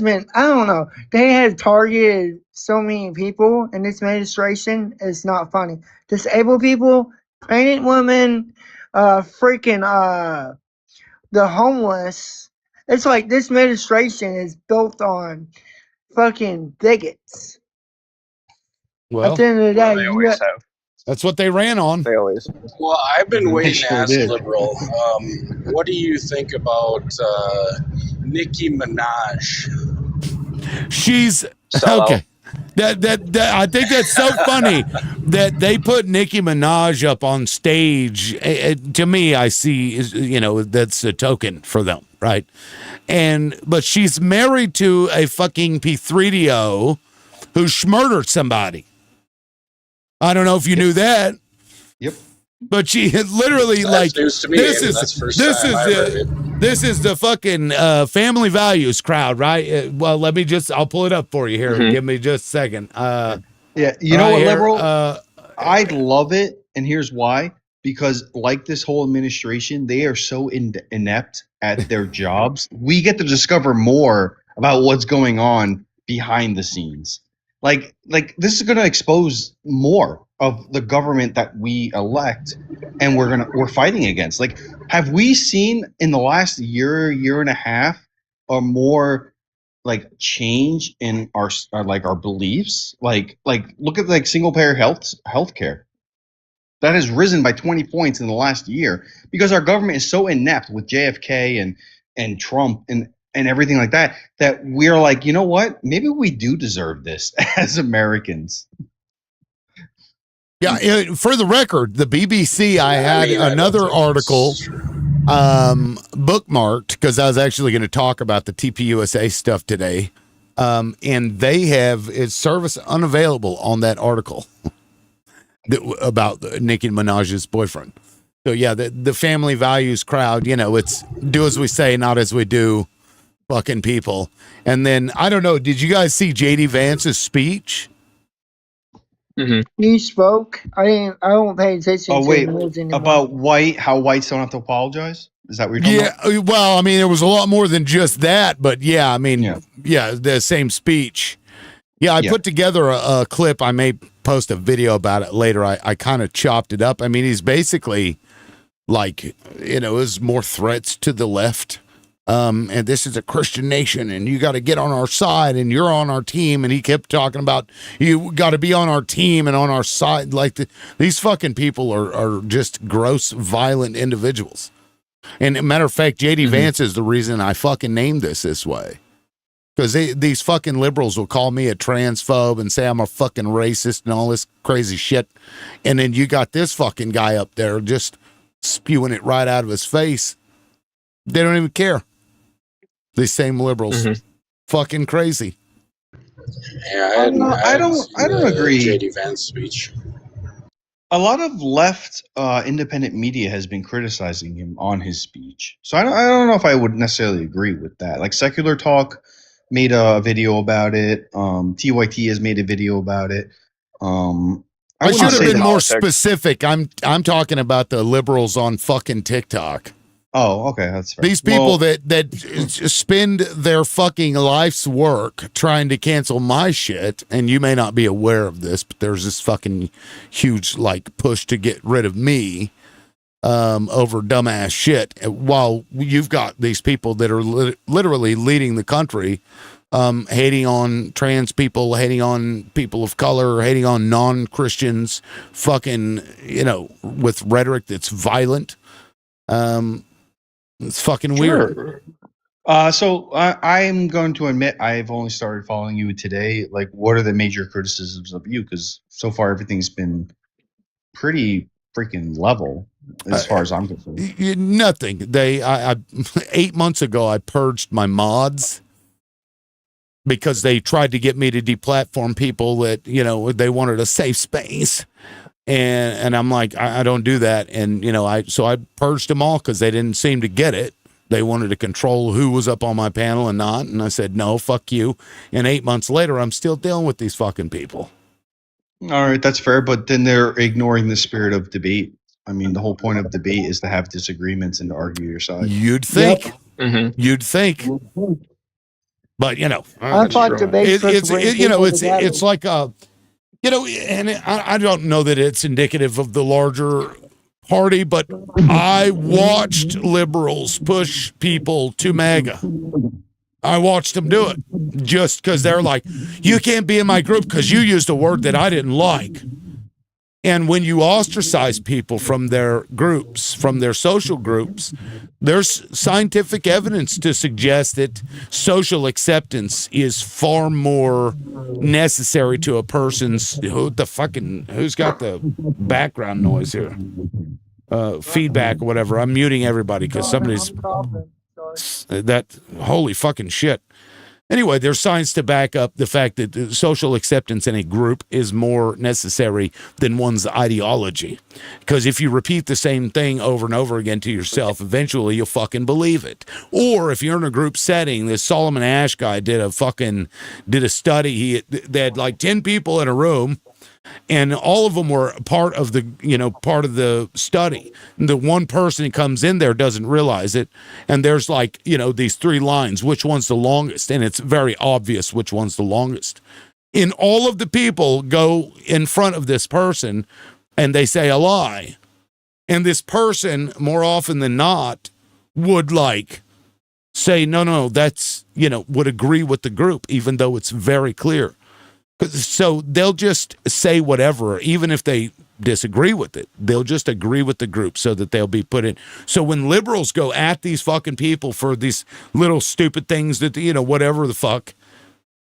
been, I don't know. They have targeted so many people in this administration. It's not funny. Disabled people, pregnant women, the homeless. It's like this administration is built on fucking bigots. Well, At the end of the day, They you always got, have. That's what they ran on. They always. Well, I've been waiting sure to ask did. Liberal, what do you think about Nicki Minaj? She's Sell okay. That I think that's so funny that they put Nicki Minaj up on stage. To me, I see that's a token for them, right? But she's married to a fucking P3DO who murdered somebody. I don't know if you knew that. Yep. But she literally That's news to me. That's the first time I've heard it. This is the fucking family values crowd, right? Well, I'll pull it up for you here. Mhm. Give me just a second. Yeah, you know right what, here, Liberal? I love it, and here's why. Because like this whole administration, they are so inept at their jobs. We get to discover more about what's going on behind the scenes. Like this is going to expose more of the government that we elect, and we're fighting against. Like, have we seen in the last year and a half, a more like change in our beliefs? Like look at single payer healthcare. That has risen by 20 points in the last year because our government is so inept with JFK and Trump and everything like that we're like, you know what? Maybe we do deserve this as Americans. Yeah, for the record, the BBC, I had another article bookmarked because I was actually going to talk about the TPUSA stuff today. And they have its service unavailable on that article about Nicki Minaj's boyfriend. So yeah, the family values crowd, it's do as we say, not as we do, fucking people. And then I don't know, did you guys see JD Vance's speech? Mm-hmm. he spoke. I don't pay attention Oh to wait, the news anymore. about how whites don't have to apologize? Is that what you're talking about? Yeah, well, I mean, there was a lot more than just that, but yeah, I mean, yeah the same speech. Yeah, I put together a clip. I may post a video about it later. I kind of chopped it up. I mean, he's basically like, it was more threats to the left. And this is a Christian nation and you got to get on our side and you're on our team. And he kept talking about, you got to be on our team and on our side. Like these fucking people are just gross, violent individuals. And a matter of fact, JD Vance is the reason I fucking named this way. Because these fucking liberals will call me a transphobe and say I'm a fucking racist and all this crazy shit. And then you got this fucking guy up there just spewing it right out of his face. They don't even care. These same liberals. Fucking crazy. Yeah, I don't agree. JD Vance speech. A lot of left independent media has been criticizing him on his speech. So I don't know if I would necessarily agree with that. Like Secular Talk made a video about it. TYT has made a video about it. I should have been more specific. I'm talking about the liberals on fucking TikTok. Oh, okay, that's fair. These people that spend their fucking life's work trying to cancel my shit, and you may not be aware of this, but there's this fucking huge like push to get rid of me over dumbass shit. While you've got these people that are literally leading the country, hating on trans people, hating on people of color, hating on non-Christians, fucking, with rhetoric that's violent. It's fucking weird. So I'm going to admit I've only started following you today. Like, what are the major criticisms of you? Because so far everything's been pretty freaking level as far as I'm concerned. Nothing. I 8 months ago I purged my mods because they tried to get me to deplatform people that they wanted a safe space. And I'm like, I don't do that. And, so I purged them all because they didn't seem to get it. They wanted to control who was up on my panel and not. And I said, no, fuck you. And 8 months later, I'm still dealing with these fucking people. All right, that's fair. But then they're ignoring the spirit of debate. I mean, the whole point of debate is to have disagreements and to argue your side. You'd think. Yep. You'd think. But, I thought debates it's like a... and I don't know that it's indicative of the larger party, but I watched liberals push people to MAGA. I watched them do it just because they're like, you can't be in my group because you used a word that I didn't like. And when you ostracize people from their groups, from their social groups, there's scientific evidence to suggest that social acceptance is far more necessary to a person's who's got the background noise here? Feedback or whatever. I'm muting everybody because somebody's holy fucking shit. Anyway, there's science to back up the fact that social acceptance in a group is more necessary than one's ideology. Because if you repeat the same thing over and over again to yourself, eventually you'll fucking believe it. Or if you're in a group setting, this Solomon Ash guy did a study. They had like 10 people in a room, and all of them were part of the study. And the one person that comes in there doesn't realize it. And there's these 3 lines, which one's the longest? And it's very obvious which one's the longest. And all of the people go in front of this person and they say a lie. And this person, more often than not, would say, no, that's, would agree with the group, even though it's very clear. So they'll just say whatever, even if they disagree with it. They'll just agree with the group so that they'll be put in. So when liberals go at these fucking people for these little stupid things that, whatever the fuck,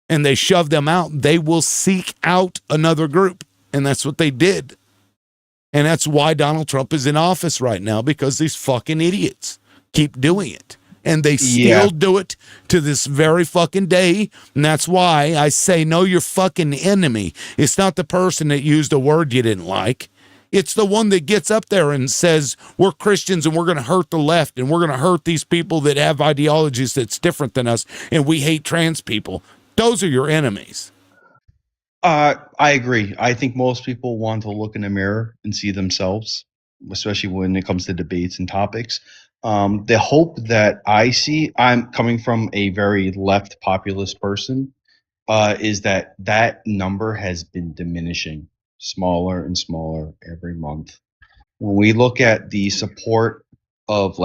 and they shove them out, they will seek out another group. And that's what they did. And that's why Donald Trump is in office right now, because these fucking idiots keep doing it. And they still do it to this very fucking day. And that's why I say, know your fucking enemy. It's not the person that used a word you didn't like. It's the one that gets up there and says, we're Christians and we're going to hurt the left and we're going to hurt these people that have ideologies that's different than us and we hate trans people. Those are your enemies. I agree. I think most people want to look in the mirror and see themselves, especially when it comes to debates and topics. The hope that I see, I'm coming from a very left populist person, is that number has been diminishing smaller and smaller every month. When we look at the support of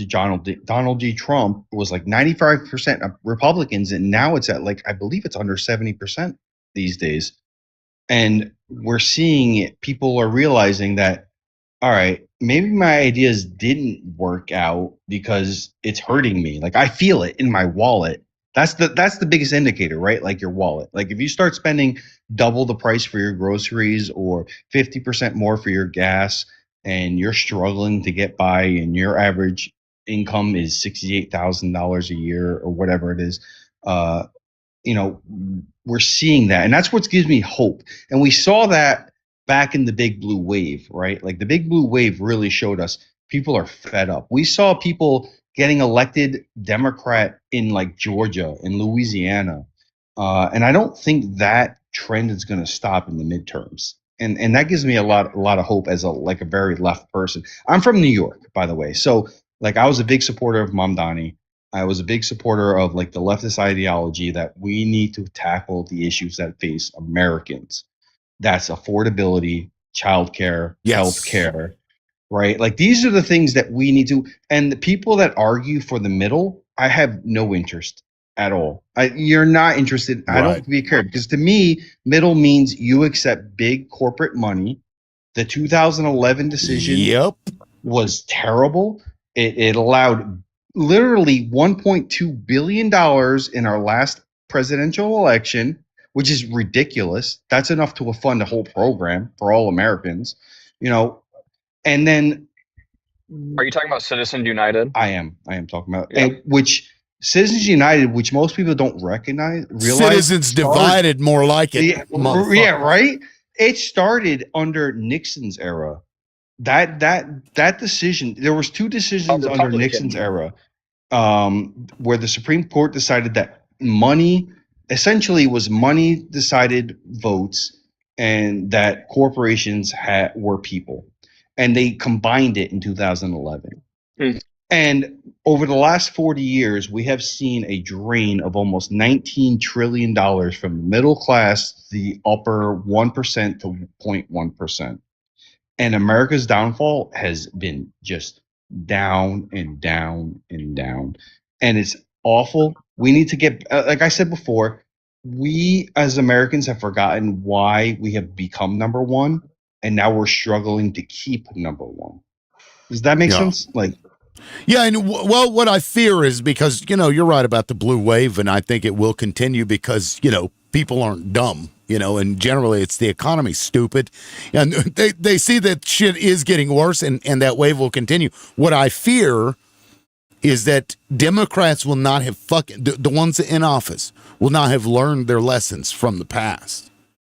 Donald J. Trump was 95% of Republicans, and now it's at I believe it's under 70% these days. And we're seeing it, people are realizing that, all right, maybe my ideas didn't work out because it's hurting me. I feel it in my wallet. That's the biggest indicator, right? Your wallet. If you start spending double the price for your groceries or 50% more for your gas and you're struggling to get by and your average income is $68,000 a year or whatever it is, we're seeing that. And that's what gives me hope. And we saw that back in the big blue wave, right? The big blue wave really showed us people are fed up. We saw people getting elected Democrat in Georgia and Louisiana. And I don't think that trend is going to stop in the midterms. And that gives me a lot of hope as a very left person. I'm from New York, by the way. So Like, I was a big supporter of Mamdani. I was a big supporter of like the leftist ideology that we need to tackle the issues that face Americans. That's affordability, childcare, healthcare, right? Like, these are the things that we need to. And the people that argue for the middle, I have no interest at all. You're not interested. I don't care, because to me, middle means you accept big corporate money. The 2011 decision was terrible. It allowed literally $1.2 billion in our last presidential election, which is ridiculous. That's enough to fund a whole program for all Americans, and then. Are you talking about Citizens United? I am talking about, which Citizens United, which most people don't realize. Citizens Divided, more like it. Yeah, right. It started under Nixon's era. That decision. There was two decisions under Nixon's era, where the Supreme Court decided that money decided votes, and that corporations were people, and they combined it in 2011. And over the last 40 years, we have seen a drain of almost $19 trillion from the middle class, the upper 1% to 0.1%. And America's downfall has been just down and down and down. And it's awful. We need to get, like I said before, we as Americans have forgotten why we have become number one. And now we're struggling to keep number one. Does that make sense? Yeah, and what I fear is because, you're right about the blue wave, and I think it will continue because, people aren't dumb, and generally it's the economy stupid, and they see that shit is getting worse, and that wave will continue. What I fear is that Democrats will not have the ones in office will not have learned their lessons from the past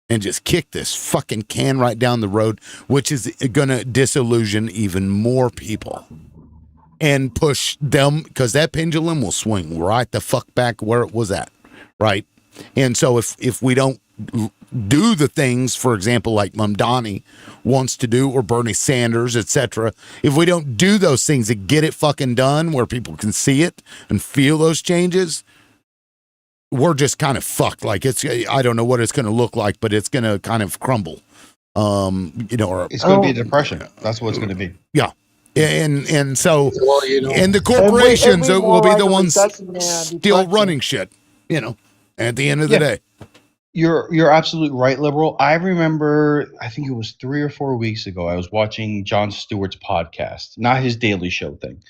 and just kick this fucking can right down the road, which is going to disillusion even more people. And push them, because that pendulum will swing right the fuck back where it was at, right? And so if we don't do the things, for example, like Mamdani wants to do, or Bernie Sanders, etc., if we don't do those things to get it fucking done where people can see it and feel those changes, we're just kind of fucked. Like, I don't know what it's going to look like, but it's going to kind of crumble. It's going to be a depression. That's what it's going to be. Yeah. And so, and the corporations will be the ones still running shit, at the end of the day. You're absolutely right, liberal. I remember, I think it was 3 or 4 weeks ago, I was watching Jon Stewart's podcast, not his Daily Show thing.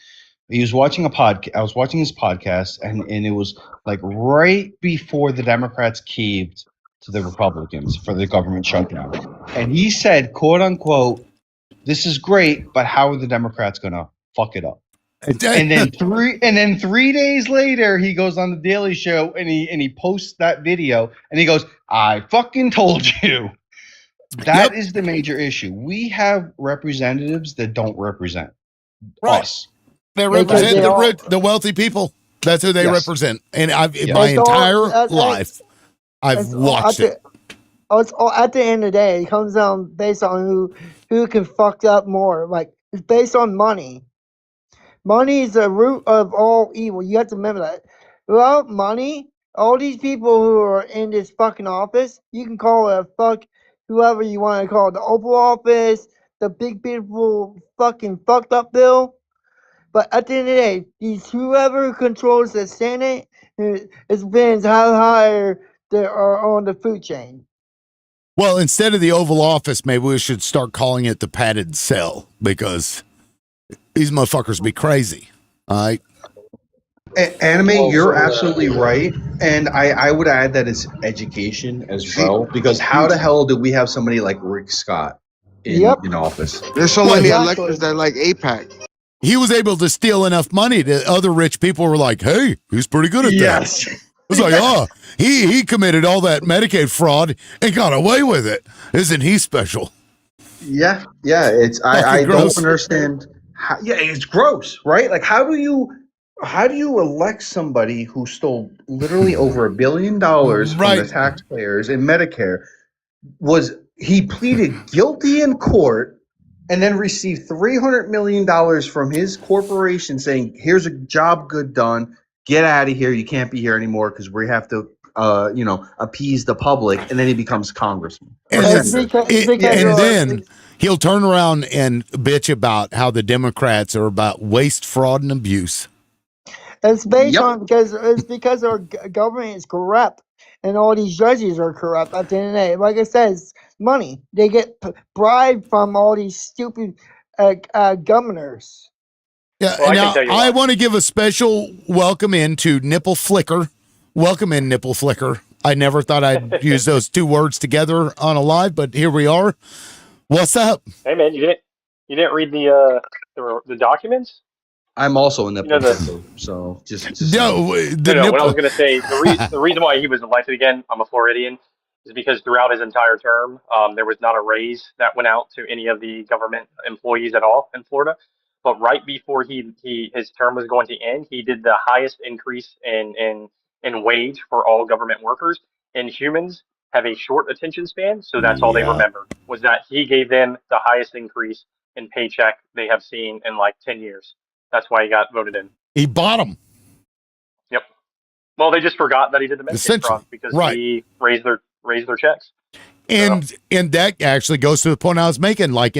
He was watching I was watching his podcast, and it was like right before the Democrats caved to the Republicans for the government shutdown. And he said, quote unquote, "This is great, but how are the Democrats going to fuck it up?" And then 3 days later, he goes on the Daily Show and he posts that video and he goes, "I fucking told you." That is the major issue. We have representatives that don't represent us. They represent the wealthy people. That's who they represent. And my entire life, I've watched it. At the end of the day, it comes down based on who can fuck up more. Like, it's based on money. Money is the root of all evil. You have to remember that. Without money, all these people who are in this fucking office, you can call it whoever you want to call it, the Oval Office, the big beautiful fucking fucked up bill. But at the end of the day, whoever controls the Senate, it depends how high they are on the food chain. Well, instead of the Oval Office, maybe we should start calling it the padded cell, because these motherfuckers be crazy. All right. Anime, you're absolutely right. And I would add that it's education as well, because how the hell did we have somebody like Rick Scott in office? There's so many electors that like APAC. He was able to steal enough money that other rich people were like, "Hey, he's pretty good at that." It's like, he committed all that Medicaid fraud and got away with it. Isn't he special? Yeah. It's I don't understand. It's gross, right? Like, how do you elect somebody who stole literally over $1 billion from the taxpayers in Medicare? He pleaded guilty in court, and then receive $300 million from his corporation saying, here's a job good done. Get out of here. You can't be here anymore because we have to, appease the public. And then he becomes congressman. Or senator. And then he'll turn around and bitch about how the Democrats are about waste, fraud, and abuse. It's based on because our government is corrupt and all these judges are corrupt at the end of the day. Like I said, it's money. They get bribed from all these stupid governors. Yeah, Well, I can now tell you I why. want to give a special welcome in to Nipple Flicker. Welcome in, Nipple Flicker. I never thought I'd use those two words together on a live, but here we are. What's up? Hey man, you didn't read the documents? I'm also a nipple the flicker, so just no. What I was going to say, the reason why he was elected again, I'm a Floridian, is because throughout his entire term, there was not a raise that went out to any of the government employees at all in Florida. But right before his term was going to end, he did the highest increase in wage for all government workers. And humans have a short attention span, so that's all they Yeah. remembered was that he gave them the highest increase in paycheck they have seen in like 10 years. That's why he got voted in. He bought them. Yep. Well, they just forgot that he did the Medicaid fraud because right. he raised their checks. And that actually goes to the point I was making. Like,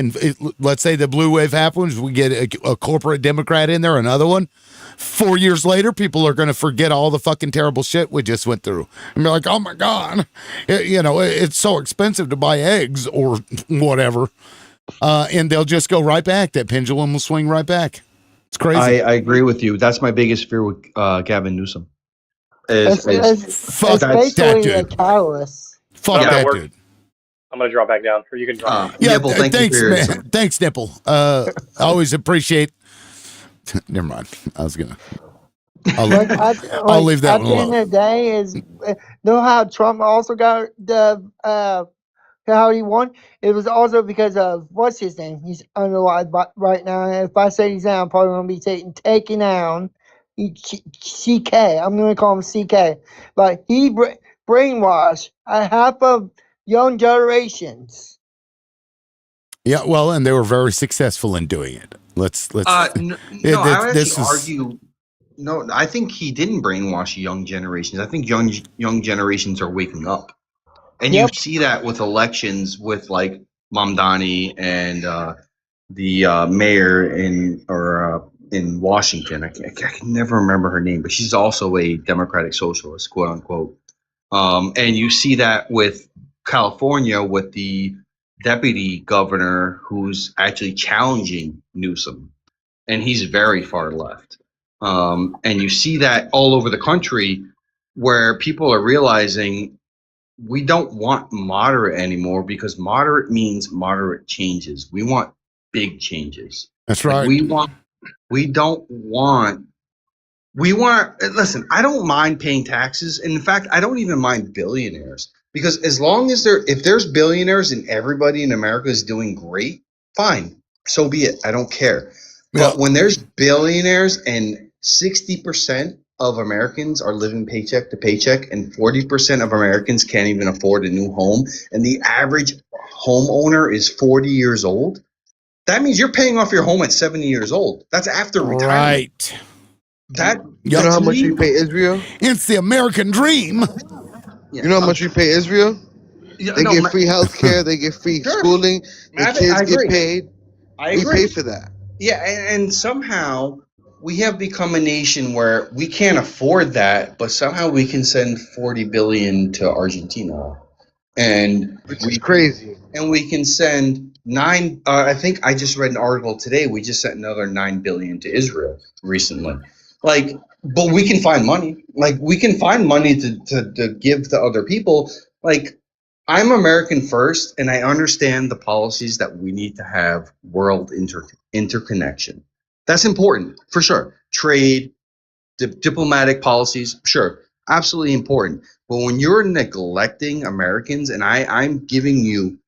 let's say the blue wave happens, we get a corporate Democrat in there, another one. 4 years later, people are going to forget all the fucking terrible shit we just went through and be like, "Oh my god, it's so expensive to buy eggs or whatever," and they'll just go right back. That pendulum will swing right back. It's crazy. I agree with you. That's my biggest fear with Gavin Newsom. It's basically a catalyst. Fuck that dude. I'm going to drop back down, or you can drop. Nipple, thank thanks, you for your man. insight. Thanks, Nipple. I always appreciate. Never mind. I was gonna. I'll leave that one alone. At the end of the day, is know how Trump also got the how he won? It was also because of what's his name? He's underlined right now. And if I say his name, I'm probably gonna be taken down. CK. I'm gonna call him CK. But he brainwashed a half of young generations. Yeah, well, and they were very successful in doing it. Let's. No, I would actually argue. No, I think he didn't brainwash young generations. I think young generations are waking up, and you see that with elections, with like Mamdani and the mayor in Washington. I can never remember her name, but she's also a Democratic socialist, quote unquote. And you see that with California, with the deputy governor who's actually challenging Newsom, and he's very far left. And you see that all over the country where people are realizing we don't want moderate anymore because moderate means moderate changes. We want big changes. That's right. Listen, I don't mind paying taxes. And in fact, I don't even mind billionaires because as long as if there's billionaires and everybody in America is doing great, fine, so be it. I don't care. But when there's billionaires and 60% of Americans are living paycheck to paycheck and 40% of Americans can't even afford a new home and the average homeowner is 40 years old, that means you're paying off your home at 70 years old. That's after retirement. Right. You know how much we pay Israel? It's the American dream. You know how much we pay Israel? They get free health care. They get free schooling. The kids get paid. We pay for that. Yeah, and somehow we have become a nation where we can't afford that, but somehow we can send $40 billion to Argentina, which is crazy. And we can send I think I just read an article today. We just sent another $9 billion to Israel recently. But we can find money. We can find money to give to other people. I'm American first, and I understand the policies that we need to have world interconnection. That's important, for sure. Trade, diplomatic policies, sure, absolutely important. But when you're neglecting Americans, and I'm giving you,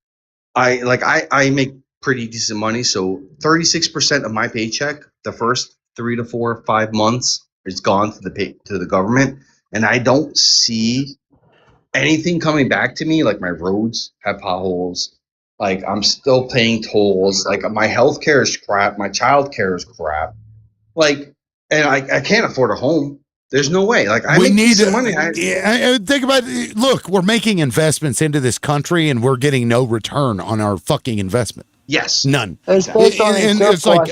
I make pretty decent money, so 36% of my paycheck, the first 3 to 4 or 5 months, is gone to the government, and I don't see anything coming back to me. Like my roads have potholes, Like, I'm still paying tolls. Like, my health care is crap. My child care is crap. Like, and I can't afford a home. There's no way. Like, I make decent money. Think about it. Look, we're making investments into this country, and we're getting no return on our fucking investment. Yes, none. It's based on And surplus, it's like,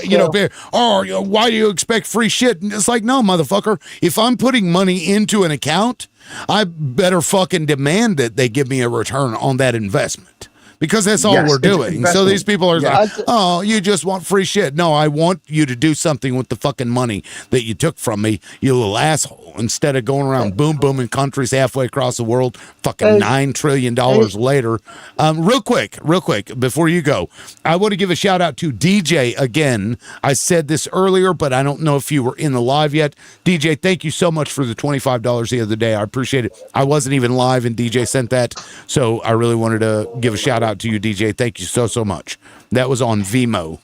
why do you expect free shit? And it's like, no, motherfucker. If I'm putting money into an account, I better fucking demand that they give me a return on that investment. Because that's all we're doing. So these people are like, oh, you just want free shit. No, I want you to do something with the fucking money that you took from me, you little asshole. Instead of going around booming countries halfway across the world, fucking $9 trillion later. Real quick, before you go, I want to give a shout out to DJ again. I said this earlier, but I don't know if you were in the live yet. DJ, thank you so much for the $25 the other day. I appreciate it. I wasn't even live and DJ sent that. So I really wanted to give a shout out to you, DJ. Thank you so much. That was on Vimo.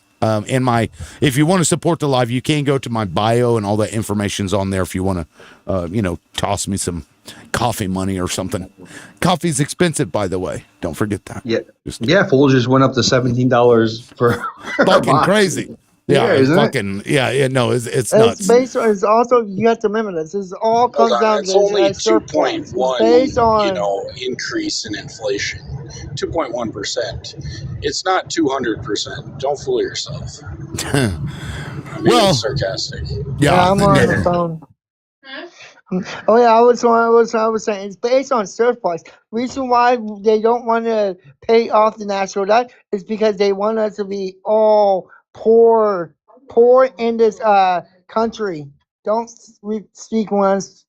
If you want to support the live, you can go to my bio and all that information's on there if you want to, toss me some coffee money or something. Coffee's expensive, by the way. Don't forget that. Yeah. Fools just went up to $17 for fucking crazy. Yeah, isn't fucking, it? No, it's It's nuts. based on. It's also you have to remember this. This all comes down It's to only surplus. 2.1, It's based on increase in inflation. 2.1%. It's not 200%. Don't fool yourself. I mean, it's sarcastic. Yeah, I'm on the phone. Oh yeah, I was saying it's based on surplus. Reason why they don't want to pay off the national debt is because they want us to be all poor in this country. Don't speak once.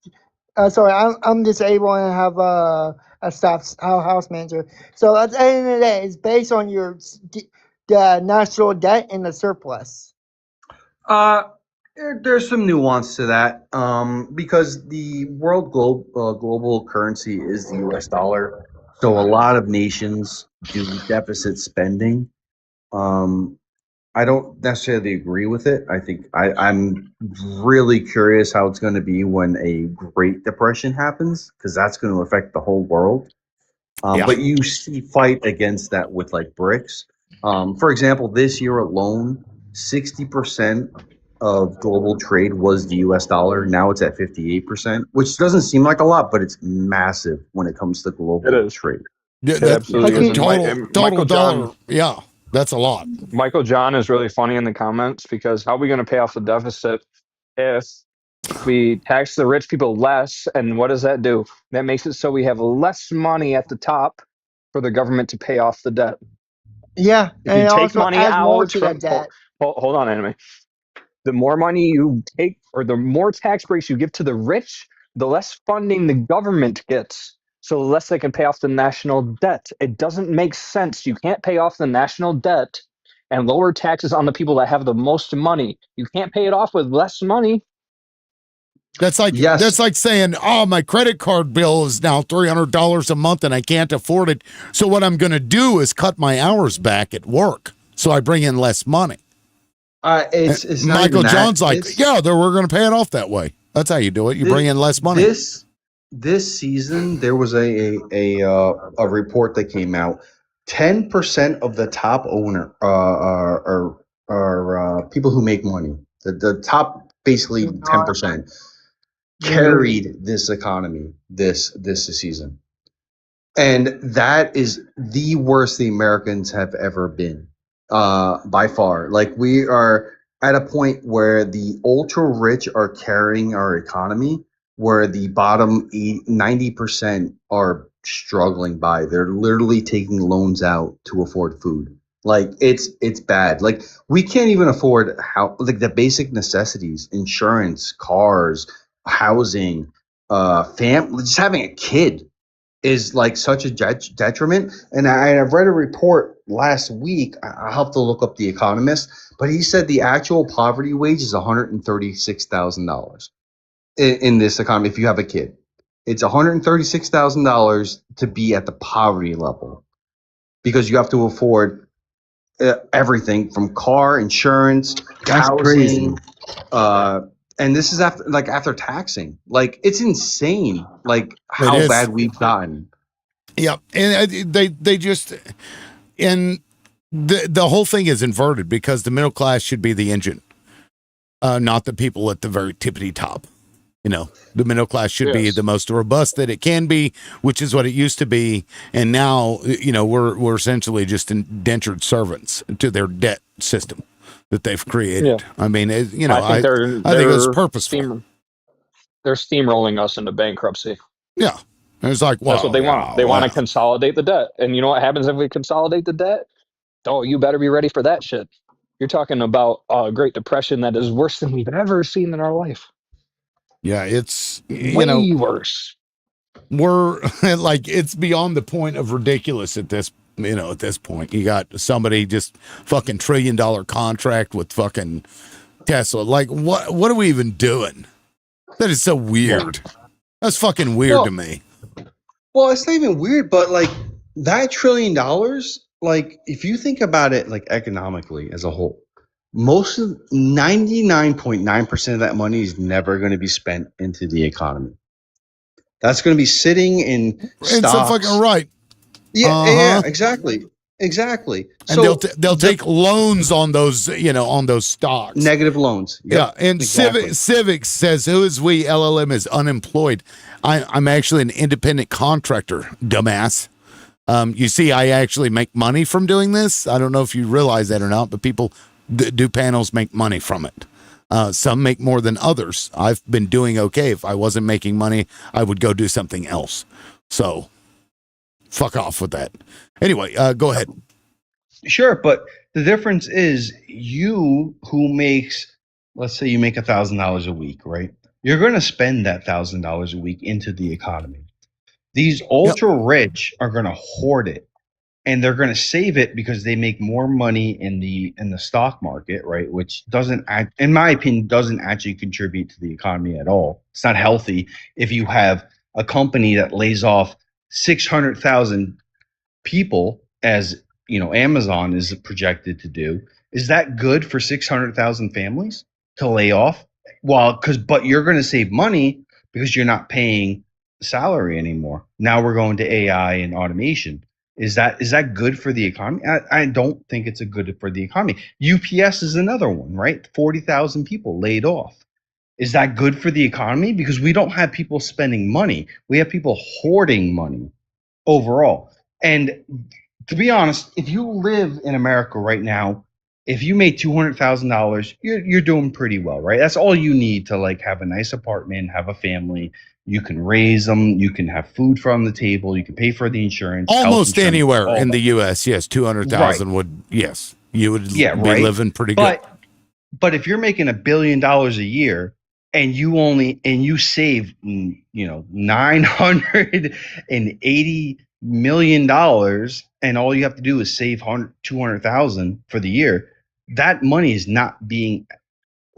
Sorry, I'm disabled and have a house manager. So at the end of the day, it's based on the national debt and the surplus. There's some nuance to that, because the world global currency is the U.S. dollar. So a lot of nations do deficit spending. I don't necessarily agree with it. I think I'm really curious how it's going to be when a Great Depression happens, because that's going to affect the whole world. But you see fight against that with like BRICS. For example, this year alone, 60% of global trade was the US dollar. Now it's at 58%, which doesn't seem like a lot, but it's massive when it comes to global trade. It absolutely is. Total dollar. Yeah, that's a lot. Michael John is really funny in the comments because how are we going to pay off the deficit if we tax the rich people less? And what does that do? That makes it so we have less money at the top for the government to pay off the debt. Yeah, if you take money out from, hold on, Anime. The more money you take, or the more tax breaks you give to the rich, the less funding the government gets. So the less they can pay off the national debt. It doesn't make sense. You can't pay off the national debt and lower taxes on the people that have the most money. You can't pay it off with less money. That's like saying, oh, my credit card bill is now $300 a month and I can't afford it. So what I'm going to do is cut my hours back at work so I bring in less money. It's not Michael even that. John's like, we're going to pay it off that way. That's how you do it. You bring in less money. This season, there was a report that came out. 10% of the top owner are people who make money. The top, basically 10%, carried this economy this season, and that is the worst the Americans have ever been, by far. Like, we are at a point where the ultra rich are carrying our economy, where the bottom 90% are struggling by. They're literally taking loans out to afford food. Like, it's bad. Like, we can't even afford the basic necessities: insurance, cars, housing, just having a kid is like such a detriment. And I've read a report last week. I'll have to look up The Economist, but he said the actual poverty wage is $136,000 in this economy. If you have a kid, it's $136,000 to be at the poverty level, because you have to afford everything from car, insurance, housing, and this is after taxing. Like, it's insane, like how bad we've gotten. Yeah, and they just, and the whole thing is inverted because the middle class should be the engine, not the people at the very tippity top. You know, the middle class should be the most robust that it can be, which is what it used to be. And now, you know, we're essentially just indentured servants to their debt system that they've created. I mean, you know, I think it was purposeful. They're steamrolling us into bankruptcy. Yeah. And it's like, well, that's what they want. They want to consolidate the debt. And you know what happens if we consolidate the debt? Oh, you better be ready for that shit. You're talking about a Great Depression that is worse than we've ever seen in our life. Yeah, it's way worse. We're like, it's beyond the point of ridiculous at this, you know, at this point. You got somebody just fucking $1 trillion contract with fucking Tesla. Like, what are we even doing? That is so weird. That's fucking weird to me. Well, it's not even weird, but like that $1 trillion, like if you think about it, like economically as a whole, most of 99.9% of that money is never going to be spent into the economy. That's going to be sitting in stocks. It's a fucking right. Yeah, exactly. And so they'll take loans on those, you know, on those stocks. Negative loans. Yep, yeah, and exactly. Civics says, "Who is we?" LLM is unemployed. I'm actually an independent contractor, dumbass. You see, I actually make money from doing this. I don't know if you realize that or not, but people that do panels make money from it. Some make more than others. I've been doing okay. If I wasn't making money, I would go do something else. So, fuck off with that. Anyway, go ahead. Sure, but the difference is you who makes, let's say you make $1,000 a week, right? You're going to spend that $1,000 a week into the economy. These ultra rich are going to hoard it. And they're going to save it because they make more money in the stock market, right? Which doesn't, in my opinion, doesn't actually contribute to the economy at all. It's not healthy if you have a company that lays off 600,000 people, as you know, Amazon is projected to do. Is that good for 600,000 families to lay off? Well, but you're going to save money because you're not paying salary anymore. Now we're going to AI and automation. Is that good for the economy? I don't think it's a good for the economy. UPS is another one, right? 40,000 people laid off. Is that good for the economy? Because we don't have people spending money. We have people hoarding money overall. And to be honest, if you live in America right now, if you made $200,000, you're doing pretty well, right? That's all you need to like have a nice apartment, have a family. You can raise them. You can have food from the table. You can pay for the insurance. Almost insurance, anywhere in the U.S., yes, 200,000 would, yes, you would be living pretty good. But if you're making $1 billion a year and you save, you know, $980 million, and all you have to do is save 200,000 for the year, that money is not being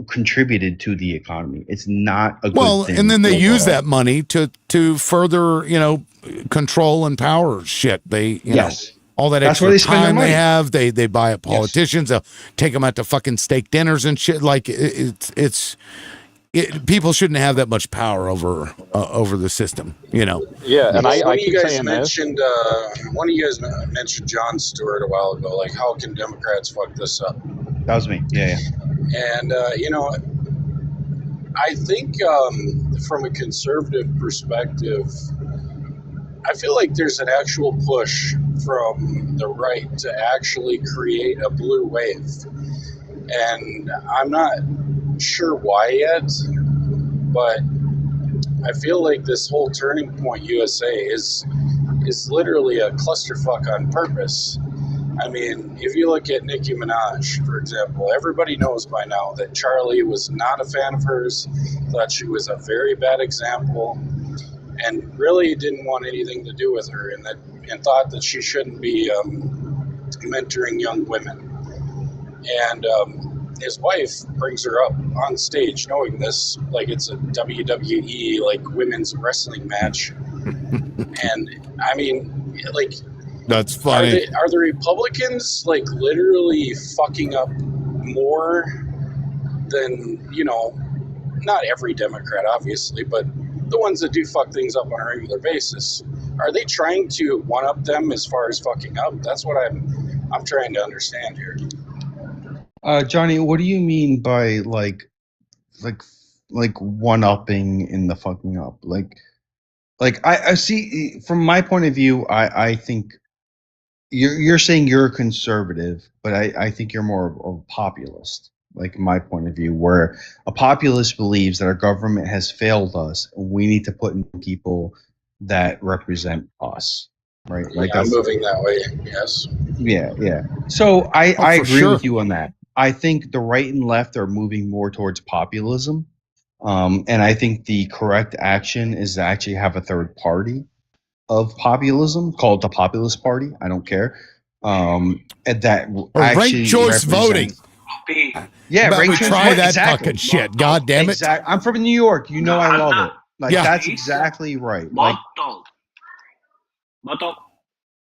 contributed to the economy. It's not a good thing. And then they use that money to further, you know, control and power shit. They, you know, all that extra time they have, they buy up politicians. They'll take them out to fucking steak dinners and shit. Like people shouldn't have that much power over the system, you know. Yeah, and one of you guys mentioned Jon Stewart a while ago. Like, how can Democrats fuck this up? That was me. Yeah. And you know, I think from a conservative perspective, I feel like there's an actual push from the right to actually create a blue wave, and I'm not sure why yet, but I feel like this whole Turning Point USA is literally a clusterfuck on purpose. I mean, if you look at Nicki Minaj, for example, everybody knows by now that Charlie was not a fan of hers, thought she was a very bad example, and really didn't want anything to do with her, and thought that she shouldn't be mentoring young women. And his wife brings her up on stage knowing this, like it's a WWE, like, women's wrestling match. And, I mean, like... That's funny. Are the Republicans, like, literally fucking up more than, you know, not every Democrat, obviously, but the ones that do fuck things up on a regular basis? Are they trying to one-up them as far as fucking up? That's what I'm I'm trying to understand here. Johnny, what do you mean by like one upping in the fucking up? Like I see from my point of view, I think you're saying you're a conservative, but I think you're more of a populist. Like my point of view, where a populist believes that our government has failed us, and we need to put in people that represent us, right? Yeah, Like I'm that's moving that way. Yes. yeah. So I for agree sure. with you on that. I think the right and left are moving more towards populism, and I think the correct action is to actually have a third party of populism called the Populist Party. I don't care. And that Or ranked actually choice voting. represents. Yeah, How about ranked we choice try voting. that Exactly. fucking shit? God damn it. Exactly. I'm from New York. You know I love it. Like Yeah. that's exactly right. Like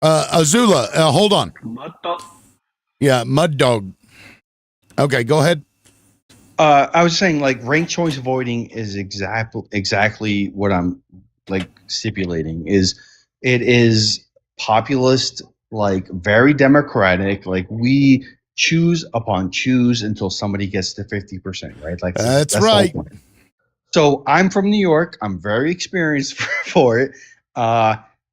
Azula, hold on. Yeah, Mud Dog. Okay, go ahead. I was saying like ranked choice voting is exactly what I'm like stipulating is it is populist, like very democratic, like we choose upon choose until somebody gets to 50%, right? Like That's the whole right. point. So I'm from New York. I'm very experienced for it.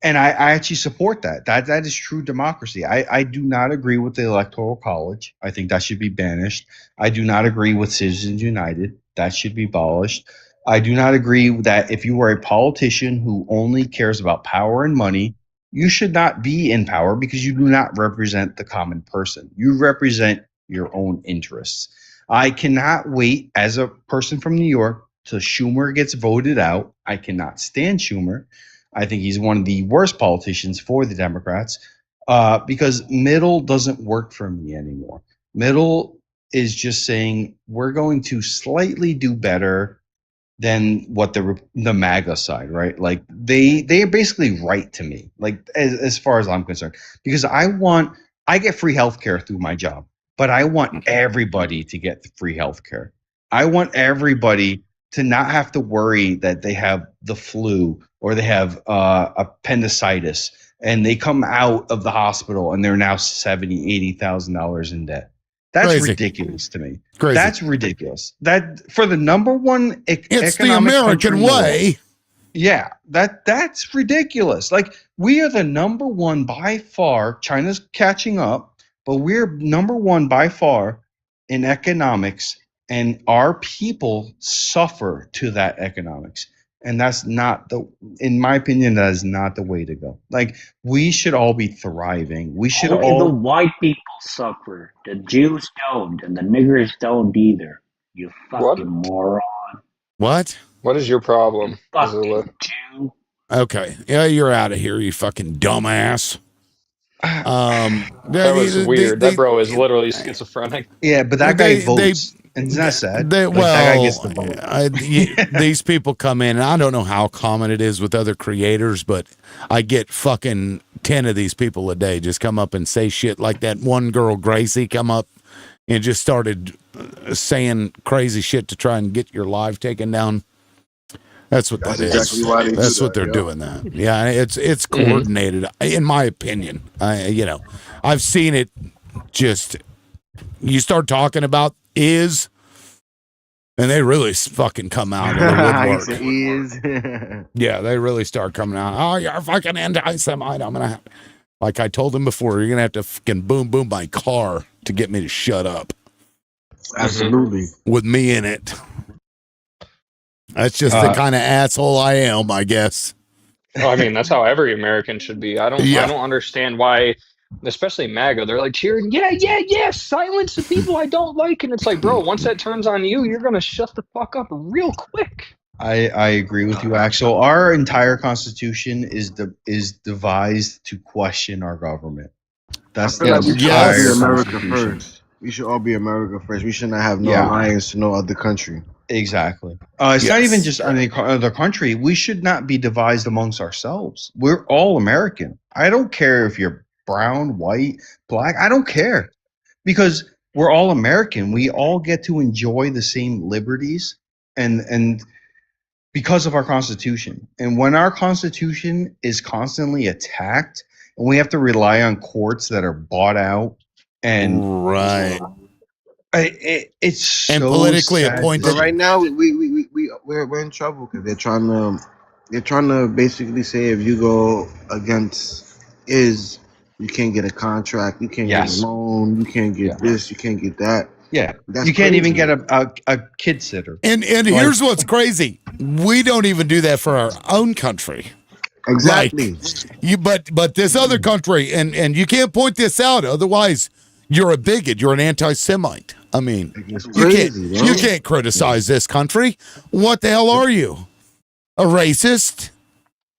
And I actually support that. That is true democracy. I do not agree with the Electoral College. I think that should be banished. I do not agree with Citizens United. That should be abolished. I do not agree that if you are a politician who only cares about power and money, you should not be in power because you do not represent the common person. You represent your own interests. I cannot wait as a person from New York till Schumer gets voted out. I cannot stand Schumer. I think he's one of the worst politicians for the Democrats because middle doesn't work for me anymore. Middle is just saying we're going to slightly do better than what the MAGA side, right? Like they are basically right to me, like as far as I'm concerned, because I get free healthcare through my job, but I want everybody to get free healthcare. I want everybody to not have to worry that they have the flu or they have appendicitis and they come out of the hospital and they're now $70,000-$80,000 in debt. That's Crazy. ridiculous to me. Crazy. That's ridiculous. That for the number one It's the economic American country in the world. way. Yeah, that's ridiculous. Like we are the number one by far. China's catching up, but we're number one by far in economics, and our people suffer to that economics. And that's not in my opinion, that is not the way to go. Like we should all be thriving. We should Only all the white people suffer. The Jews don't, and the niggers don't either. You fucking moron. What? What is your problem, Fucking Azula? Jew. Okay. Yeah, you're out of here, you fucking dumbass. That was weird. That bro is literally schizophrenic. Yeah, but that guy votes. And isn't that sad? Like, that guy gets the vote. These people come in, and I don't know how common it is with other creators, but I get fucking 10 of these people a day just come up and say shit like that one girl, Gracie, come up and just started saying crazy shit to try and get your live taken down. That's what That's that exactly is. why they That's do what that, they're doing. That yeah, it's coordinated, in my opinion. I've seen it. Just you start talking about and they really fucking come out of the woodwork. Yeah, they really start coming out. Oh, you're fucking anti-Semite. I'm gonna, like I told him before, you're gonna have to fucking boom my car to get me to shut up. Absolutely. With me in it. That's just the kind of asshole I am, I guess. Oh, I mean, that's how every American should be. I don't understand why, especially MAGA, they're like cheering, yeah, silence the people I don't like. And it's like, bro, once that turns on you, you're going to shut the fuck up real quick. I agree with you, Axel. Our entire Constitution is devised to question our government. That's I feel like we should all be America first. We should all be America first. We should not have no alliance to no other country. Exactly. It's not even just any other country. We should not be devised amongst ourselves. We're all American. I don't care if you're brown, white, black. I don't care. Because we're all American. We all get to enjoy the same liberties and because of our Constitution. And when our Constitution is constantly attacked and we have to rely on courts that are bought out and right. It's so and politically sad. appointed. But right now, we're in trouble because they're trying to basically say if you go against you can't get a contract, you can't get a loan, you can't get this, you can't get that. Yeah, that's you can't even crazy. get a kid sitter. And here's what's crazy: we don't even do that for our own country. Exactly. But this other country, and you can't point this out, otherwise you're a bigot, you're an anti-Semite. I mean, you can't criticize this country. What the hell are you? A racist?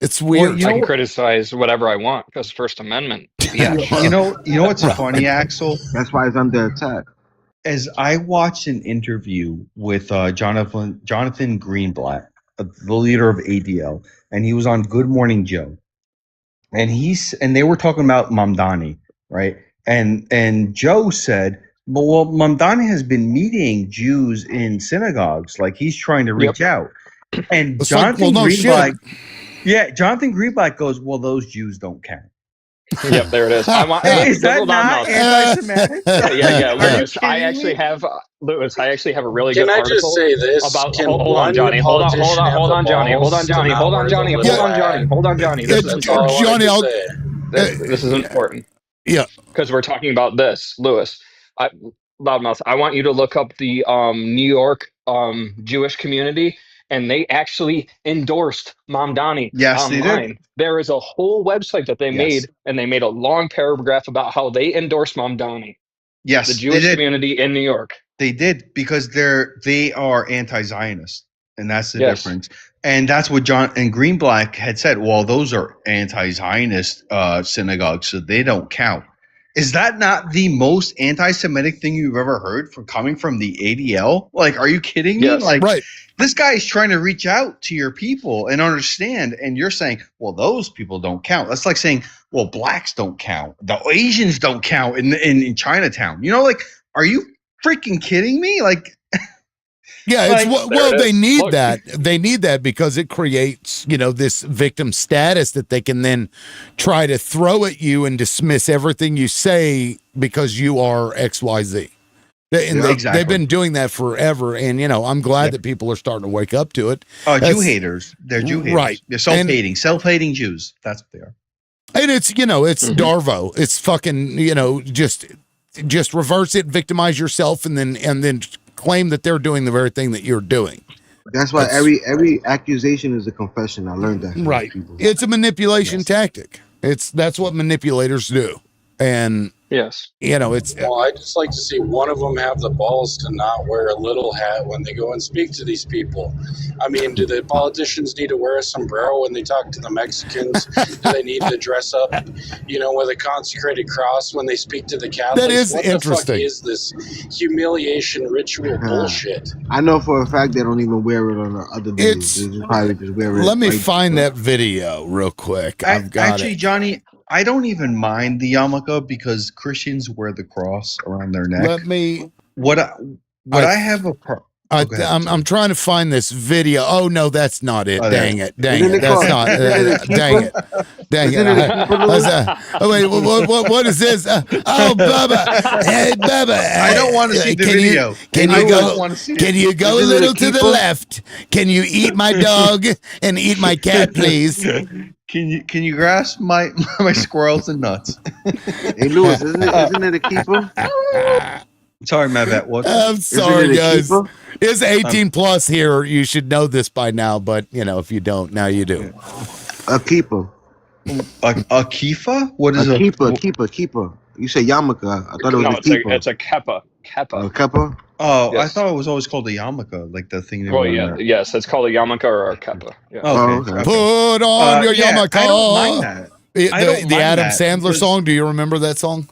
It's weird. I can criticize whatever I want because First Amendment. Yeah, you know what's funny, Axel? That's why it's under attack. As I watched an interview with Jonathan Greenblatt, the leader of ADL, and he was on Good Morning Joe, and they were talking about Mamdani, right? And Joe said, well, Mamdani has been meeting Jews in synagogues, like he's trying to reach out. And Jonathan Greenblatt goes, well, those Jews don't count. Yep, there it is. Is that not anti-Semitic? Yeah, Lewis. I actually have a really good article. Can I just say this? About hold on, Johnny. Hold on, Johnny. This is important. Yeah, because we're talking about this, Lewis. Loudmouth. I want you to look up the New York Jewish community, and they actually endorsed Mamdani. Yes, online. they did. There is a whole website that they made, and they made a long paragraph about how they endorsed Mamdani. Yes, the Jewish community in New York. They did because they are anti-Zionist, and that's the difference. And that's what John and Greenblatt had said. Well, those are anti-Zionist synagogues, so they don't count. Is that not the most anti-Semitic thing you've ever heard coming from the ADL? Like, are you kidding me? Yes. Like, right. This guy is trying to reach out to your people and understand, and you're saying, well, those people don't count. That's like saying, well, blacks don't count. The Asians don't count in Chinatown. You know, like, are you freaking kidding me? Like, yeah, it's they need that. They need that because it creates, this victim status that they can then try to throw at you and dismiss everything you say because you are XYZ. They've been doing that forever, and I'm glad that people are starting to wake up to it. Jew haters. They're Jew haters. Right. They're self-hating Jews. That's what they are. And it's Darvo. It's fucking just reverse it, victimize yourself, and then claim that they're doing the very thing that you're doing. That's why every accusation is a confession. I learned that. Right. It's a manipulation tactic. That's what manipulators do. And yes, it's. Well, I just like to see one of them have the balls to not wear a little hat when they go and speak to these people. I mean, do the politicians need to wear a sombrero when they talk to the Mexicans? Do they need to dress up, with a consecrated cross when they speak to the Catholics? That is what interesting. The fuck is this humiliation ritual bullshit? I know for a fact they don't even wear it on the other days. They just probably just wear it. Let me find that video real quick. I've got actually, Johnny. I don't even mind the yarmulke because Christians wear the cross around their neck. Let me. I have a problem. I'm trying to find this video. Oh no, that's not it. Dang it! That's not. Dang it! Wait, what is this? Oh, Bubba! Hey, Bubba! I don't want to see the video. Can you go a little to the left? Can you eat my dog and eat my cat, please? Can you grasp my squirrels and nuts? Hey, Lewis, isn't it a keeper? Sorry, my bad. What? I'm sorry, guys. It's 18 plus here. You should know this by now, but if you don't, now you do. A keeper. A kifa? What is a keeper? You say yarmulke. I thought it was a keeper. It's a keppa. A keppa? Oh, yes. I thought it was always called a yarmulke, like the thing. Yes, it's called a yarmulke or a keppa. Yeah. Okay. Put on your yarmulke. I don't mind that. The Adam Sandler song. Do you remember that song?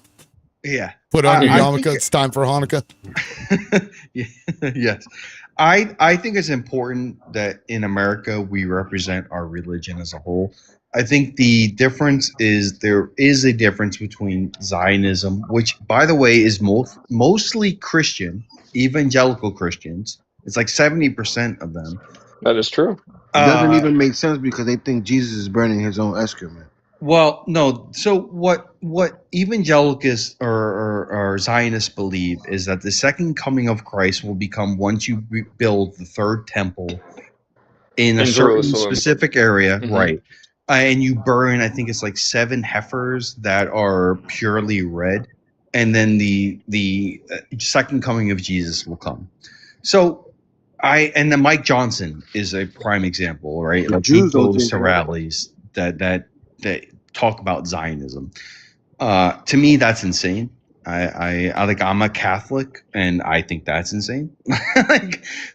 Yeah. Put on your yarmulke. It's time for Hanukkah. Yes. I think it's important that in America we represent our religion as a whole. I think the difference is there is a difference between Zionism, which, by the way, is mostly Christian, evangelical Christians. It's like 70% of them. That is true. It doesn't even make sense because they think Jesus is burning his own excrement. Well, no. So what evangelicals or Zionists believe is that the second coming of Christ will become once you build the third temple in a certain Jerusalem. specific area, Mhm. right? And you burn, I think it's like 7 heifers that are purely red, and then the second coming of Jesus will come. So and then Mike Johnson is a prime example, right? The Like he Jews don't goes think to that. rallies that talk about Zionism. To me, that's insane. I like I'm a Catholic, and I think that's insane.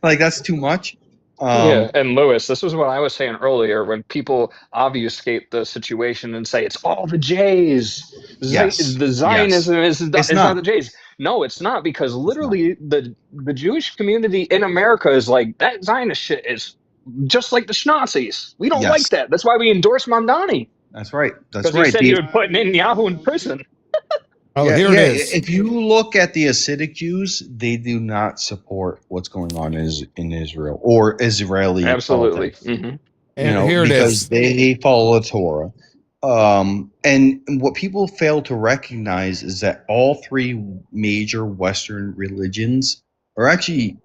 like that's too much. Yeah, and Lewis, this is what I was saying earlier when people obfuscate the situation and say it's all the Jays. Yes, The Zionism yes. is It's not not. the Jays. No, it's not, because literally the Jewish community in America is like, that Zionist shit is just like the Nazis. We don't like Yes, that. That's why we endorse Mamdani, that's right. That's because he right. said he would put Netanyahu in prison. Oh, Yeah, here yeah. it is. If you look at the Hasidic Jews, they do not support what's going on in Israel or Israeli Absolutely. politics. Mhm. Here it Because is. they follow the Torah. And what people fail to recognize is that all 3 major Western religions are actually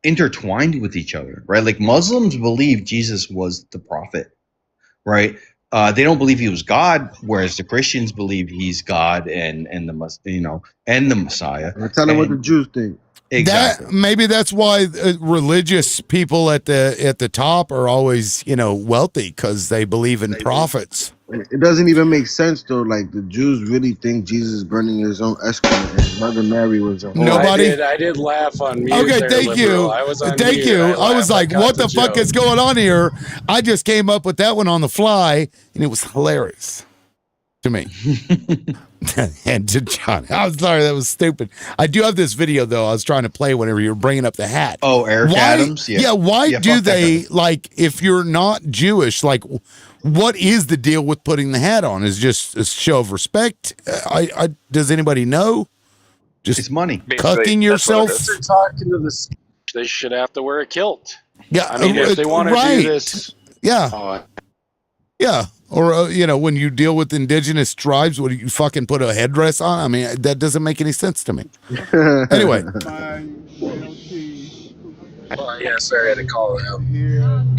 intertwined with each other, right? Like Muslims believe Jesus was the prophet, right? They don't believe he was God, whereas the Christians believe he's God and the Messiah. Tell them what the Jews think. Exactly. Maybe that's why religious people at the top are always, wealthy, because they believe in prophets. It doesn't even make sense though. Like the Jews really think Jesus is burning his own excrement, and Mother Mary was a whore. Nobody. I did laugh on mute. Okay, there, thank liberal. you. I was on Thank mute. you. I was like, what the fuck is going on here? I just came up with that one on the fly, and it was hilarious to me. And to John. I'm sorry, that was stupid. I do have this video, though, I was trying to play whenever you were bringing up the hat. Oh, Eric Adams? Yeah, why do fuck that they, guy. like, if you're not Jewish, like, what is the deal with putting the hat on? Is just a show of respect? Does anybody know? Just it's money. Cucking yourself? If they're talking to this, they should have to wear a kilt. Yeah, I mean, if they want to right. do this, yeah, yeah. Or when you deal with indigenous tribes, what do you fucking put a headdress on? I mean, that doesn't make any sense to me. Anyway. Well, yeah, sorry, I had to call it out.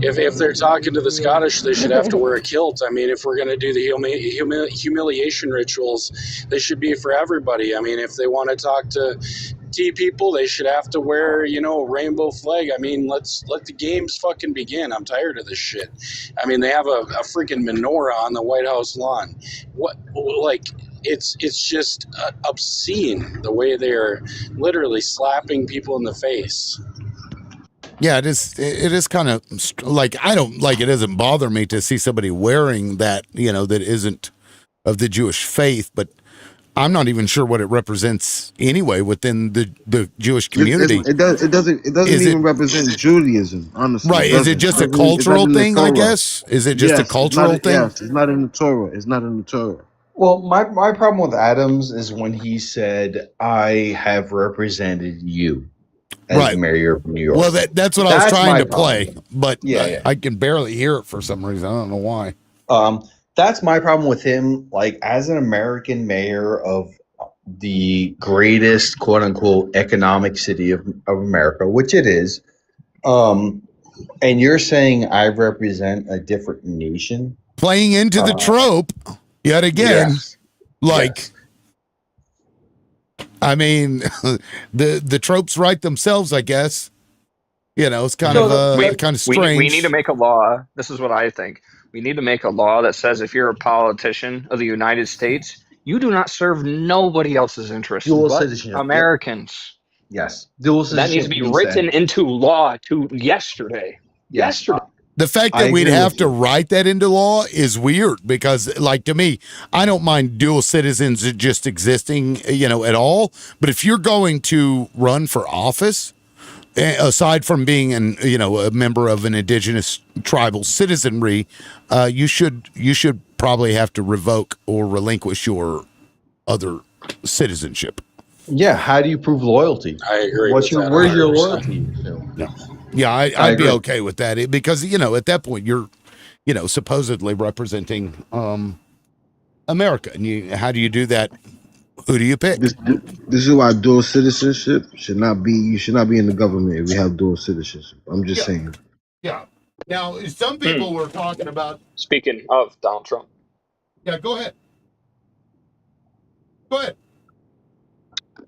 If they're talking to the Scottish, they should have to wear a kilt. I mean, if we're going to do the humiliation rituals, they should be for everybody. I mean, if they want to talk to T people, they should have to wear, a rainbow flag. I mean, let the games fucking begin. I'm tired of this shit. I mean, they have a freaking menorah on the White House lawn. It's just obscene the way they're literally slapping people in the face. Yeah, it is kind of like, it doesn't bother me to see somebody wearing that, that isn't of the Jewish faith, but I'm not even sure what it represents anyway within the Jewish community. It doesn't even represent Judaism, honestly. Right. Is it just a cultural thing, I guess? Is it just a cultural thing? Yes, it's not in the Torah. It's not in the Torah. Well, my problem with Adams is when he said, "I have represented you as mayor of New York." Well, that's what I was trying to play, problem. but Yeah. I can barely hear it for some reason. I don't know why. That's my problem with him. Like, as an American mayor of the greatest "quote unquote" economic city of America, which it is, and you're saying I represent a different nation, playing into the trope yet again. Yes. I mean, the tropes write themselves, I guess. It's kind of strange. We need to make a law. This is what I think. We need to make a law that says if you're a politician of the United States, you do not serve nobody else's interests Dual but citizenship. Americans. Yes. Dual That needs to be written into law yesterday. Yes. Yesterday. The fact that we'd have to write that into law is weird because, like, to me, I don't mind dual citizens just existing, at all. But if you're going to run for office, aside from being a member of an indigenous tribal citizenry, you should probably have to revoke or relinquish your other citizenship. Yeah. How do you prove loyalty? I agree. Where's your loyalty? No. Yeah, I'd be okay with that because, at that point you're, supposedly representing, America. And how do you do that? Who do you pick? This is why dual citizenship should not be. You should not be in the government if you have dual citizenship. I'm just saying. Yeah. Now, some people were talking about. Speaking of Donald Trump. Yeah, go ahead. Go ahead.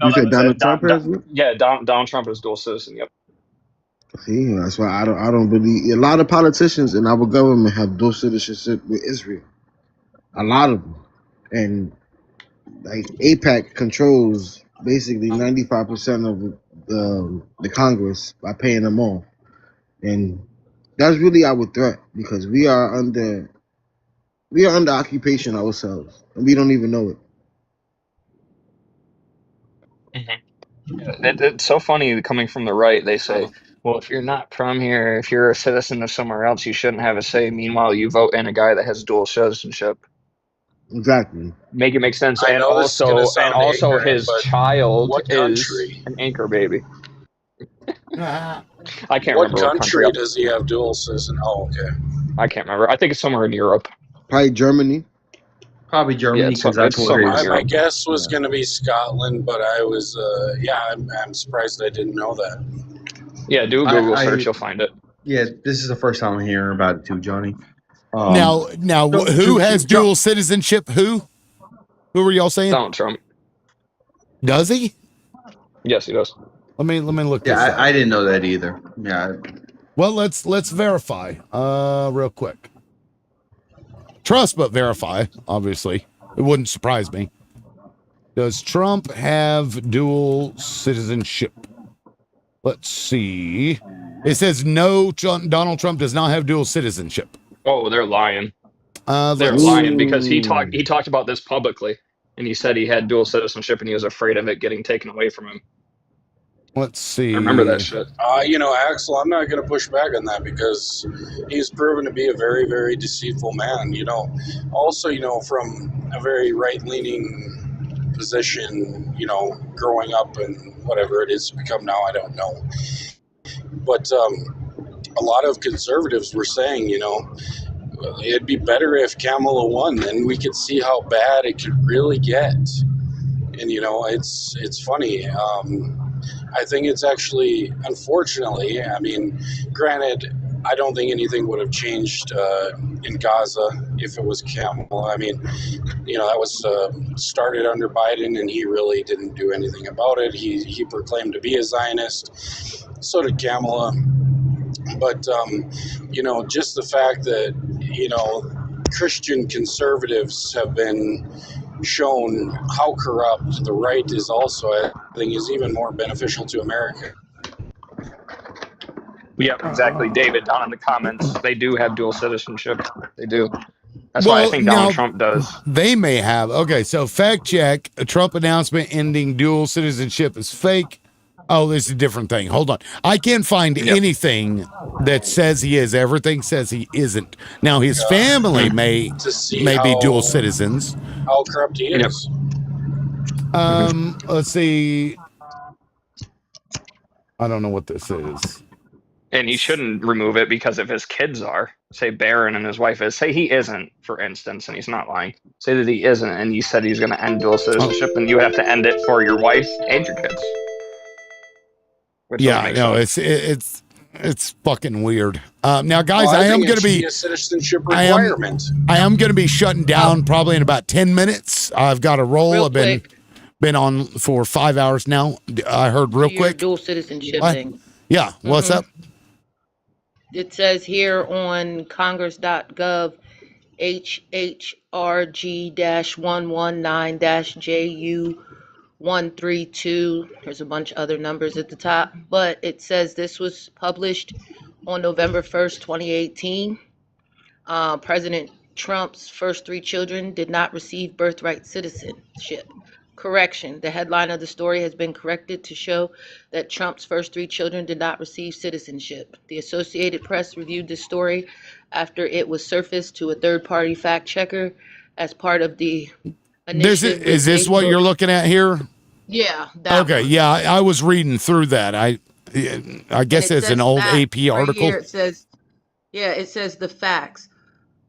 You said Donald Trump has it? Yeah, Donald Trump is dual citizen. Yep. See, that's why I don't believe a lot of politicians in our government have dual citizenship with Israel. A lot of them, and like AIPAC controls basically 95% of the Congress by paying them off, and that's really our threat because we are under occupation ourselves, and we don't even know it. It's so funny coming from the right. They say, well, if you're not from here, if you're a citizen of somewhere else, you shouldn't have a say. Meanwhile, you vote in a guy that has dual citizenship. Exactly. Make it make sense. I And know this is gonna sound ignorant, his but child what is country? an anchor baby. I can't What remember what country does he have dual citizen? Oh, okay. I can't remember. I think it's somewhere in Europe. Probably Germany. Probably Germany because that's where My guess was going to be Scotland, but I was, I'm surprised I didn't know that. Yeah, do a Google search, you'll find it. Yeah, this is the first time I'm hearing about it too, Johnny. Now, who has dual citizenship? Who were y'all saying? Donald Trump. Does he? Yes, he does. Let me look. Yeah, this up. I didn't know that either. Yeah. Well, let's verify real quick. Trust but verify, obviously. It wouldn't surprise me. Does Trump have dual citizenship? Let's see. It says no, Donald Trump does not have dual citizenship. Oh, they're lying. They're lying because he talked about this publicly, and he said he had dual citizenship and he was afraid of it getting taken away from him. Let's see. I remember that shit. Axel, I'm not going to push back on that because he's proven to be a very, very deceitful man. Also, from a very right-leaning position, growing up and whatever it is to become now, I don't know. But a lot of conservatives were saying, it'd be better if Kamala won, then we could see how bad it could really get. And, it's funny. I think it's actually, unfortunately, granted, I don't think anything would have changed in Gaza if it was Kamala. That was started under Biden, and he really didn't do anything about it. He proclaimed to be a Zionist. So did Kamala. But, just the fact that, Christian conservatives have been shown how corrupt the right is also, I think, is even more beneficial to America. Yeah, exactly. David, down in the comments, they do have dual citizenship. They do. That's why I think Donald Trump does. They may have. Okay, so fact check. A Trump announcement ending dual citizenship is fake. Oh, this is a different thing. Hold on. I can't find anything that says he is. Everything says he isn't. Now, his family may be dual citizens. How corrupt he is. Let's see. I don't know what this is. And he shouldn't remove it because if his kids are, say Barron and his wife is, say he isn't, for instance, and he's not lying. Say that he isn't, and you said he's going to end dual citizenship, then you would have to end it for your wife and your kids. Yeah, no, it's fucking weird. Now, guys, I am going to be a citizenship requirement. I am going to be shutting down probably in about 10 minutes. I've got a roll. I've been on for 5 hours now. I heard real quick. Dual citizenship What? thing. Yeah, what's up? It says here on congress.gov, HHRG-119-JU132. There's a bunch of other numbers at the top, but it says this was published on November 1st, 2018. President Trump's first 3 children did not receive birthright citizenship. Correction, the headline of the story has been corrected to show that Trump's first 3 children did not receive citizenship. The Associated Press reviewed this story after it was surfaced to a third-party fact checker as part of the initiative. Is this what you're looking at here? Yeah. Okay, yeah, I was reading through that. I guess it's an old AP article. Right here it says the facts.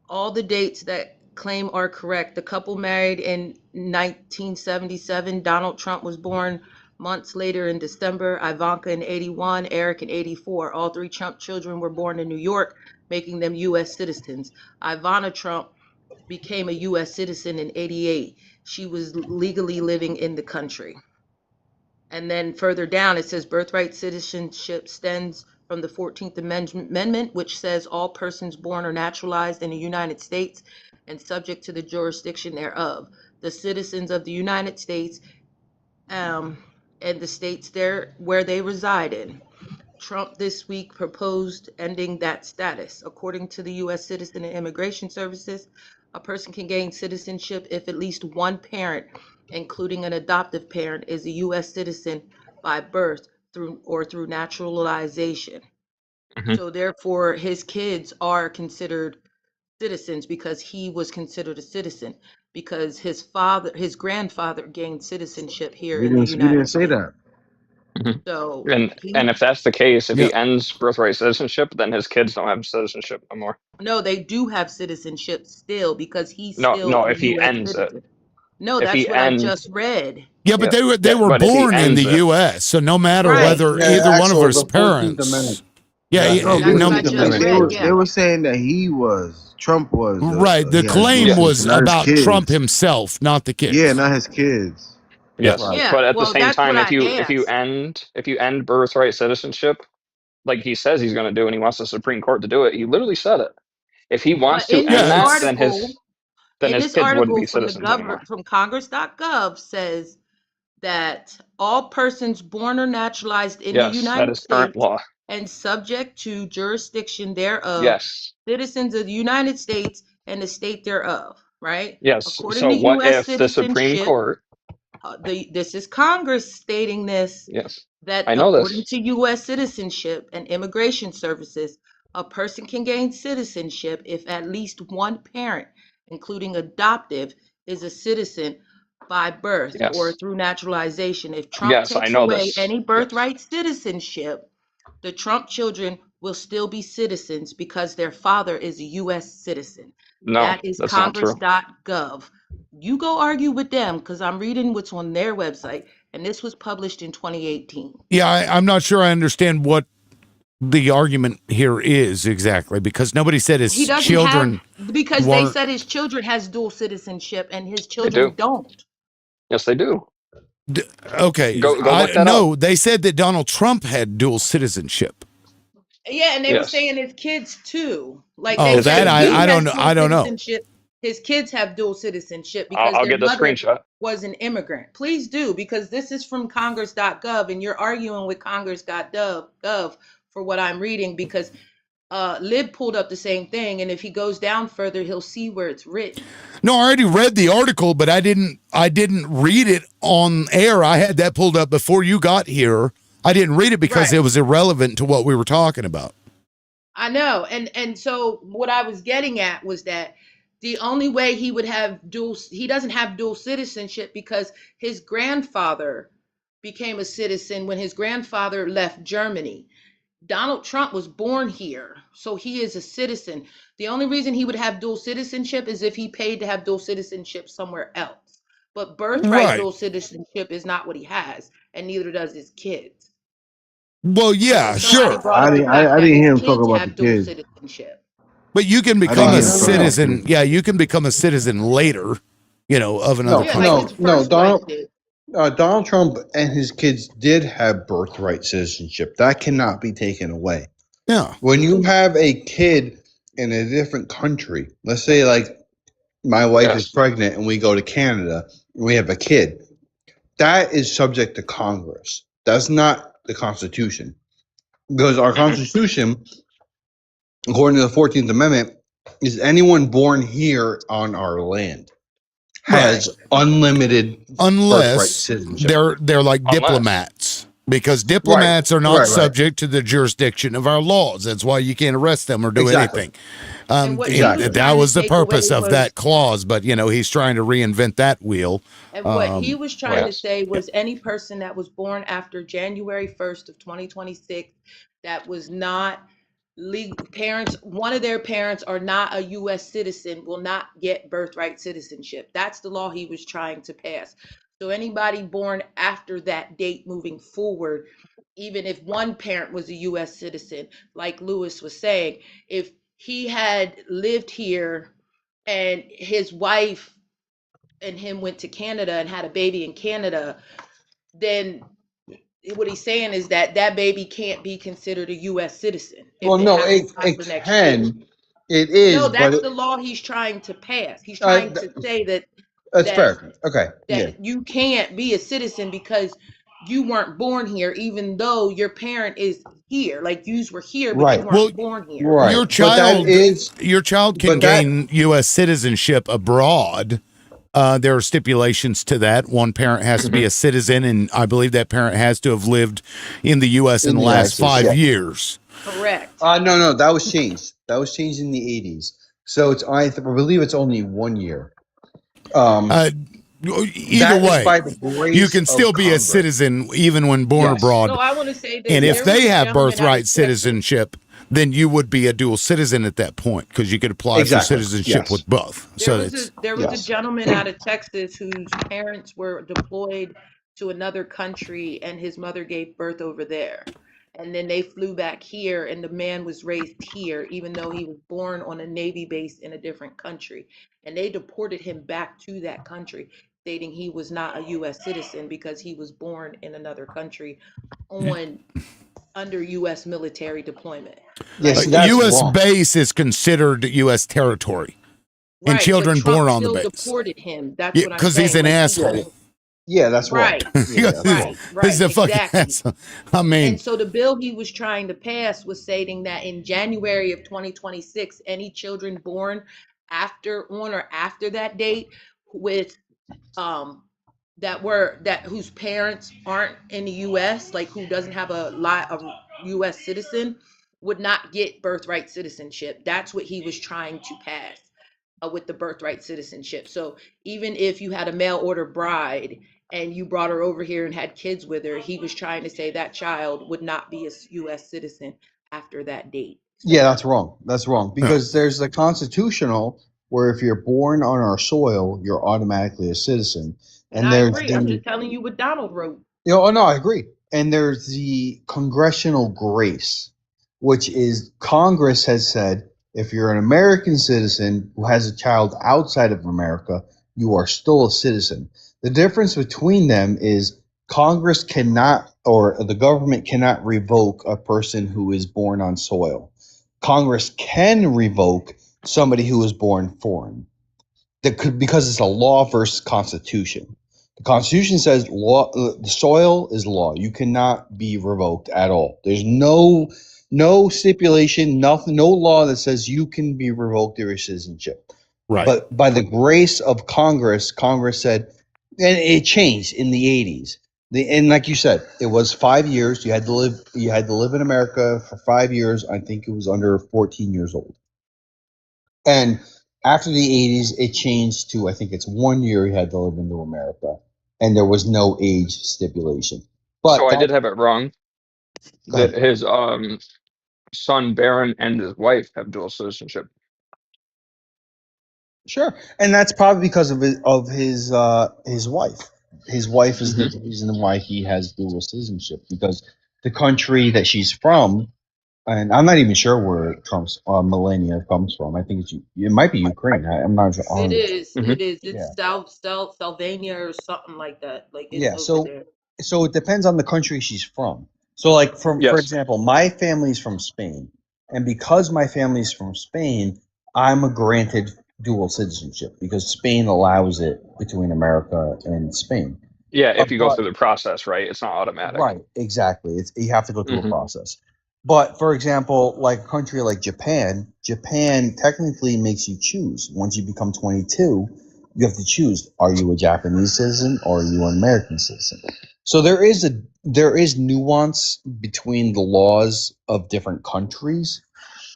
All the dates that claim are correct. The couple married in 1977. Donald Trump was born months later in December. Ivanka in 81, Eric in 84. All three Trump children were born in New York, making them U.S. citizens. Ivana Trump became a U.S. citizen in 88. She was legally living in the country. And then further down, it says birthright citizenship stems from the 14th Amendment, which says all persons born or naturalized in the United States and subject to the jurisdiction thereof, the citizens of the United States, and the states there where they reside in. Trump this week proposed ending that status. According to the U.S. Citizen and Immigration Services, a person can gain citizenship if at least one parent, including an adoptive parent, is a U.S. citizen by birth through naturalization. Mhm. So therefore, his kids are considered citizens because he was considered a citizen because his grandfather gained citizenship here in the We United didn't say States. that. So And if that's the case, if Yeah. he ends birthright citizenship, then his kids don't have citizenship no more. no, they do have citizenship still because he's No, still no, a if he U.S. ends it. citizen. No, If that's he what I ends, just read. Yeah, but yeah, they were but if he born in the ends it, U.S., so no matter Right. whether Yeah, either one of Axel, his the 14th parents. Amendment. Yeah, No, That's what no, I just they read. Yeah. were saying that Trump was right. The he had dual claim Yes. was citizenship, not his about Trump kids. himself, not the kids. Yeah, not his kids. yes, Right. Yeah. but at the Well, same that's what time, I if you asked. end birthright citizenship, like he says he's going to do, and he wants the Supreme Court to do it, he literally said it. If he wants But to in end this that, then his kids wouldn't article be from citizens anymore. from Congress.gov says that all persons born or naturalized in the Yes, that United is current States law. and subject to jurisdiction thereof, Yes, citizens of the United States and the state thereof, right? yes. According So to what U.S. if the Supreme citizenship, Court? this is Congress stating this, Yes, that I know according this. to U.S. citizenship and immigration services, a person can gain citizenship if at least one parent, including adoptive, is a citizen by birth or Yes, through naturalization. If Trump yes, I takes know away this. any Yes. birthright citizenship, the Trump children will still be citizens because their father is a U.S. citizen. No, That is that's not true. Congress.gov. You go argue with them because I'm reading what's on their website, and this was published in 2018. Yeah, I'm not sure I understand what the argument here is exactly because nobody said his He doesn't children have, because they weren't. said his children has dual citizenship and his They children do. don't. Yes, they do. Okay, Go look that no, up. they said that Donald Trump had dual citizenship. Yeah, and they were Yes. saying his kids too. Like Oh, they His said that if kids he do. I don't has know. dual I don't know. citizenship, his kids have dual citizenship because I'll their get the mother screenshot. was an immigrant. Please do, because this is from Congress.gov and you're arguing with Congress.gov for what I'm reading because Lib pulled up the same thing, and if he goes down further, he'll see where it's written. No, I already read the article, but I didn't read it on air. I had that pulled up before you got here. I didn't read it because Right. it was irrelevant to what we were talking about. I know. And so what I was getting at was that the only way he would have he doesn't have dual citizenship because his grandfather became a citizen when his grandfather left Germany. Donald Trump was born here, so he is a citizen. The only reason he would have dual citizenship is if he paid to have dual citizenship somewhere else. But birthright Right. dual citizenship is not what he has, and neither does his kids. Well, yeah, Somebody sure. brought up the fact I that didn't his hear him talk kids about the have dual kids. citizenship. But you can I become didn't a hear him talk about the citizen. kids. Yeah, you can become a citizen later, of another Yeah, country. like his first wife did. Donald Trump and his kids did have birthright citizenship. That cannot be taken away. Yeah. When you have a kid in a different country, let's say like my wife is pregnant and we go to Canada and we have a kid, that is subject to Congress. That's not the Constitution. Because our Constitution, according to the 14th Amendment, is anyone born here on our land has unlimited birthright Unless citizenship. they're like diplomats. Because diplomats are not Right. subject to the jurisdiction of our laws. That's why you can't arrest them or do Exactly. anything. And what he was That trying was to the take away purpose of was- that clause, but he's trying to reinvent that wheel. And what he was trying to Yes. say was any person that was born after January 1st of 2026 that was not parents, one of their parents are not a U.S. citizen, will not get birthright citizenship. That's the law he was trying to pass. So anybody born after that date moving forward, even if one parent was a U.S. citizen, like Lewis was saying, if he had lived here and his wife and him went to Canada and had a baby in Canada, then what he's saying is that that baby can't be considered a U.S. citizen if Well, it no, happens it the next year. can. It is, No, but that's the law he's trying to pass. He's uh, trying to say that that's that fair. Okay, yeah, you can't be a citizen because you weren't born here, even though your parent is here. Like you were here, but you right. weren't Well, born here. Right. your But that is, child can but that, gain U.S. citizenship abroad. There are stipulations to that. One parent has to be a citizen, and I believe that parent has to have lived in the U.S. in in the the United last States, 5 yeah. years. Correct. No, that was changed. That was changed in the 80s. So it's, I believe it's only 1 year. Either That is way, by the you grace can still of be a Congress. citizen even when born Yes. abroad. So I want to say that And if there was they a have gentleman out of birthright Texas. citizenship, then you would be a dual citizen at that point because you could apply Exactly. for citizenship Yes. with both. There was a yes. gentleman out of Texas whose parents were deployed to another country and his mother gave birth over there. And then they flew back here and the man was raised here even though he was born on a Navy base in a different country. And they deported him back to that country, stating he was not a US citizen because he was born in another country under US military deployment. Yes, Like, that's U.S. wrong. base is considered U.S. territory, and right, children but Trump born on the still base. deported him. That's Yeah, what I'm because he's saying. an Like, asshole. Yeah, that's wrong. right, Yeah, that's wrong. He's right, a fucking exactly. asshole. I mean, And so the bill he was trying to pass was stating that in January of 2026, any children born on or after that date with whose parents aren't in the US, like who doesn't have a US citizen, would not get birthright citizenship. That's what he was trying to pass with the birthright citizenship. So even if you had a mail order bride and you brought her over here and had kids with her, he was trying to say that child would not be a US citizen after that date. Yeah, that's wrong. That's wrong because there's the constitutional where if you're born on our soil, you're automatically a citizen, And I agree. I'm just telling you what Donald wrote. No, I agree. And there's the congressional grace, which is Congress has said if you're an American citizen who has a child outside of America, you are still a citizen. The difference between them is Congress cannot, or the government cannot revoke a person who is born on soil. Congress can revoke somebody who was born foreign. Because it's a law versus constitution. The Constitution says law, the soil is law. You cannot be revoked at all. There's no stipulation, nothing, no law that says you can be revoked of your citizenship. right. But by the grace of Congress, Congress said, and it changed in the 80s. And like you said, it was 5 years. You had to live in America for 5 years. I think it was under 14 years old. And after the 80s, it changed to, I think it's 1 year he had to live into America. And there was no age stipulation. But So I did have it wrong. Go That ahead. his son Barron and his wife have dual citizenship. Sure. And that's probably because of his wife. His wife is the reason why he has dual citizenship, because the country that she's from, and I'm not even sure where Trump's Melania comes from. I think it might be Ukraine. I'm not sure. It is. Mhm. It is. Yeah. It's Sylvania or something like that. Like it's Yeah, over there. so it depends on the country she's from. So like for Yes. example, my family's from Spain, and because my family's from Spain, I'm a granted dual citizenship because Spain allows it between America and Spain. Yeah, if you go But through the process, right? It's not automatic. right, exactly. You have to go through a Mhm. process. But for example, like a country like Japan technically makes you choose. Once you become 22, you have to choose: are you a Japanese citizen or are you an American citizen? So there is nuance between the laws of different countries.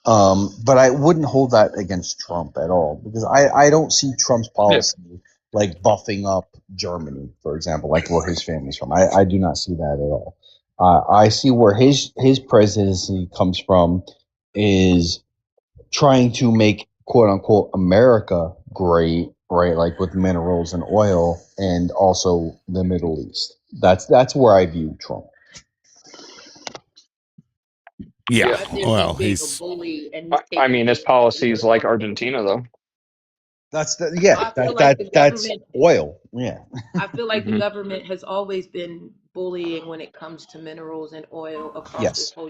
But I wouldn't hold that against Trump at all, because I don't see Trump's policy like buffing up Germany, for example, like where his family's from. I do not see that at all. I see where his presidency comes from is trying to make quote unquote America great, right? Like with minerals and oil, and also the Middle East. That's where I view Trump. Yeah, I think well, he's being a he's. bully, and he's I taking mean, his policies like Argentina, though. That's the I feel like the that's government. oil. Yeah. I feel like the Mhm. government has always been bullying when it comes to minerals and oil across this Yes. whole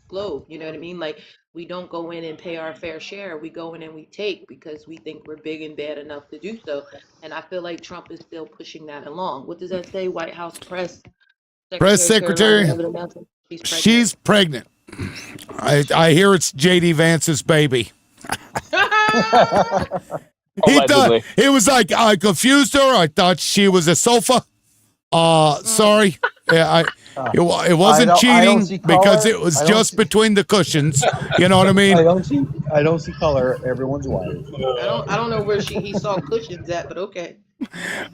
globe. You know what I mean? Like we don't go in and pay our fair share. We go in and we take because we think we're big and bad enough to do so. And I feel like Trump is still pushing that along. What does that say? White House press Press secretary Caroline secretary, Leavitt announcing she's pregnant. she's pregnant. I hear it's JD Vance's baby. He thought Allegedly. it was like I confused her. I thought she was a sofa. Sorry. Yeah, it wasn't I don't cheating see because color. it was I don't just see, between the cushions. You know what I mean? I don't see color. Everyone's white. I don't know where he saw cushions at, but okay. It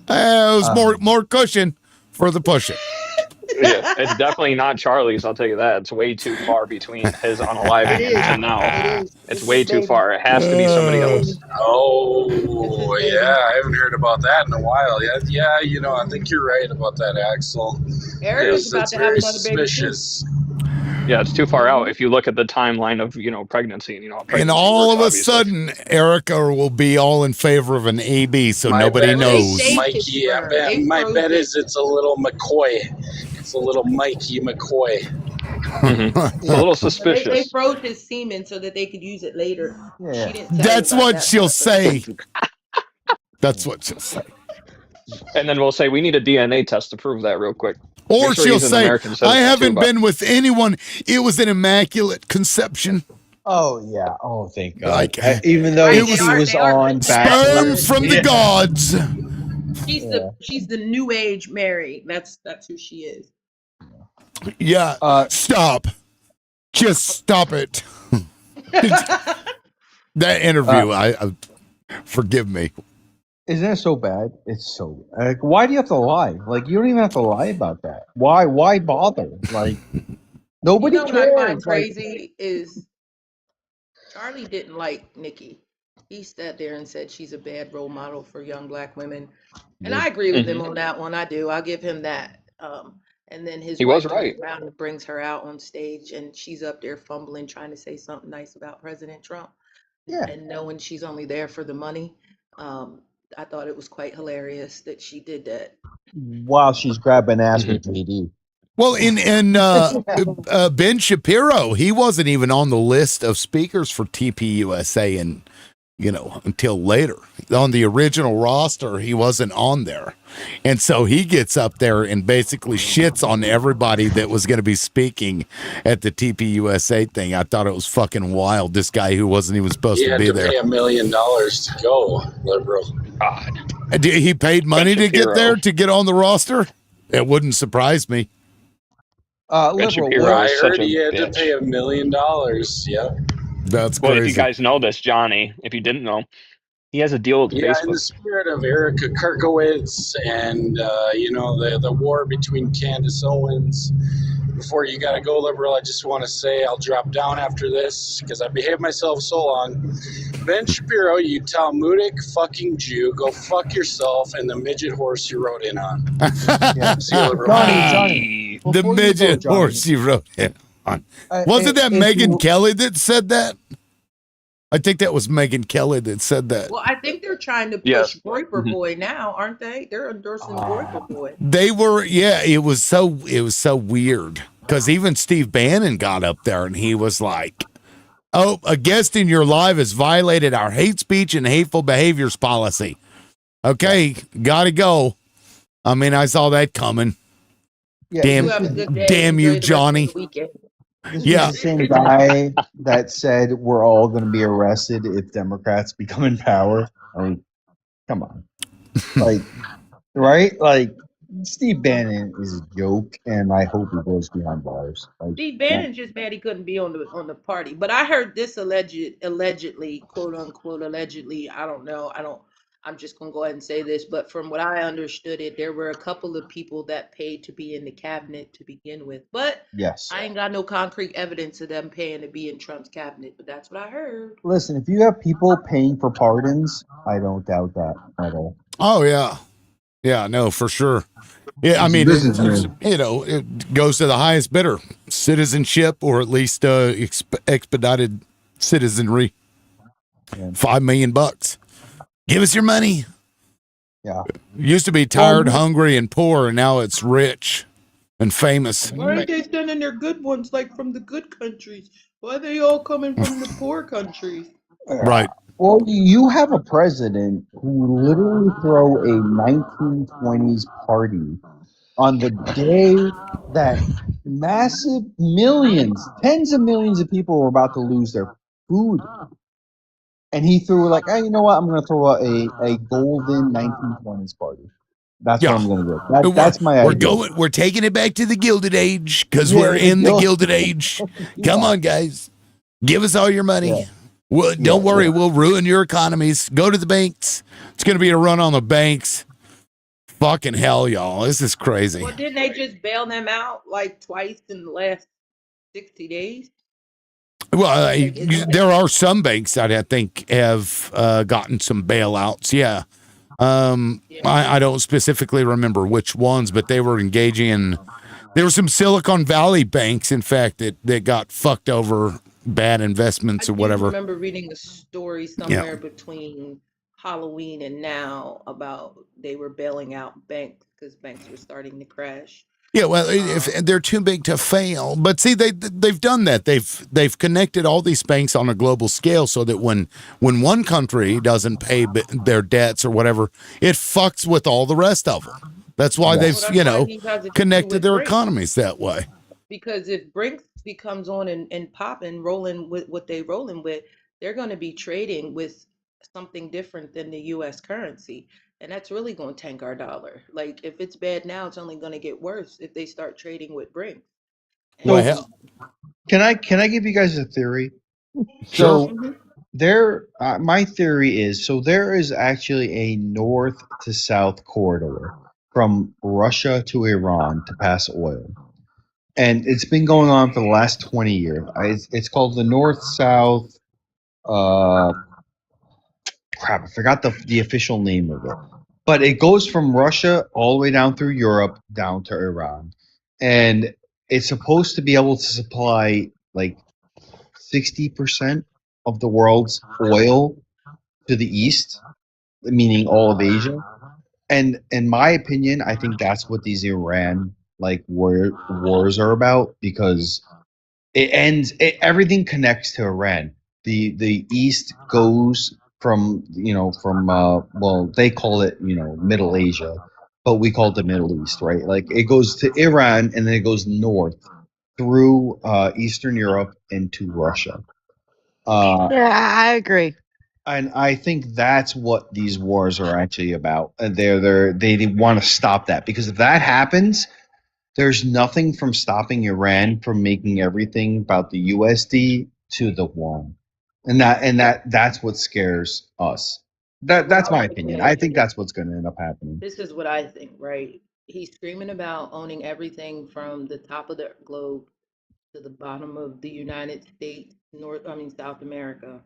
was more cushion for the pushing. Yeah, it's definitely not Charlie's. I'll tell you that. It's way too far between his unaliving and now. It's way too far. It has to be somebody else. Oh, yeah, I haven't heard about that in a while. Yeah, I think you're right about that, Axel. Erica's about That's to have very another baby too. suspicious. Yeah, it's too far out. If you look at the timeline of pregnancy, how And pregnancy all works, of a obviously. sudden, Erica will be all in favor of an AB, so My nobody bet knows. is Mikey. My bet is it's a little McCoy. It's a little Mikey McCoy. It's a little They suspicious. froze his semen so that they could use it later. Yeah. She didn't tell That's you about what that she'll part, but- say. That's what she'll say. And then we'll say we need a DNA test to prove that real quick. Or Make sure she'll he's an say, American citizen I too, haven't but- been with anyone. It was an immaculate conception. Oh yeah. Oh thank God. Like, even though Right, she they are- was they are on sperm Bachelor. from the gods. She's the new age Mary. That's who she is. Yeah. Stop. Just stop it. That interview, I forgive me. Isn't it so bad? It's so like, why do you have to lie? Like you don't even have to lie about that. Why bother? Like nobody What cares. I find Like, crazy is Charlie didn't like Nikki. He sat there and said she's a bad role model for young black women, and I agree with him on that one. I do. I'll give him that. And then his He wife was turns right. around and brings her out on stage, and she's up there fumbling, trying to say something nice about President Trump. Yeah. And knowing she's only there for the money, I thought it was quite hilarious that she did that. while she's grabbing ass with JD. Well, in Ben Shapiro, he wasn't even on the list of speakers for TPUSA, and until later on the original roster, he wasn't on there, and so he gets up there and basically shits on everybody that was going to be speaking at the TPUSA thing. I thought it was fucking wild. This guy who wasn't even supposed He to had be to there. pay $1 million to go, liberal. God. He paid money to get there to get on the roster. It wouldn't surprise me. Liberal. I heard he had to pay $1 million. Yep. That's Well, crazy. if you guys know this, Johnny, if you didn't know, he has a deal with Yeah, in Facebook. the spirit of Erica Kirkowitz and the war between Candace Owens. Before you gotta go, liberal, I just want to say I'll drop down after this because I behaved myself so long. Ben Shapiro, you Talmudic fucking Jew, go fuck yourself and the midget horse you rode in on. See you, liberal. Johnny, the before you midget go, Johnny, horse you wrote it on. Wasn't that if Megan you- Kelly that said that? I think that was Megan Kelly that said that. Well, I think they're trying to push Yes. Groyper Boy now, aren't they? They're endorsing Groyper Boy. They were, yeah. It was so weird because even Steve Bannon got up there and he was like, "Oh, a guest in your live has violated our hate speech and hateful behaviors policy." Okay, gotta go. I mean, I saw that coming. Yeah, damn, you have a good day. damn you, Enjoy the rest of Johnny. the weekend. This Yeah. is the same guy that said we're all going to be arrested if Democrats become in power. Like, come on. Like, right? Like, Steve Bannon is a joke, and I hope he goes behind bars. Like, Steve Bannon's just mad he couldn't be on the party. But I heard this allegedly, quote unquote, allegedly. I don't know. I'm just gonna go ahead and say this, but from what I understood it, there were a couple of people that paid to be in the cabinet to begin with. But Yes. I ain't got no concrete evidence of them paying to be in Trump's cabinet, but that's what I heard. Listen, if you have people paying for pardons, I don't doubt that at all. Oh yeah, yeah, no, for sure. Yeah, I It's mean, businessman. it goes to the highest bidder, citizenship, or at least expedited citizenry. Yeah. $5 million. Give us your money. Yeah. Used to be tired, hungry, and poor, and now it's rich and famous. Why ain't they sending their good ones like from the good countries? Why are they all coming from the poor countries? Right. Well, you have a president who literally throw a 1920s party on the day that massive millions, tens of millions of people were about to lose their food. And he threw like, hey, you know what? I'm going to throw a golden 1920s party. That's what I'm going to do. That's my idea. We're taking it back to the Gilded Age because Yeah, we're the in the Gilded- Gilded Age. Come on, guys. Give us all your money. Yeah. Well, don't Yeah, worry, yeah. we'll ruin your economies. Go to the banks. It's going to be a run on the banks. Fucking hell, y'all. This is crazy. Well, didn't they just bail them out like twice in the last 60 days? Well, there are some banks that I think have gotten some bailouts. Yeah. I don't specifically remember which ones, but they were engaging in. There were some Silicon Valley banks, in fact, that got fucked over bad investments or I whatever. remember reading a story somewhere between Halloween and now about they were bailing out banks because banks were starting to crash. Yeah, well, if they're too big to fail, but see, they've done that. They've connected all these banks on a global scale so that when one country doesn't pay their debts or whatever, it fucks with all the rest of them. That's why they've Well, that's why he has it to do connected with their Brinks. economies that way. Because if Brinks becomes on and popping, rolling with what they rolling with, they're going to be trading with something different than the U.S. currency, and that's really going to tank our dollar. Like if it's bad now, it's only going to get worse if they start trading with Brinks. So, can I give you guys a theory? Sure. So my theory is there is actually a north to south corridor from Russia to Iran to pass oil, and it's been going on for the last 20 years. It's called the North South. Crap, I forgot the official name of it, but it goes from Russia all the way down through Europe down to Iran, and it's supposed to be able to supply like 60% of the world's oil to the east, meaning all of Asia. And in my opinion, I think that's what these Iran wars are about, because everything connects to Iran. The east goes from well, they call it Middle Asia, but we call it the Middle East, right? Like it goes to Iran and then it goes north through Eastern Europe into Russia. Yeah, I agree. And I think that's what these wars are actually about. And they want to stop that, because if that happens, there's nothing from stopping Iran from making everything about the USD to the won, and that's what scares us. That's my opinion. I think that's what's going to end up happening. This is what I think, right? He's screaming about owning everything from the top of the globe to the bottom of the United States, South America.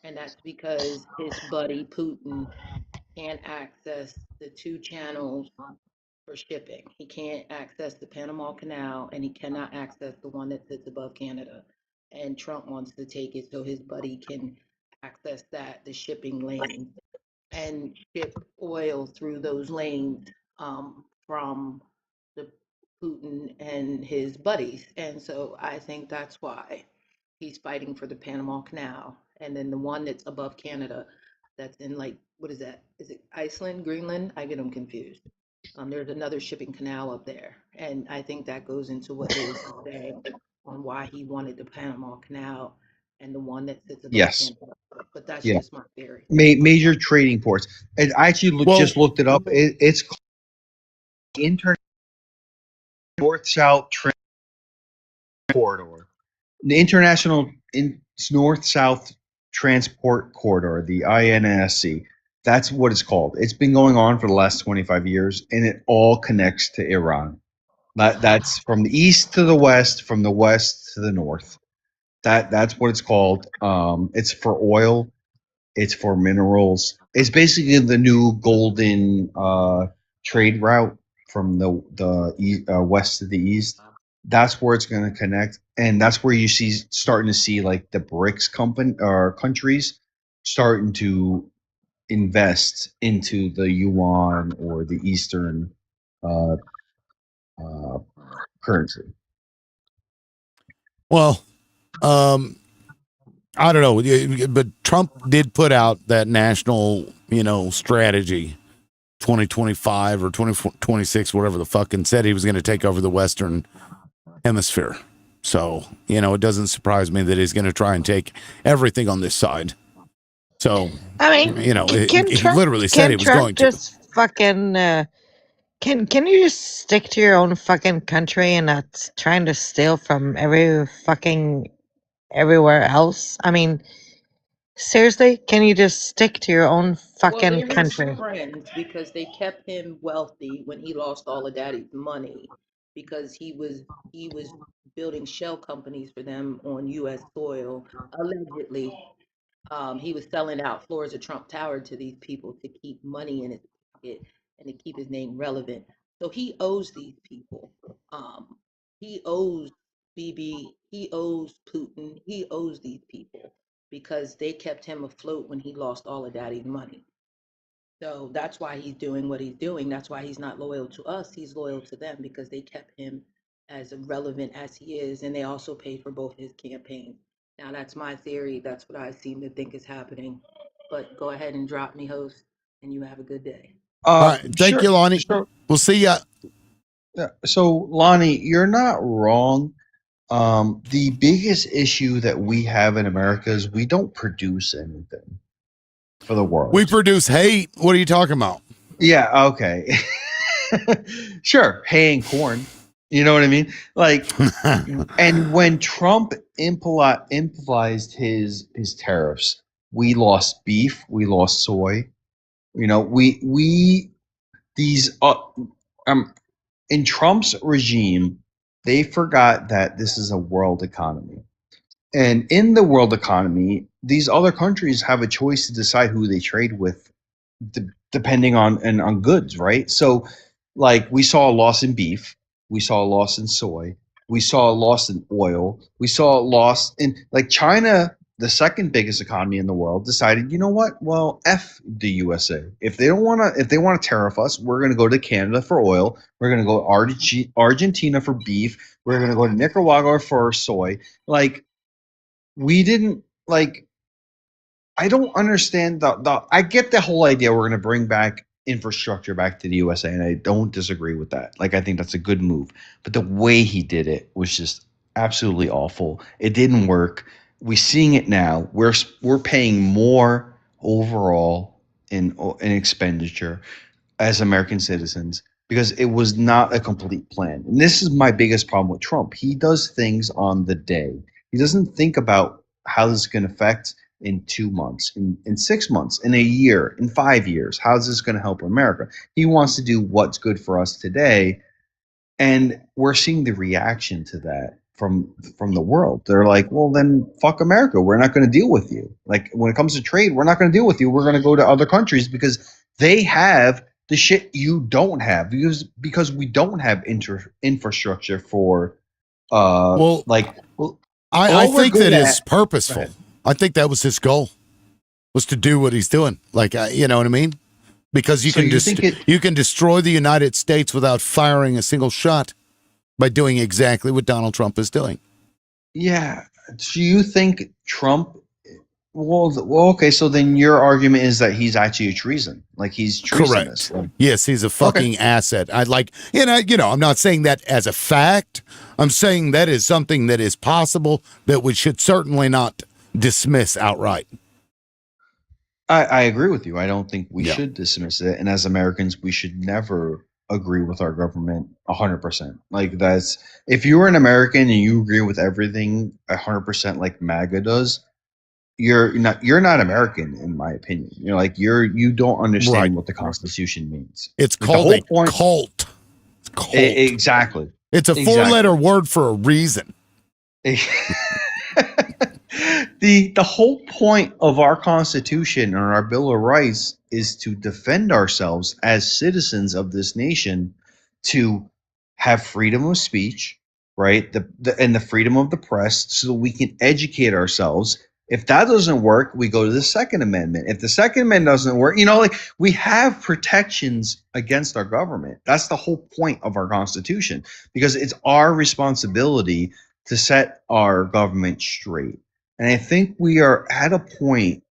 And that's because his buddy Putin can't access the two channels for shipping. He can't access the Panama Canal and he cannot access the one that sits above Canada. And Trump wants to take it so his buddy can access the shipping lanes, and ship oil through those lanes from the Putin and his buddies. And so I think that's why he's fighting for the Panama Canal. And then the one that's above Canada, that's in like, what is that? Is it Iceland, Greenland? I get them confused. There's another shipping canal up there. And I think that goes into what Liz is saying on why he wanted the Panama Canal and the one that sits above Yes. Canada. But that's Yeah. just my theory. Major trading ports. And I actually just looked it up. It's north-south corridor. The International North-South Transport Corridor, the INSC. That's what it's called. It's been going on for the last 25 years, and it all connects to Iran. That's from the east to the west, from the west to the north. That's what it's called. It's for oil. It's for minerals. It's basically the new golden trade route from the west to the east. That's where it's going to connect, and that's where you starting to see like the BRICS company or countries starting to invest into the yuan or the Eastern uh, uh, currency. Well, I don't know, but Trump did put out that national, strategy 2025 or 2026, whatever the fuck, and said he was going to take over the Western hemisphere. So, it doesn't surprise me that he's going to try and take everything on this side. So, I mean, he literally said he was going to. Just fucking, can you just stick to your own fucking country and not trying to steal from everywhere else? I mean, seriously, can you just stick to your own fucking they're his country? friends because they kept him wealthy when he lost all of daddy's money because he was building shell companies for them on US soil allegedly. He was selling out floors of Trump Tower to these people to keep money in his pocket and to keep his name relevant. So he owes these people. He owes Bibi, he owes Putin, he owes these people because they kept him afloat when he lost all of daddy's money. So that's why he's doing what he's doing. That's why he's not loyal to us. He's loyal to them because they kept him as relevant as he is, and they also paid for both his campaigns. Now that's my theory. That's what I seem to think is happening. But go ahead and drop me, host, and you have a good day. All right, thank you, Lonnie. We'll see ya. Yeah. So, Lonnie, you're not wrong. The biggest issue that we have in America is we don't produce anything for the world. We produce hate. What are you talking about? Yeah, okay. Sure, hay and corn. You know what I mean? Like, and when Trump improvised his tariffs, we lost beef, we lost soy. These in Trump's regime, they forgot that this is a world economy. And in the world economy, these other countries have a choice to decide who they trade with depending on goods, right? So like we saw a loss in beef, we saw a loss in soy, we saw a loss in oil, we saw a loss in like China, the second biggest economy in the world, decided, you know what? Well, F the USA. If they want to tariff us, we're going to go to Canada for oil. We're going to go to Argentina for beef. We're going to go to Nicaragua for soy. Like we didn't like. I don't understand I get the whole idea we're going to bring back infrastructure back to the USA, and I don't disagree with that. Like I think that's a good move, but the way he did it was just absolutely awful. It didn't work. We're seeing it now. We're paying more overall in expenditure as American citizens because it was not a complete plan. And this is my biggest problem with Trump. He does things on the day. He doesn't think about how this is going to affect in 2 months, in 6 months, in a year, in 5 years. How's this going to help America? He wants to do what's good for us today. And we're seeing the reaction to that from the world. They're like, well, then fuck America. We're not going to deal with you. Like when it comes to trade, we're not going to deal with you. We're going to go to other countries because they have the shit you don't have because we don't have infrastructure for I think that is purposeful. I think that was his goal, was to do what he's doing. Like, you know what I mean? Because you can destroy the United States without firing a single shot by doing exactly what Donald Trump is doing. Yeah. Do you think Trump? Well, okay. So then your argument is that he's actually a treason, like he's treasonous. Correct. Yes, he's a fucking asset. I'd like, I'm not saying that as a fact. I'm saying that is something that is possible that we should certainly not dismiss outright. I agree with you. I don't think we should dismiss it. And as Americans, we should never agree with our government 100%. Like that's, if you're an American and you agree with everything 100% like MAGA does, you're not American, in my opinion. You're like you don't understand what the Constitution means. It's Like, called a cult. It's cult. Exactly. It's a four-letter word for a reason. The whole point of our Constitution and our Bill of Rights is to defend ourselves as citizens of this nation, to have freedom of speech, right? And the freedom of the press, so that we can educate ourselves. If that doesn't work, we go to the Second Amendment. If the Second Amendment doesn't work, like we have protections against our government. That's the whole point of our Constitution, because it's our responsibility to set our government straight. And I think we are at a point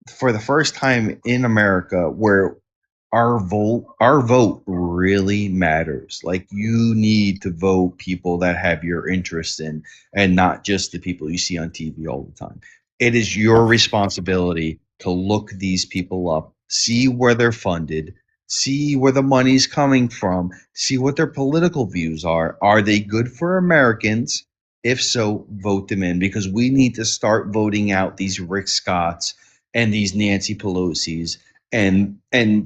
for the first time in America where our vote really matters. Like, you need to vote people that have your interest in, and not just the people you see on TV all the time. It is your responsibility to look these people up, see where they're funded, see where the money's coming from, see what their political views are. Are they good for Americans? If so, vote them in, because we need to start voting out these Rick Scotts and these Nancy Pelosi's, and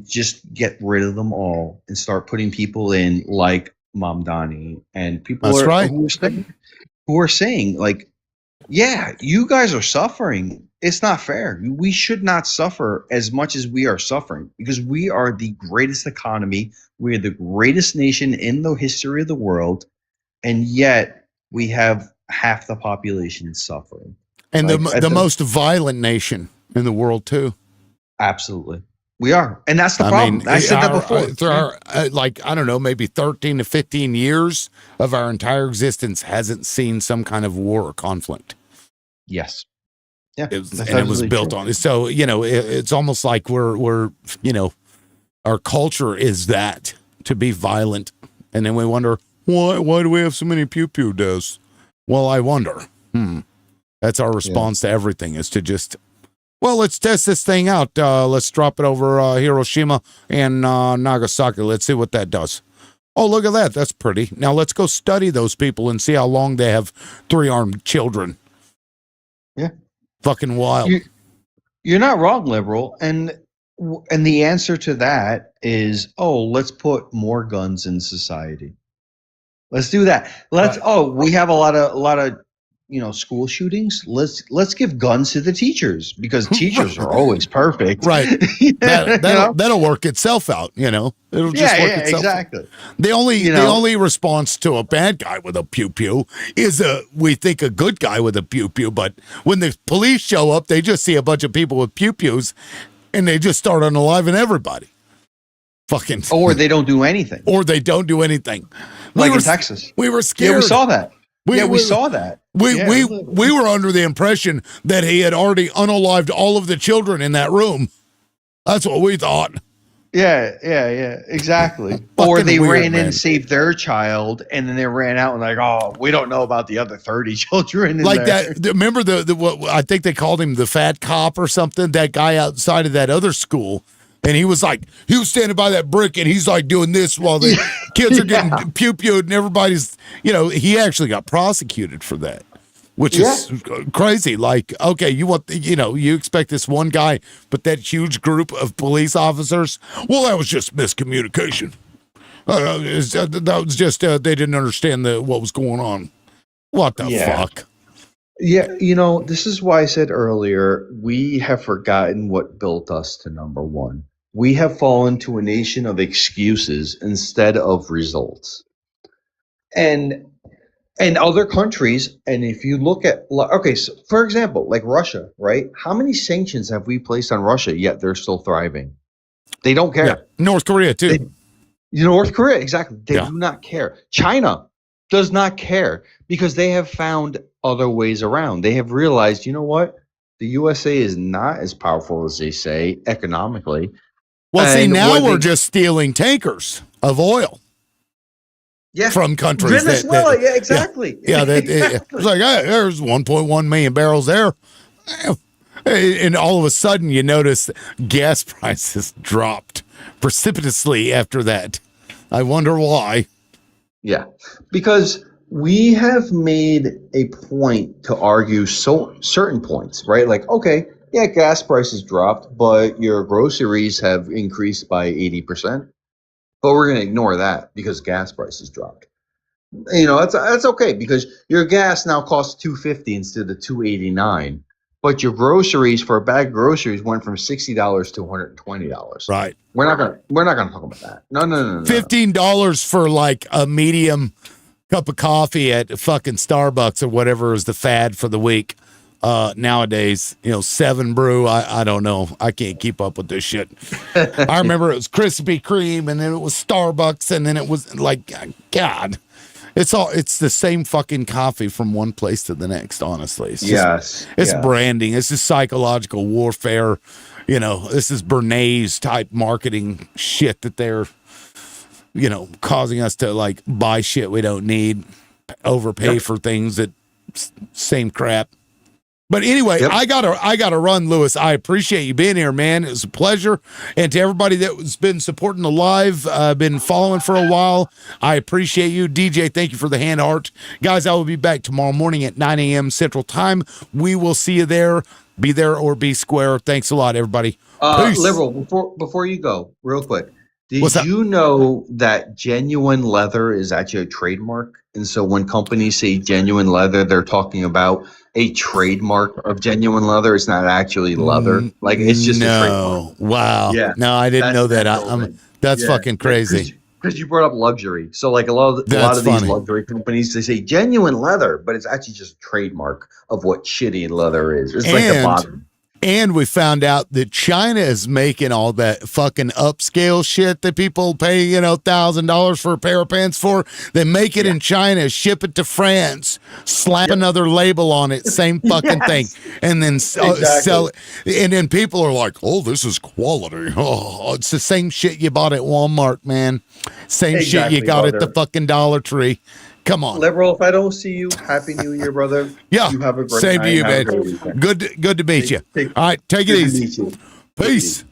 just get rid of them all and start putting people in like Mamdani and people who are saying like, yeah, you guys are suffering. It's not fair. We should not suffer as much as we are suffering, because we are the greatest economy. We are the greatest nation in the history of the world, and yet we have half the population suffering. And the most violent nation in the world, too. Absolutely. We are. And that's the problem. I said that before. There are, I don't know, maybe 13 to 15 years of our entire existence hasn't seen some kind of war or conflict. Yes. Yeah. It was built on it. So, it's almost like we're our culture is that, to be violent. And then we wonder, why do we have so many pew-pew deaths? Well, I wonder. That's our response to everything, is to just, let's test this thing out. Let's drop it over Hiroshima and Nagasaki. Let's see what that does. Oh, look at that. That's pretty. Now let's go study those people and see how long they have three-armed children. Yeah. Fucking wild. You're not wrong, liberal. And the answer to that is, let's put more guns in society. Let's do that. We have a lot of school shootings. Let's give guns to the teachers, because teachers are always perfect. Right. That'll work itself out, It'll just work itself exactly. out. The only response to a bad guy with a pew-pew is we think a good guy with a pew-pew, but when the police show up, they just see a bunch of people with pew-pews and they just start unaliving everybody. Fucking. Or they don't do anything. Like in Texas. We were scared. Yeah, we saw that. We saw that. We were under the impression that he had already unalived all of the children in that room. That's what we thought. Yeah, exactly. Or they ran in and saved their child, and then they ran out and like, we don't know about the other 30 children in like there. That. Remember what I think they called him, the fat cop or something? That guy outside of that other school. And he was standing by that brick and he's like doing this while the kids are getting pew-pewed, and everybody's, he actually got prosecuted for that, which is crazy. Like, okay, you expect this one guy, but that huge group of police officers, that was just miscommunication. That was just, they didn't understand what was going on. What the fuck? Yeah, this is why I said earlier, we have forgotten what built us to number one. We have fallen to a nation of excuses instead of results. And other countries, and if you look at, so for example, like Russia, right? How many sanctions have we placed on Russia, yet they're still thriving? They don't care. Yeah. North Korea, too. North Korea, exactly. They do not care. China does not care, because they have found other ways around. They have realized, you know what? The USA is not as powerful as they say economically. Well, see, now we're just stealing tankers of oil. Yeah. From countries. Venezuela, exactly. Yeah, it's like, there's 1.1 million barrels there. And all of a sudden, you notice gas prices dropped precipitously after that. I wonder why. Yeah, because we have made a point to argue certain points, right? Like, okay, yeah, gas prices dropped, but your groceries have increased by 80%. But we're going to ignore that because gas prices dropped. You know, that's okay because your gas now costs $2.50 instead of $2.89. But your groceries for a bag of groceries went from $60 to $120. Right. We're not gonna talk about that. No. $15 for like a medium cup of coffee at fucking Starbucks or whatever is the fad for the week. Nowadays, 7 brew. I don't know. I can't keep up with this shit. I remember it was Krispy Kreme and then it was Starbucks and then it was like, God. It's the same fucking coffee from one place to the next, honestly. It's branding. It's just psychological warfare. This is Bernays type marketing shit that they're, causing us to like buy shit we don't need, overpay for things that same crap. But anyway, I gotta run, Lewis. I appreciate you being here, man. It was a pleasure. And to everybody that's been supporting the live, been following for a while, I appreciate you. DJ, thank you for the hand art. Guys, I will be back tomorrow morning at 9 a.m. Central Time. We will see you there. Be there or be square. Thanks a lot, everybody. Peace. Liberal, before you go, real quick. Did you know that genuine leather is actually a trademark? And so when companies say genuine leather, they're talking about a trademark of genuine leather. It's not actually leather. Like it's just a trademark. Wow. Yeah. No, I didn't know that. That's fucking crazy. Because you brought up luxury. So like a lot of these luxury companies, they say genuine leather, but it's actually just a trademark of what shitty leather is. It's like the bottom. And we found out that China is making all that fucking upscale shit that people pay, $1,000 for a pair of pants for. They make it in China, ship it to France, slap another label on it, same fucking thing, and then sell it. And then people are like, "Oh, this is quality." Oh, it's the same shit you bought at Walmart, man. Same shit you got at the fucking Dollar Tree. Come on, Liberal. If I don't see you, Happy New Year, brother. Yeah, you have a great same night. to you, man. Good to meet you. All right, take it easy. Peace.